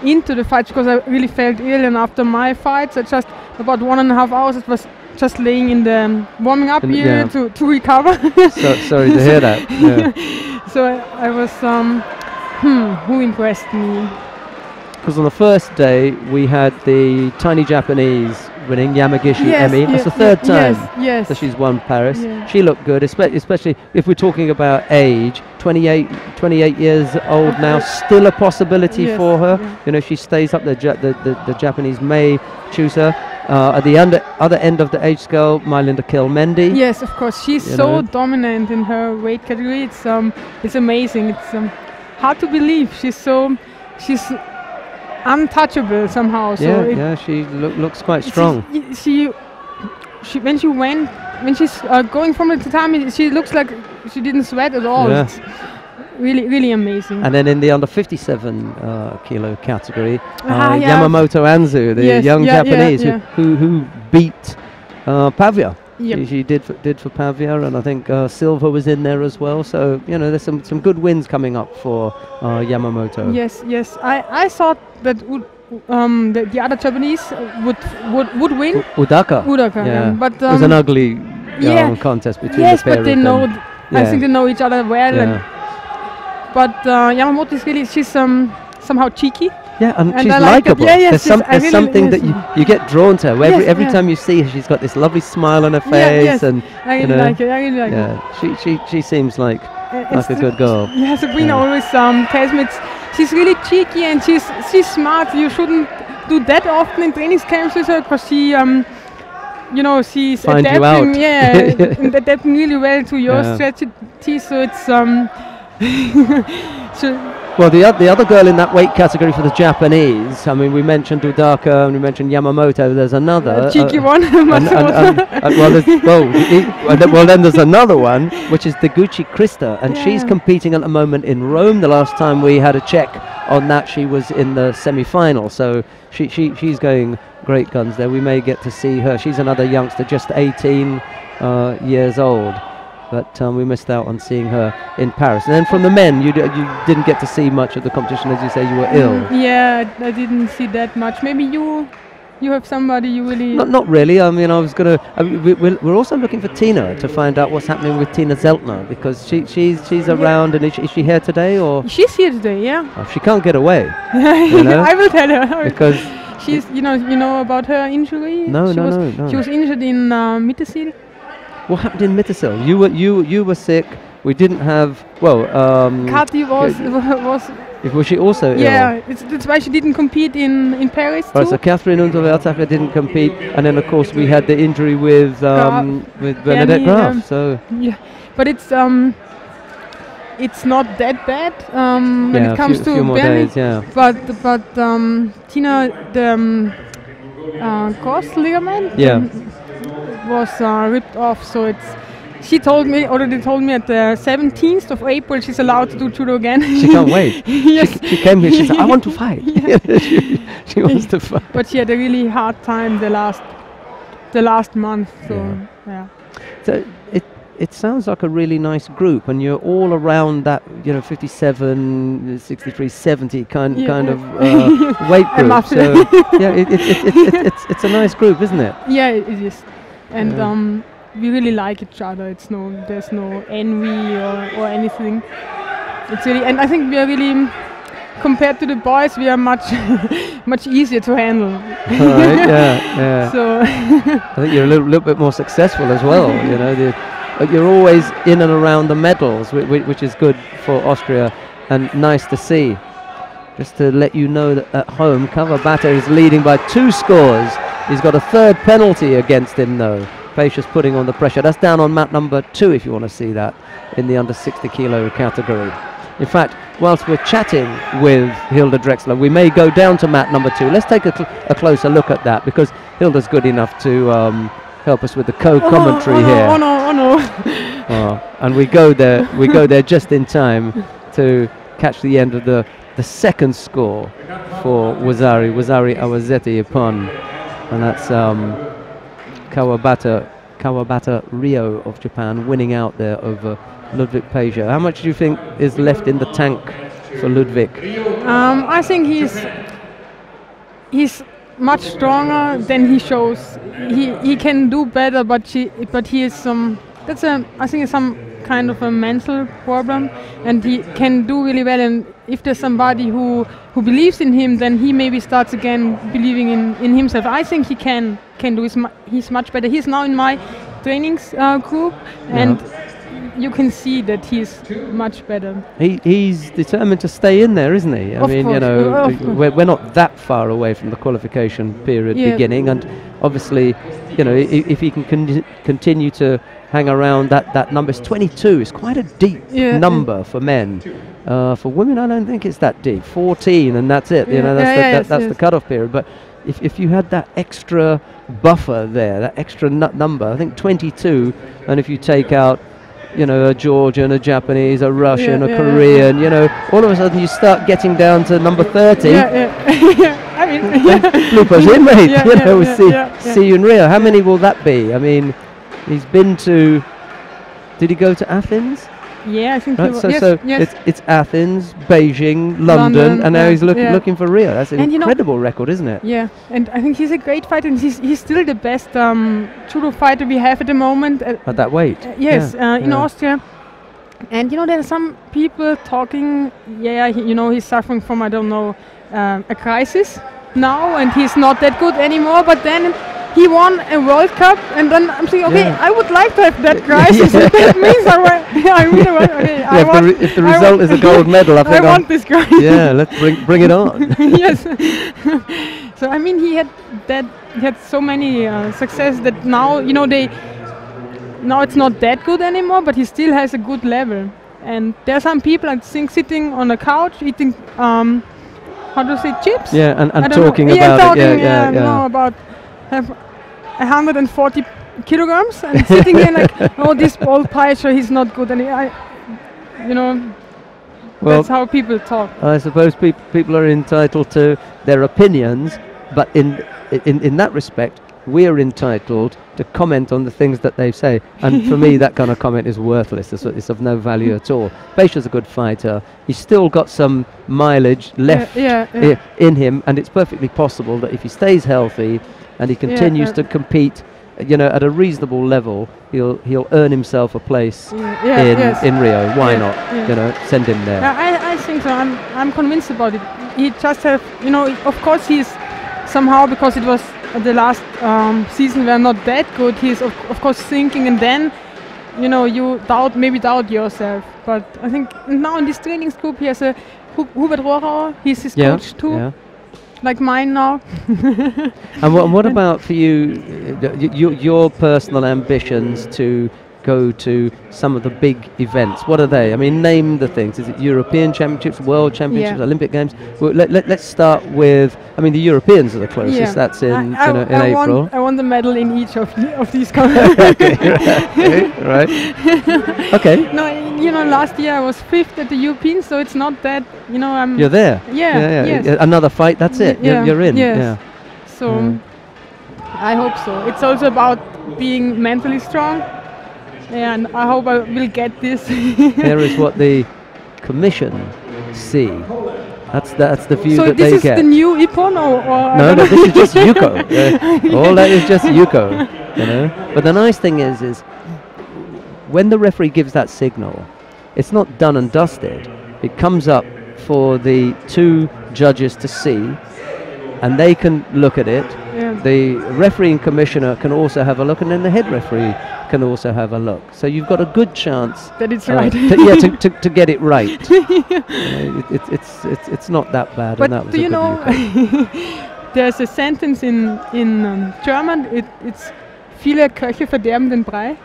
Speaker 6: into the fights because I really felt ill, and after my fights, I just about 1.5 hours. It was just laying in the warming up area to recover.
Speaker 1: Sorry to hear that. Yeah.
Speaker 6: So I was who impressed me?
Speaker 1: Because on the first day we had the tiny Japanese winning, Yamagishi Emi. That's the third time that she's won Paris. She looked good, especially if we're talking about age. 28 years old now, still a possibility for her. She stays up. The Japanese may choose her. At the other end of the age scale, Mylinda Kilmendi.
Speaker 6: Yes, of course. She's so dominant in her weight category. It's amazing. It's hard to believe. She's untouchable somehow. So
Speaker 1: she looks quite strong.
Speaker 6: When she's going from the tatami, she looks like she didn't sweat at all.
Speaker 1: Yeah.
Speaker 6: It's really amazing.
Speaker 1: And then in the under 57 kilo category, Yamamoto Anzu, the young Japanese who beat Pavia.
Speaker 6: Yep.
Speaker 1: She did for Pavia, and I think Silva was in there as well. So there's some good wins coming up for Yamamoto.
Speaker 6: Yes. I thought that the other Japanese would win.
Speaker 1: Udaka,
Speaker 6: but
Speaker 1: it was an ugly contest between the pair of them.
Speaker 6: But they know. I think they know each other well. But Yamamoto is she's somehow cheeky.
Speaker 1: Yeah, and she's likeable. There's something that you get drawn to her. Every time you see her, she's got this lovely smile on her face, and
Speaker 6: I really like it.
Speaker 1: She seems like a good girl.
Speaker 6: Yeah, Sabrina always tells me she's really cheeky and she's smart. You shouldn't do that often in training camps with her because she she's
Speaker 1: find
Speaker 6: adapting. And adapting really well to your strategy. So it's
Speaker 1: Well, the other girl in that weight category for the Japanese, I mean, we mentioned Udaka and we mentioned Yamamoto. There's another
Speaker 6: cheeky one.
Speaker 1: Then there's another one, which is Deguchi Krista, and she's competing at the moment in Rome. The last time we had a check on that, she was in the semi-final, so she's going great guns there. We may get to see her. She's another youngster, just 18 years old. but we missed out on seeing her in Paris. And then from the men, you didn't get to see much of the competition, as you say, you were ill.
Speaker 6: Yeah, I didn't see that much. Maybe you have somebody you really...
Speaker 1: Not really. I mean, I was going to... we're also looking for Tina to find out what's happening with Tina Zeltner, because she's around, and is she here today, or...
Speaker 6: She's here today, yeah.
Speaker 1: Oh, she can't get away. You know?
Speaker 6: I will tell her.
Speaker 1: Because...
Speaker 6: She's, you know about her injury?
Speaker 1: No.
Speaker 6: She was injured in Mittersill.
Speaker 1: What happened in Mittersill? You were sick. We didn't have... Well,
Speaker 6: Kati
Speaker 1: was she also ill?
Speaker 6: Yeah, that's why she didn't compete in Paris too.
Speaker 1: Right, so Catherine Unterwertacher didn't compete, and then of course we had the injury with Bernadette Graf. So
Speaker 6: yeah, but it's not that bad when it comes to Bernie.
Speaker 1: Yeah.
Speaker 6: But Tina, the cross ligament was ripped off, so she already told me at the 17th of April she's allowed to do judo again.
Speaker 1: She can't wait.
Speaker 6: Yes.
Speaker 1: She came here, she said, I want to fight. she wants to fight.
Speaker 6: But she had a really hard time the last month. So yeah.
Speaker 1: So it sounds like a really nice group, and you're all around that 57, 63, 70 kind of weight group. So yeah, it's a nice group, isn't it?
Speaker 6: Yeah, it is. And we really like each other. There's no envy or anything. It's really, and I think we are really, compared to the boys, we are much easier to handle.
Speaker 1: Right, yeah.
Speaker 6: So
Speaker 1: I think you're a little bit more successful as well. You're always in and around the medals, which is good for Austria and nice to see. Just to let you know that at home, Kawabata is leading by 2 scores. He's got a third penalty against him, though. Pacia's putting on the pressure. That's down on mat number 2, if you want to see that, in the under 60 kilo category. In fact, whilst we're chatting with Hilda Drexler, we may go down to mat number 2. Let's take a closer look at that, because Hilda's good enough to help us with the co-commentary here.
Speaker 6: Oh no.
Speaker 1: And we go there just in time to catch the end of the second score for Wazari Awazeti Ippon, and that's Kawabata Rio of Japan winning out there over Ludwig Pacia. How much do you think is left in the tank for Ludwig?
Speaker 6: I think he's much stronger than he shows. He can do better, but he is I think it's some kind of a mental problem, and he can do really well. And if there's somebody who believes in him, then he maybe starts again believing in himself. I think he can do. He's much better. He's now in my trainings group, and you can see that he's much better.
Speaker 1: He's determined to stay in there, isn't he? I mean, we're not that far away from the qualification period beginning, and obviously, if he can continue to hang around that number. It's 22. It's quite a deep number for men. For women, I don't think it's that deep. 14, and that's it. That's the cutoff period. But if you had that extra buffer there, that extra number, I think 22, and if you take out a Georgian, a Japanese, a Russian, a Korean, all of a sudden you start getting down to number 30.
Speaker 6: I mean,
Speaker 1: bloopers in, mate. See you in Rio. How many will that be? I mean, he's been to... Did he go to Athens?
Speaker 6: Yeah, I think
Speaker 1: it's Athens, Beijing, London, and now he's looking for Rio. That's an incredible record, isn't it?
Speaker 6: Yeah, and I think he's a great fighter, and he's still the best judo fighter we have at the moment.
Speaker 1: At that weight?
Speaker 6: Yes, in Austria. And there are some people talking, he's suffering from, I don't know, a crisis now, and he's not that good anymore, but then he won a World Cup, and then I'm thinking, I would like to have that crisis. That means I really want. Okay,
Speaker 1: if the result is a gold medal, I
Speaker 6: want this crisis.
Speaker 1: Yeah, let's bring it on.
Speaker 6: Yes. So I mean, he had so many success that now now it's not that good anymore, but he still has a good level. And there are some people, I think, sitting on a couch eating how do you say, chips?
Speaker 1: Yeah, and talking about it.
Speaker 6: No, about 140 kilograms and sitting there like, this old Pacia, he's not good. And that's how people talk.
Speaker 1: I suppose people are entitled to their opinions, but in that respect, we're entitled to comment on the things that they say. And for me, that kind of comment is worthless. It's of no value at all. Becher's a good fighter. He's still got some mileage left in him, and it's perfectly possible that if he stays healthy and he continues to compete, at a reasonable level, he'll earn himself a place in Rio. Why not? Send him there.
Speaker 6: I think so. I'm convinced about it. He just have, of course he's somehow, because it was the last season were not that good. He's of course thinking, and then you maybe doubt yourself. But I think now in this training group he has a Hubert Rohrauer. He's his coach too. Yeah. Like mine now.
Speaker 1: And what about for you, your personal ambitions to go to some of the big events? What are they? I mean, name the things. Is it European Championships, World Championships, Olympic Games? Well, let's start with, the Europeans are the closest. Yeah. That's in April.
Speaker 6: I want the medal in each of these
Speaker 1: right. Okay.
Speaker 6: No, last year I was 5th at the Europeans, so it's not that,
Speaker 1: You're there.
Speaker 6: Yeah. Yes.
Speaker 1: Another fight, that's it. You're in.
Speaker 6: Yes.
Speaker 1: Yeah.
Speaker 6: So I hope so. It's also about being mentally strong. And I hope I will get this.
Speaker 1: Here is what the Commission see. That's the view that they get.
Speaker 6: So this is the new Ippon, or
Speaker 1: no, this is just Yuko. All that is just Yuko. But the nice thing is when the referee gives that signal, it's not done and dusted. It comes up for the 2 judges to see, and they can look at it. Yeah. The refereeing commissioner can also have a look, and then the head referee can also have a look. So you've got a good chance
Speaker 6: that it's right.
Speaker 1: to get it right. It's not that bad.
Speaker 6: But
Speaker 1: and that was
Speaker 6: do you know? There's a sentence in German. It's viele Köche verderben den Brei.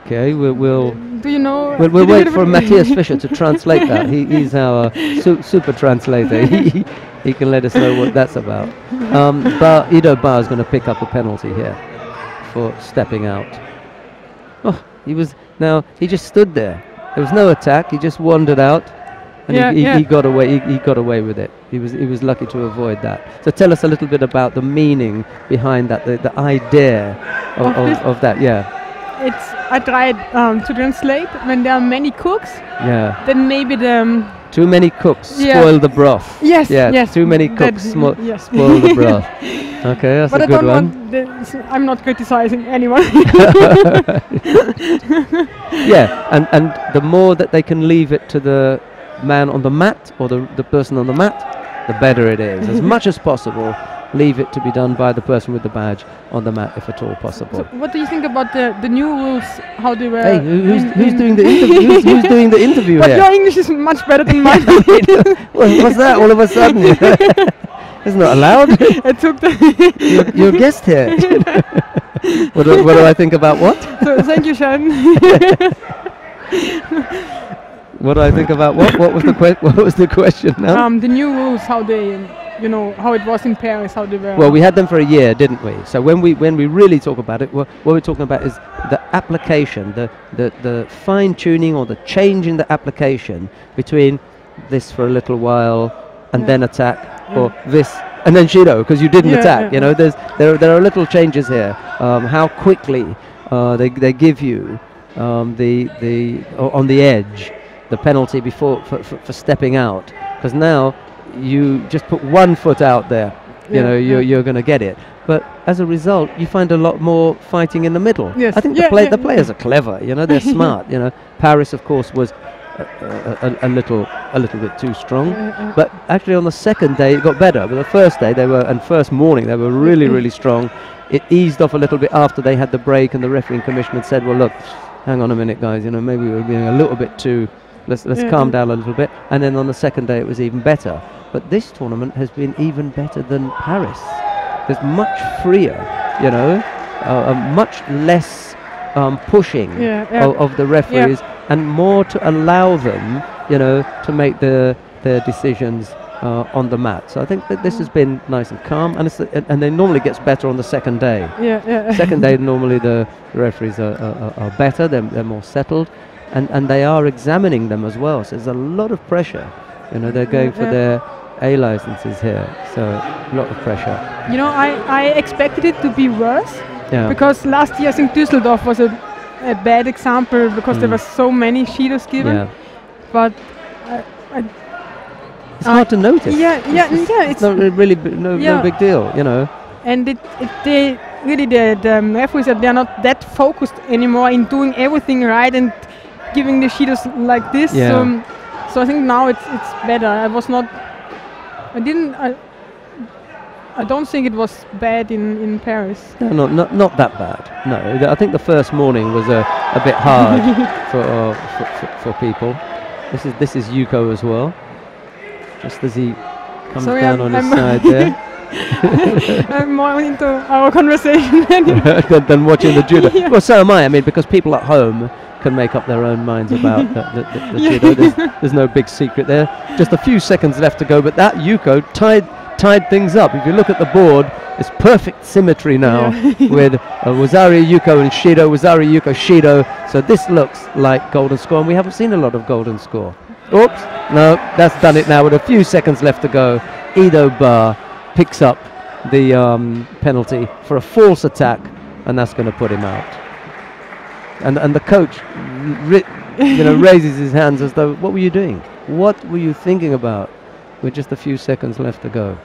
Speaker 1: Okay, we'll.
Speaker 6: Do you know?
Speaker 1: We'll wait for Matthias Fischer to translate that. He's our super translator. He can let us know what that's about. But Ido Bar is going to pick up a penalty here for stepping out. Oh, he just stood there. There was no attack. He just wandered out, and he got away. He got away with it. He was lucky to avoid that. So tell us a little bit about the meaning behind that, the idea of that. Yeah.
Speaker 6: I tried to translate. When there are many cooks, then maybe
Speaker 1: too many cooks spoil the broth.
Speaker 6: Yes,
Speaker 1: yes. Too many cooks spoil the broth. Okay, that's a good one.
Speaker 6: I'm not criticizing anyone.
Speaker 1: And the more that they can leave it to the man on the mat or the person on the mat, the better it is. As much as possible, leave it to be done by the person with the badge on the mat, if at all possible.
Speaker 6: So what do you think about the new rules? How they were?
Speaker 1: Hey, who's doing the interview? Who's doing the interview
Speaker 6: but
Speaker 1: here?
Speaker 6: Your English is much better than mine.
Speaker 1: What's that? All of a sudden, it's not allowed.
Speaker 6: I took
Speaker 1: you're a guest here. What do I think about what?
Speaker 6: So thank you, Sharon.
Speaker 1: What do I think about what? What was the question now?
Speaker 6: The new rules, how they, how it was in Paris, how they were.
Speaker 1: Well, we had them for a year, didn't we? So when we really talk about it, what we're talking about is the application, the fine tuning or the change in the application between this for a little while and then attack, or this and then Shido because you didn't attack. There are little changes here. How quickly they give you the on the edge. The penalty before for stepping out, because now you just put one foot out there, you're going to get it. But as a result, you find a lot more fighting in the middle.
Speaker 6: Yes.
Speaker 1: I think the players are clever. They're smart. Paris, of course, was a little bit too strong. But actually, on the second day, it got better. But the first day, first morning, they were really strong. It eased off a little bit after they had the break, and the refereeing commission had said, "Well, look, hang on a minute, guys. Maybe we're being a little bit too." Let's calm down a little bit. And then on the second day it was even better. But this tournament has been even better than Paris. There's much freer, much less pushing of the referees and more to allow them, to make their decisions on the mat. So I think that this has been nice and calm, and then normally gets better on the second day. Second day normally the referees are better, they're more settled. And they are examining them as well. So there's a lot of pressure. They're going for A licenses here, so a lot of pressure.
Speaker 6: You know, I expected it to be worse.
Speaker 1: Yeah.
Speaker 6: Because last year I think Düsseldorf was a bad example because there were so many Shidos given.
Speaker 1: Yeah.
Speaker 6: But
Speaker 1: it's hard to notice.
Speaker 6: It's
Speaker 1: not really no big deal, you know.
Speaker 6: And they really the referees they're not that focused anymore in doing everything right and giving the Shidos like this.
Speaker 1: Yeah.
Speaker 6: So I think now it's better. I don't think it was bad in Paris.
Speaker 1: No, not that bad. No, I think the first morning was a bit hard for people. This is Yuko as well. Just as he comes down on his side there.
Speaker 6: I'm more into our conversation
Speaker 1: than watching the judo. Yeah. Well, so am I. I mean, because people at home can make up their own minds about the judo. There's no big secret there. Just a few seconds left to go, but that Yuko tied things up. If you look at the board, it's perfect symmetry now with Wazari, Yuko and Shido, Wazari, Yuko, Shido. So this looks like golden score, and we haven't seen a lot of golden score. Oops, no, that's done it now with a few seconds left to go. Ido Bar picks up the penalty for a false attack, and that's going to put him out. And the coach raises his hands as though, what were you doing? What were you thinking about? With just a few seconds left to go.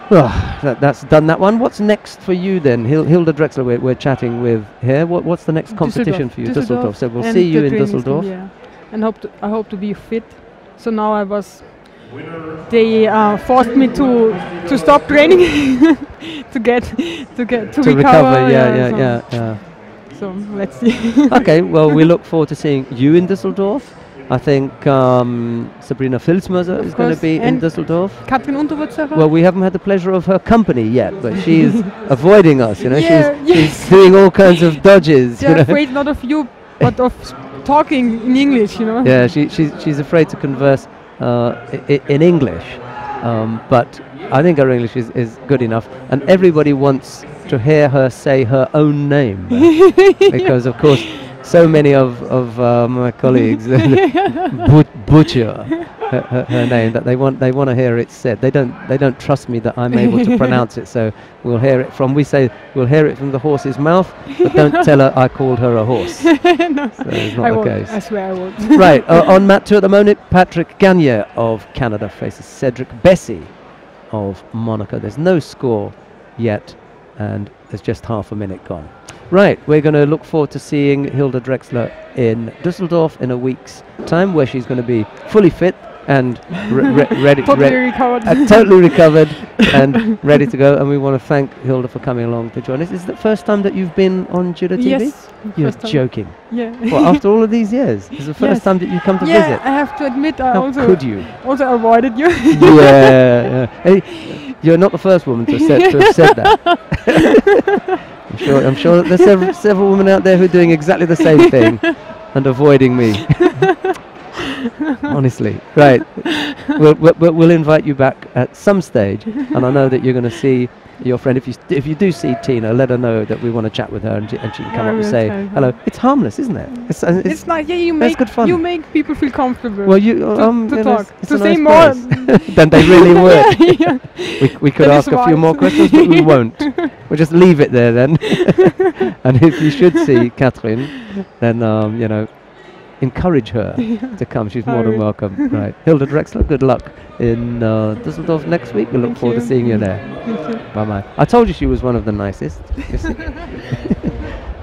Speaker 1: That's done that one. What's next for you then? Hilda Drexler, we're chatting with here. What's the next competition for you? Düsseldorf. So we'll see you in Düsseldorf.
Speaker 6: Yeah. And I hope to be fit. So now they forced me to stop training to recover.
Speaker 1: Yeah.
Speaker 6: So let's see.
Speaker 1: Okay, well we look forward to seeing you in Düsseldorf. I think Sabrina Filzmöser is going to be in Düsseldorf.
Speaker 6: Katrin Unterwurzerer.
Speaker 1: Well, we haven't had the pleasure of her company yet, but she's avoiding us. You know,
Speaker 6: Yeah,
Speaker 1: she's doing all kinds of dodges.
Speaker 6: They're afraid not of you, but of talking in English. You know.
Speaker 1: Yeah, she's afraid to converse in English, but I think her English is good enough, and everybody wants to hear her say her own name because, of course, so many of my colleagues butcher her name that they want to hear it said. They don't trust me that I'm able to pronounce it, so we'll hear it from the horse's mouth, but don't tell her I called her a horse.
Speaker 6: No,
Speaker 1: so it's not the case.
Speaker 6: I swear I won't.
Speaker 1: Right, on mat 2 at the moment, Patrick Gagne of Canada faces Cedric Bessy of Monaco. There's no score yet, and there's just half a minute gone. Right, we're going to look forward to seeing Hilda Drexler in Düsseldorf in a week's time, where she's going to be fully fit and ready, totally recovered and ready to go. And we want to thank Hilda for coming along to join us. Is it the first time that you've been on Judo TV?
Speaker 6: Yes.
Speaker 1: You're joking.
Speaker 6: Yeah.
Speaker 1: Well, after all of these years, it's the first time that you come to visit.
Speaker 6: Yeah, I have to admit, I
Speaker 1: How could you?
Speaker 6: also avoided you.
Speaker 1: Yeah. Hey, you're not the first woman to have said that. I'm sure that there's several women out there who are doing exactly the same thing and avoiding me. Honestly, right. We'll invite you back at some stage, and I know that you're going to see your friend. If you do see Tina, let her know that we want to chat with her, and she can come up and say hello. It's harmless, isn't it?
Speaker 6: It's nice. Yeah, you make people feel comfortable.
Speaker 1: Well,
Speaker 6: to talk, to say
Speaker 1: nice
Speaker 6: more
Speaker 1: than they really would.
Speaker 6: Yeah.
Speaker 1: We could ask a few more questions, but we won't. We'll just leave it there then. And if you should see Catherine, then encourage her to come. She's more than welcome. Right, Hilda Drexler, good luck in Düsseldorf next week. We look forward to seeing you there. Bye bye. I told you she was one of the nicest.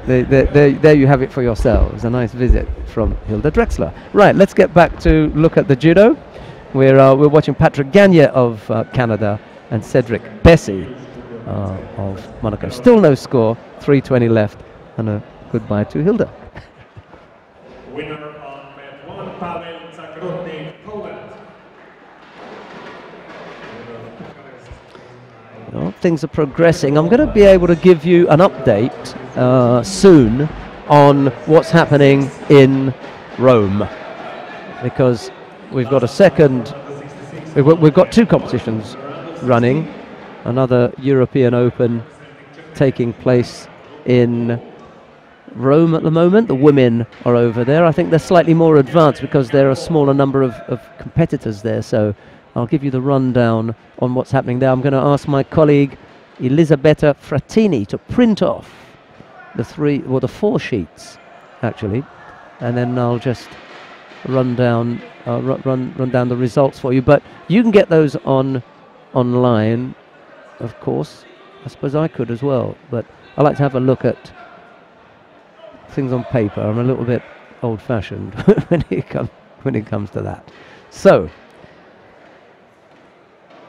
Speaker 1: There you have it for yourselves. A nice visit from Hilda Drexler. Right, let's get back to look at the judo. We're watching Patrick Gagne of Canada and Cedric Bessy of Monaco. Still no score. 3:20 left, and a goodbye to Hilda.
Speaker 2: Winner on mat 1, Paweł Zagrodzny, Poland.
Speaker 1: Well, things are progressing. I'm going to be able to give you an update soon on what's happening in Rome, because we've got we've got two competitions running. Another European Open taking place in Rome at the moment. The women are over there. I think they're slightly more advanced because there are a smaller number of competitors there, so I'll give you the rundown on what's happening there. I'm going to ask my colleague Elisabetta Frattini to print off the the 4 sheets, actually, and then I'll just run down the results for you. But you can get those online, of course. I suppose I could as well, but I like to have a look at things on paper. I'm a little bit old-fashioned when it comes to that. So,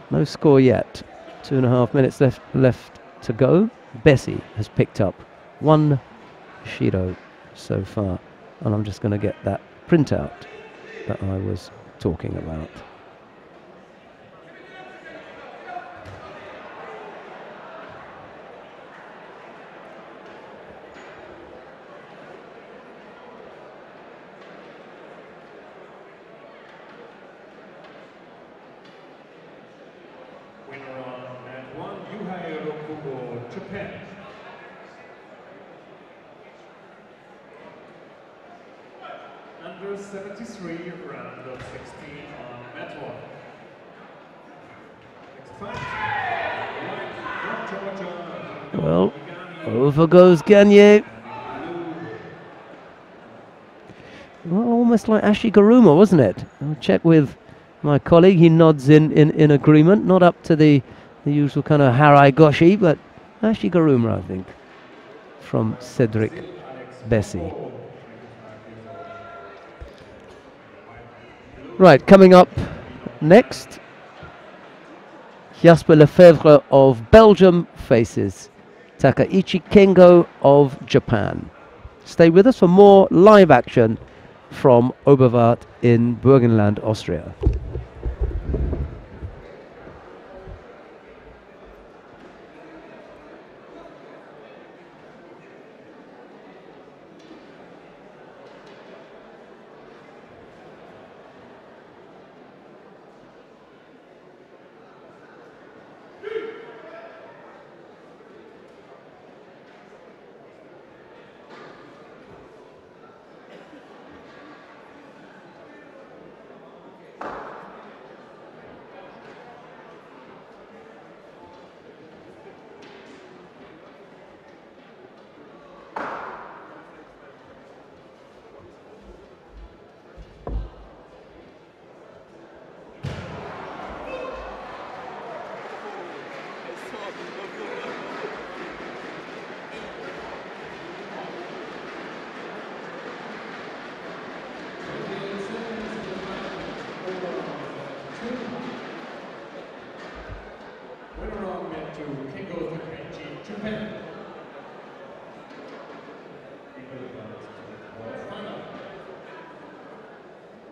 Speaker 1: no score yet. 2.5 minutes left to go. Bessie has picked up 1 Shiro so far, and I'm just going to get that printout that I was talking about.
Speaker 2: Japan. Under 73, round of 16 on mat 1. Next fight.
Speaker 1: Well, over goes Gagne. Well, almost like Ashigaruma, wasn't it? I'll check with my colleague. He nods in agreement. Not up to the usual kind of Harai Goshi, but Ashigaruma, I think, from Cedric Bessie. Right, coming up next, Jasper Lefebvre of Belgium faces Takaichi Kengo of Japan. Stay with us for more live action from Oberwart in Burgenland, Austria.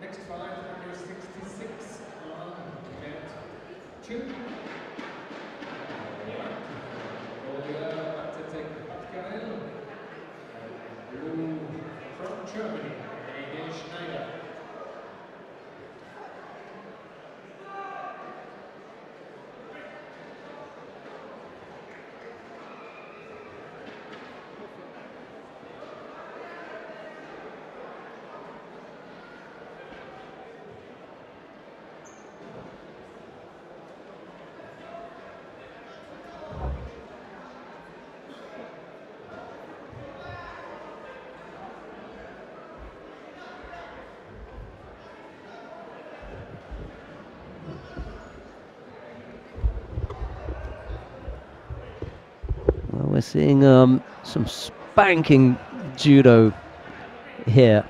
Speaker 2: Next fight, under 66 on mat 2. Blue from Germany, Schneider.
Speaker 1: We're seeing some spanking judo here.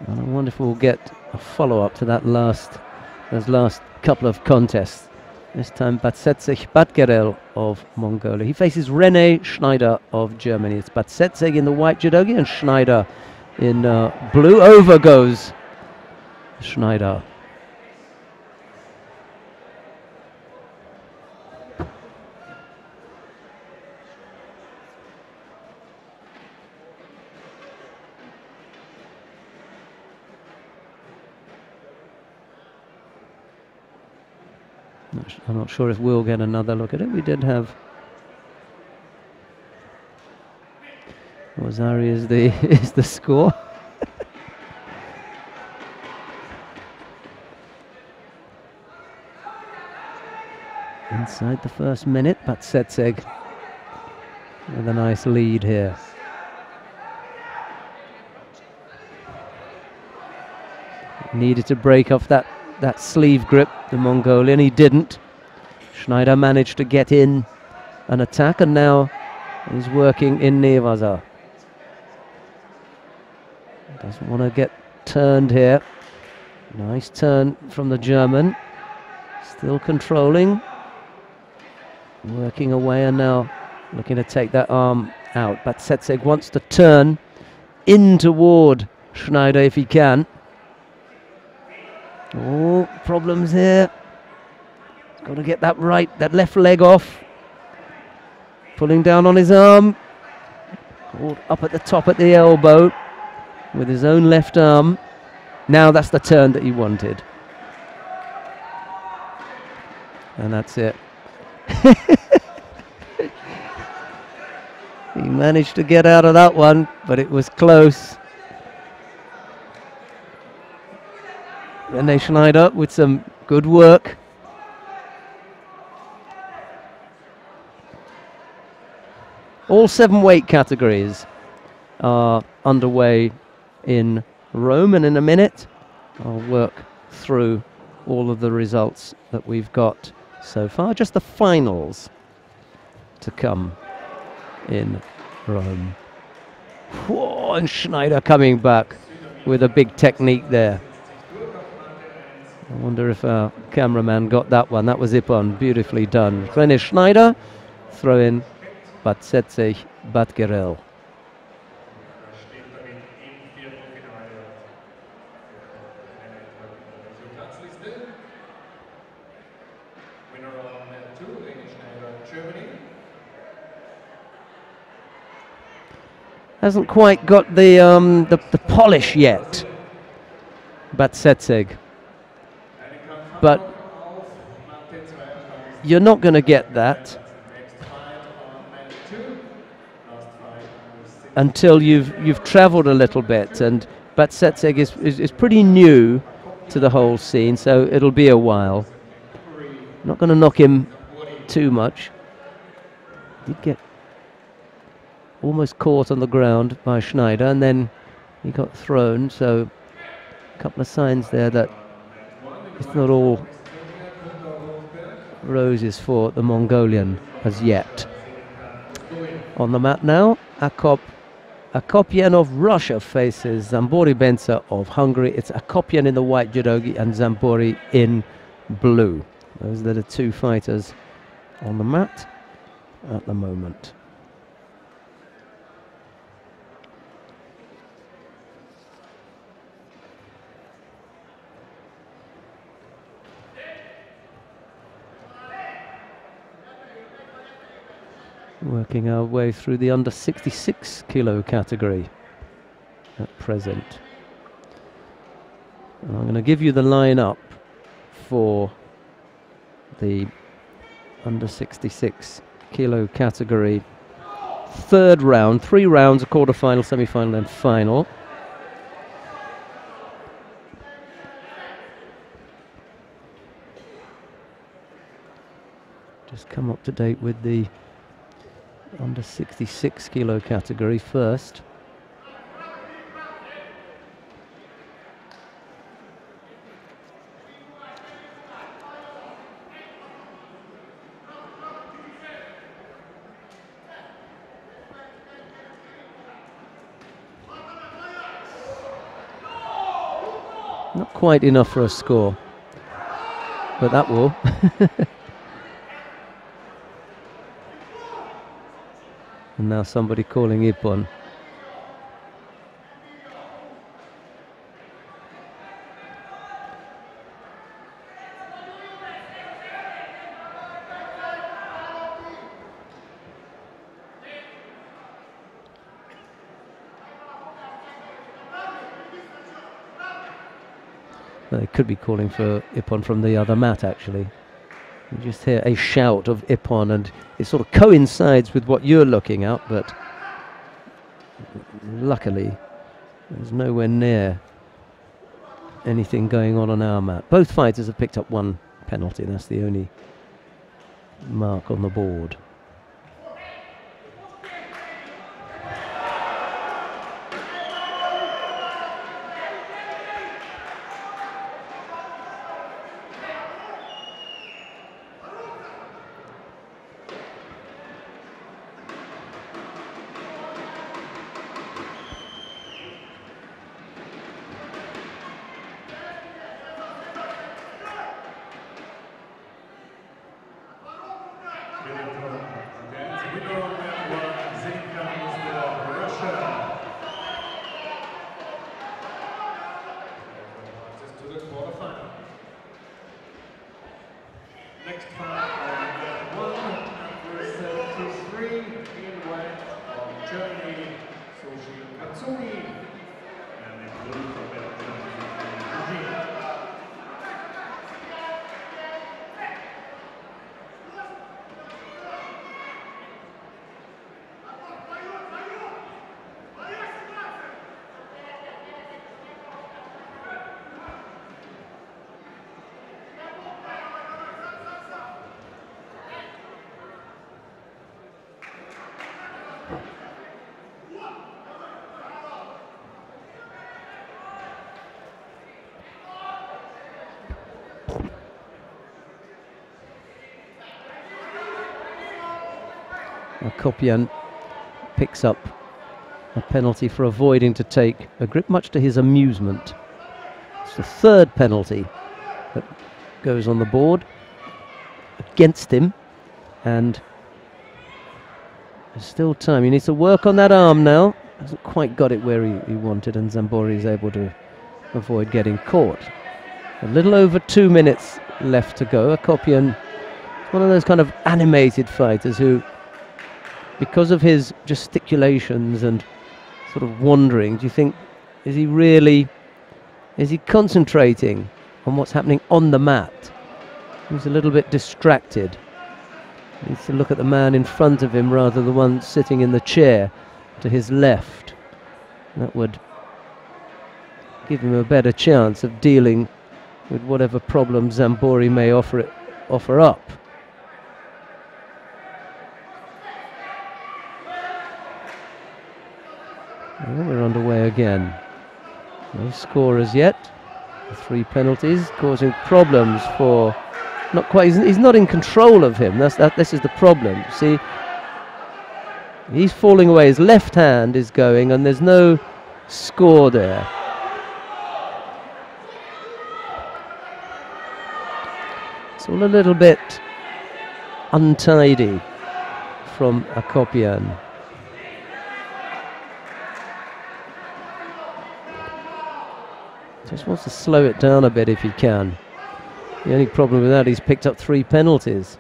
Speaker 1: And I wonder if we'll get a follow-up to those last couple of contests. This time Batsetseg Batgerel of Mongolia. He faces René Schneider of Germany. It's Batsetseg in the white judogi and Schneider in blue. Over goes Schneider. I'm not sure if we'll get another look at it. We did have Ozari is the score. inside the first minute, but Setseg with a nice lead here. Needed to break off that sleeve grip, the Mongolian. He didn't. Schneider managed to get in an attack, and now he's working in Nevaza. Doesn't want to get turned here. Nice turn from the German. Still controlling. Working away, and now looking to take that arm out. But Setseg wants to turn in toward Schneider if he can. Oh, problems here. He's got to get that left leg off. Pulling down on his arm. Hold up at the top at the elbow with his own left arm. Now that's the turn that he wanted. And that's it. He managed to get out of that one, but it was close. René Schneider with some good work. All 7 weight categories are underway in Rome, and in a minute I'll work through all of the results that we've got so far. Just the finals to come in Rome. Whoa, and Schneider coming back with a big technique there. I wonder if our cameraman got that one. That was Ippon, beautifully done. René Schneider, throw in, Bad Setseg, Bad Gerel. Hasn't quite got the polish yet, Bad Setseg. But you're not going to get that until you've travelled a little bit, and Bad Setseg is pretty new to the whole scene, so it'll be a while. Not going to knock him too much. Did get almost caught on the ground by Schneider, and then he got thrown, so a couple of signs there that it's not all roses for the Mongolian as yet. On the mat now, Akopyan of Russia faces Zambori Benza of Hungary. It's Akopyan in the white judogi and Zambori in blue. Those are the 2 fighters on the mat at the moment. Working our way through the under 66 kilo category at present. And I'm going to give you the line-up for the under 66 kilo category. 3rd round, 3 rounds, a quarter-final, semi-final and final. Just come up to date with the under 66 kilo category first. Not quite enough for a score, but that will. And now somebody calling Ippon. Well, they could be calling for Ippon from the other mat, actually. You just hear a shout of Ippon, and it sort of coincides with what you're looking at, but luckily there's nowhere near anything going on our mat. Both fighters have picked up 1 penalty. That's the only mark on the board.
Speaker 2: Next fight on mat 1, number 73, in white from Germany, Soji Katsumi, and in blue from Belgium, Eugene.
Speaker 1: Kopian picks up a penalty for avoiding to take a grip, much to his amusement. It's the third penalty that goes on the board against him, and there's still time. He needs to work on that arm now. Hasn't quite got it where he wanted, and Zambori is able to avoid getting caught. A little over 2 minutes left to go. Kopian is one of those kind of animated fighters who, because of his gesticulations and sort of wandering, do you think, is he concentrating on what's happening on the mat? He's a little bit distracted. He needs to look at the man in front of him rather than the one sitting in the chair to his left. That would give him a better chance of dealing with whatever problem Zambori may offer up. Well, we're underway again. No scorers yet. 3 penalties causing problems for not quite. He's not in control of him. This is the problem. See, he's falling away. His left hand is going, and there's no score there. It's all a little bit untidy from Kopian. Just wants to slow it down a bit if he can. The only problem with that, he's picked up 3 penalties.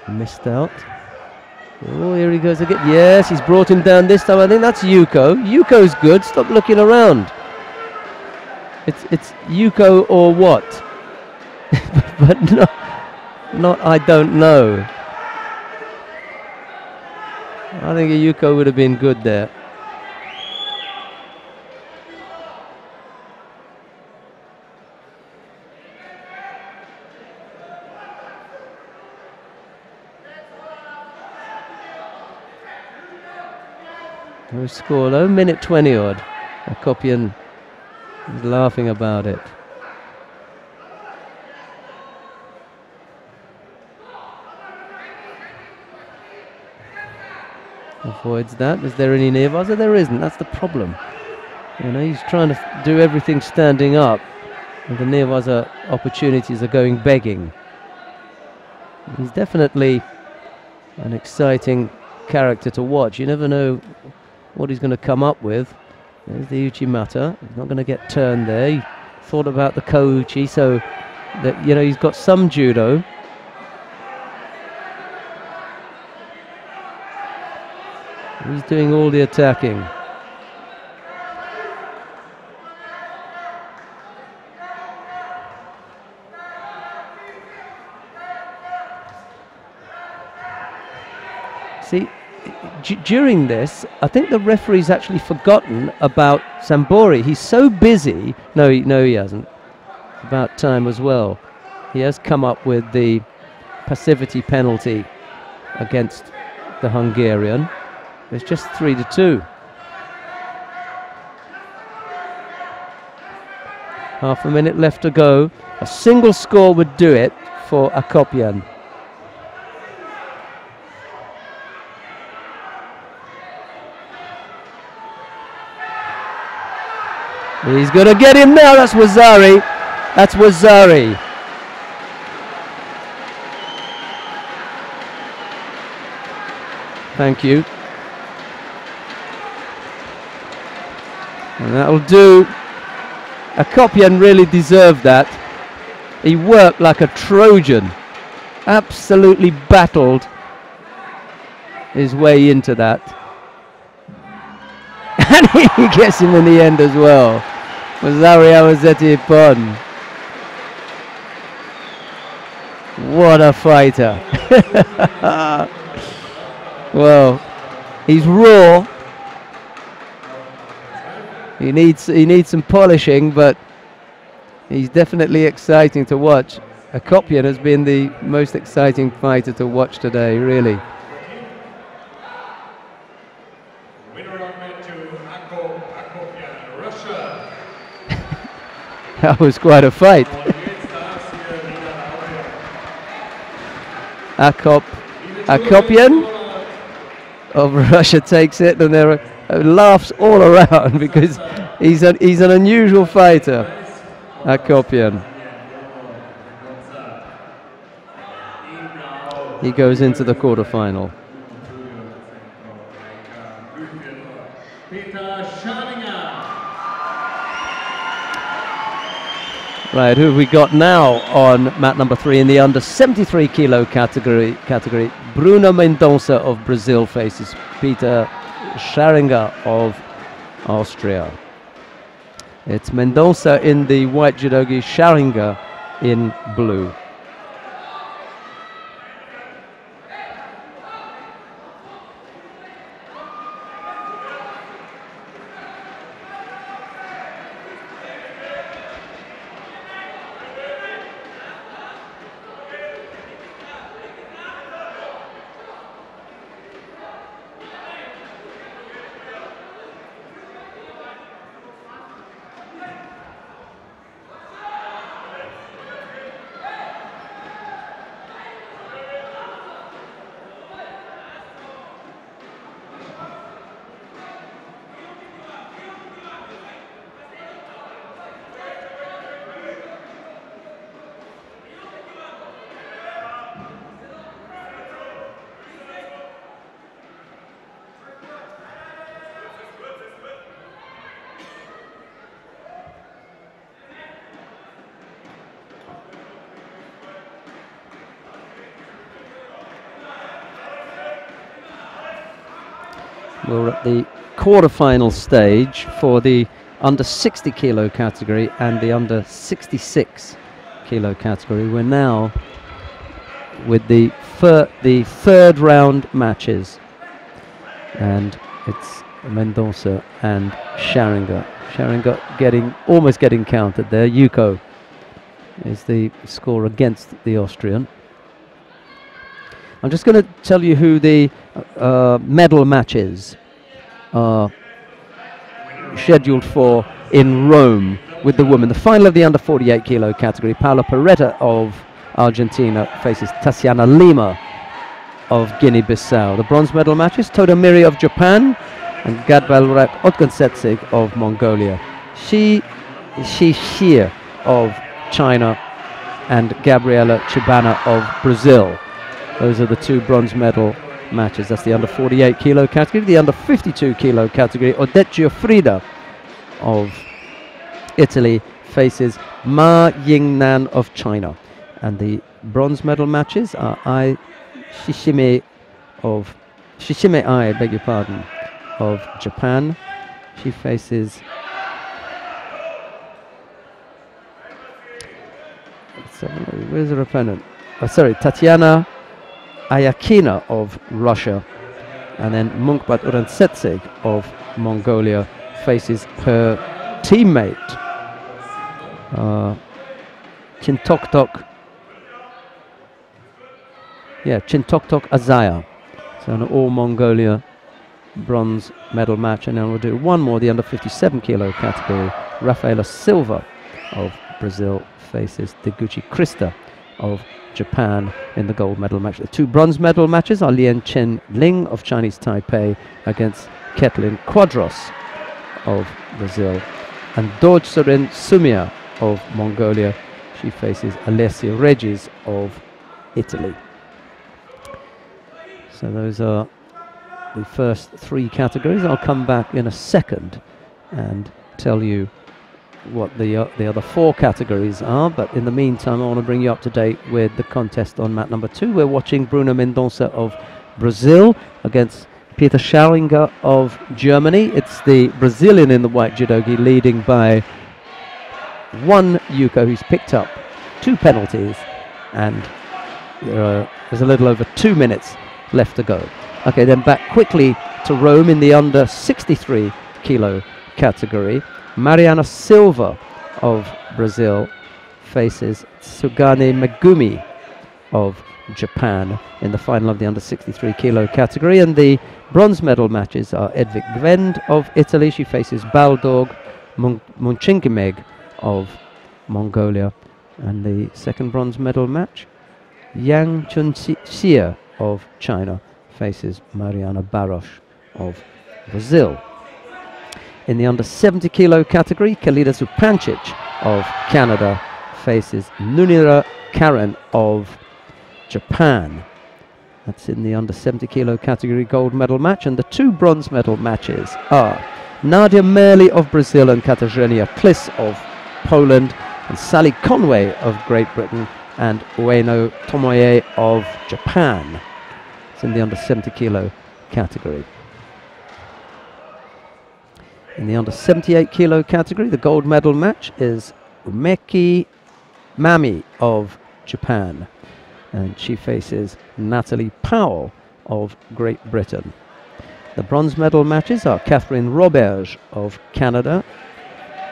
Speaker 1: Missed out. Oh, here he goes again. Yes, he's brought him down this time. I think that's Yuko. Yuko's good. Stop looking around. It's Yuko or what? But not I don't know. I think a Yuko would have been good there. No score though, minute 20 odd. Kopian is laughing about it. Avoids that. Is there any nearvaza? There isn't. That's the problem. You know, he's trying to do everything standing up, and the nearvaza opportunities are going begging. He's definitely an exciting character to watch. You never know what he's going to come up with. There's the Uchimata. He's not going to get turned there. He thought about the Kouchi, so that, you know, he's got some judo. He's doing all the attacking. See, during this, I think the referee's actually forgotten about Sambori. He's so busy. No, he hasn't. About time as well. He has come up with the passivity penalty against the Hungarian. It's just 3-2. Half a minute left to go. A single score would do it for Akopian. He's going to get him now. That's Wazari. That's Wazari. Thank you. And that'll do. Akopian really deserved that. He worked like a Trojan. Absolutely battled his way into that. And he gets him in the end as well. Wazari Awazeti Pon. What a fighter. Well, he's raw. He needs some polishing, but he's definitely exciting to watch. Akopian has been the most exciting fighter to watch today, really. That was quite a fight. Akopian of Russia takes it, and there are laughs all around because he's an unusual fighter, Akopian. He goes into the quarterfinal. Right, who have we got now on mat number 3 in the under 73 kilo category? Bruno Mendonça of Brazil faces Peter Scharinger of Austria. It's Mendonça in the white judogi, Scharinger in blue. We're at the quarterfinal stage for the under 60 kilo category and the under 66 kilo category. We're now with the third round matches, and it's Mendonça and Scharinger. Scharinger almost getting counted there. Yuko is the score against the Austrian. I'm just going to tell you who the medal matches are scheduled for in Rome with the women. The final of the under 48 kilo category, Paula Peretta of Argentina faces Tatiana Lima of Guinea-Bissau. The bronze medal matches, Todomiri of Japan and Gadbalrak Otgansetsig of Mongolia. Shi Xie of China and Gabriela Chibana of Brazil. Those are the two bronze medal matches. That's the under 48 kilo category. The under 52 kilo category, Odette Giuffrida of Italy faces Ma Yingnan of China. And the bronze medal matches are Shishime Ai, beg your pardon, of Japan. She faces where's her opponent? Oh, sorry, Tatiana Ayakina of Russia. And then Munkbat Urantsetseg of Mongolia faces her teammate, Chintoktok Azaya. So an all Mongolia bronze medal match, and then we'll do one more, the under 57 kilo category. Rafaela Silva of Brazil faces Deguchi Krista of Japan in the gold medal match. The two bronze medal matches are Lien Chen Ling of Chinese Taipei against Ketlin Quadros of Brazil, and Dorjsurin Sumia of Mongolia. She faces Alessia Regis of Italy. So those are the first three categories. I'll come back in a second and tell you what the other four categories are, but in the meantime I want to bring you up to date with the contest on mat number 2. We're watching Bruno Mendonça of Brazil against Peter Schauinger of Germany. It's the Brazilian in the white judogi leading by one yuko, who's picked up 2 penalties, and there's a little over 2 minutes left to go. Okay, then back quickly to Rome in the under 63 kilo category. Mariana Silva of Brazil faces Sugane Megumi of Japan in the final of the under 63 kilo category, and the bronze medal matches are Edvig Gvend of Italy. She faces Baldog Munchinkimeg of Mongolia, and the second bronze medal match, Yang Chunxia of China faces Mariana Barros of Brazil. In the under 70 kilo category, Kalida Zupancic of Canada faces Nunira Karen of Japan. That's in the under 70 kilo category gold medal match, and the two bronze medal matches are Nadia Merli of Brazil and Katarzyna Klis of Poland, and Sally Conway of Great Britain and Ueno Tomoe of Japan. It's in the under 70 kilo category. In the under 78 kilo category, the gold medal match is Umeki Mami of Japan, and she faces Natalie Powell of Great Britain. The bronze medal matches are Catherine Roberge of Canada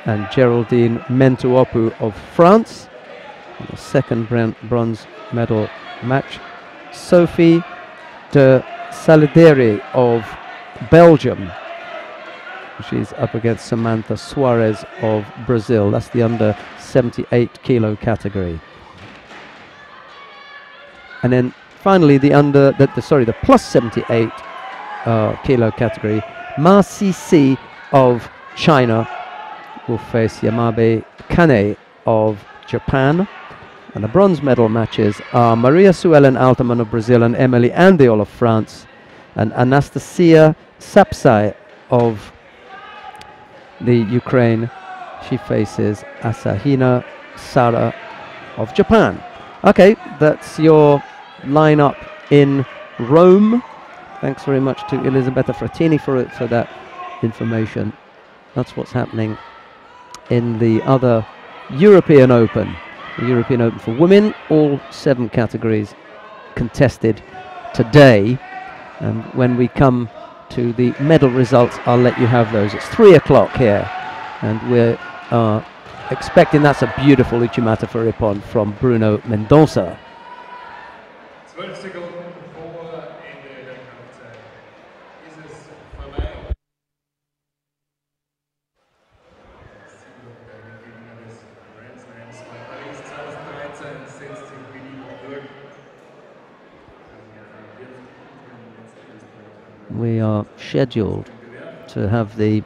Speaker 1: and Geraldine Mentuopu of France. And the second bronze medal match, Sophie de Salideri of Belgium. She's up against Samantha Suarez of Brazil. That's the under 78 kilo category. And then finally the plus 78 kilo category, Ma Cixi of China will face Yamabe Kane of Japan. And the bronze medal matches are Maria Suelen Altaman of Brazil and Emily Andiol of France, and Anastasia Sapsai of the Ukraine. She faces Asahina Sara of Japan. Okay, that's your lineup in Rome. Thanks very much to Elisabetta Frattini for that information. That's what's happening in the other European Open. The European Open for women, all 7 categories contested today. And when we come to the medal results, I'll let you have those. It's 3 o'clock here, and we're expecting, that's a beautiful Uchimata for Ippon from Bruno Mendonça.
Speaker 2: 12 Sekunden vor Ende der Kampfzeit ist es vorbei. Der Gegner des Grand Slams von Paris 2013 setzt sich wie durch.
Speaker 1: We are scheduled to have the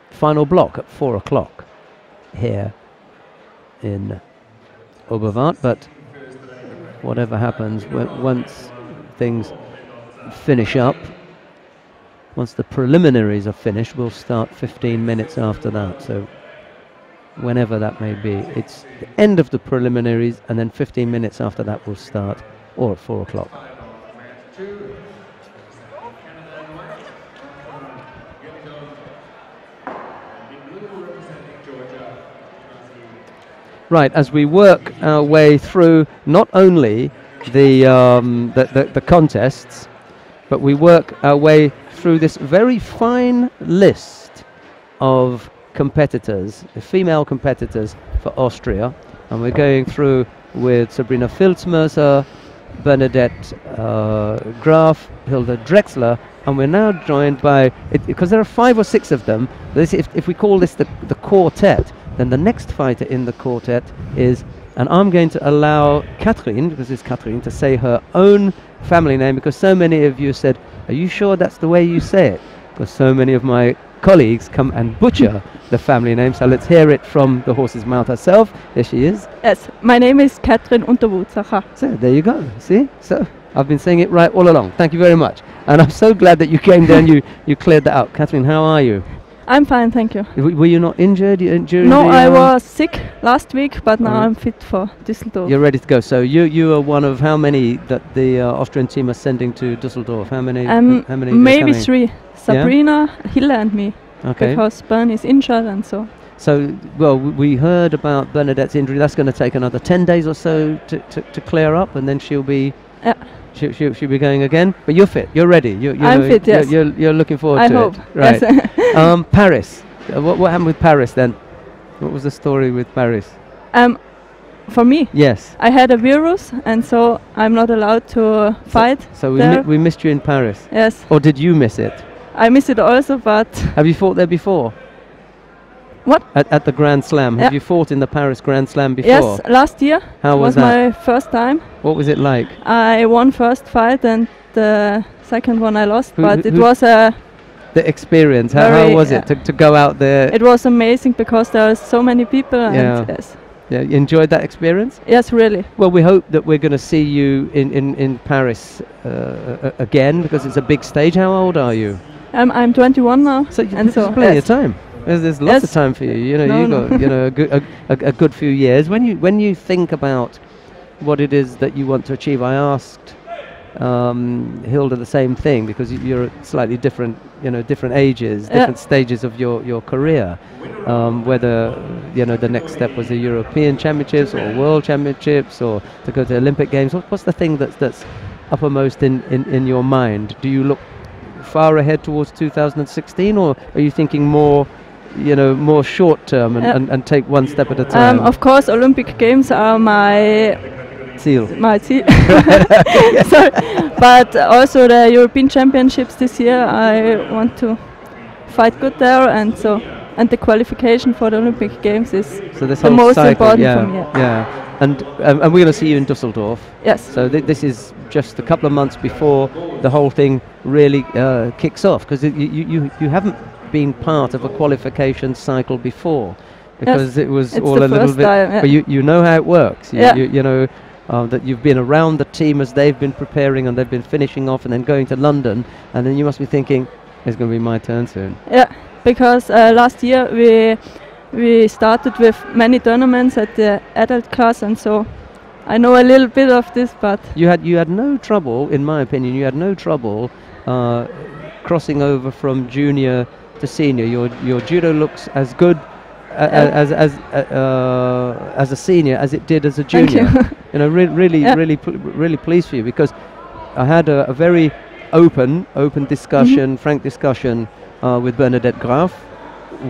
Speaker 1: final block at 4 o'clock here in Oberwart, but whatever happens, once things finish up, once the preliminaries are finished, we'll start 15 minutes after that. So whenever that may be, it's the end of the preliminaries, and then 15 minutes after that we'll start, or at 4 o'clock. Right, as we work our way through not only the contests, but we work our way through this very fine list of competitors, female competitors for Austria, and we're going through with Sabrina Filzmerser, Bernadette Graf, Hilda Drexler, and we're now joined by, because there are 5 or 6 of them, if we call this the quartet, then the next fighter in the quartet is, and I'm going to allow Catherine, because it's Catherine, to say her own family name, because so many of you said, are you sure that's the way you say it? Because so many of my colleagues come and butcher the family name, so let's hear it from the horse's mouth herself. There she is.
Speaker 7: Yes, my name is Catherine Unterwutzacher.
Speaker 1: So there you go, see? So I've been saying it right all along. Thank you very much. And I'm so glad that you came there and you cleared that out. Catherine, how are you?
Speaker 7: I'm fine, thank you.
Speaker 1: Were you not injured during
Speaker 7: No,
Speaker 1: the,
Speaker 7: I was sick last week, but now I'm fit for Düsseldorf.
Speaker 1: You're ready to go. So you are one of how many that the Austrian team are sending to Düsseldorf? How many? How many?
Speaker 7: Maybe 3. Sabrina, Hille and me.
Speaker 1: Okay.
Speaker 7: Because Bern is injured and so.
Speaker 1: So, well, we heard about Bernadette's injury. That's going to take another 10 days or so to clear up, and then she'll be she'll be going again. But you're fit. You're ready.
Speaker 7: I'm fit. Yes.
Speaker 1: You're looking forward
Speaker 7: I
Speaker 1: to
Speaker 7: hope.
Speaker 1: it. Right.
Speaker 7: Yes.
Speaker 1: Paris. What happened with Paris then? What was the story with Paris?
Speaker 7: For me.
Speaker 1: Yes.
Speaker 7: I had a virus, and so I'm not allowed to fight.
Speaker 1: So we missed you in Paris.
Speaker 7: Yes.
Speaker 1: Or did you miss it?
Speaker 7: I miss it also, but.
Speaker 1: Have you fought there before?
Speaker 7: What?
Speaker 1: At the Grand Slam. Have you fought in the Paris Grand Slam before?
Speaker 7: Yes, last year.
Speaker 1: How was
Speaker 7: that?
Speaker 1: My
Speaker 7: first time.
Speaker 1: What was it like?
Speaker 7: I won first fight and the second one I lost, but it was a...
Speaker 1: The experience, how was it to go out there?
Speaker 7: It was amazing because there are so many people. And yes.
Speaker 1: Yeah, you enjoyed that experience?
Speaker 7: Yes, really.
Speaker 1: Well, we hope that we're going to see you in Paris again, because it's a big stage. How old are you?
Speaker 7: I'm 21 now.
Speaker 1: So there's plenty of time. There's lots of time for you. You know, you got a good few years. When you think about what it is that you want to achieve, I asked Hilda the same thing, because you're at slightly different, different ages, different stages of your career. Whether the next step was the European Championships or World Championships or to go to Olympic Games. What's the thing that's uppermost in your mind? Do you look far ahead towards 2016, or are you thinking more short term and take one step at a time?
Speaker 7: Of course, Olympic Games are my
Speaker 1: seal.
Speaker 7: Sorry, but also the European Championships this year. I want to fight good there, and the qualification for the Olympic Games is the most important for me.
Speaker 1: Yeah, and we're going to see you in Düsseldorf.
Speaker 7: Yes.
Speaker 1: So this is just a couple of months before the whole thing really kicks off, because you haven't been part of a qualification cycle before, because it was all a little bit. But you know how it works. You know that you've been around the team as they've been preparing and they've been finishing off and then going to London, and then you must be thinking, it's going to be my turn soon.
Speaker 7: Yeah, because last year we started with many tournaments at the adult class, and so I know a little bit of this. But
Speaker 1: you had no trouble, in my opinion. You had no trouble crossing over from junior to senior. Your judo looks as good as a senior as it did as a junior. Really pleased for you, because I had a very open discussion, frank discussion with Bernadette Graf,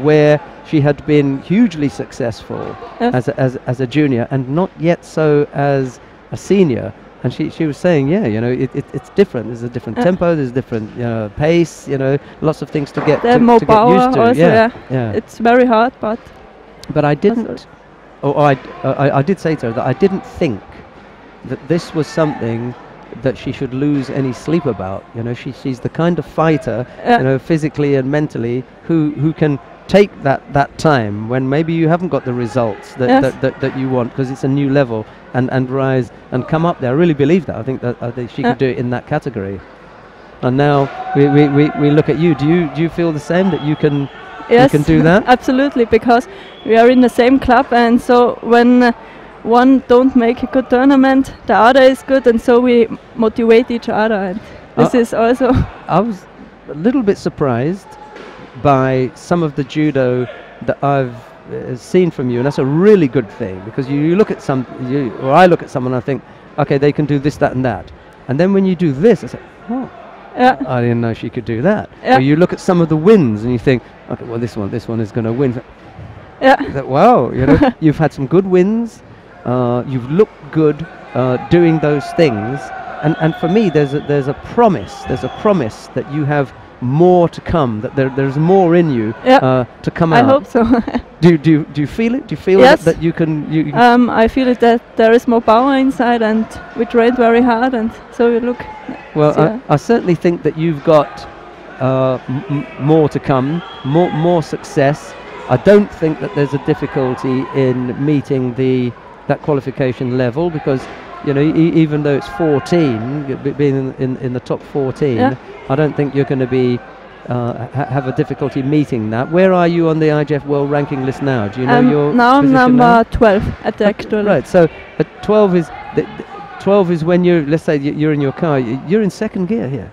Speaker 1: where she had been hugely successful as a junior and not yet so as a senior. And she was saying, it's different. There's a different tempo. There's different pace. Lots of things to get
Speaker 7: to more power
Speaker 1: get used to.
Speaker 7: Also, it's very hard,
Speaker 1: but I didn't. I did say to her that I didn't think that this was something that she should lose any sleep about. She's the kind of fighter, physically and mentally, who can take that time when maybe you haven't got the results that you want, because it's a new level, and rise and come up there. I really believe that. I think that she could do it in that category. And now we look at you. Do you feel the same, that you can?
Speaker 7: Yes,
Speaker 1: you can do that?
Speaker 7: Absolutely, because we are in the same club, and so when one don't make a good tournament, the other is good, and so we motivate each other. And this is also.
Speaker 1: I was a little bit surprised by some of the judo that I've seen from you, and that's a really good thing, because you look at I look at someone and I think, okay, they can do this, that, and that, and then when you do this, I say, oh.
Speaker 7: Yeah.
Speaker 1: I didn't know she could do that.
Speaker 7: Yeah.
Speaker 1: Or you look at some of the wins and you think, okay, well this one is going to win.
Speaker 7: Yeah.
Speaker 1: Wow, you know, you've had some good wins. You've looked good doing those things, and for me, there's a promise. There's a promise that you have more to come. That there's more in you to come out.
Speaker 7: I hope so.
Speaker 1: Do you feel it? Do you feel
Speaker 7: yes.
Speaker 1: that you can?
Speaker 7: I feel it that there is more power inside, and we trained very hard, and so you look.
Speaker 1: Well, I certainly think that you've got more to come, more success. I don't think that there's a difficulty in meeting that qualification level, because you know even though it's 14, being in the top 14, I don't think you're going to be have a difficulty meeting that. Where are you on the IGF World Ranking list now? Do you know your
Speaker 7: now I'm
Speaker 1: position
Speaker 7: number 12 at the actual.
Speaker 1: Right. So 12 is 12 is when you're, let's say you're in your car, you're in second gear here.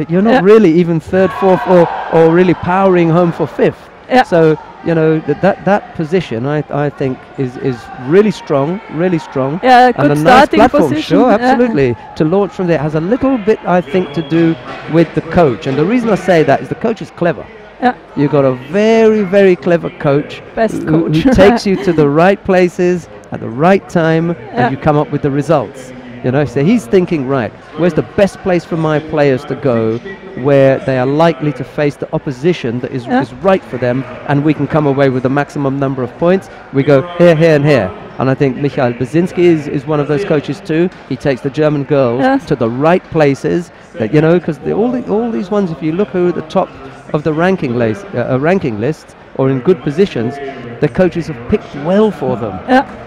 Speaker 1: You're not really even third, fourth, or really powering home for fifth.
Speaker 7: Yeah.
Speaker 1: So you know that position, I think is really strong, really strong.
Speaker 7: Yeah,
Speaker 1: and
Speaker 7: good
Speaker 1: a nice
Speaker 7: starting
Speaker 1: platform.
Speaker 7: position.
Speaker 1: Sure, absolutely. To launch from there has a little bit, I think, to do with the coach. And the reason I say that is the coach is clever.
Speaker 7: Yeah.
Speaker 1: You've got a very, very clever coach.
Speaker 7: Best
Speaker 1: who
Speaker 7: coach.
Speaker 1: takes you to the right places at the right time, and you come up with the results. You know, so he's thinking, right, where's the best place for my players to go, where they are likely to face the opposition that is right for them, and we can come away with the maximum number of points. We go here, here, and here. And I think Michael Basinski is one of those coaches too. He takes the German girls to the right places, that, you know, because all these ones, if you look who are at the top of the ranking list or in good positions, the coaches have picked well for them.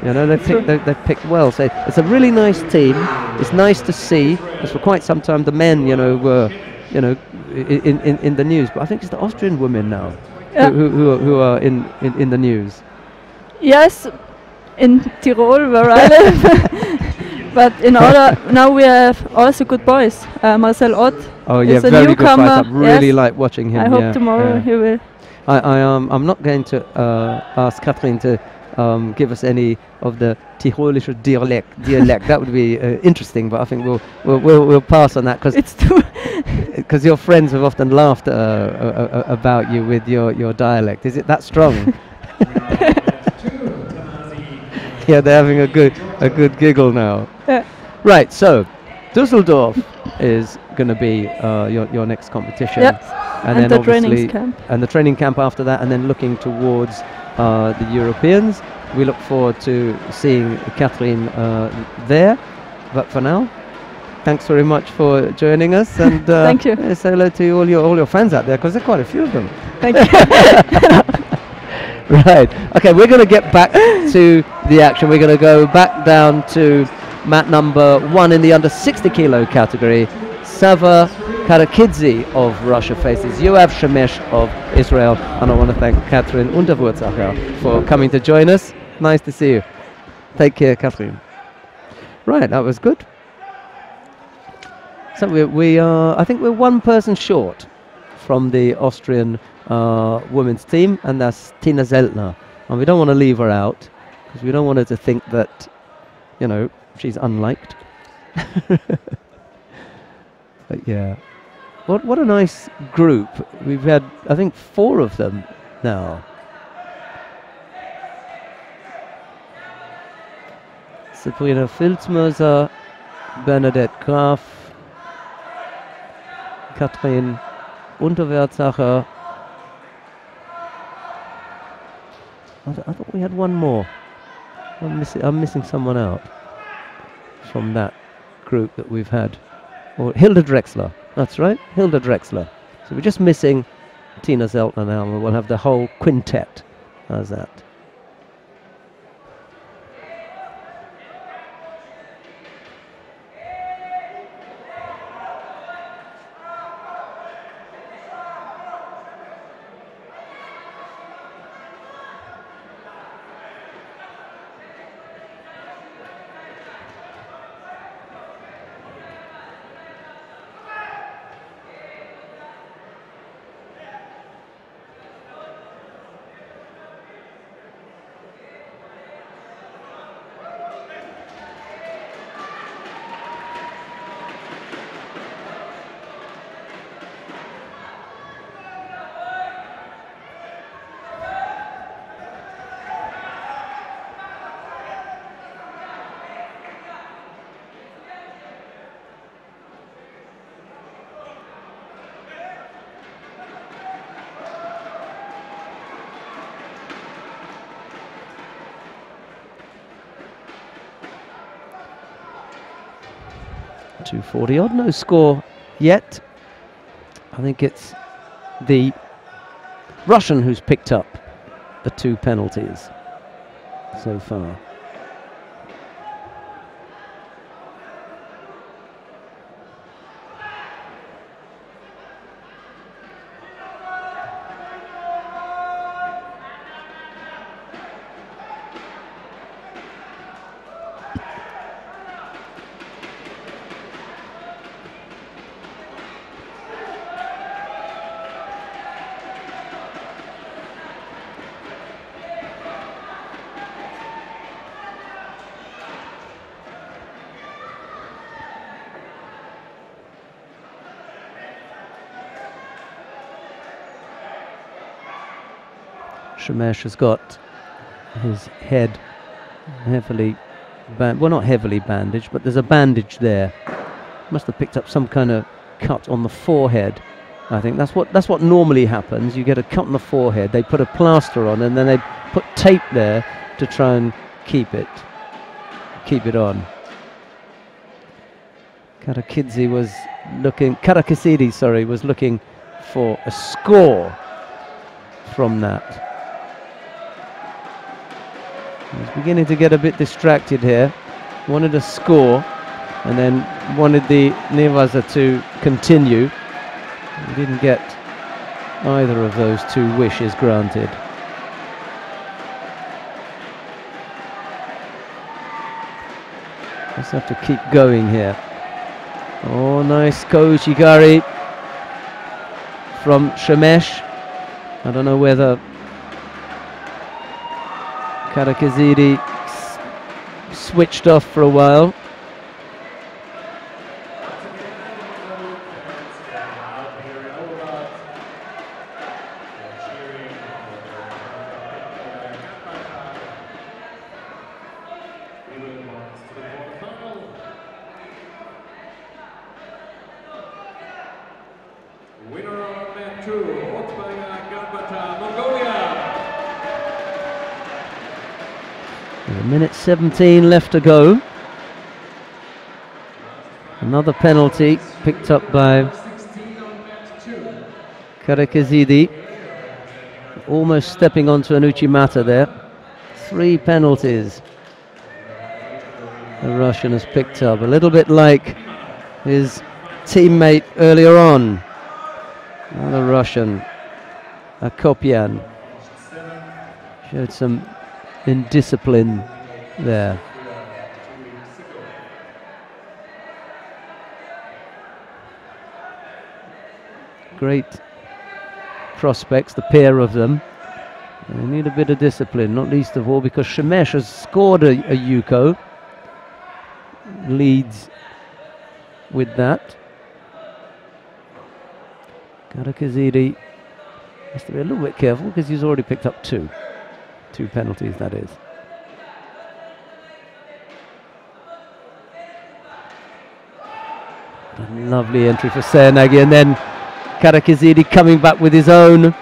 Speaker 1: You know, they've picked well. So it's a really nice team. It's nice to see, because for quite some time the men, you know, were, you know, in the news. But I think it's the Austrian women now who are in the news.
Speaker 7: Yes, in Tyrol where I live. But in order now we have also good boys. Marcel Ott.
Speaker 1: Oh yeah, very good fighter. I really like watching him.
Speaker 7: I hope tomorrow he will.
Speaker 1: I'm not going to ask Catherine to give us any of the Tirolische dialect. That would be interesting, but I think we'll pass on that, because
Speaker 7: it's too
Speaker 1: because your friends have often laughed about you with your dialect. Is it that strong? Yeah, they're having a good giggle now. Right, so Dusseldorf is going to be your next competition.
Speaker 7: And
Speaker 1: then
Speaker 7: the training camp.
Speaker 1: And the training camp after that, and then looking towards the Europeans. We look forward to seeing Catherine there. But for now, thanks very much for joining us, and
Speaker 7: thank you.
Speaker 1: Say hello to all your fans out there, because there are quite a few of them.
Speaker 7: Thank you.
Speaker 1: Right. Okay, we're going to get back to the action. We're going to go back down to mat number 1 in the under 60 kilo category. Sava Karakidze of Russia faces Yoav Shemesh of Israel. And I want to thank Catherine Unterwurzacher for coming to join us. Nice to see you. Take care, Catherine. Right, that was good. So we are, I think we're one person short from the Austrian women's team, and that's Tina Zeltner. And we don't want to leave her out, because we don't want her to think that, you know, she's unliked. But yeah, what a nice group. We've had, I think, 4 of them now. Sabrina Filzmöser, Bernadette Graf, Katrin Unterwärtsacher. I thought we had one more. I'm missing someone out from that group that we've had. Or Hilda Drexler. That's right, Hilda Drexler. So we're just missing Tina Zeltner now, and we'll have the whole quintet. How's that? 240 odd, no score yet. I think it's the Russian who's picked up the 2 penalties so far. Shemesh has got his head heavily well, not heavily bandaged, but there's a bandage there. Must have picked up some kind of cut on the forehead. I think that's what normally happens. You get a cut on the forehead, they put a plaster on, and then they put tape there to try and keep it on. Karakizidi was looking for a score from that. He's beginning to get a bit distracted here. Wanted a score and then wanted the Nevaza to continue. He didn't get either of those 2 wishes granted. Just have to keep going here. Oh, nice Kouchigari from Shemesh. I don't know whether Karakizidi switched off for a while.
Speaker 2: Winner of match 2, Mongolia.
Speaker 1: There's a minute 17 left to go. Another penalty picked up by Karakizidi. Almost stepping onto an Uchimata there. 3 penalties the Russian has picked up. A little bit like his teammate earlier on. Another Russian, Akopyan, showed some indiscipline there. Great prospects, the pair of them. They need a bit of discipline, not least of all because Shemesh has scored a Yuko. Leads with that. Karakizidi has to be a little bit careful because he's already picked up 2 penalties, that is. A lovely entry for Seyanagi, and then Karakizidi coming back with his own.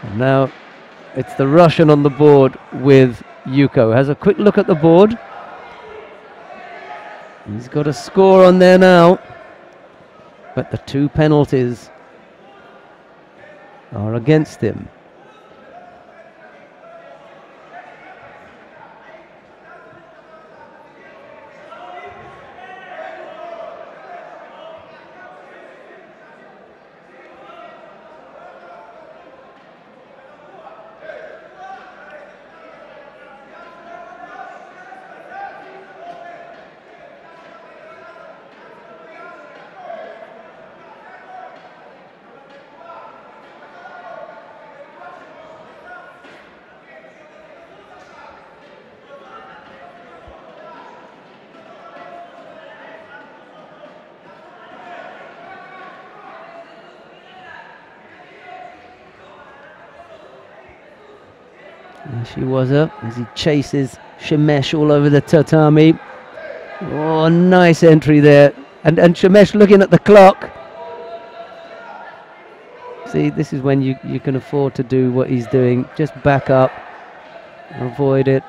Speaker 1: And now it's the Russian on the board with Yuko. Has a quick look at the board. He's got a score on there now. But the 2 penalties are against him. There she was up as he chases Shemesh all over the tatami. Oh, nice entry there. And Shemesh looking at the clock. See, this is when you can afford to do what he's doing. Just back up, avoid it.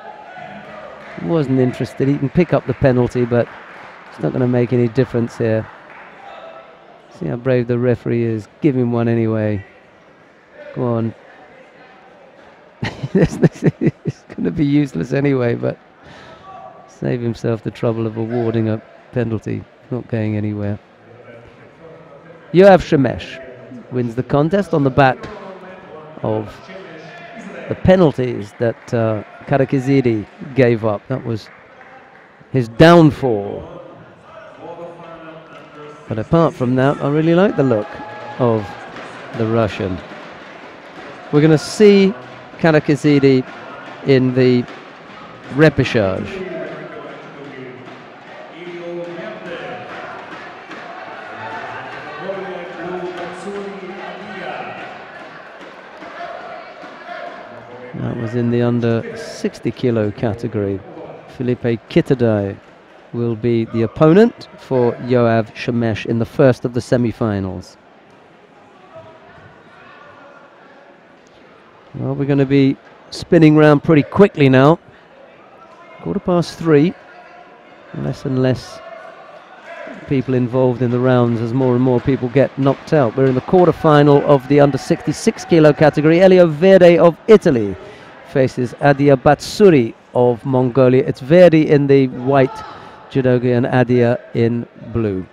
Speaker 1: He wasn't interested. He can pick up the penalty, but It's not going to make any difference here. See how brave the referee is. Give him one anyway. Go on. It's going to be useless anyway, but save himself the trouble of awarding a penalty. Not going anywhere. Yoav Shemesh wins the contest on the back of the penalties that Karakizidi gave up. That was his downfall. But apart from that, I really like the look of the Russian. We're going to see Karakizidi in the repechage. That was in the under 60 kilo category. Felipe Kitadai will be the opponent for Yoav Shemesh in the first of the semi-finals. Well, we're going to be spinning round pretty quickly now. 3:15. Less and less people involved in the rounds as more and more people get knocked out. We're in the quarter-final of the under 66 kilo category. Elio Verde of Italy faces Adia Batsuri of Mongolia. It's Verdi in the white judogi and Adia in blue.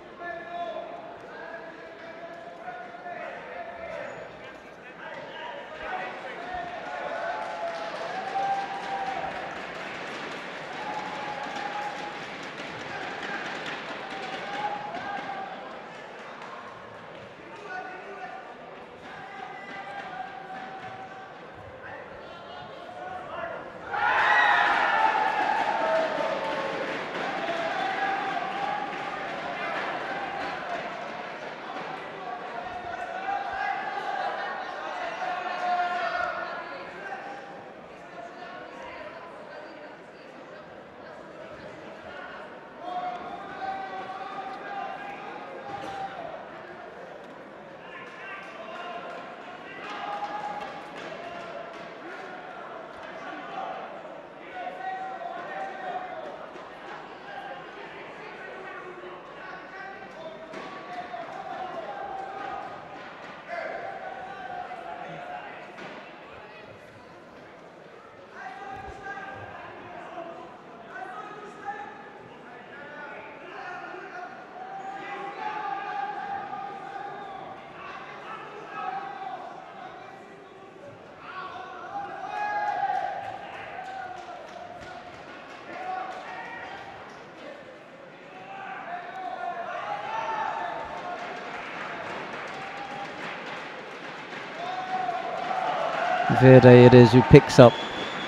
Speaker 1: Verde it is who picks up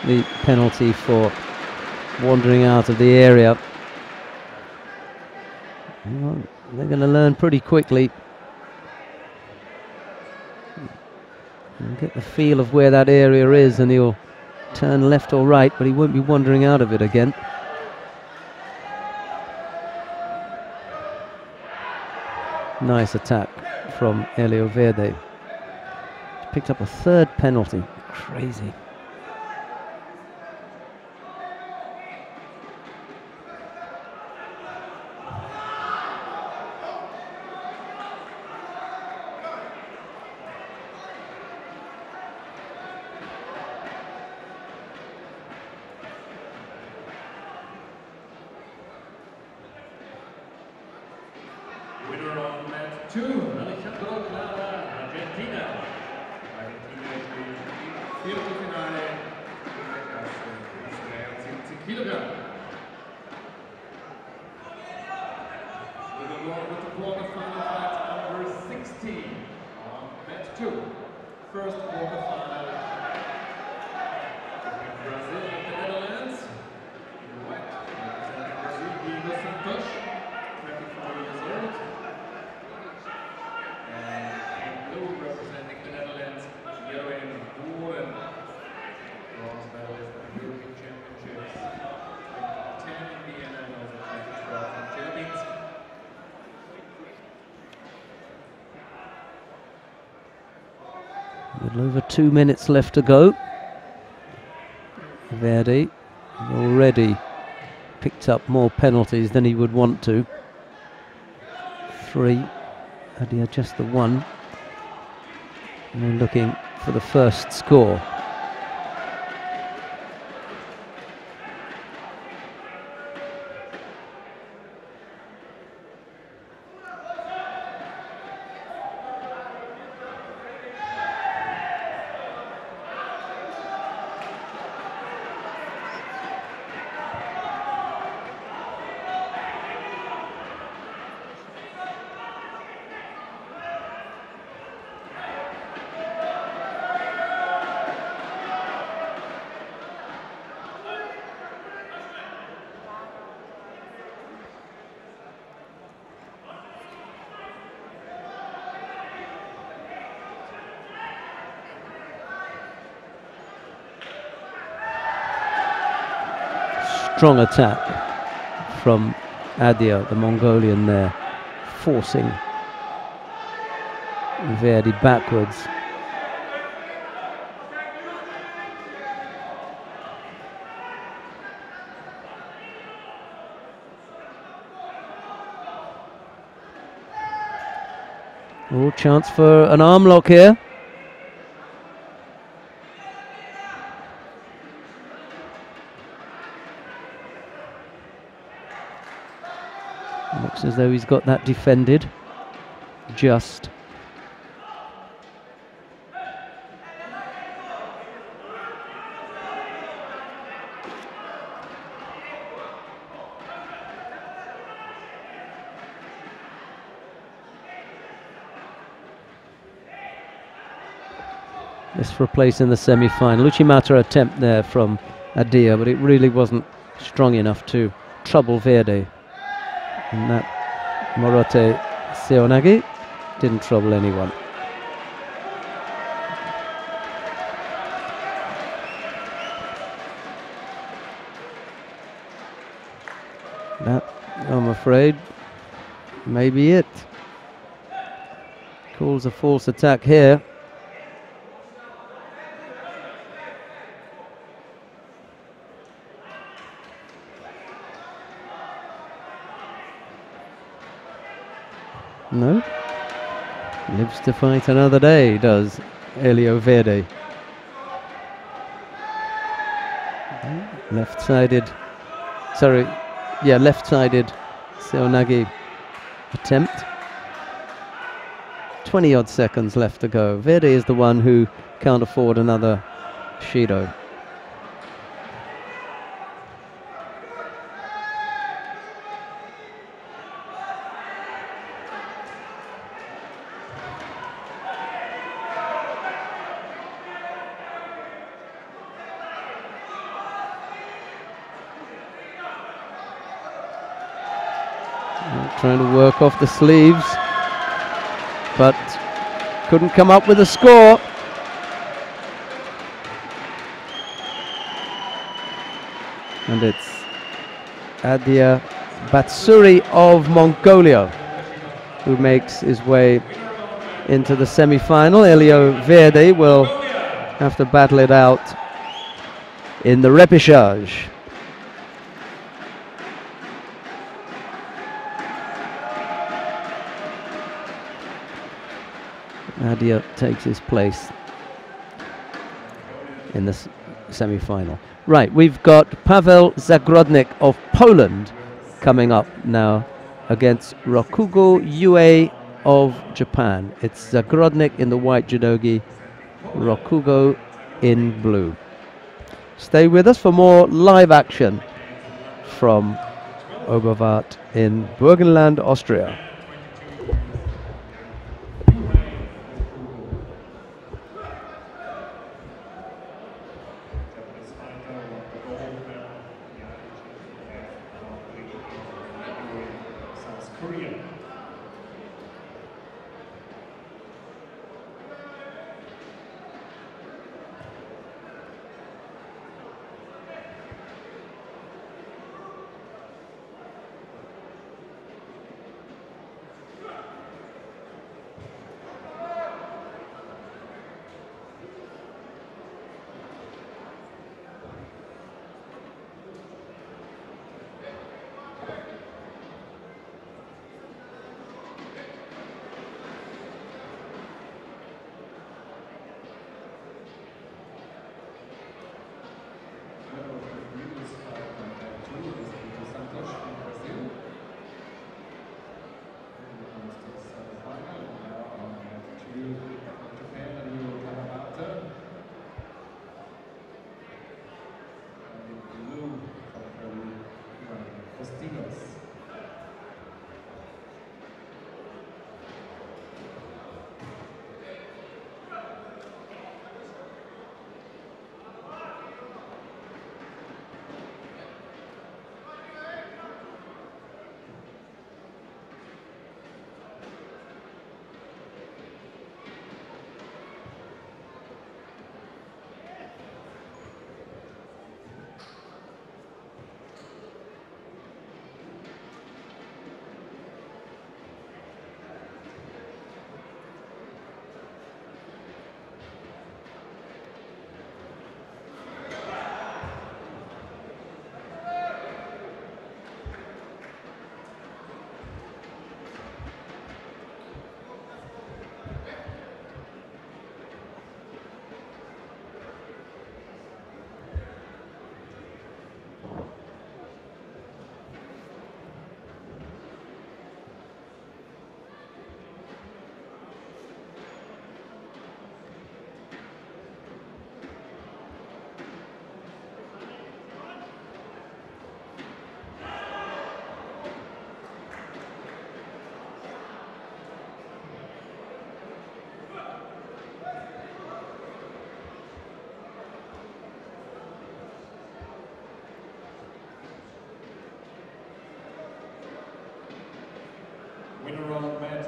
Speaker 1: the penalty for wandering out of the area. Well, they're going to learn pretty quickly. He'll get the feel of where that area is and he'll turn left or right, but he won't be wandering out of it again. Nice attack from Elio Verde. Picked up a third penalty. Crazy.
Speaker 2: Winner of match 2, Alejandro Clara, Argentina. Argentina spielt im Viertelfinale in der Klasse bis 73 Kilogramm. We go on with the quarterfinal fight number 16 on match 2. First quarterfinal between Brazil and the Netherlands. In white, representing Brazil, Diego Santos, 24 years old. And in blue, representing the Netherlands, Jeroen Boeren, bronze medalist at the European Championships 2010 in Vienna and also 2012 in Chelyabinsk.
Speaker 1: A little over 2 minutes left to go. Verdi already picked up more penalties than he would want to. 3. Adia just the 1. And then looking for the first score. Strong attack from Adia, the Mongolian there, forcing Verdi backwards. Oh, chance for an arm lock here. Looks as though he's got that defended. Just. This for a place in the semi-final. Uchimata attempt there from Adia, but it really wasn't strong enough to trouble Verdi. And that Morote Seoinage didn't trouble anyone. That, I'm afraid, may be it. Calls a false attack here. No. Lives to fight another day, does Elio Verdi. Left-sided, left-sided Seoinage attempt. 20-odd seconds left to go. Verdi is the one who can't afford another Shido. Trying to work off the sleeves, but couldn't come up with a score. And it's Adia Batsuri of Mongolia who makes his way into the semi-final. Elio Verdi will have to battle it out in the repechage. Adia takes his place in the semi-final. Right, we've got Paweł Zagrodnik of Poland coming up now against Rokugo Yue of Japan. It's Zagrodnik in the white judogi, Rokugo in blue. Stay with us for more live action from Oberwart in Burgenland, Austria.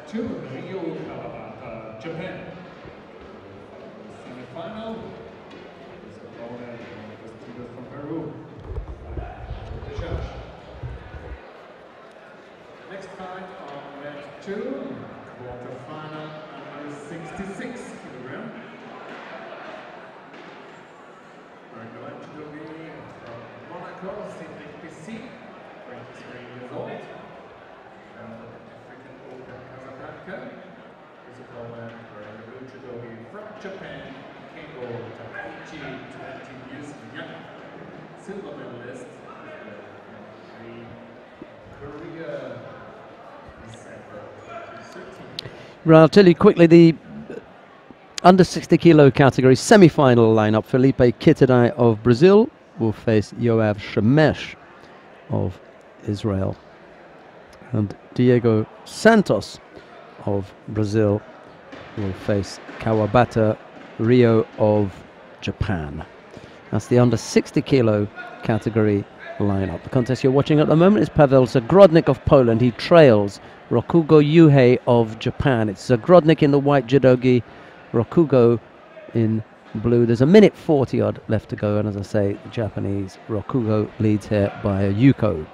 Speaker 2: 2, Rio Kawabata, Japan. Semi-final is opponent of the student from Peru. The judge. Next fight on mat 2, quarter-final under 66 kg. We're going to be from Monaco, CPC, 23 years old. And African Open Casablanca is opponent for a judogi from Japan, Kengo Takeuchi, 20 years young. Silver medalist in Korea.
Speaker 1: Right, I'll tell you quickly the under 60 kilo category semi-final lineup. Felipe Kitadai of Brazil will face Yoav Shemesh of Israel. And Diego Santos of Brazil will face Kawabata Rio of Japan. That's the under 60 kilo category lineup. The contest you're watching at the moment is Paweł Zagrodnik of Poland. He trails Rokugo Yuhei of Japan. It's Zagrodnik in the white judogi, Rokugo in blue. There's a minute 40 odd left to go, and as I say, the Japanese Rokugo leads here by a Yuko.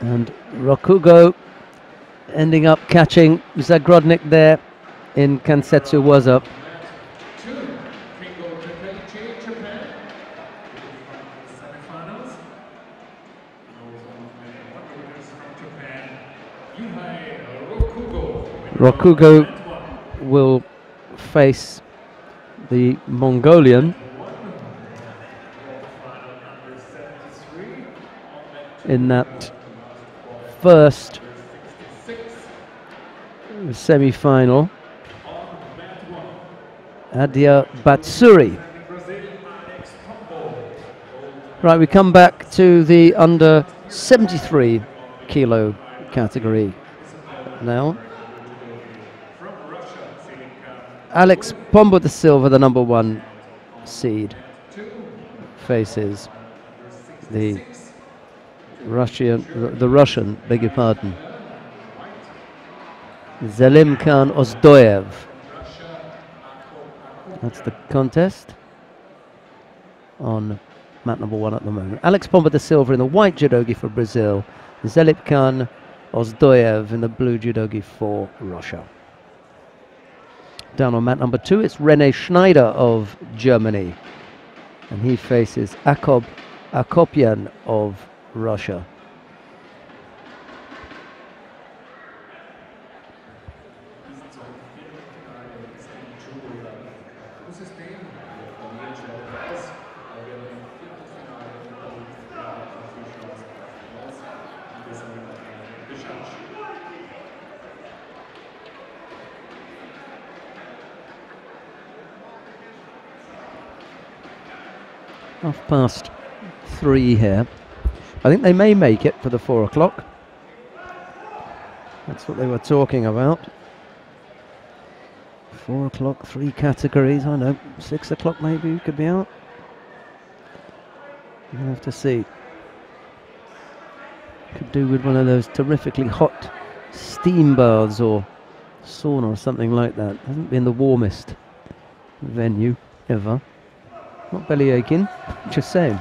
Speaker 1: And Rokugo ending up catching Zagrodnik there in Kansetsu Waza. Rokugo will face the Mongolian in that first semi-final. Adia Batsuri. Right, we come back to the under 73 kilo category now. Alex Pombo da Silva, the number 1 seed, faces the Russian, beg your pardon, Zelimkhan Ozdoyev. That's the contest on mat number 1 at the moment. Alex Pombo da Silva in the white judogi for Brazil, Zelimkhan Ozdoyev in the blue judogi for Russia. Down on mat number 2, it's Rene Schneider of Germany, and he faces Akob Akopyan of Russia. (3) here. I think they may make it for the 4 o'clock. That's what they were talking about. 4 o'clock, 3 categories. I know, 6 o'clock maybe we could be out. We'll have to see. Could do with one of those terrifically hot steam baths or sauna or something like that. Hasn't been the warmest venue ever. Not belly aching, just saying.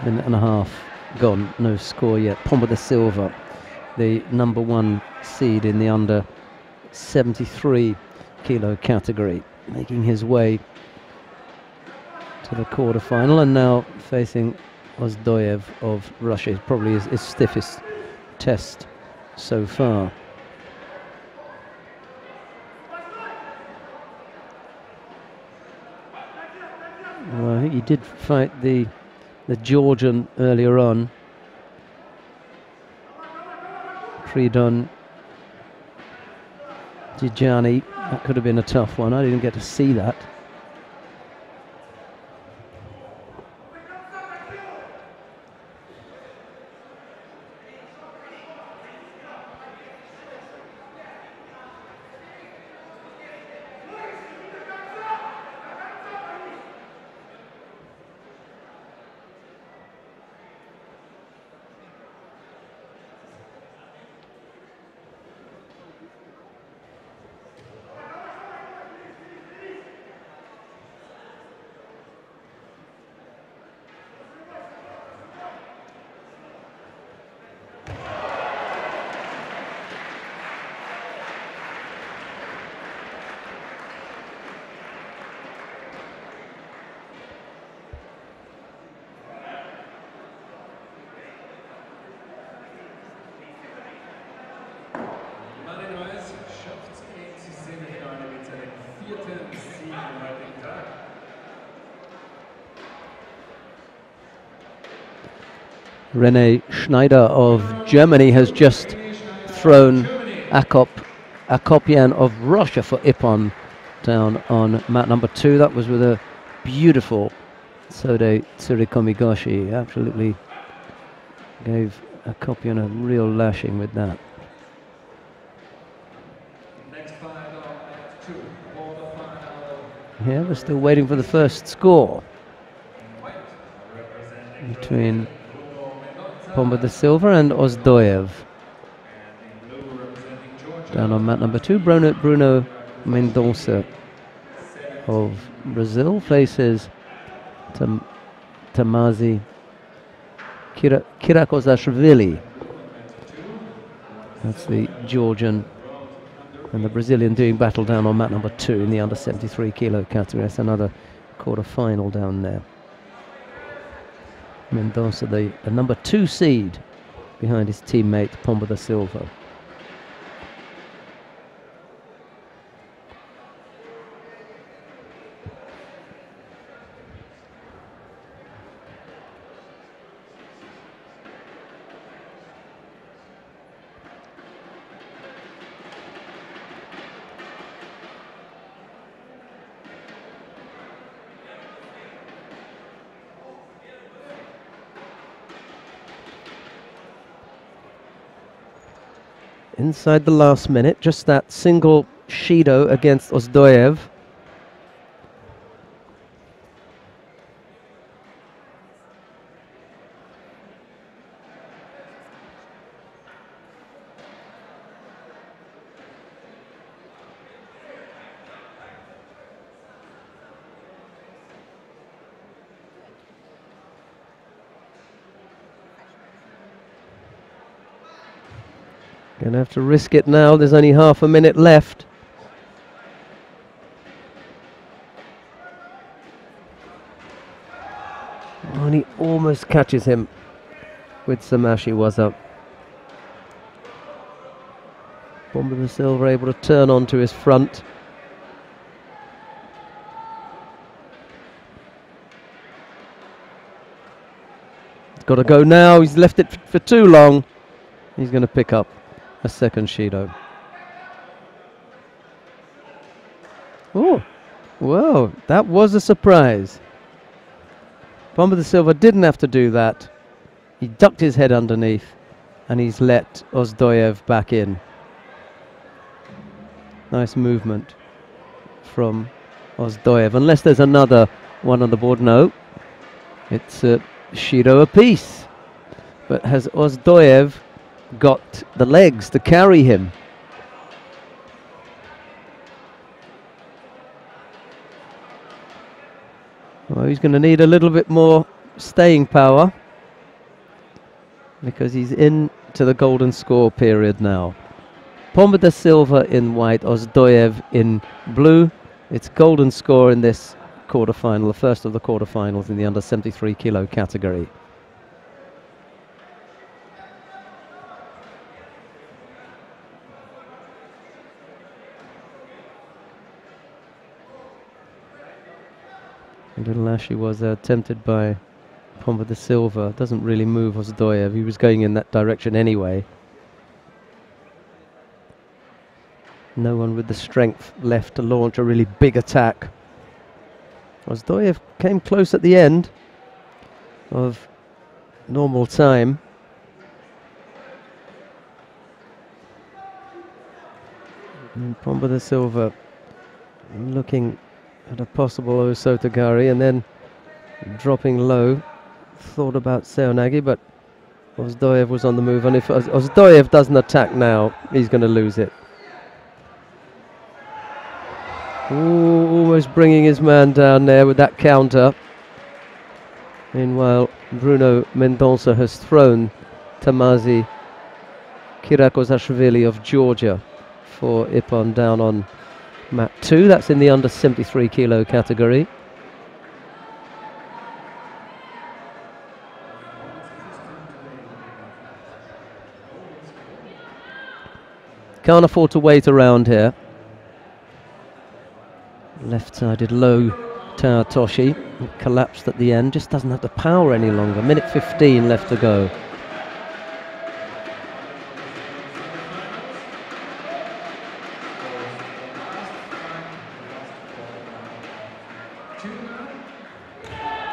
Speaker 1: Minute and a half gone, no score yet. Pombo da Silva, the number 1 seed in the under 73 kilo category, making his way to the quarterfinal, and now facing Ozdoyev of Russia. It's probably his stiffest test so far. Well, I think he did fight the Georgian earlier on, Pridon Djani. That could have been a tough one. I didn't get to see that. René Schneider of Germany has just thrown Akopyan of Russia for Ippon down on mat number 2. That was with a beautiful Sode Tsurikomigoshi. Absolutely gave Akopyan a real lashing with that. Yeah, we're still waiting for the first score between Pomba da Silva and Ozdoyev. Down on mat number 2, Bruno Mendonça of Brazil faces Tamazi Kirakozashvili. That's the Georgian and the Brazilian doing battle down on mat number 2 in the under 73 kilo category. That's another quarter final down there. Mendonça, the number 2 seed behind his teammate Pomba da Silva. Inside the last minute, just that single Shido against Ozdoyev. Gonna have to risk it now. There's only half a minute left. And he almost catches him with Samashi Waza. Pomba da Silva able to turn onto his front. He's got to go now. He's left it for too long. He's going to pick up a second Shido. Oh, whoa, that was a surprise. Pomba da Silva didn't have to do that. He ducked his head underneath and he's let Ozdoyev back in. Nice movement from Ozdoyev. Unless there's another one on the board. No, it's a Shido apiece. But has Ozdoyev got the legs to carry him? Well, he's going to need a little bit more staying power because he's into the golden score period now. Pomba da Silva in white, Ozdoyev in blue. It's golden score in this quarterfinal, the first of the quarterfinals in the under 73 kilo category. A little Ashy was tempted by Pomba da Silva. Doesn't really move Ozdoyev. He was going in that direction anyway. No one with the strength left to launch a really big attack. Ozdoyev came close at the end of normal time. And Pomba da Silva looking at a possible Osotogari and then dropping low. Thought about Seoinage, but Ozdoyev was on the move, and if Ozdoyev doesn't attack now, he's going to lose it. Ooh, almost bringing his man down there with that counter. Meanwhile, Bruno Mendonça has thrown Tamazi Kirakozashvili of Georgia for Ippon down on mat 2. That's in the under 73 kilo category. Can't afford to wait around here. Left-sided low Tao Toshi. It collapsed at the end, just doesn't have the power any longer. Minute 15 left to go.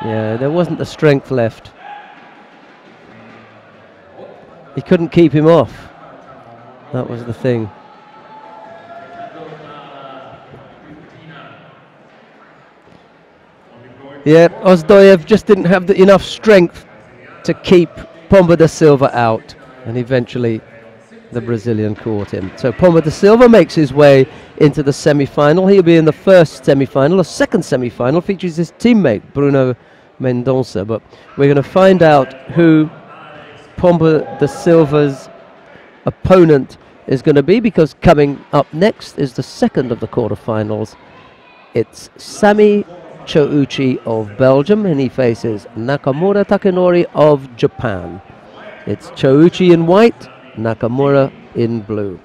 Speaker 1: Yeah, there wasn't the strength left. He couldn't keep him off. That was the thing. Yeah, Ozdoyev just didn't have enough strength to keep Pomba da Silva out, and eventually the Brazilian caught him. So Pomba da Silva makes his way into the semi-final. He'll be in the first semi-final. A second semi-final features his teammate Bruno Mendonça, but we're going to find out who Pomba da Silva's opponent is going to be, because coming up next is the second of the quarterfinals. It's Sami Chouchi of Belgium, and he faces Nakamura Takenori of Japan. It's Chouchi in white, Nakamura in blue.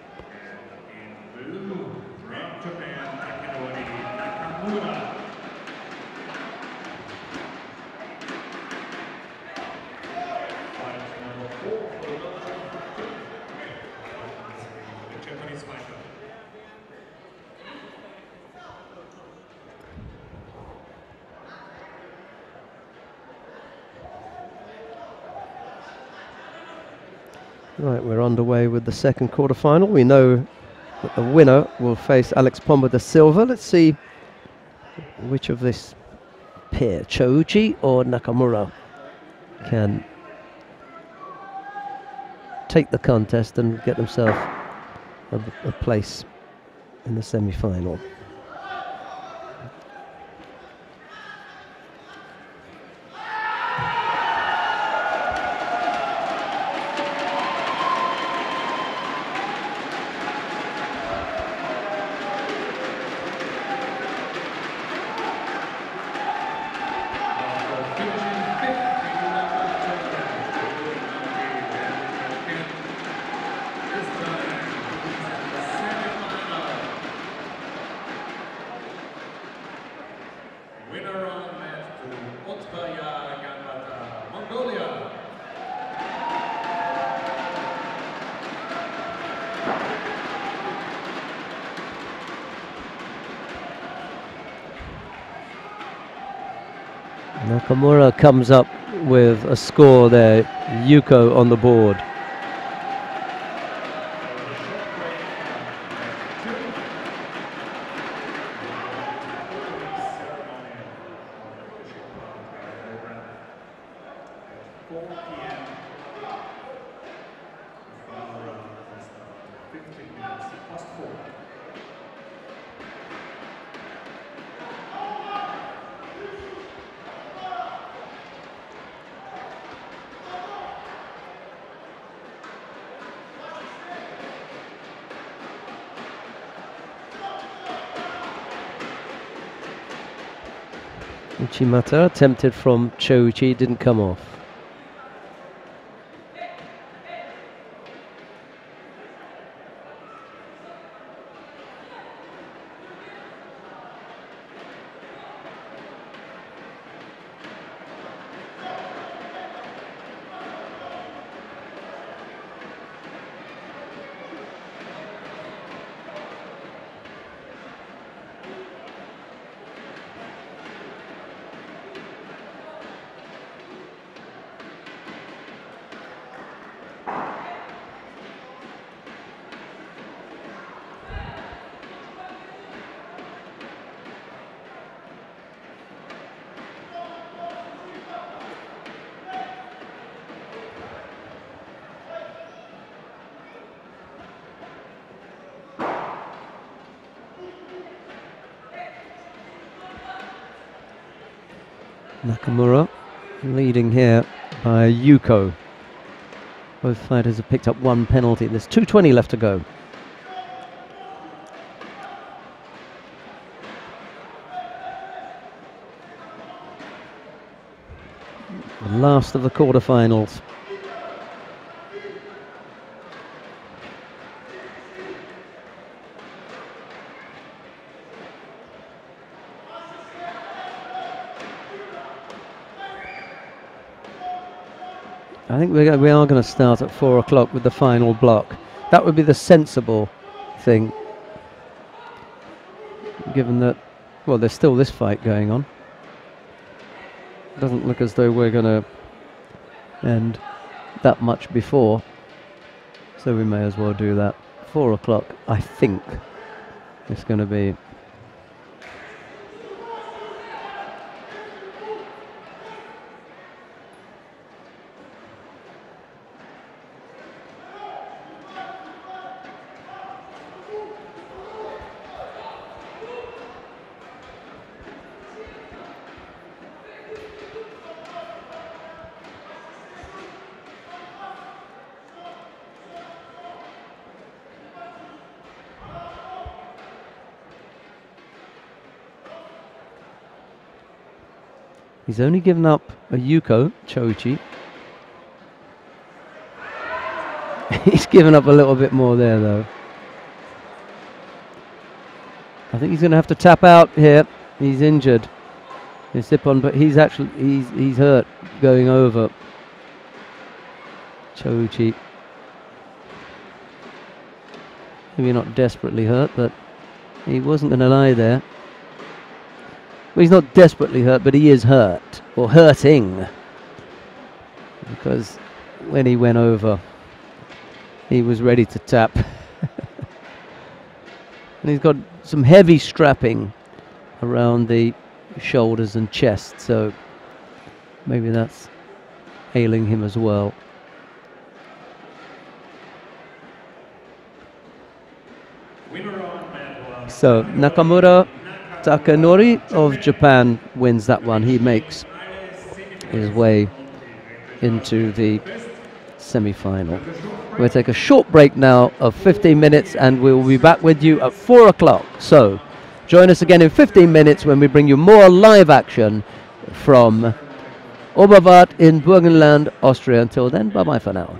Speaker 1: Right, we're underway with the second quarterfinal. We know that the winner will face Alex Pomba da Silva. Let's see which of this pair, Chouchi or Nakamura, can take the contest and get themselves a place in the semi-final. Nakamura comes up with a score there, Yuko on the board. Uchimata attempted from Chouchi, didn't come off. Nakamura leading here by Yuko. Both fighters have picked up one penalty. There's 2:20 left to go. The last of the quarterfinals. I think we are going to start at 4 o'clock with the final block. That would be the sensible thing, given that, well, there's still this fight going on. Doesn't look as though we're going to end that much before, so we may as well do that. 4 o'clock, I think, it's going to be. He's only given up a Yuko, Chouchi. He's given up a little bit more there, though. I think he's going to have to tap out here. He's injured. He's Sippon, but he's actually he's hurt going over. Chouchi. Maybe not desperately hurt, but he wasn't going to lie there. Well, he's not desperately hurt, but he is hurt, or hurting, because when he went over, he was ready to tap. And he's got some heavy strapping around the shoulders and chest, so maybe that's ailing him as well. So Nakamura Takanori of Japan wins that one. He makes his way into the semi-final. We'll take a short break now of 15 minutes and we'll be back with you at 4 o'clock. So join us again in 15 minutes when we bring you more live action from Oberwart in Burgenland, Austria. Until then, bye-bye for now.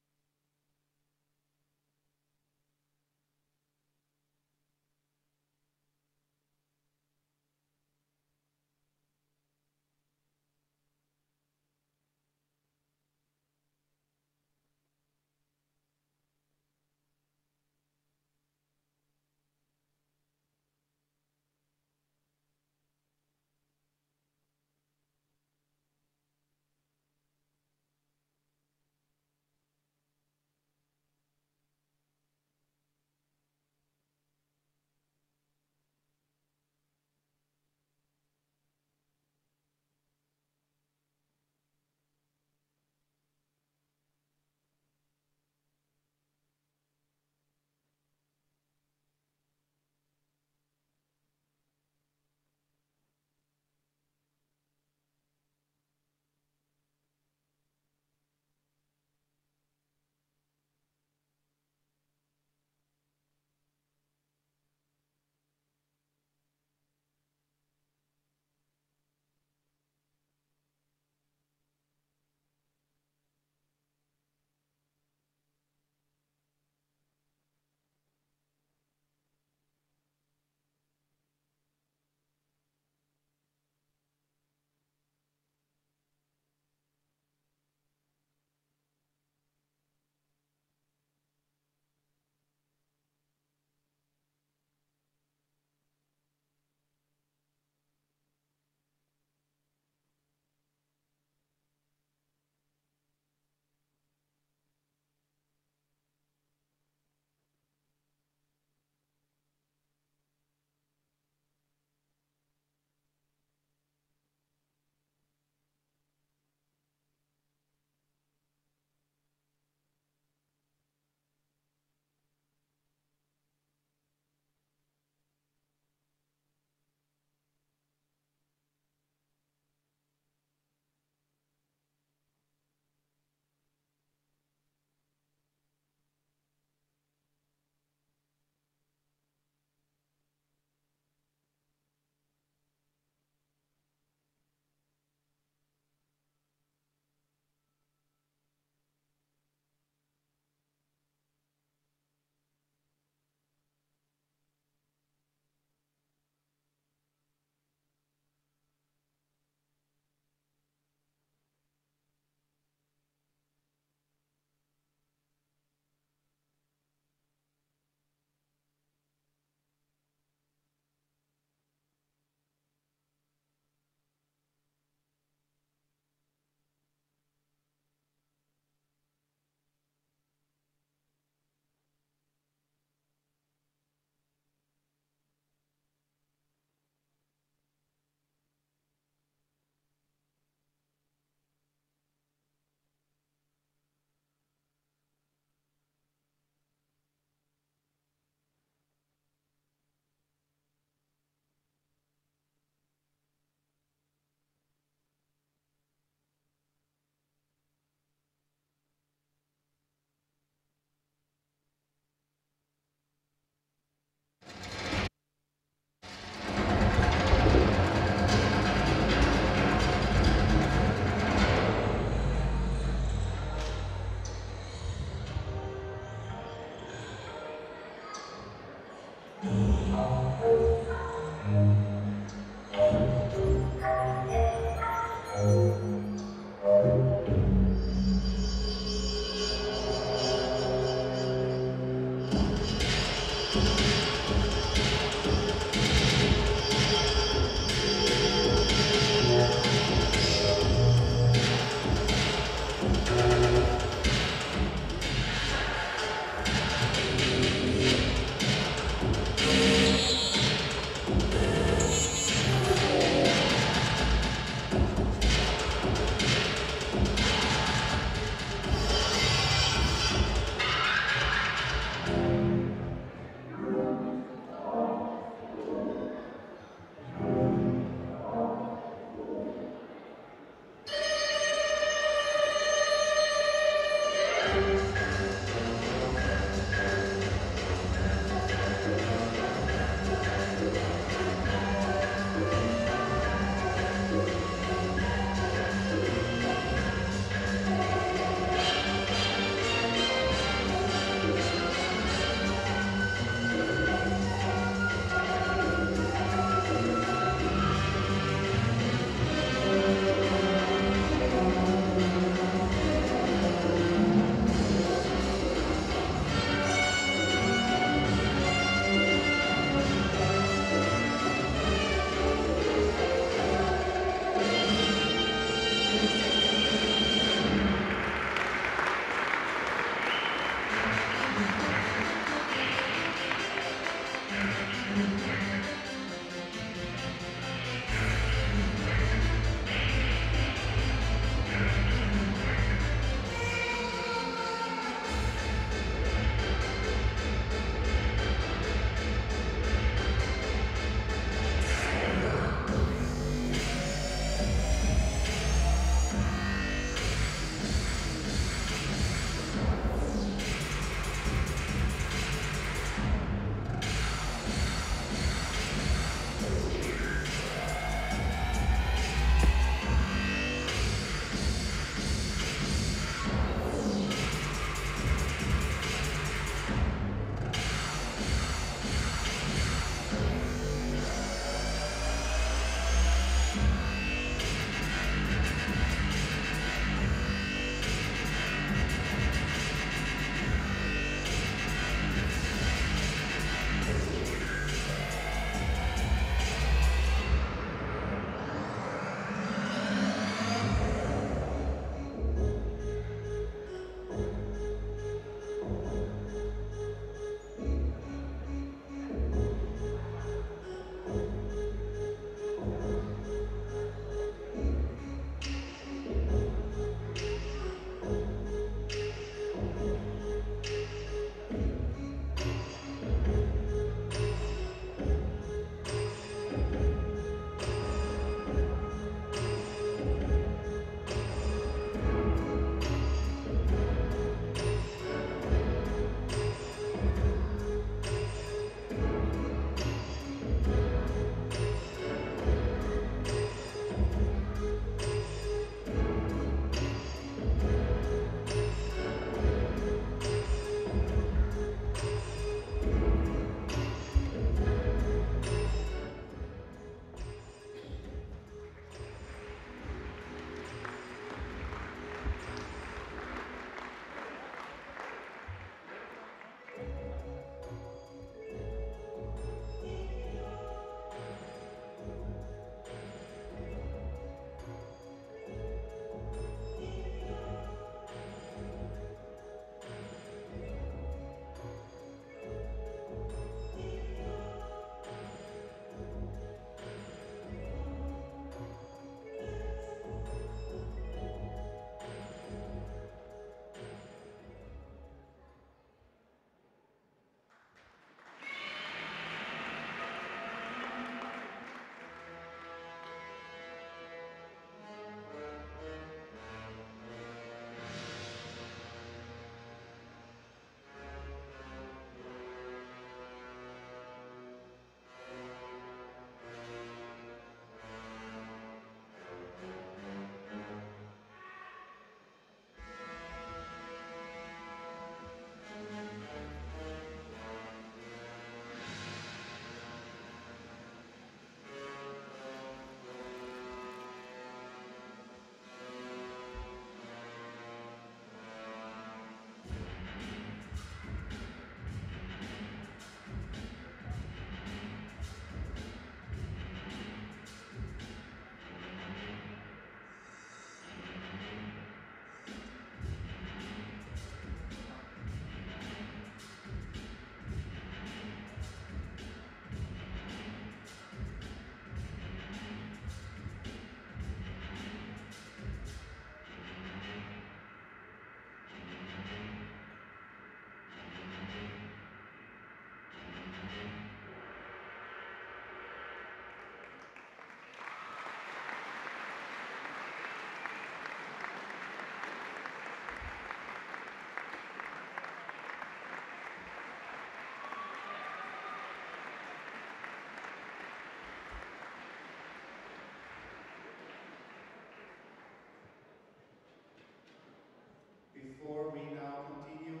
Speaker 8: Before we now continue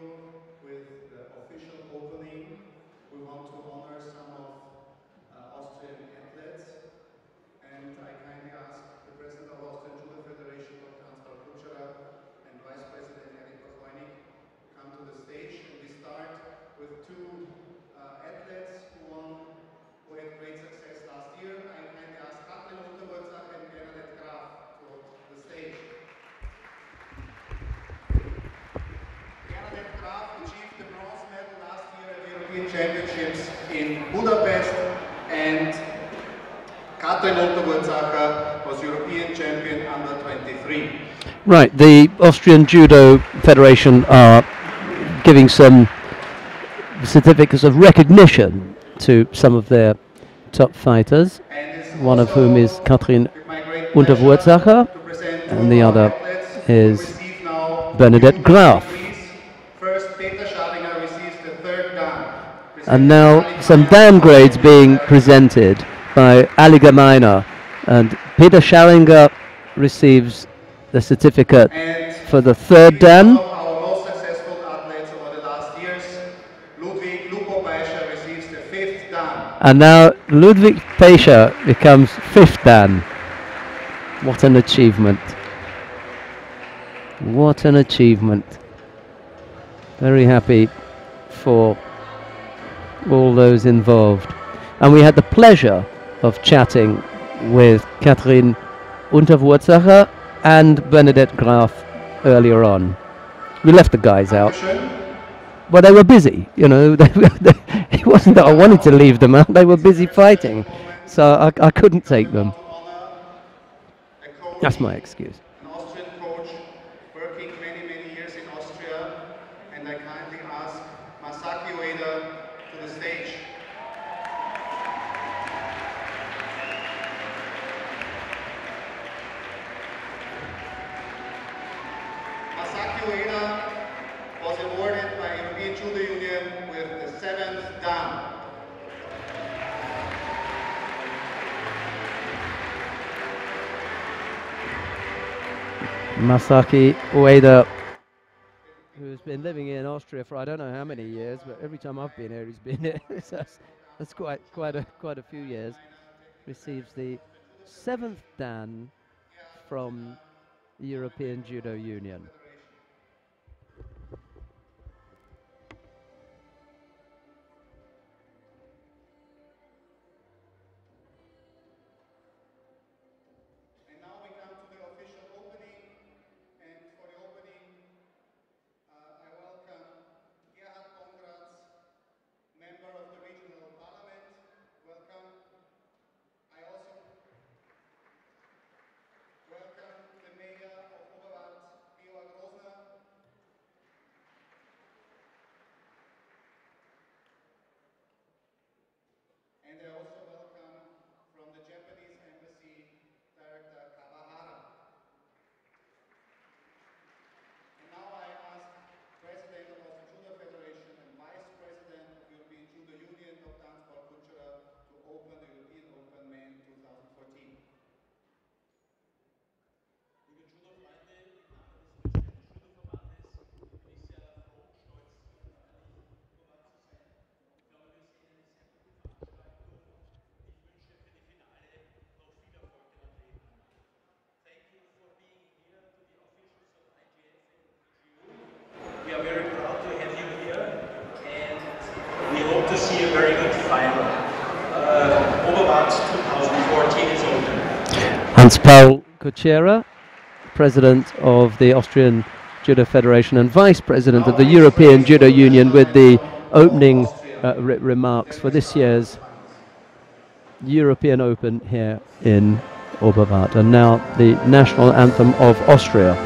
Speaker 8: with the official opening, we want to honor some of Austrian athletes. And I kindly ask the President of Austrian Judo Federation, Dr. Ansgar Kutschera, and Vice President Erich Bacheunig to come to the stage. And we start with two athletes who had great success last year. I kindly ask Katrin Oberwart and Bernadette Graf to the stage. Championships in Budapest, and Katrin Unterwurzacher was European champion under 23.
Speaker 1: Right, the Austrian Judo Federation are giving some certificates of recognition to some of their top fighters, one of whom is Katrin Unterwurzacher, and the other is Bernadette Graf. And now some downgrades being presented by Allgemeiner, and Peter Scharinger receives the certificate for the third Dan.
Speaker 8: Our most successful athletes over the last years, Ludwig Lupo Beischer receives the 5th Dan.
Speaker 1: And now Ludwig Pescher becomes 5th Dan. What an achievement. What an achievement. Very happy for all those involved. And we had the pleasure of chatting with Katrin Unterwurzacher and Bernadette Graf earlier on. We left the guys out. Well, they were busy, you know. It wasn't that I wanted to leave them out. They were busy fighting, so I couldn't take them. That's my excuse.
Speaker 8: An Austrian coach working many, many years in Austria, and I kindly ask Masaki Ueda to the stage. Masaki Ueda was awarded by European Judo Union with the 7th Dan.
Speaker 1: Masaki Ueda, who's been living in Austria for I don't know how many years, but every time I've been here, he's been here. So that's quite a few years. Receives the 7th Dan from the European Judo Union.
Speaker 8: And I also welcome from the Japanese Embassy, Director Kawahara. And now I ask President of the Judo Federation and Vice President of European Judo Union, Dr. Hans-Paul Kutscherer, to open the European Open Men 2014.
Speaker 3: Liebe Judo-Freunde, im Namen des österreichischen Judo-Verbandes bin ich sehr froh, stolz, feierlich Oberwart zu sein. Ich glaube, wir sehen eine sehr gute Veranstaltung und ich wünsche für die Finale noch viel Erfolg den Athleten. Thank you for being here to the officials of IGF and EGU. We are very proud to have you here and we hope to see a very good final. Oberwart 2014 is open.
Speaker 1: Hans-Paul Kutscherer, President of the Austrian Judo Federation and Vice President of the European Judo Union, with the opening remarks for this year's European Open here in Oberwart. And now the national anthem of Austria.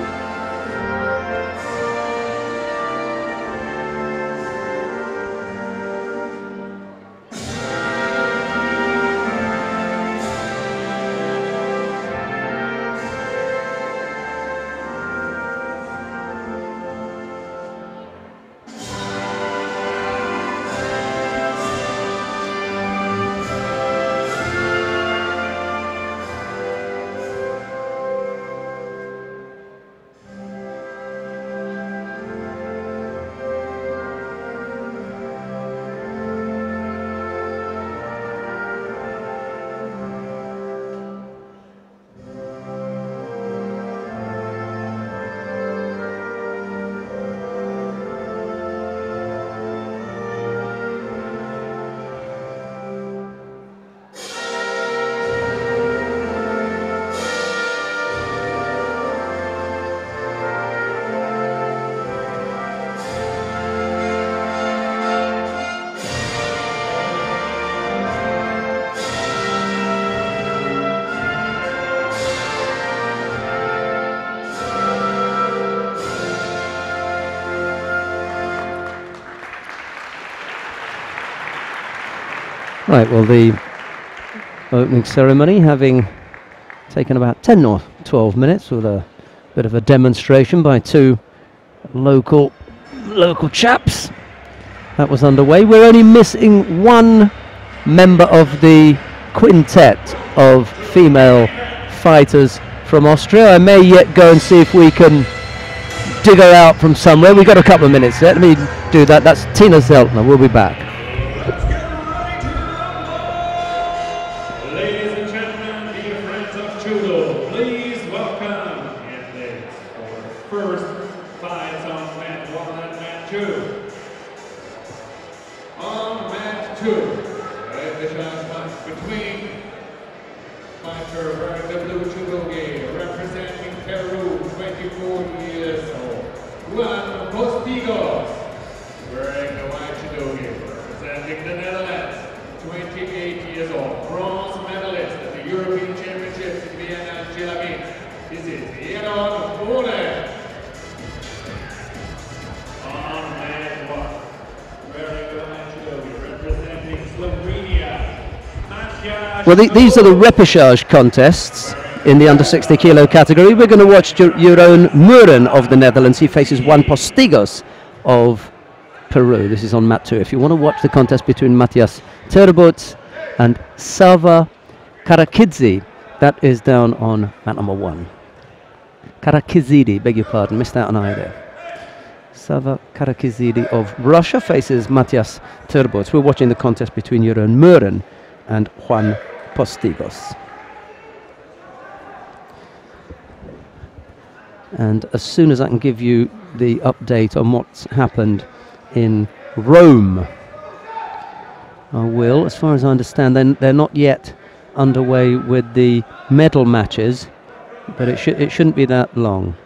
Speaker 1: Right, well, the opening ceremony having taken about 10 or 12 minutes with a bit of a demonstration by two local chaps. That was underway. We're only missing one member of the quintet of female fighters from Austria. I may yet go and see if we can dig her out from somewhere. We've got a couple of minutes yet. Let me do that. That's Tina Zeltner. We'll be back.
Speaker 2: Ladies and gentlemen, dear friends of judo, please welcome candidates for first fights on mat 1 and mat 2. On mat 2, the challenge fight between fighter wearing the blue judogi representing Peru, 24 years old, Juan Postigos, wearing the white judogi representing the Netherlands, 28 years old, bronze medalist at the European Championships in Vienna and Chile. This is Jeroen Bode. On mat 1, wearing the white judogi representing Slovenia, Matja.
Speaker 1: Well, these are the repechage contests in the under 60 kilo category. We're going to watch Jeroen Muren of the Netherlands. He faces Juan Postigos of Peru. This is on mat 2. If you want to watch the contest between Matthias Terbots and Sava Karakidze, that is down on mat number 1. Karakizidi, beg your pardon, missed out on I there. Sava Karakizidi of Russia faces Matthias Terbots. We're watching the contest between Jeroen Muren and Juan Postigos. And as soon as I can give you the update on what's happened in Rome, I will. As far as I understand, they're not yet underway with the medal matches, but it shouldn't be that long.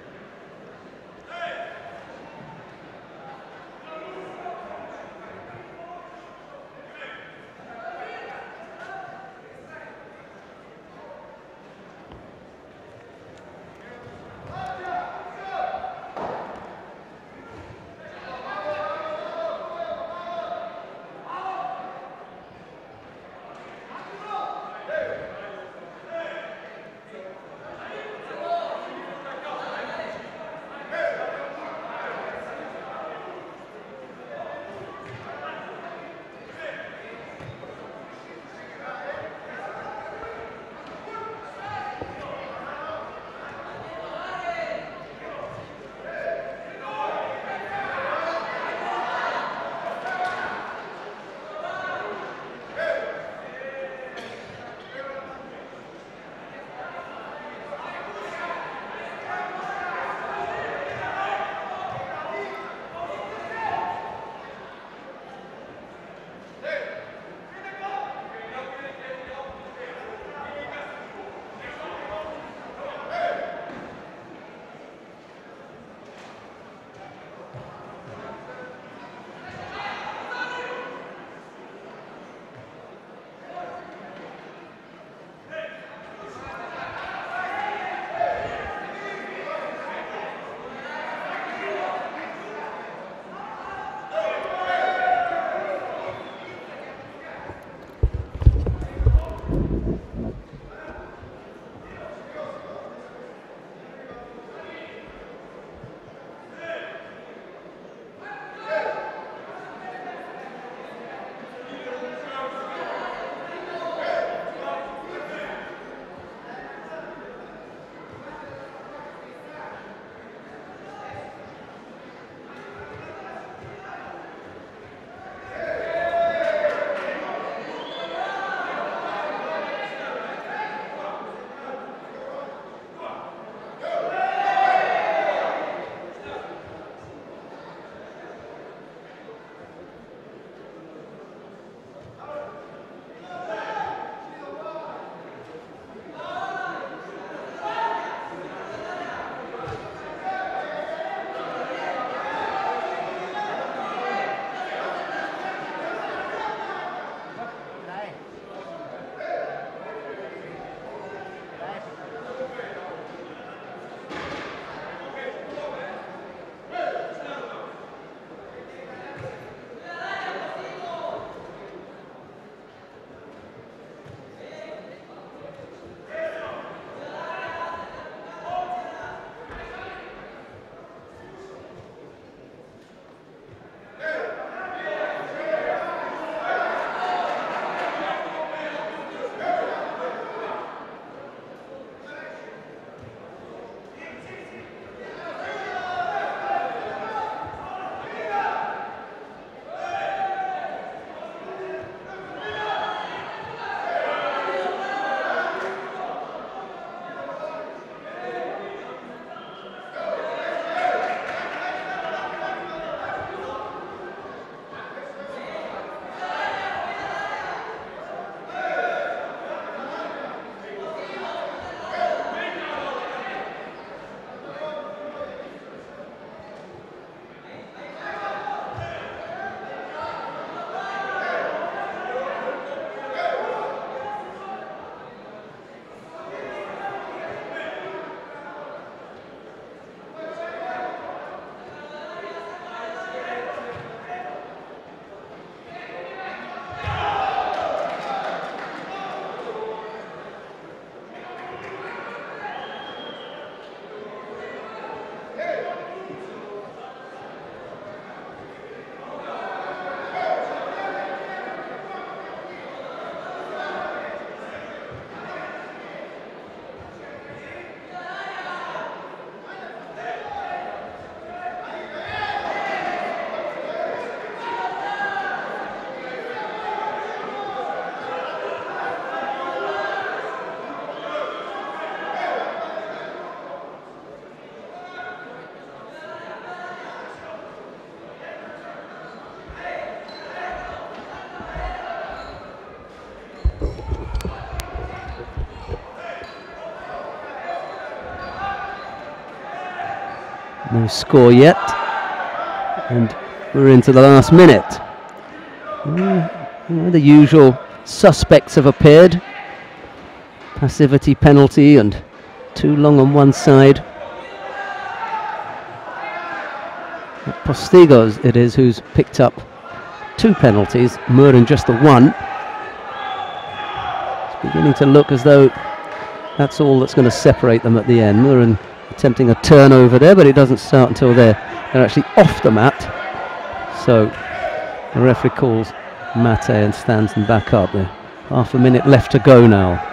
Speaker 1: No score yet, and we're into the last minute. The usual suspects have appeared. Passivity penalty and too long on one side. Postigos it is who's picked up 2 penalties, Muren just the one. It's beginning to look as though that's all that's going to separate them at the end. Muren attempting a turnover there, but it doesn't start until they're actually off the mat. So the referee calls Mate and stands them back up there. Half a minute left to go now.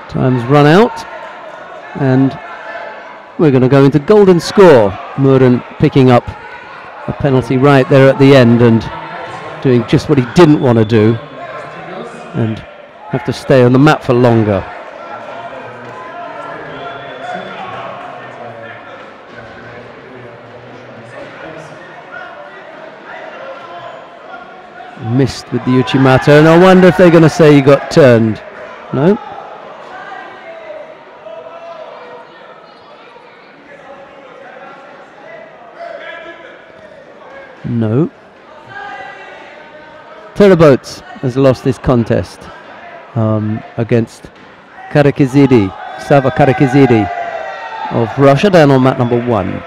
Speaker 1: Time's run out, and we're going to go into golden score. Muren picking up a penalty right there at the end and doing just what he didn't want to do and have to stay on the mat for longer. Missed with the Uchimata, and I wonder if they're going to say he got turned. No? No. Terabot has lost this contest against Karakizidi, Sava Karakizidi of Russia, down on mat number 1.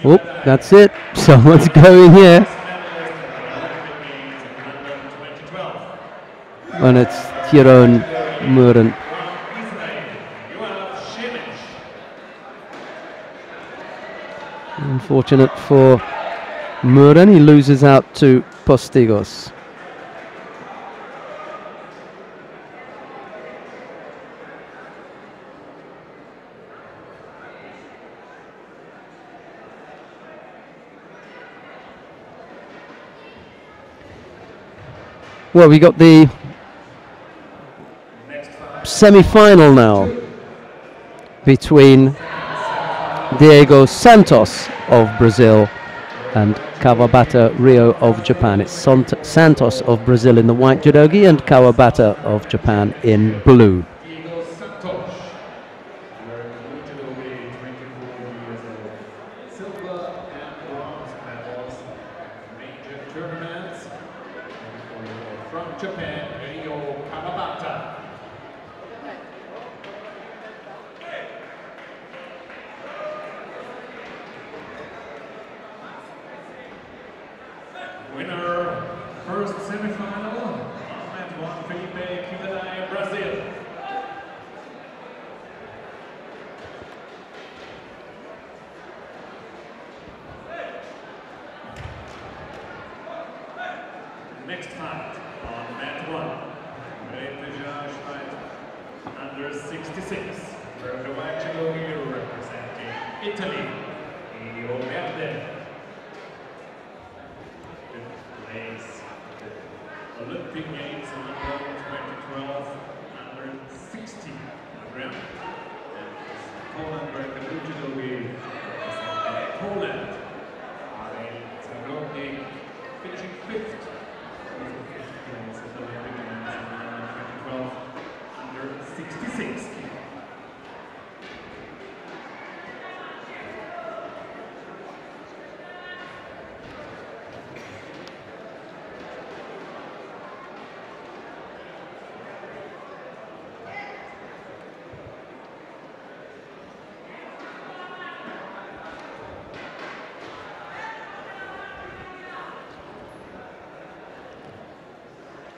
Speaker 1: Oh, that's it. Someone's going here. And it's Tyrone Muren. Unfortunate for Muren, he loses out to Postigos. Well, we got the semi-final now between Diego Santos of Brazil and Kawabata Rio of Japan. It's Santos of Brazil in the white judogi and Kawabata of Japan in blue.
Speaker 2: Diego Santos, blue judogi, 24 years old. Silver and bronze medals at major tournaments. And from Japan, Rio Kawabata. Winner, first semifinal, and one Felipe Quintana, Brazil. Next fight on mat 1, great Vijay fight under 66, where the white judogi representing Italy, Elio Verde. Plays the Olympic Games in London 2012 under 60 kilogram. And Poland where the blue judogi representing Poland. Are Zagodnik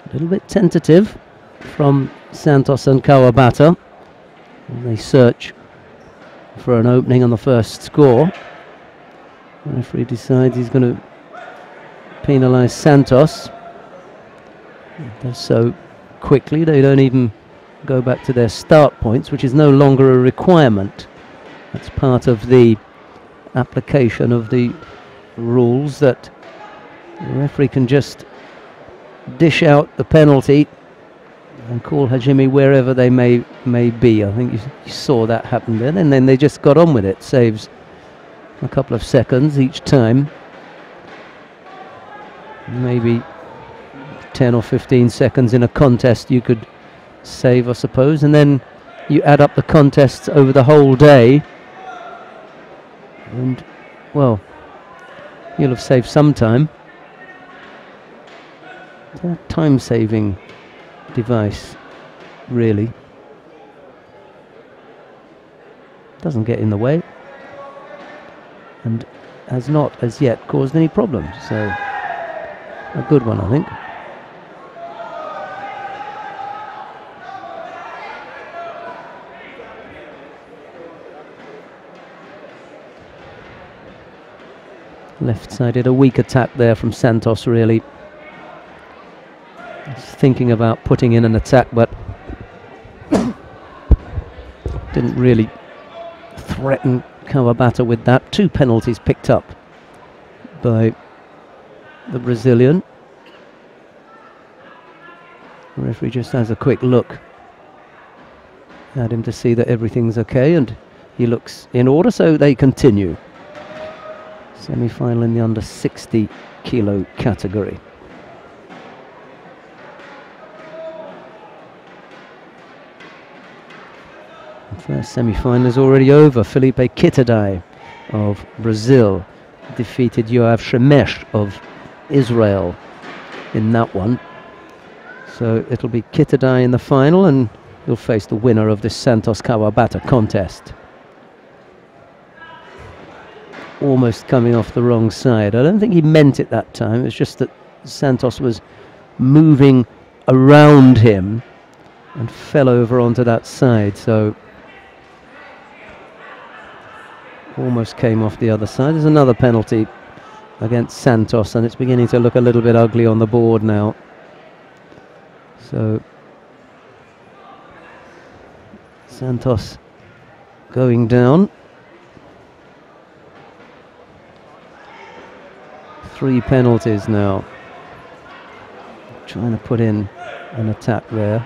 Speaker 1: A little bit tentative from Santos and Kawabata. They search for an opening on the first score. The referee decides he's going to penalise Santos. He does so quickly. They don't even go back to their start points, which is no longer a requirement. That's part of the application of the rules, that the referee can just dish out the penalty and call Hajime wherever they may be. I think you saw that happen then, and then they just got on with it. Saves a couple of seconds each time. Maybe 10 or 15 seconds in a contest you could save, I suppose, and then you add up the contests over the whole day, and well, you'll have saved some time. It's a time-saving device, really. Doesn't get in the way, and has not as yet caused any problems, so a good one, I think. Left-sided, a weak attack there from Santos, really. He's thinking about putting in an attack, but didn't really threaten Kawabata with that. 2 penalties picked up by the Brazilian. The referee just has a quick look at him to see that everything's okay, and he looks in order, so they continue. Semi-final in the under 60 kilo category. The first semi-final is already over. Felipe Kitadai of Brazil defeated Yoav Shemesh of Israel in that one. So it'll be Kitadai in the final, and he'll face the winner of this Santos Kawabata contest. Almost coming off the wrong side. I don't think he meant it that time. It's just that Santos was moving around him and fell over onto that side, so almost came off the other side. There's another penalty against Santos, and it's beginning to look a little bit ugly on the board now. So Santos going down. 3 penalties now. Trying to put in an attack there.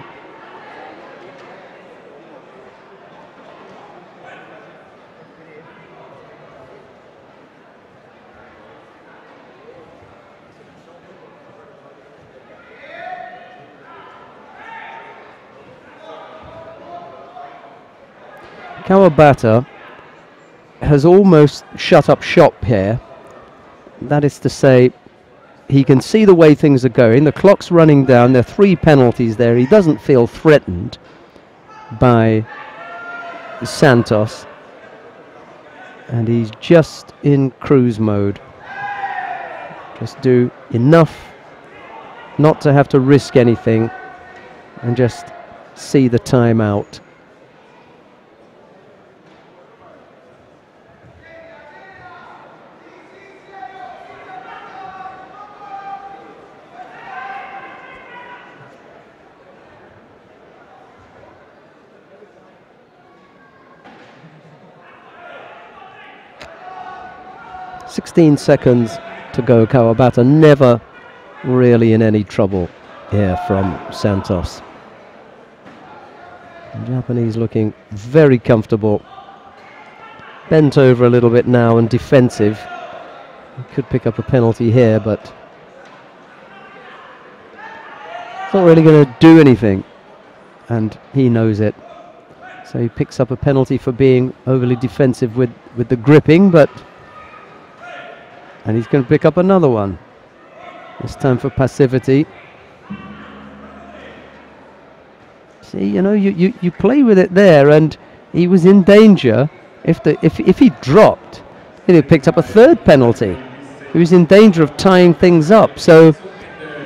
Speaker 1: Kawabata has almost shut up shop here. That is to say, he can see the way things are going. The clock's running down. There are 3 penalties there. He doesn't feel threatened by Santos, and he's just in cruise mode. Just do enough not to have to risk anything and just see the time out. .16 seconds to go. Kawabata never really in any trouble here from Santos. The Japanese looking very comfortable. Bent over a little bit now and defensive. He could pick up a penalty here, but it's not really going to do anything, and he knows it. So he picks up a penalty for being overly defensive with the gripping, and he's going to pick up another one. This time for passivity. See, you know, you play with it there, and he was in danger. If he dropped, he'd have picked up a 3rd penalty. He was in danger of tying things up. So,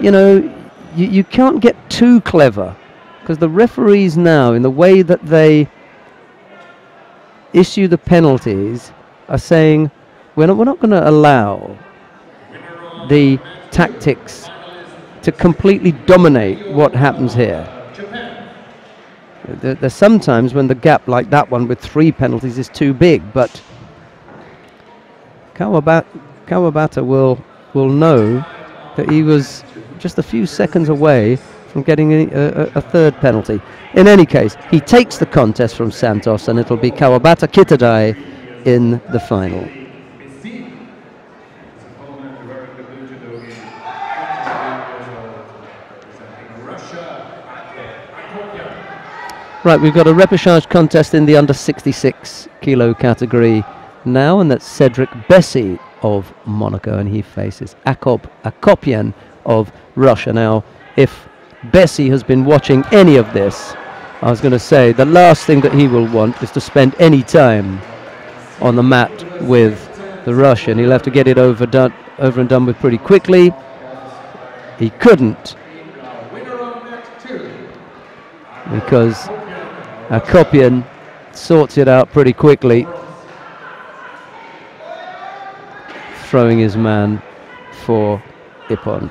Speaker 1: you know, you can't get too clever, because the referees now, in the way that they issue the penalties, are saying we're not going to allow the tactics to completely dominate what happens here. There's sometimes when the gap like that one with 3 penalties is too big, but Kawabata will know that he was just a few seconds away from getting a third penalty. In any case, he takes the contest from Santos, and it'll be Kawabata Kitadai in the final. Right, we've got a repechage contest in the under 66 kilo category now, and that's Cedric Bessie of Monaco, and he faces Akopyan of Russia. Now, if Bessie has been watching any of this, I was going to say the last thing that he will want is to spend any time on the mat with the Russian. He'll have to get it over and done with pretty quickly. He couldn't, because Akopyan sorts it out pretty quickly, throwing his man for Ippon.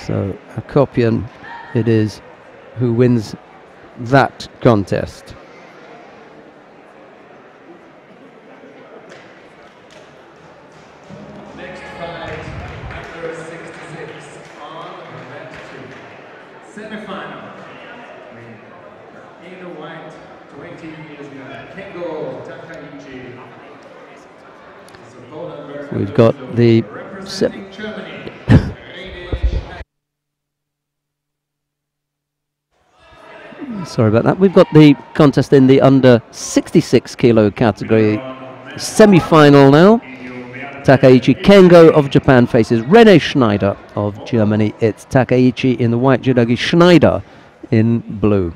Speaker 1: So Akopyan it is who wins that contest.
Speaker 2: Next fight, under 66 on mat 2. Semi-final. In the white, 20 years young, Kengo Takaichi.
Speaker 1: We've got the sorry about that. We've got the contest in the under 66 kilo category semi-final now. Takaichi Kengo of Japan faces Rene Schneider of Germany. It's Takaichi in the white, Juragi Schneider in blue.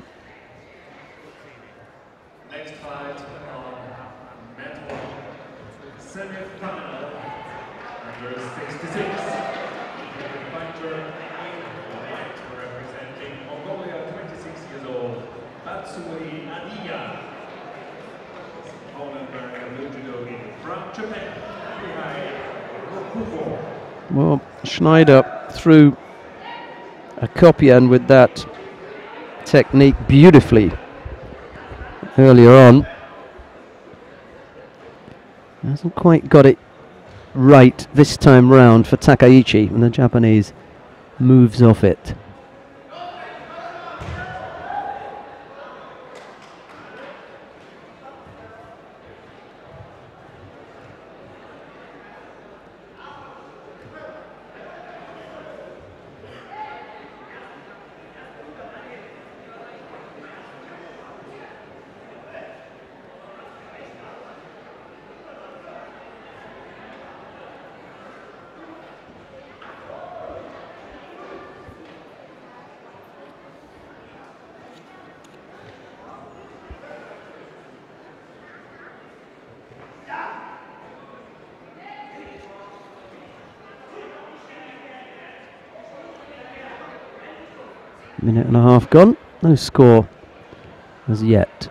Speaker 2: Next fight on mat 1, semi-final, under 66. The fighter in white, representing Mongolia, 26 years old, Matsui Adiya. Poland wearing a blue judogi from Japan.
Speaker 1: Well, Schneider threw Akopyan with that technique beautifully earlier on. Hasn't quite got it right this time round for Takaichi, and the Japanese moves off it. Minute and a half gone, no score as yet.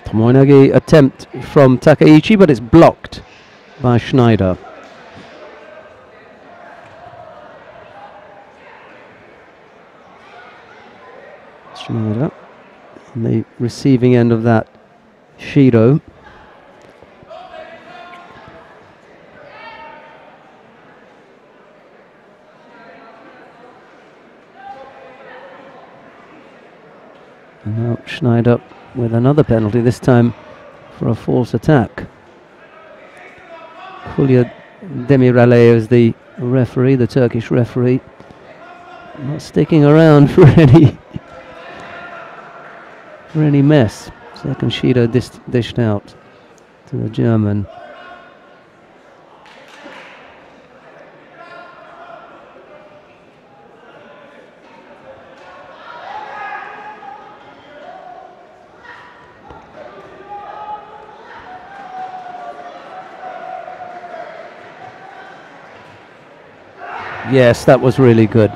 Speaker 1: Tomoinagi attempt from Takaichi, but it's blocked by Schneider. Schneider on the receiving end of that Shido. And now Schneider with another penalty, this time for a false attack. Kulya Demirale is the referee, the Turkish referee. Not sticking around for any mess. Second Shido dished out to the German. Yes, that was really good.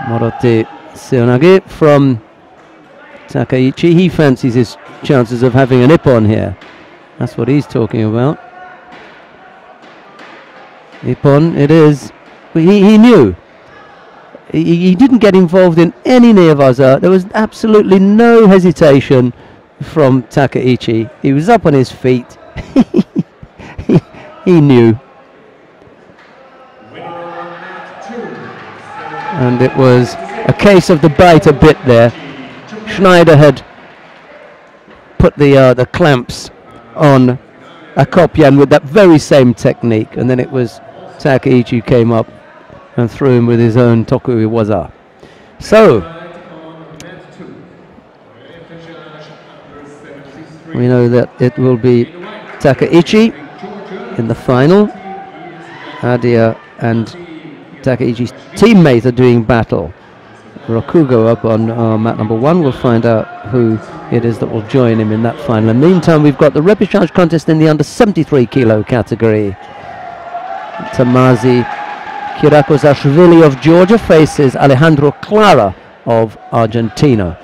Speaker 1: Morote Seonage from Takaichi. He fancies his chances of having an ippon here. That's what he's talking about. Ippon it is. But he knew. He didn't get involved in any nearwaza. There was absolutely no hesitation from Takaichi. He was up on his feet. he knew. And it was a case of the bite a bit there. Schneider had put the clamps on Akopyan with that very same technique, and then it was Takaichi who came up and threw him with his own Tokui waza. So we know that it will be Takaichi in the final. Adia and Takaichi's teammate are doing battle. Rokugo up on mat number 1. We'll find out who it is that will join him in that final. In the meantime, we've got the repechage contest in the under 73 kilo category. Tamazi Kirakozashvili of Georgia faces Alejandro Clara of Argentina.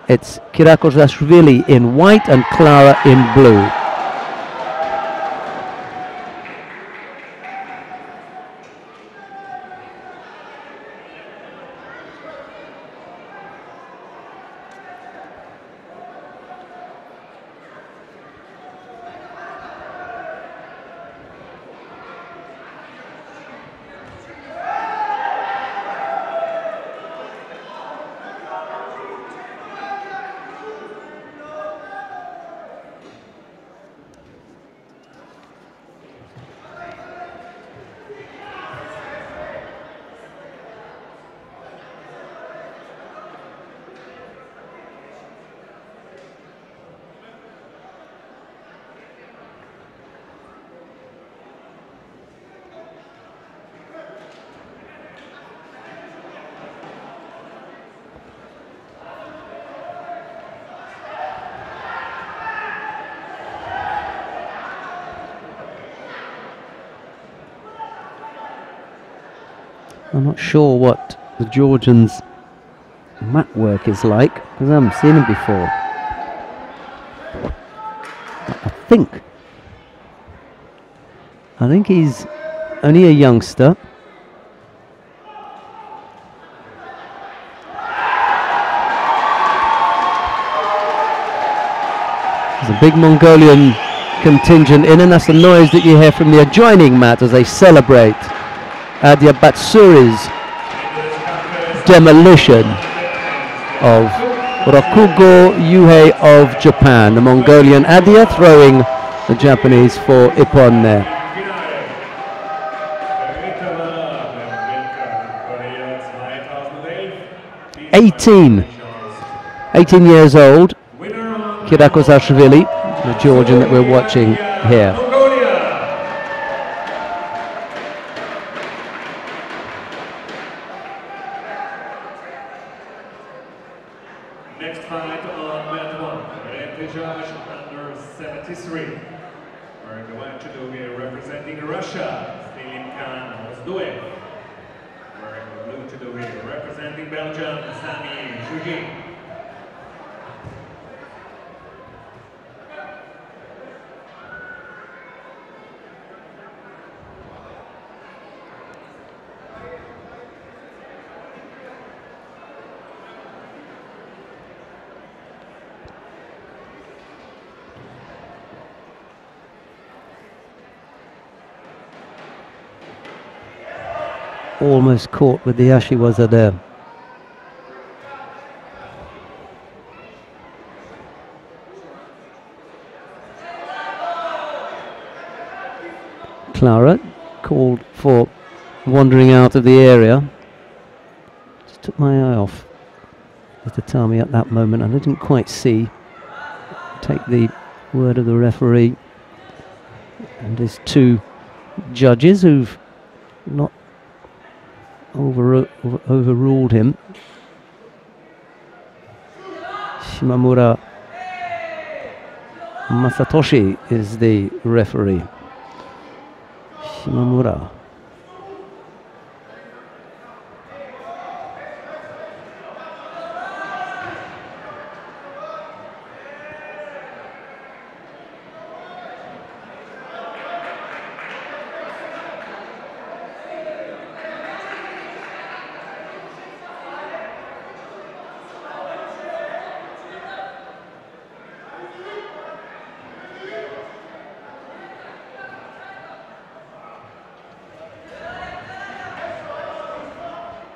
Speaker 1: It's Kirakozashvili in white and Clara in blue. I'm not sure what the Georgians' mat work is like, because I haven't seen him before. I think he's only a youngster. There's a big Mongolian contingent in, and that's the noise that you hear from the adjoining mat as they celebrate Adia Batsuri's demolition of Rokugo Yuhei of Japan. The Mongolian Adia throwing the Japanese for ippon there. 18 years old, Kirakozashvili, the Georgian that we're watching here.
Speaker 2: Next fight on mat 1, repechage under 73. We're going to do here representing Russia, Stilimkan Ozduev. We're going to do here representing Belgium, Sami Shuji.
Speaker 1: Almost caught with the Ashiwaza there. Clara called for wandering out of the area. Just took my eye off the tatami at that moment, and I didn't quite see. Take the word of the referee and his two judges who've not overruled him. Shimamura Masatoshi is the referee. Shimamura.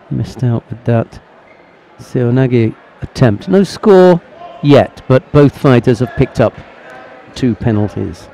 Speaker 1: Missed out with that Seoinage attempt. No score yet, but both fighters have picked up 2 penalties.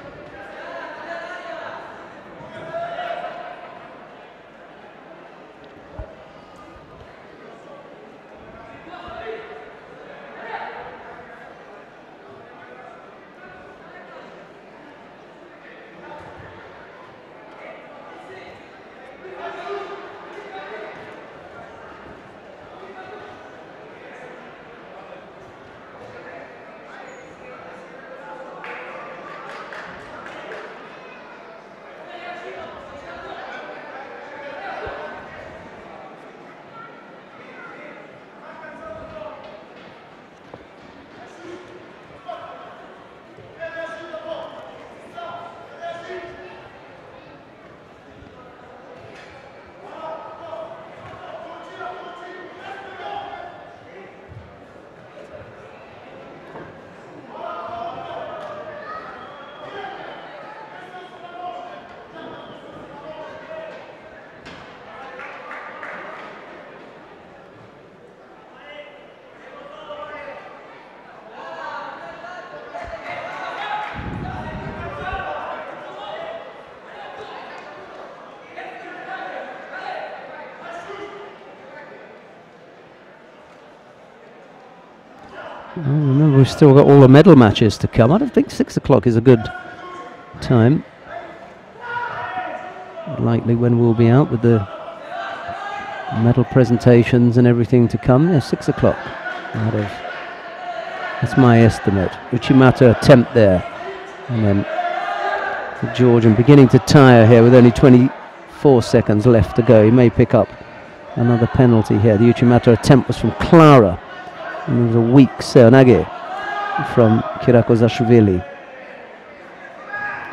Speaker 1: Remember, we've still got all the medal matches to come. I don't think 6 o'clock is a good time. Likely when we'll be out with the medal presentations and everything to come. Yeah, 6 o'clock. That's my estimate. Uchimata attempt there. And then the Georgian beginning to tire here with only 24 seconds left to go. He may pick up another penalty here. The Uchimata attempt was from Clara. And it was a weak Seoinage from Kirakozashvili.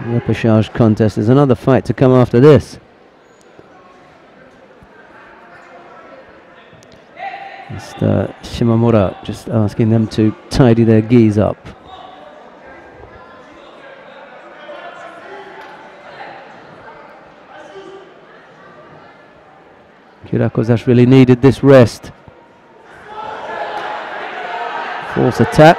Speaker 1: Repechage contest. There's another fight to come after this. Mr. Shimamura just asking them to tidy their gis up. Kirakozashvili needed this rest. False attack.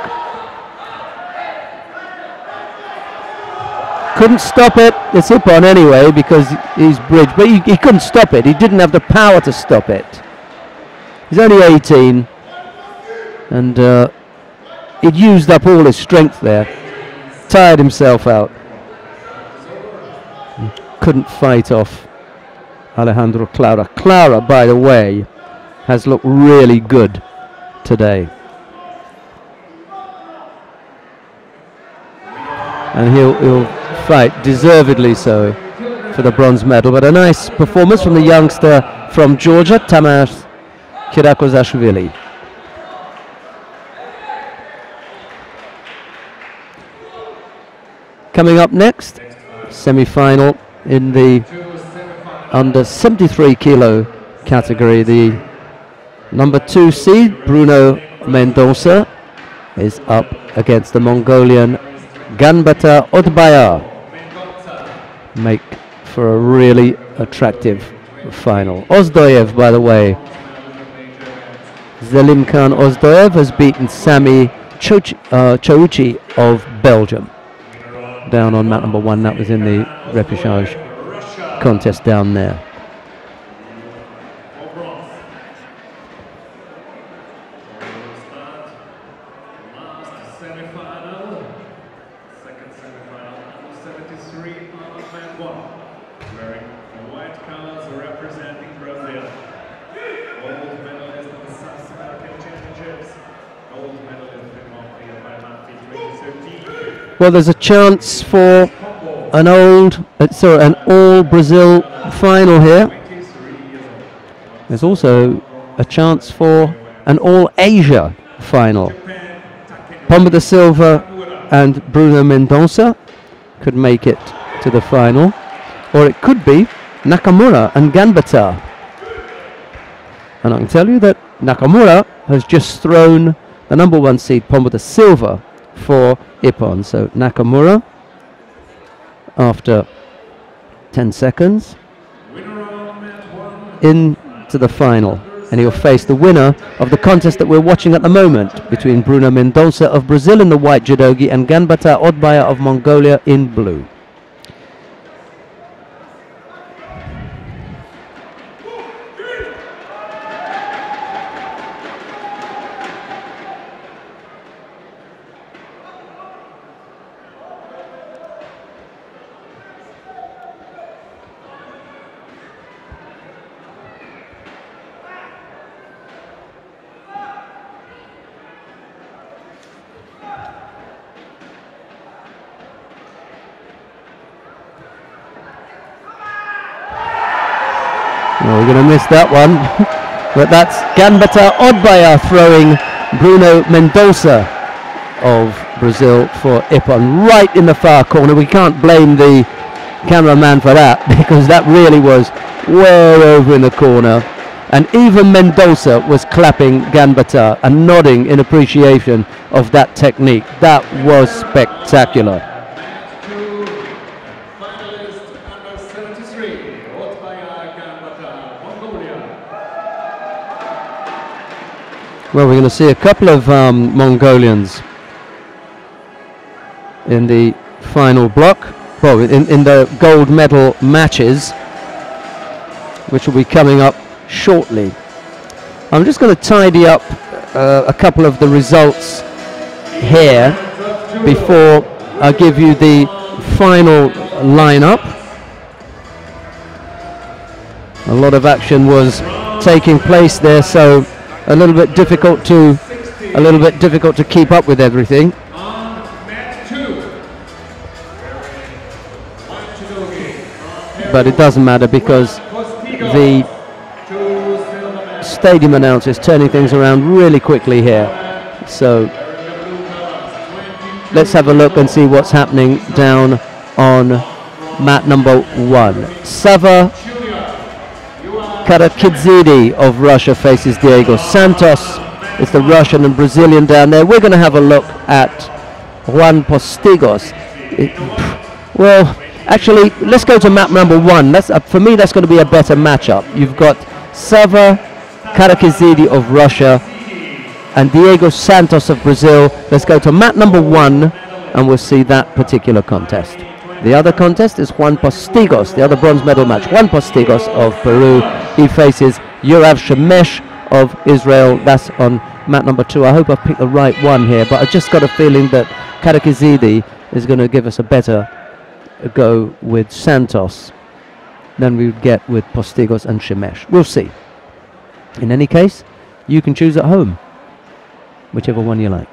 Speaker 1: Couldn't stop it. It's hip on anyway because he's bridged, but he couldn't stop it. He didn't have the power to stop it. He's only 18 and he'd used up all his strength there. Tired himself out. He couldn't fight off Alejandro Clara. Clara, by the way, has looked really good today. And he'll fight, deservedly so, for the bronze medal. But a nice performance from the youngster from Georgia, Tamas Kirakozashvili. Coming up next, semi-final in the under 73 kilo category. The number 2 seed, Bruno Mendoza, is up against the Mongolian Ganbata Odbaya. Make for a really attractive final. Ozdoyev, by the way, Zelimkhan Ozdoyev has beaten Sami Chouchi of Belgium down on mat number 1. That was in the repechage. contest down there.
Speaker 2: Oberwart. Start. Last semi-final. Second semi-final. Under 73 on man 1. Wearing the white colors representing Brazil. Gold medalist of the South American Championships. Gold medalist in Montreal by Mati 2013.
Speaker 1: Well, there's a chance for an all Brazil final here. There's also a chance for an all Asia final. Pomba da Silva and Bruno Mendonça could make it to the final, or it could be Nakamura and Gambetta. And I can tell you that Nakamura has just thrown the number 1 seed Pomba da Silva for Ippon. So Nakamura, after 10 seconds, into the final, and he'll face the winner of the contest that we're watching at the moment between Bruno Mendonça of Brazil in the white judogi and Gambetta Odbaya of Mongolia in blue. Well, we're going to miss that one, but that's Gambetta Odbaya throwing Bruno Mendonça of Brazil for Ippon right in the far corner. We can't blame the cameraman for that, because that really was way over in the corner, and even Mendonça was clapping Gambetta and nodding in appreciation of that technique. That was spectacular. Well, we're going to see a couple of Mongolians in the final block, well, in the gold medal matches, which will be coming up shortly. I'm just going to tidy up a couple of the results here before I give you the final lineup. A lot of action was taking place there, so a little bit difficult to keep up with everything. But it doesn't matter, because the stadium announcer is turning things around really quickly here. So let's have a look and see what's happening down on mat number 1. Sava Karakizidi of Russia faces Diego Santos. It's the Russian and Brazilian down there. We're going to have a look at Juan Postigos. Well, actually, let's go to map number 1. That's for me, that's going to be a better matchup. You've got Sava Karakizidi of Russia and Diego Santos of Brazil. Let's go to map number 1 and we'll see that particular contest. The other contest is Juan Postigos, the other bronze medal match. Juan Postigos of Peru. He faces Yoav Shemesh of Israel. That's on mat number 2. I hope I've picked the right one here, but I just got a feeling that Karakizidi is going to give us a better go with Santos than we would get with Postigos and Shemesh. We'll see. In any case, you can choose at home, whichever one you like.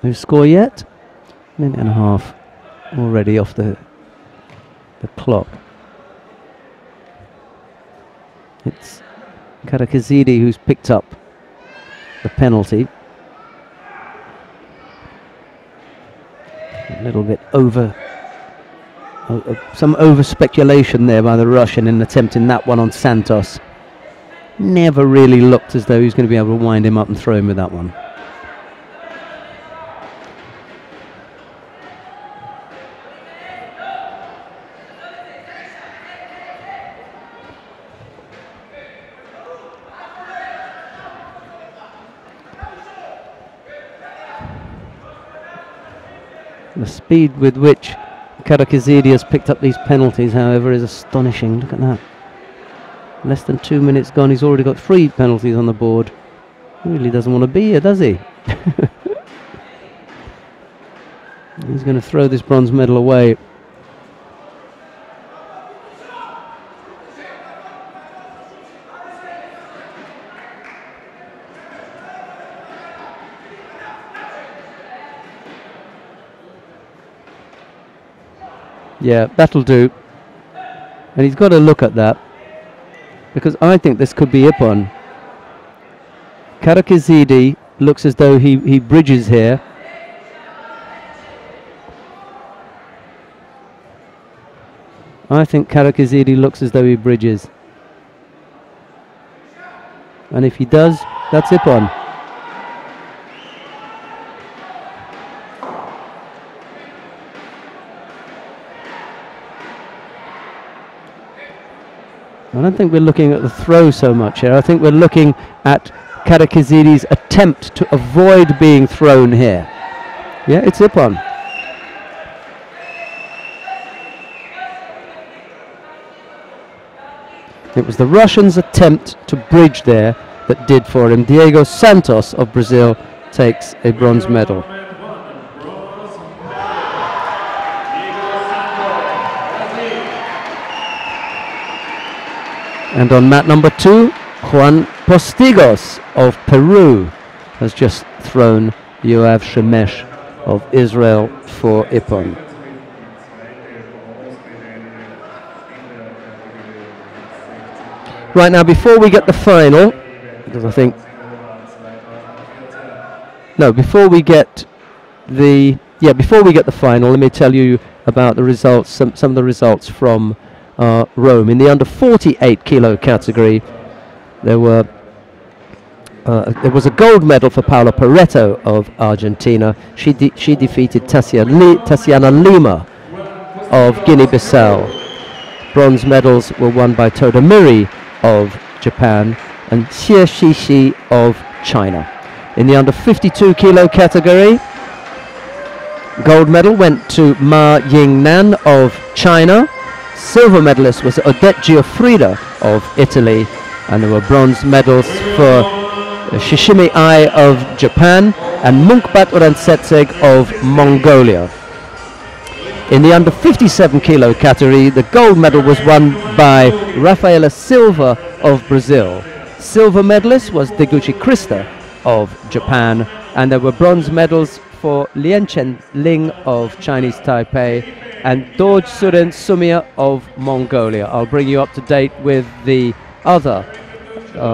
Speaker 1: No score yet. Minute and a half already off the clock. It's Karakazidi who's picked up the penalty. A little bit over, some over speculation there by the Russian in attempting that one on Santos. Never really looked as though he was going to be able to wind him up and throw him with that one. The speed with which Karakazidi has picked up these penalties, however, is astonishing. Look at that. Less than 2 minutes gone, he's already got 3 penalties on the board. He really doesn't want to be here, does he? He's going to throw this bronze medal away. Yeah, that'll do. And he's got to look at that, because I think this could be Ippon. Karakazidi looks as though he bridges here. I think Karakazidi looks as though he bridges. And if he does, that's Ippon. I don't think we're looking at the throw so much here. I think we're looking at Karakazidi's attempt to avoid being thrown here. Yeah, it's Ippon. It was the Russians' attempt to bridge there that did for him. Diego Santos of Brazil takes a bronze medal. And on mat number 2, Juan Postigos of Peru has just thrown Yoav Shemesh of Israel for Ippon. Right now, before we get the final, because I think... No, before we get the final, let me tell you about the results, some of the results from Rome. In the under 48 kilo category, there was a gold medal for Paula Pareto of Argentina. She defeated Tatiana Lima of Guinea-Bissau. Bronze medals were won by Todamiri of Japan and Xie Shishi of China. In the under 52 kilo category, gold medal went to Ma Yingnan of China. Silver medalist was Odette Giuffrida of Italy, and there were bronze medals for Shishimi Ai of Japan and Munkbat Urantsetseg of Mongolia. In the under 57 kilo category, the gold medal was won by Rafaela Silva of Brazil. Silver medalist was Deguchi Krista of Japan, and there were bronze medals for Lianchen Ling of Chinese Taipei and Dorj Suren Sumia of Mongolia. I'll bring you up to date with the other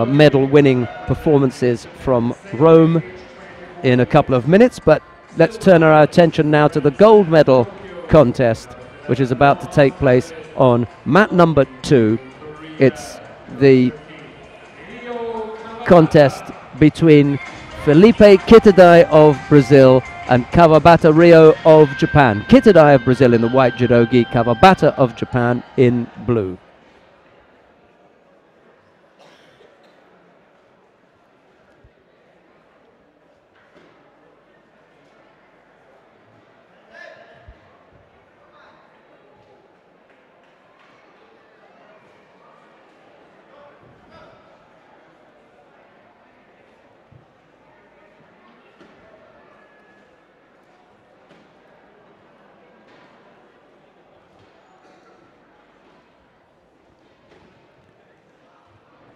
Speaker 1: medal-winning performances from Rome in a couple of minutes, but let's turn our attention now to the gold medal contest, which is about to take place on mat number 2. It's the contest between Felipe Kitadai of Brazil and Kawabata Rio of Japan. Kitadai of Brazil in the white judogi, Kawabata of Japan in blue.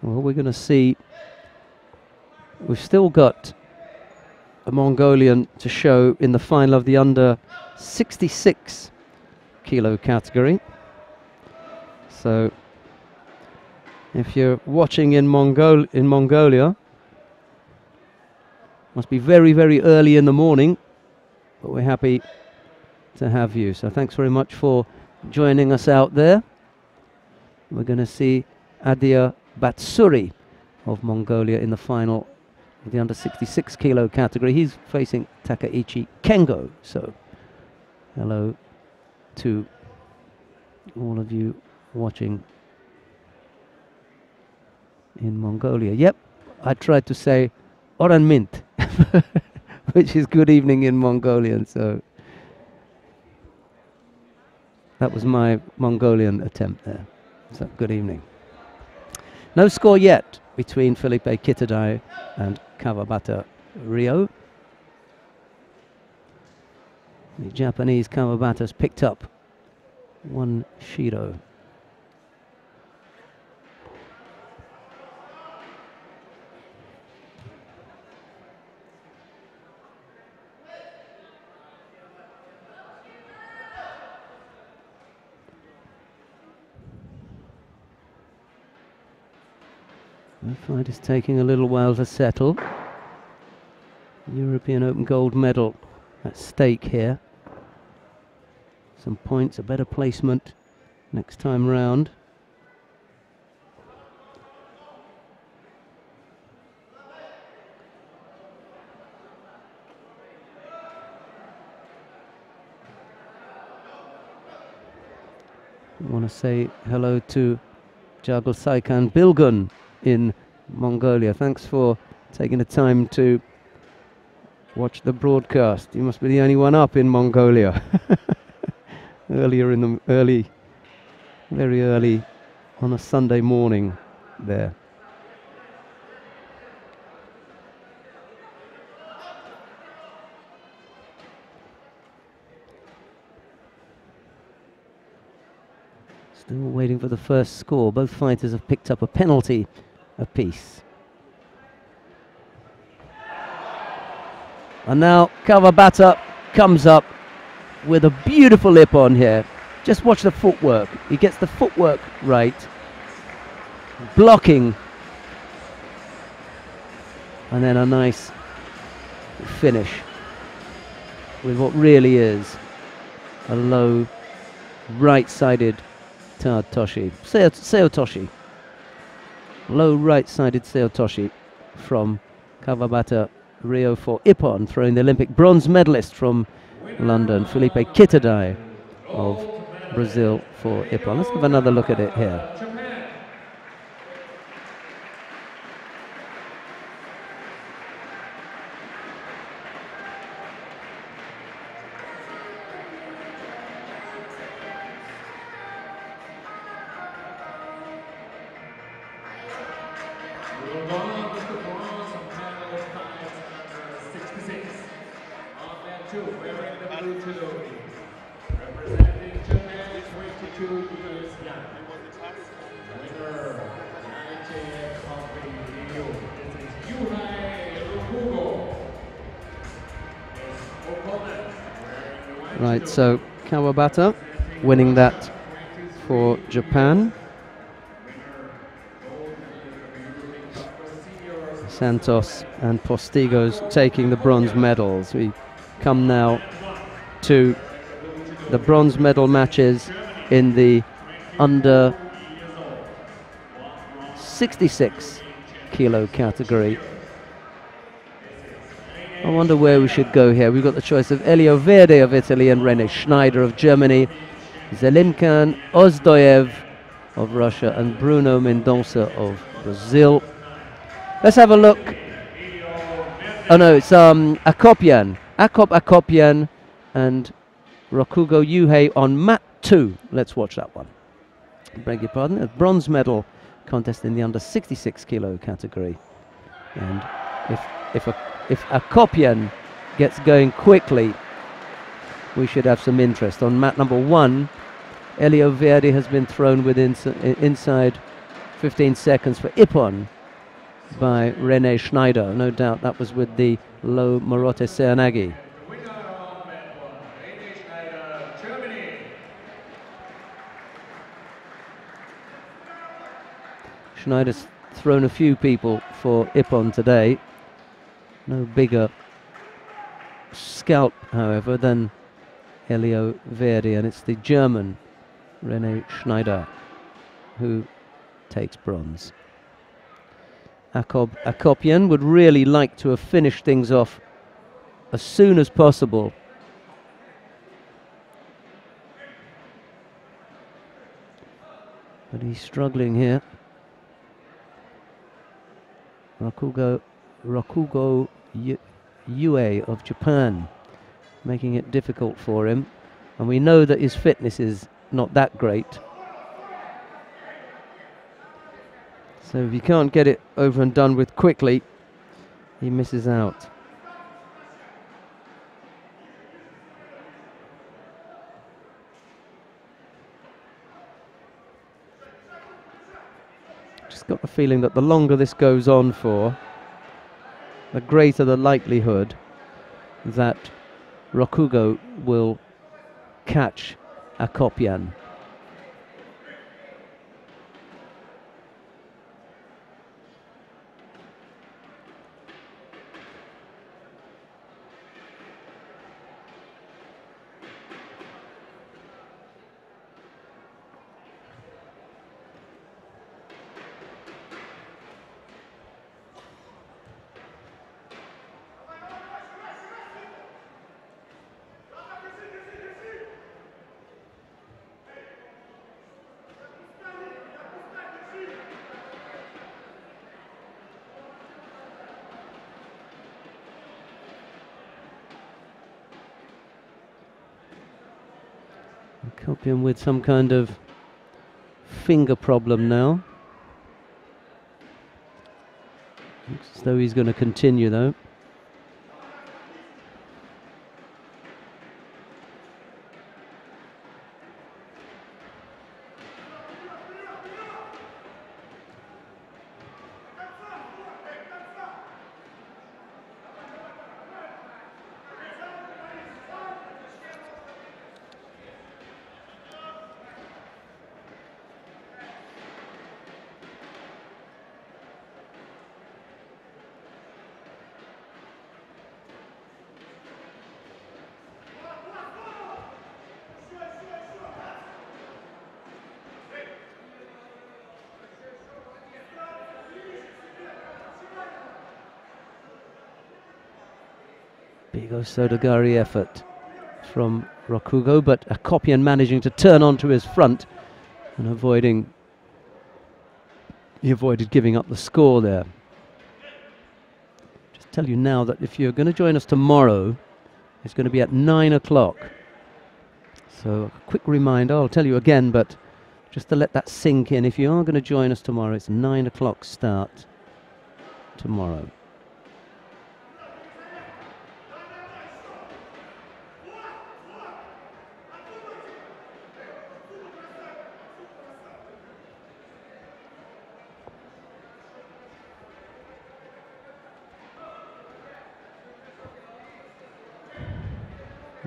Speaker 1: Well, we're going to see, we've still got a Mongolian to show in the final of the under 66 kilo category. So if you're watching in Mongolia, must be very, very early in the morning, but we're happy to have you. So thanks very much for joining us out there. We're going to see Adia Batsuri of Mongolia in the final of the under 66 kilo category. He's facing Takaichi Kengo. So hello to all of you watching in Mongolia. Yep, I tried to say Oran Mint, which is good evening in Mongolian. So that was my Mongolian attempt there. So good evening. No score yet between Felipe Kitadai and Kawabata Ryo. The Japanese Kawabata's picked up one Shiro. The fight is taking a little while to settle. European Open gold medal at stake here. Some points, a better placement next time round. I want to say hello to Jagul Saikan Bilgun in Mongolia. Thanks for taking the time to watch the broadcast. You must be the only one up in Mongolia. Earlier in the very early on a Sunday morning there. Still waiting for the first score. Both fighters have picked up a penalty apiece. And now Kawabata comes up with a beautiful ippon here. Just watch the footwork. He gets the footwork right. Blocking. And then a nice finish with what really is a low right-sided Toshi. Seotoshi. Low right-sided Seotoshi from Kawabata Ryo for ippon, throwing the Olympic bronze medalist from London, Felipe Kitadai of Brazil for ippon. Let's have another look at it here. Right, so Kawabata winning that for Japan. Santos and Postigos taking the bronze medals. We come now to the bronze medal matches in the under 66 kilo category. I wonder where we should go here. We've got the choice of Elio Verde of Italy and René Schneider of Germany, Zelimkan Ozdoyev of Russia and Bruno Mendonça of Brazil. Let's have a look. Oh no, it's Akopyan. Akopyan and Rokugo Yuhei on mat 2. Let's watch that one. Beg your pardon. A bronze medal contest in the under 66 kilo category. And if Akopyan gets going quickly, we should have some interest. On mat number 1, Elio Verde has been thrown within inside 15 seconds for ippon. by Rene Schneider. No doubt that was with the low Morote Seanagi.
Speaker 2: Winner of match 1, René Schneider, Germany.
Speaker 1: Schneider's thrown a few people for Ippon today. No bigger scalp, however, than Elio Verdi, and it's the German René Schneider who takes bronze. Akopyan would really like to have finished things off as soon as possible. But he's struggling here. Rakugo Yue of Japan making it difficult for him, and we know that his fitness is not that great. So if he can't get it over and done with quickly, he misses out. Just got the feeling that the longer this goes on for, the greater the likelihood that Rakugo will catch Akopyan. Akopyan with some kind of finger problem now. Looks as though he's going to continue though. Big Osodagari effort from Rakugo, but Akopyan managing to turn onto his front and he avoided giving up the score there. Just tell you now that if you're going to join us tomorrow, it's going to be at 9 o'clock. So a quick reminder, I'll tell you again, but just to let that sink in, if you are going to join us tomorrow, it's 9 o'clock start tomorrow.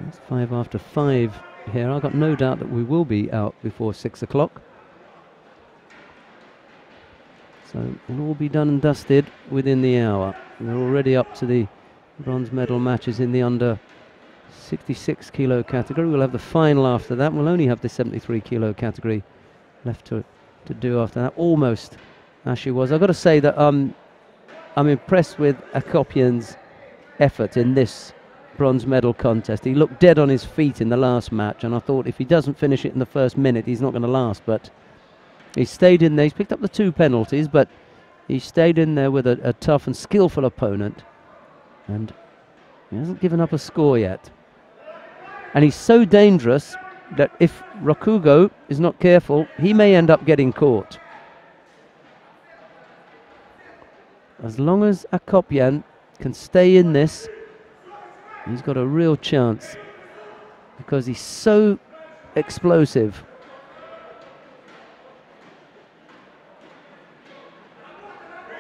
Speaker 1: It's 5 after 5 here. I've got no doubt that we will be out before 6 o'clock. So it'll all be done and dusted within the hour. We're already up to the bronze medal matches in the under 66 kilo category. We'll have the final after that. We'll only have the 73 kilo category left to do after that. Almost as she was. I've got to say that I'm impressed with Akopyan's effort in this bronze medal contest. He looked dead on his feet in the last match, and I thought if he doesn't finish it in the first minute, he's not going to last. But he stayed in there. He's picked up the 2 penalties, but he stayed in there with a tough and skillful opponent, and he hasn't given up a score yet. And he's so dangerous that if Rakugo is not careful, he may end up getting caught. As long as Akopyan can stay in this, he's got a real chance, because he's so explosive.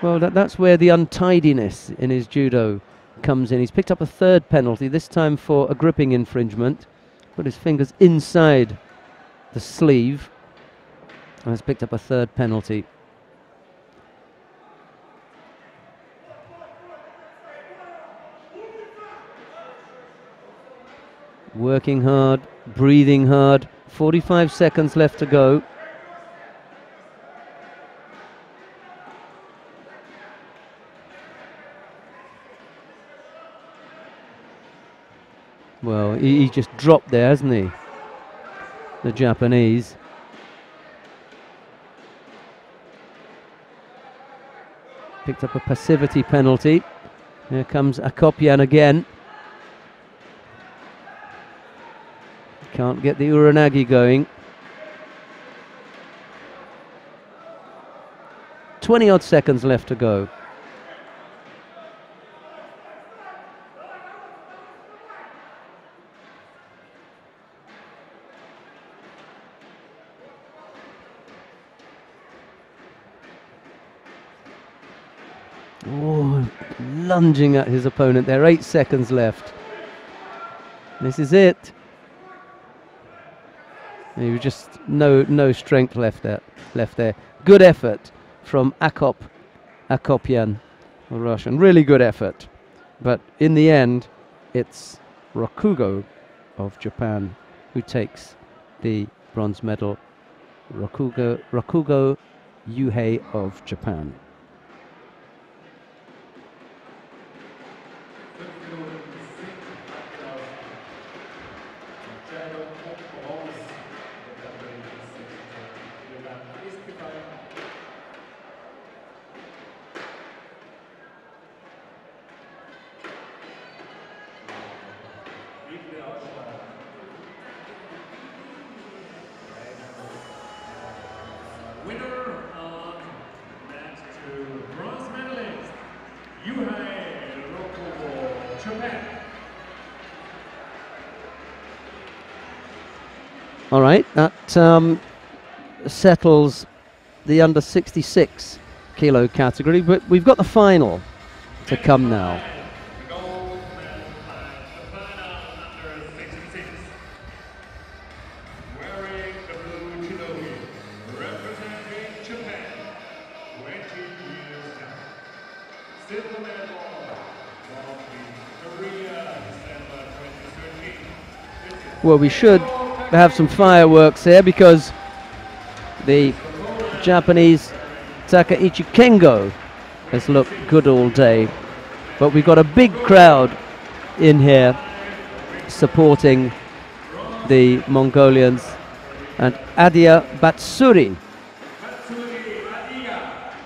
Speaker 1: Well, that's where the untidiness in his judo comes in. He's picked up a third penalty, this time for a gripping infringement. Put his fingers inside the sleeve and has picked up a third penalty. Working hard, breathing hard. 45 seconds left to go. Well, he just dropped there, hasn't he? The Japanese. Picked up a passivity penalty. Here comes Akopian again. Can't get the Uranagi going. 20 odd seconds left to go. Oh, lunging at his opponent there. 8 seconds left. This is it. He was just no strength left there. Good effort from Akopian, the Russian. Really good effort. But in the end, it's Rakugo of Japan who takes the bronze medal. Rakugo Yuhei of Japan.
Speaker 2: Winner on match to bronze medalist, Yuhei Rakugo, Japan.
Speaker 1: All right, that settles the under 66 kilo category, but we've got the final to come now.
Speaker 2: The gold medal match, the final under 66. Wearing the blue judogi, representing Japan, 20 years down. Silver medal from Korea, December 2013.
Speaker 1: Well, we should have some fireworks here because the Japanese Takaichi Kengo has looked good all day, but we've got a big crowd in here supporting the Mongolians, and Adia Batsuri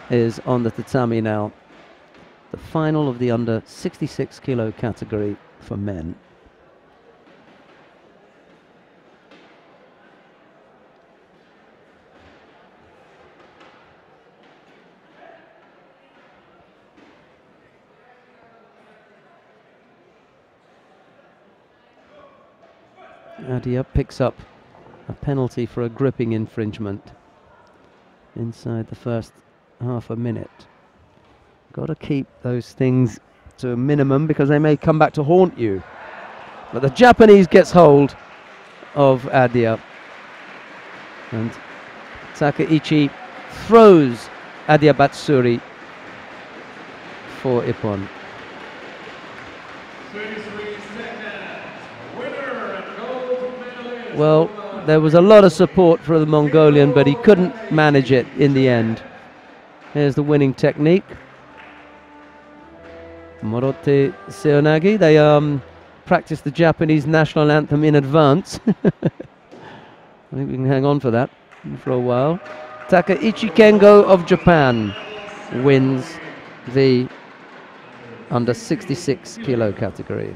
Speaker 1: is on the tatami now. The final of the under 66 kilo category for men. Adia picks up a penalty for a gripping infringement inside the first half a minute. Got to keep those things to a minimum because they may come back to haunt you. But the Japanese gets hold of Adia, and Takaichi throws Adia Batsuri for Ippon.
Speaker 2: 33 seconds. Winner and gold medalist.
Speaker 1: Well, there was a lot of support for the Mongolian, but he couldn't manage it in the end. Here's the winning technique. Morote Seonagi. They practiced the Japanese national anthem in advance. I think we can hang on for that for a while. Takaichi Kengo of Japan wins the under 66 kilo category.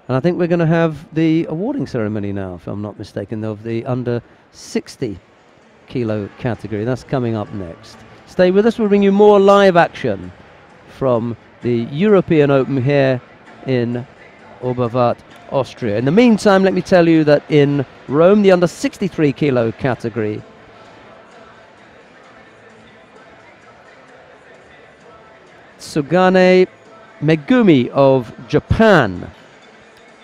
Speaker 1: And I think we're going to have the awarding ceremony now, if I'm not mistaken, of the under 60 kilo category. That's coming up next. Stay with us, we'll bring you more live action from the European Open here in Oberwart, Austria. In the meantime, let me tell you that in Rome, the under 63 kilo category, Tsugane Megumi of Japan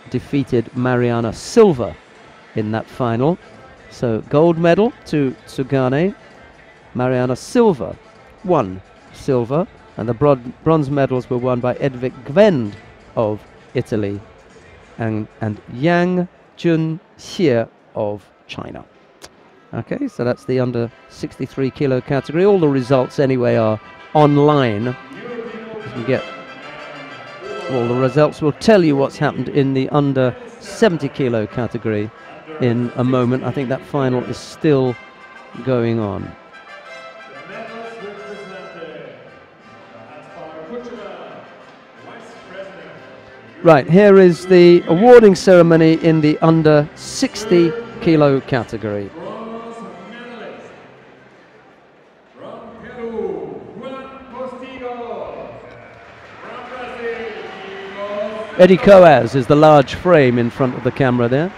Speaker 1: defeated Mariana Silva in that final. So gold medal to Tsugane. Mariana Silva won silver, and the bronze medals were won by Edvik Gvend of Italy and Yang Jun Xie of China. Okay, so that's the under 63 kilo category. All the results anyway are online. As we get all the results, we'll tell you what's happened in the under 70 kilo category in a moment. I think that final is still going on. Right, here is the awarding ceremony in the under 60 kilo category. Eddie Coaz is the large frame in front of the camera there.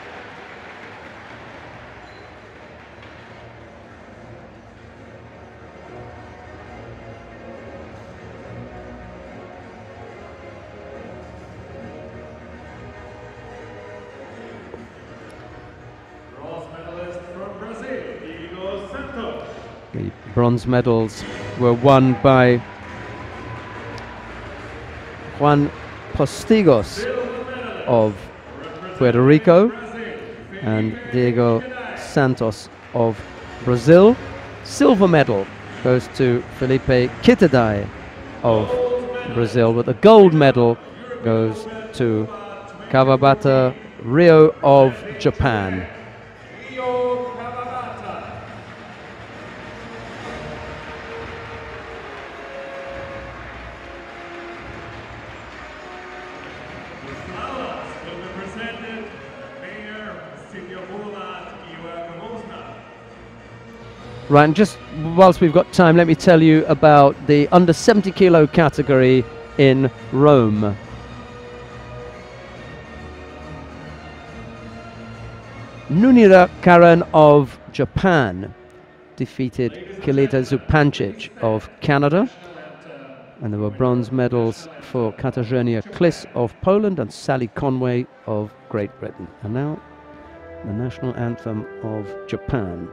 Speaker 1: The bronze medals were won by Juan Postigos of Puerto Rico and Diego Santos of Brazil. Silver medal goes to Felipe Kitadai of Brazil, but the gold medal goes to Kawabata Ryo of Japan. Right, and just whilst we've got time, let me tell you about the under 70 kilo category in Rome. Nunira Karen of Japan defeated Kilita Zupancic of Canada. And there were bronze medals for Katarzyna Kliss of Poland and Sally Conway of Great Britain. And now the national anthem of Japan.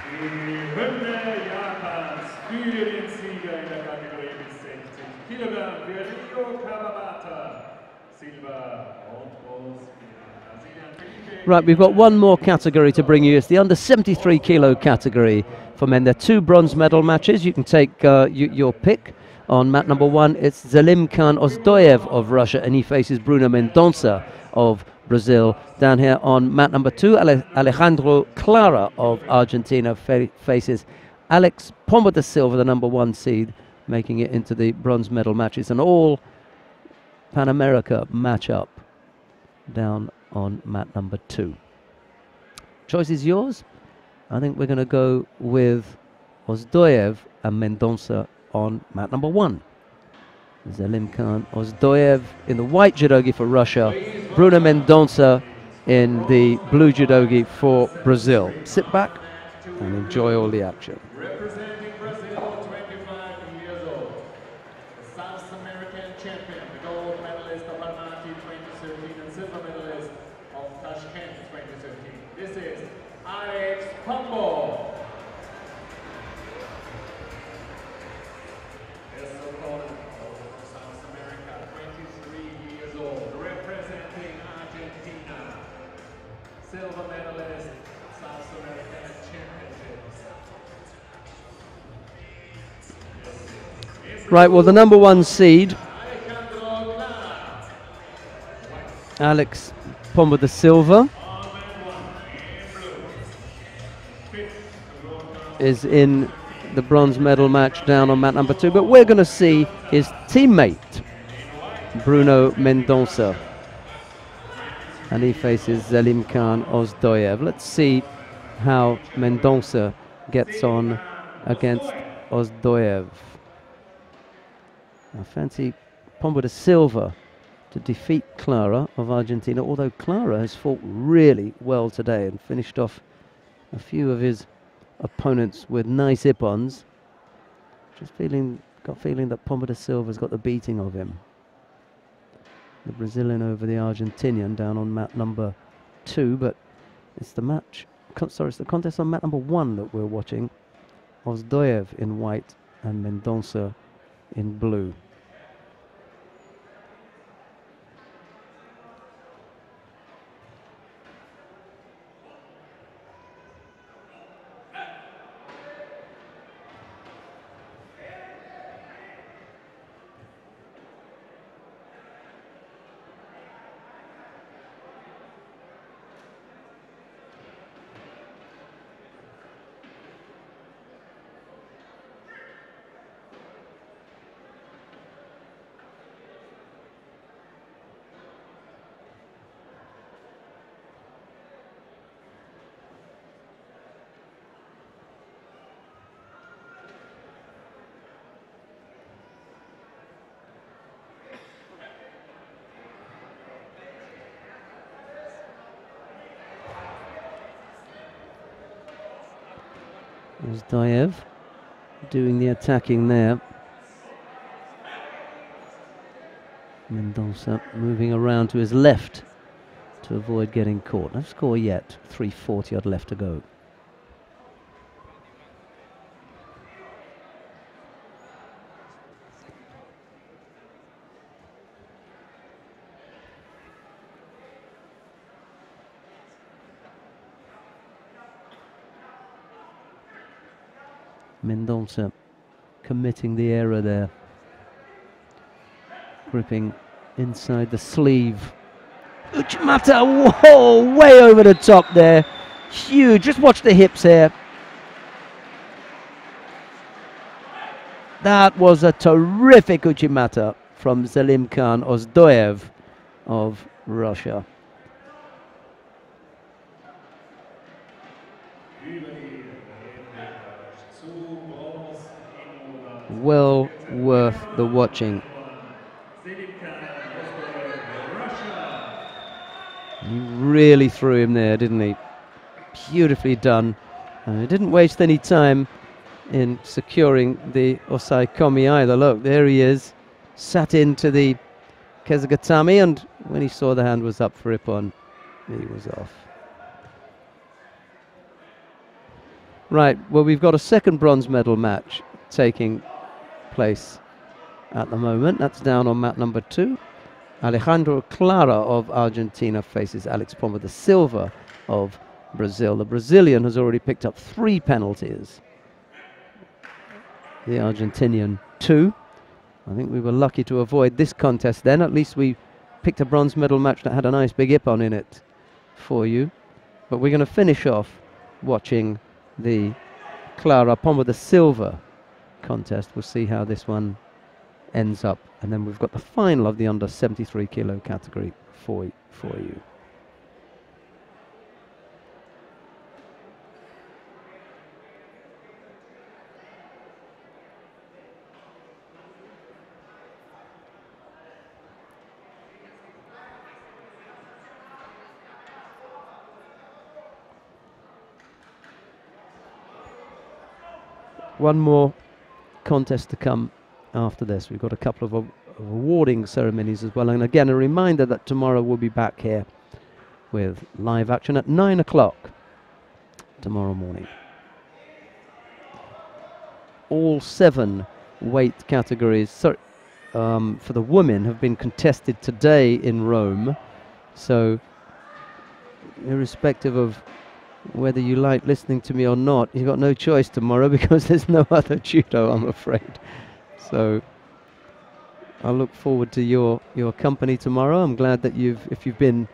Speaker 2: Die Hymne Japans für den Sieger in der Kategorie bis 60 Kilogramm für Rio Kawabata, Silber und Bronze.
Speaker 1: Right, we've got one more category to bring you. It's the under 73 kilo category for men. There are two bronze medal matches. You can take your pick. On mat number one, it's Zelimkhan Ozdoyev of Russia, and he faces Bruno Mendonça of Brazil. Down here on mat number two, Alejandro Clara of Argentina faces Alex Pombo da Silva, the number one seed, making it into the bronze medal matches. An all Pan America matchup down on mat number two. Choice is yours. I think we're going to go with Ozdoyev and Mendonça on mat number one. Zelimkhan Ozdoyev in the white judogi for Russia, Bruno Mendonça in the blue judogi for Brazil. Sit back and enjoy all the action.
Speaker 2: Representing Brazil, 25 years old, the South American champion, the gold medalist of Almaty 2013 and silver medalist of Tashkent 2013. This is Alex Pombo. His opponent from South America, 23 years old, representing Argentina, silver medalist, South American Championships.
Speaker 1: Right, well, the number 1 seed, Alex Pombo da Silva, is in the bronze medal match down on mat number 2, but we're going to see his teammate, Bruno Mendonça, and he faces Zelim Khan Ozdoyev. Let's see how Mendonça gets on against Ozdoyev. I fancy Pombo da Silva to defeat Clara of Argentina, although Clara has fought really well today and finished off a few of his opponents with nice ippons. Got feeling that Pombo da Silva's got the beating of him. The Brazilian over the Argentinian down on mat number 2, but it's the it's the contest on mat number 1 that we're watching. Ozdoyev in white and Mendonça in blue. There's Ozdoyev doing the attacking there. Mendonça moving around to his left to avoid getting caught. No score yet, 3:40 odd left to go. Mendonça committing the error there. Gripping inside the sleeve. Uchimata, whoa, way over the top there. Huge, just watch the hips here. That was a terrific Uchimata from Zelim Khan Ozdoyev of Russia. Well worth the watching. He really threw him there, didn't he? Beautifully done. And he didn't waste any time in securing the Osai Komi either. Look, there he is. Sat into the Kezagatami, and when he saw the hand was up for Ippon, he was off. Right, well, we've got a second bronze medal match taking place at the moment. That's down on mat number 2. Alejandro Clara of Argentina faces Alex Pombo da Silva of Brazil. The Brazilian has already picked up 3 penalties. The Argentinian 2. I think we were lucky to avoid this contest then. At least we picked a bronze medal match that had a nice big ippon in it for you. But we're going to finish off watching the Clara Pombo da Silva contest. We'll see how this one ends up, and then we've got the final of the under 73 kilo category for you. One more contest to come after this. We've got a couple of awarding ceremonies as well, and again a reminder that tomorrow we'll be back here with live action at 9 o'clock tomorrow morning. All 7 weight categories for the women have been contested today in Rome, so irrespective of whether you like listening to me or not, you've got no choice tomorrow because there's no other judo, I'm afraid. So I look forward to your company tomorrow. I'm glad that if you've been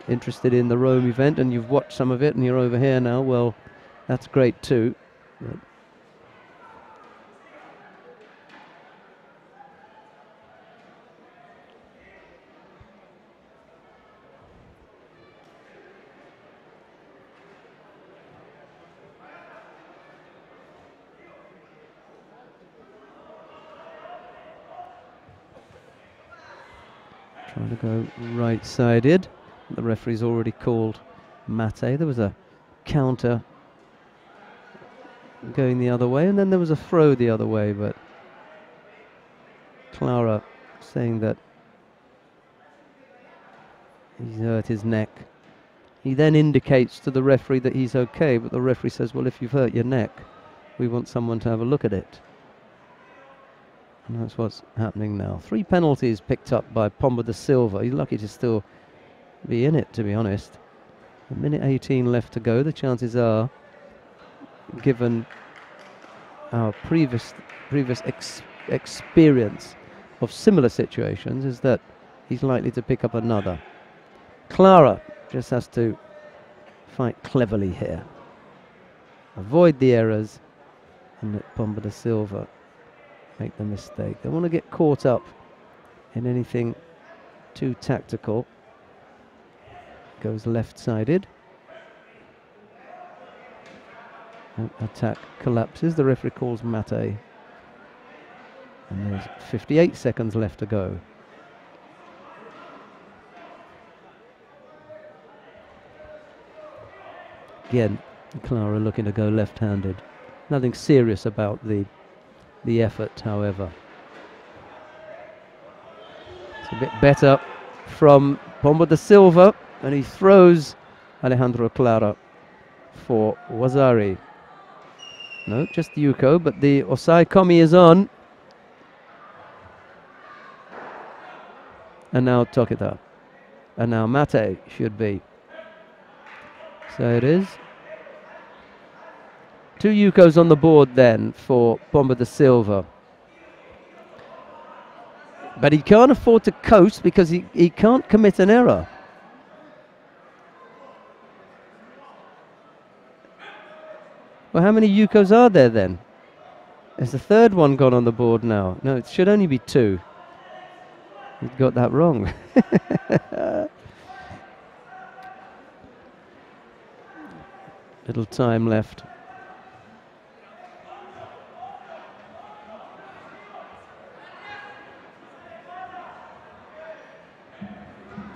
Speaker 1: interested in the Rome event and you've watched some of it and you're over here now, well, that's great too. But trying to go right-sided. The referee's already called mate. There was a counter going the other way, and then there was a throw the other way, but Clara saying that he's hurt his neck. He then indicates to the referee that he's okay, but the referee says, well, if you've hurt your neck, we want someone to have a look at it. And that's what's happening now. 3 penalties picked up by Pomba da Silva. He's lucky to still be in it, to be honest. A minute 18 left to go. The chances are, given our previous experience of similar situations, is that he's likely to pick up another. Clara just has to fight cleverly here. Avoid the errors and let Pomba da Silva make the mistake. They want to get caught up in anything too tactical. Goes left-sided. Attack collapses. The referee calls mate. And there's 58 seconds left to go. Again, Clara looking to go left-handed. Nothing serious about the effort, however. It's a bit better from Pomba da Silva, and he throws Alejandro Clara for Wazari. No, just Yuko, but the Osai Komi is on. And now Tokita. And now Mate should be. So it is. 2 Yukos on the board then for Pomba da Silva. But he can't afford to coast because he can't commit an error. Well, how many Yukos are there then? Is the third one gone on the board now? No, it should only be 2. You got that wrong. Little time left.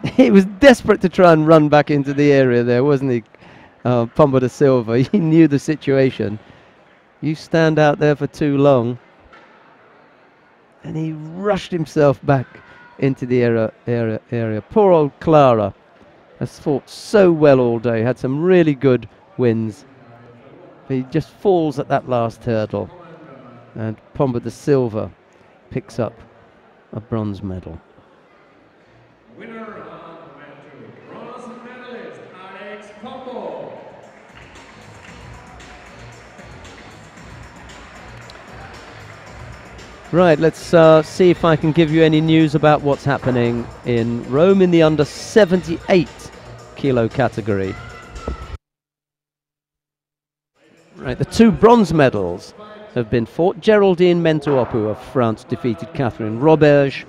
Speaker 1: He was desperate to try and run back into the area there, wasn't he? Pomba da Silva. He knew the situation. You stand out there for too long. And he rushed himself back into the area. Poor old Clara has fought so well all day, had some really good wins. But he just falls at that last hurdle. And Pomba da Silva picks up a bronze medal.
Speaker 2: Winner of round 2, bronze medalist Alex Pombo.
Speaker 1: Right, let's see if I can give you any news about what's happening in Rome in the under 78 kilo category. Right, the 2 bronze medals have been fought. Geraldine Mentuopu of France defeated Catherine Roberge,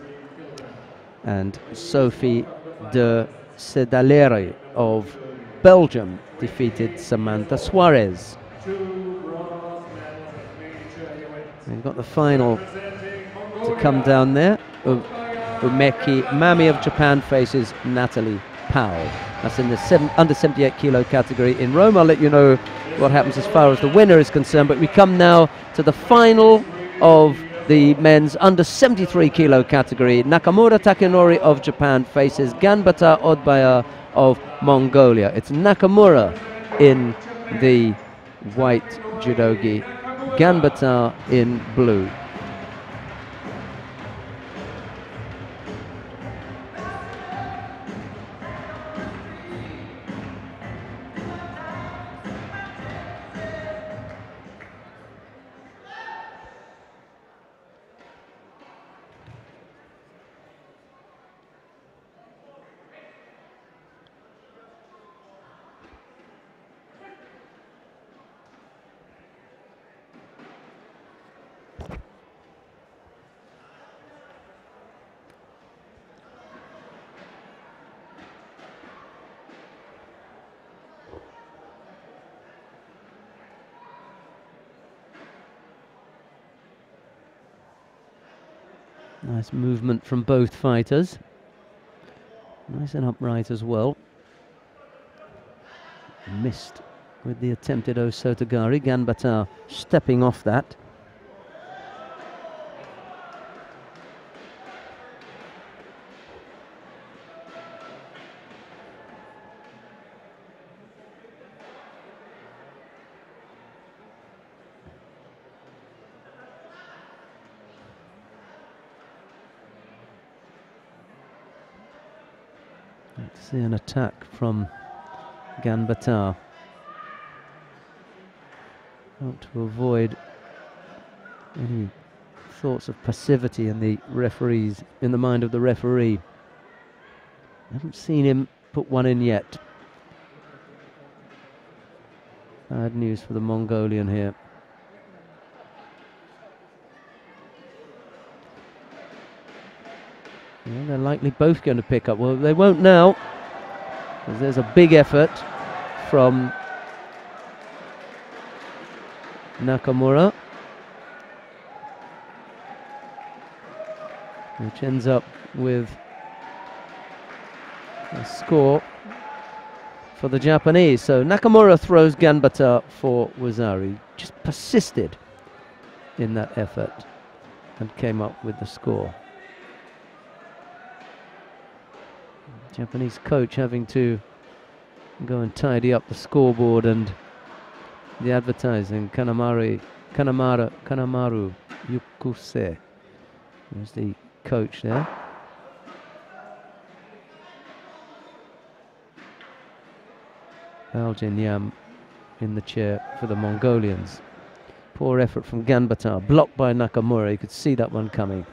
Speaker 1: and Sophie de Sedalere of Belgium defeated Samantha Suarez. We've got the final to come down there. Umeki Mami of Japan faces Natalie Powell. That's in the under 78 kilo category in Rome. I'll let you know what happens as far as the winner is concerned, but we come now to the final of the men's under 73 kilo category. Nakamura Takenori of Japan faces Ganbata Odbaya of Mongolia. It's Nakamura in the white judogi, Ganbata in blue. Nice movement from both fighters. Nice and upright as well. Missed with the attempted Osotogari. Ganbata stepping off that. Let's see an attack from Ganbata. Out to avoid any thoughts of passivity in the referees, in the mind of the referee. Haven't seen him put one in yet. Bad news for the Mongolian here. Well, they're likely both going to pick up. Well, they won't now, because there's a big effort from Nakamura, which ends up with a score for the Japanese. So Nakamura throws Ganbata for Wazari. Just persisted in that effort and came up with the score. Japanese coach having to go and tidy up the scoreboard and the advertising. Kanamaru Yukuse was the coach there. Aljin Yam in the chair for the Mongolians. Poor effort from Ganbata, blocked by Nakamura. You could see that one coming.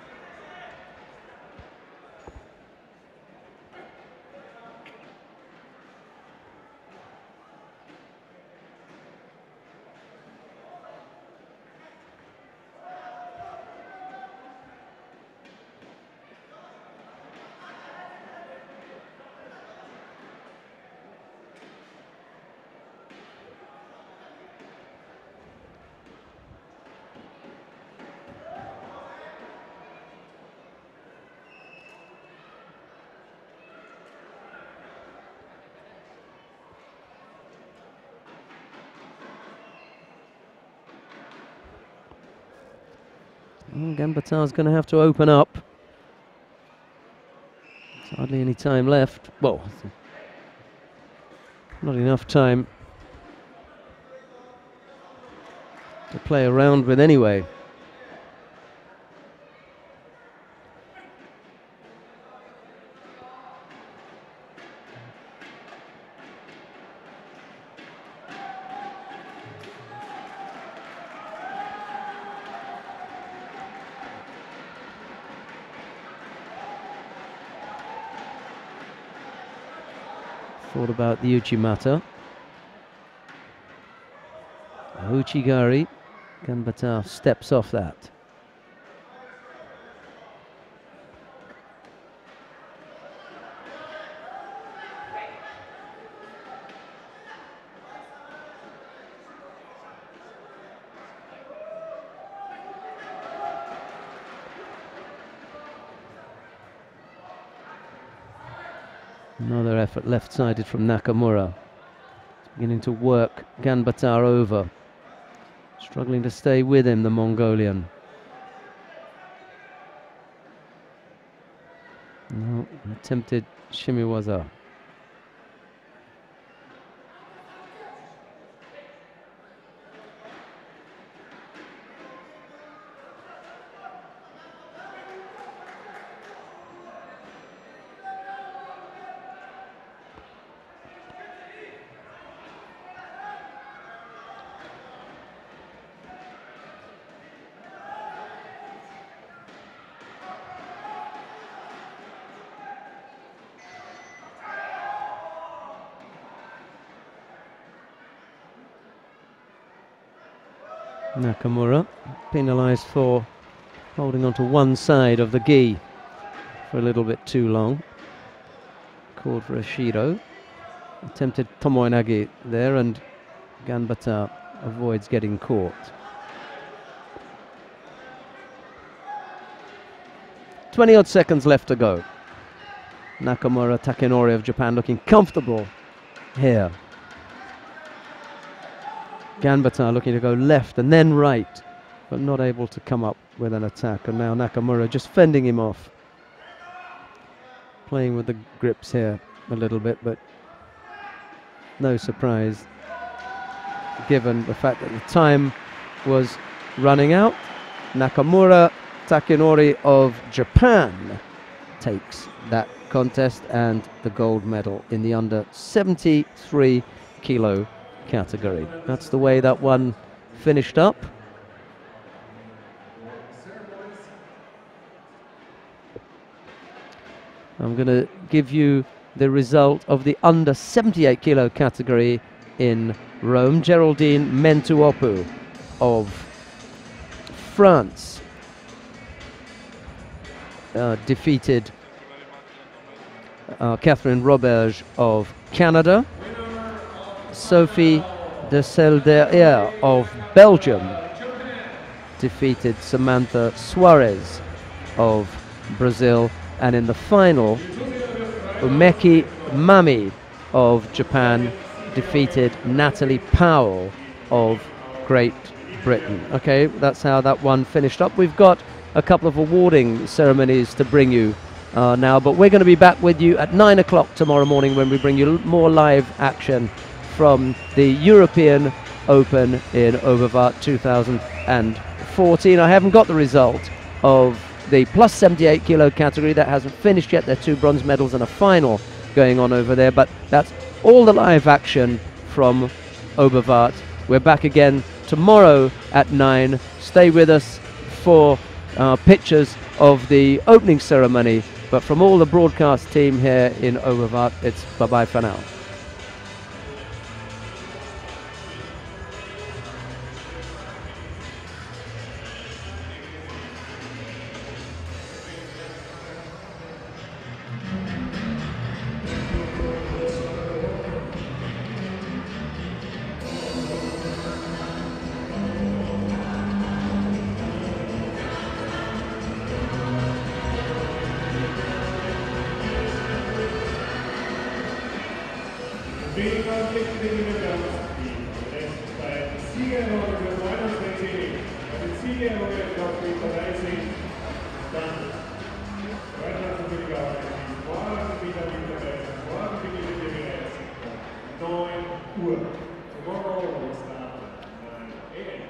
Speaker 1: Ganbata's going to have to open up. There's hardly any time left. Well, not enough time to play around with anyway. Thought about the Uchimata. Uchigari. Ganbata steps off that. Another effort left-sided from Nakamura. Beginning to work Ganbata over. Struggling to stay with him, the Mongolian. No, attempted Shimiwaza. Nakamura penalised for holding on to one side of the gi for a little bit too long. Called for a Shido. Attempted Tomoenagi there, and Ganbata avoids getting caught. 20 odd seconds left to go. Nakamura Takenori of Japan looking comfortable here. Ganbata looking to go left and then right, but not able to come up with an attack. And now Nakamura just fending him off. Playing with the grips here a little bit, but no surprise given the fact that the time was running out. Nakamura Takenori of Japan takes that contest and the gold medal in the under 73 kilo category. That's the way that one finished up. I'm going to give you the result of the under 78 kilo category in Rome. Geraldine Mentuopu of France defeated Catherine Roberge of Canada. Sophie de Selder of Belgium defeated Samantha Suarez of Brazil. And in the final, Umeki Mami of Japan defeated Natalie Powell of Great Britain. Okay, that's how that one finished up. We've got a couple of awarding ceremonies to bring you now, but we're going to be back with you at 9 o'clock tomorrow morning when we bring you more live action from the European Open in Oberwart 2014. I haven't got the result of the plus 78 kilo category. That hasn't finished yet. There are 2 bronze medals and a final going on over there, but that's all the live action from Oberwart. We're back again tomorrow at 9. Stay with us for pictures of the opening ceremony, but from all the broadcast team here in Oberwart, it's bye-bye for now.
Speaker 2: Being conflicted in the balance beam, left by Sieger over the minus 19. The Sieger over the concrete rising. Dann weiter zu den Garten. Morgen wieder mit der Welt. Morgen beginnt die Welt. 9 Uhr. Tomorrow will start at 9 a.m.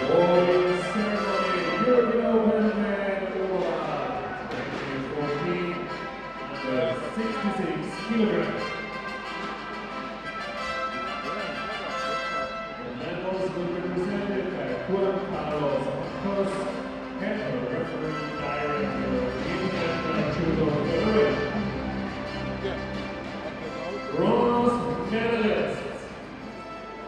Speaker 2: Awarding ceremony, European Open and Oberwart 2014, under 66 kilograms. The medals will be presented by Juan Carlos Marcos, head of referee director of International Judo Federation. Bronze medalists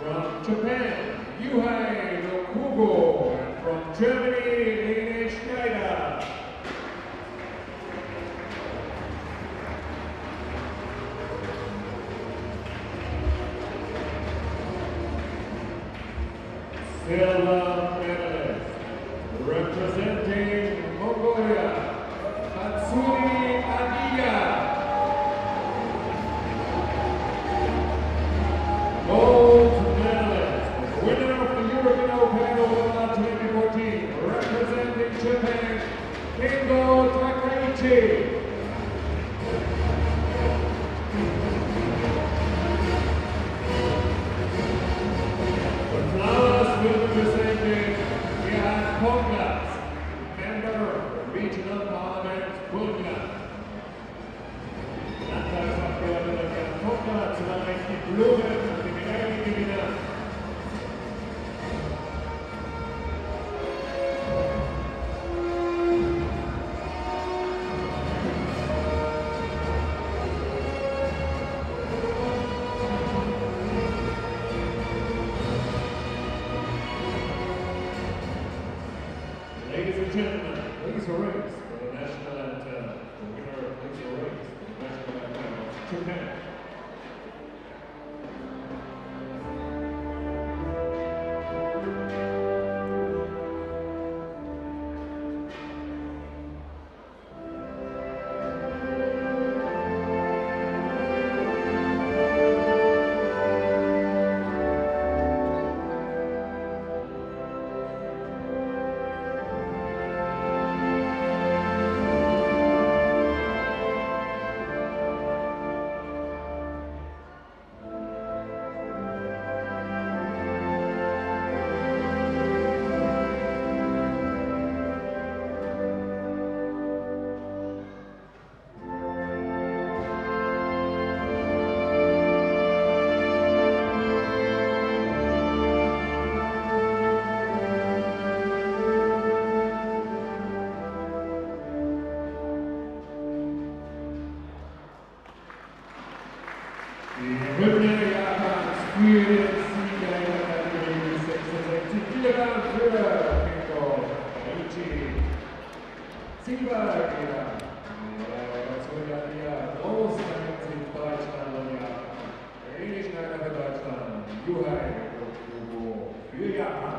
Speaker 2: from Japan, Yuhei Nokugo, and from Germany, Lene Schneider. Silver medalist, representing Mongolia, Matsuri Agiya. Gold medalist, winner of the European Open Oberwart 2014, representing Japan, Kendo Takaichi. The flowers will be presented via Kongrad, member of Regional Parliament, Kongrad. Landtagsabgeordneter Herr Kongrad, zunächst die Blumen. Ladies and gentlemen, please raise for the national anthem. The winner, please raise for the national anthem of Japan. Sieber hier. Jetzt wird hier Großteil in Deutschland ja. René Schneider für Deutschland. Juhai und Hugo für Japan.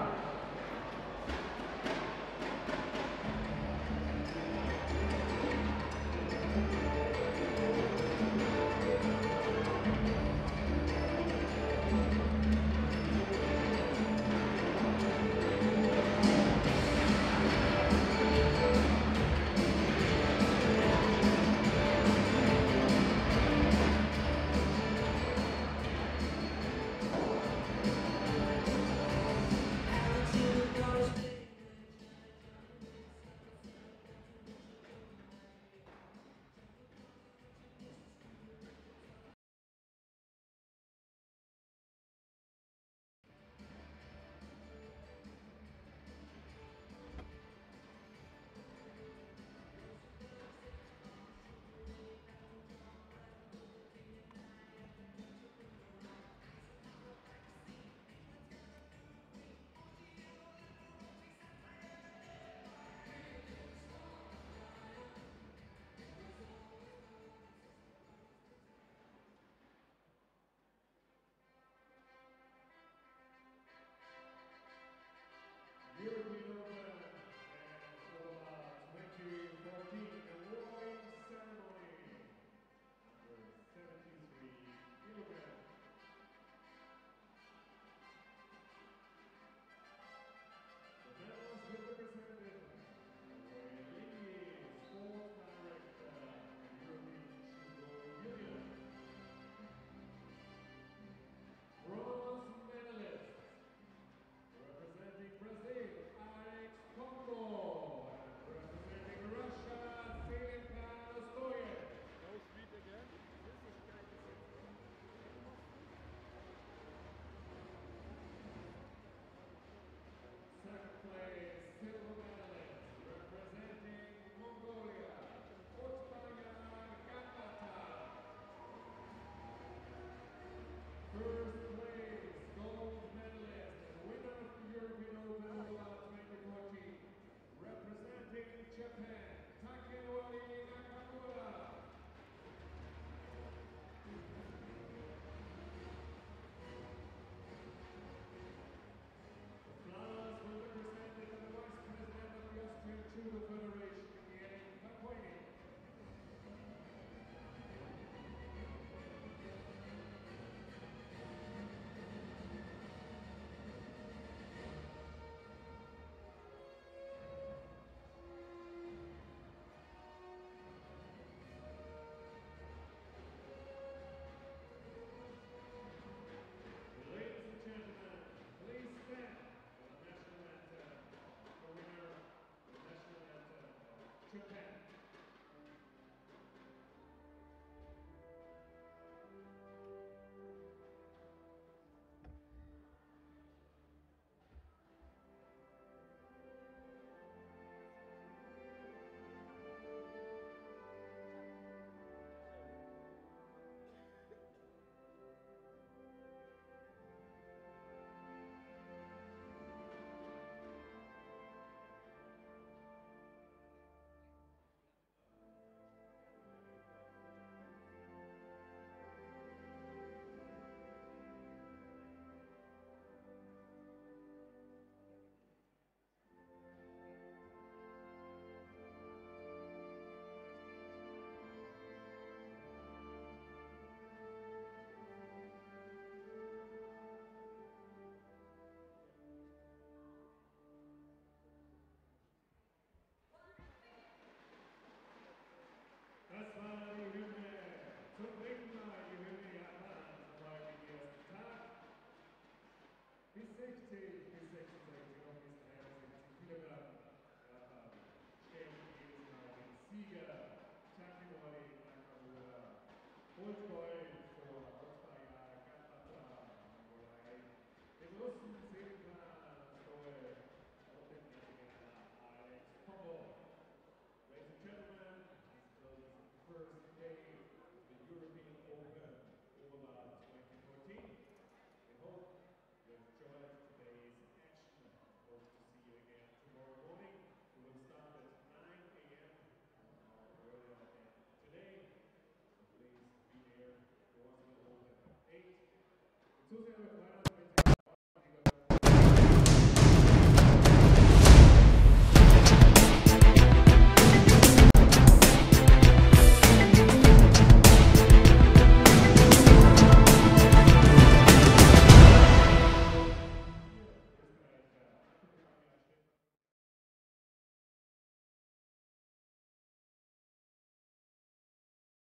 Speaker 2: European Open and Oberwart 2014 awarding ceremony. Under 73 kilograms. The medals will be presented by Lily, Sports Director of the European Judo Union. Bronze medalist. Representing Brazil, Alex Pombo. And representing Russia, Filipa Stoyan.
Speaker 3: No speed again.
Speaker 2: Second place, silver medalist. Representing Mongolia, Oberwart Gambata. First place, gold medalist, winner of the European Open Oberwart 2014, representing Japan, Takenori Nakamura. The flowers will be presented by the Vice President of the Austrian Judo Federation, Miele Capoini. Ladies and gentlemen, please stand for the national anthem, the winner of the national anthem of Japan. Das war die Hymne zum dritten Mal, die Hymne Japans am heutigen ersten Tag. Bis 60, bis 66, noch bis 73 Kilogramm. Japan stellt jedes Mal den Sieger Takenori Nakamura. Oldboy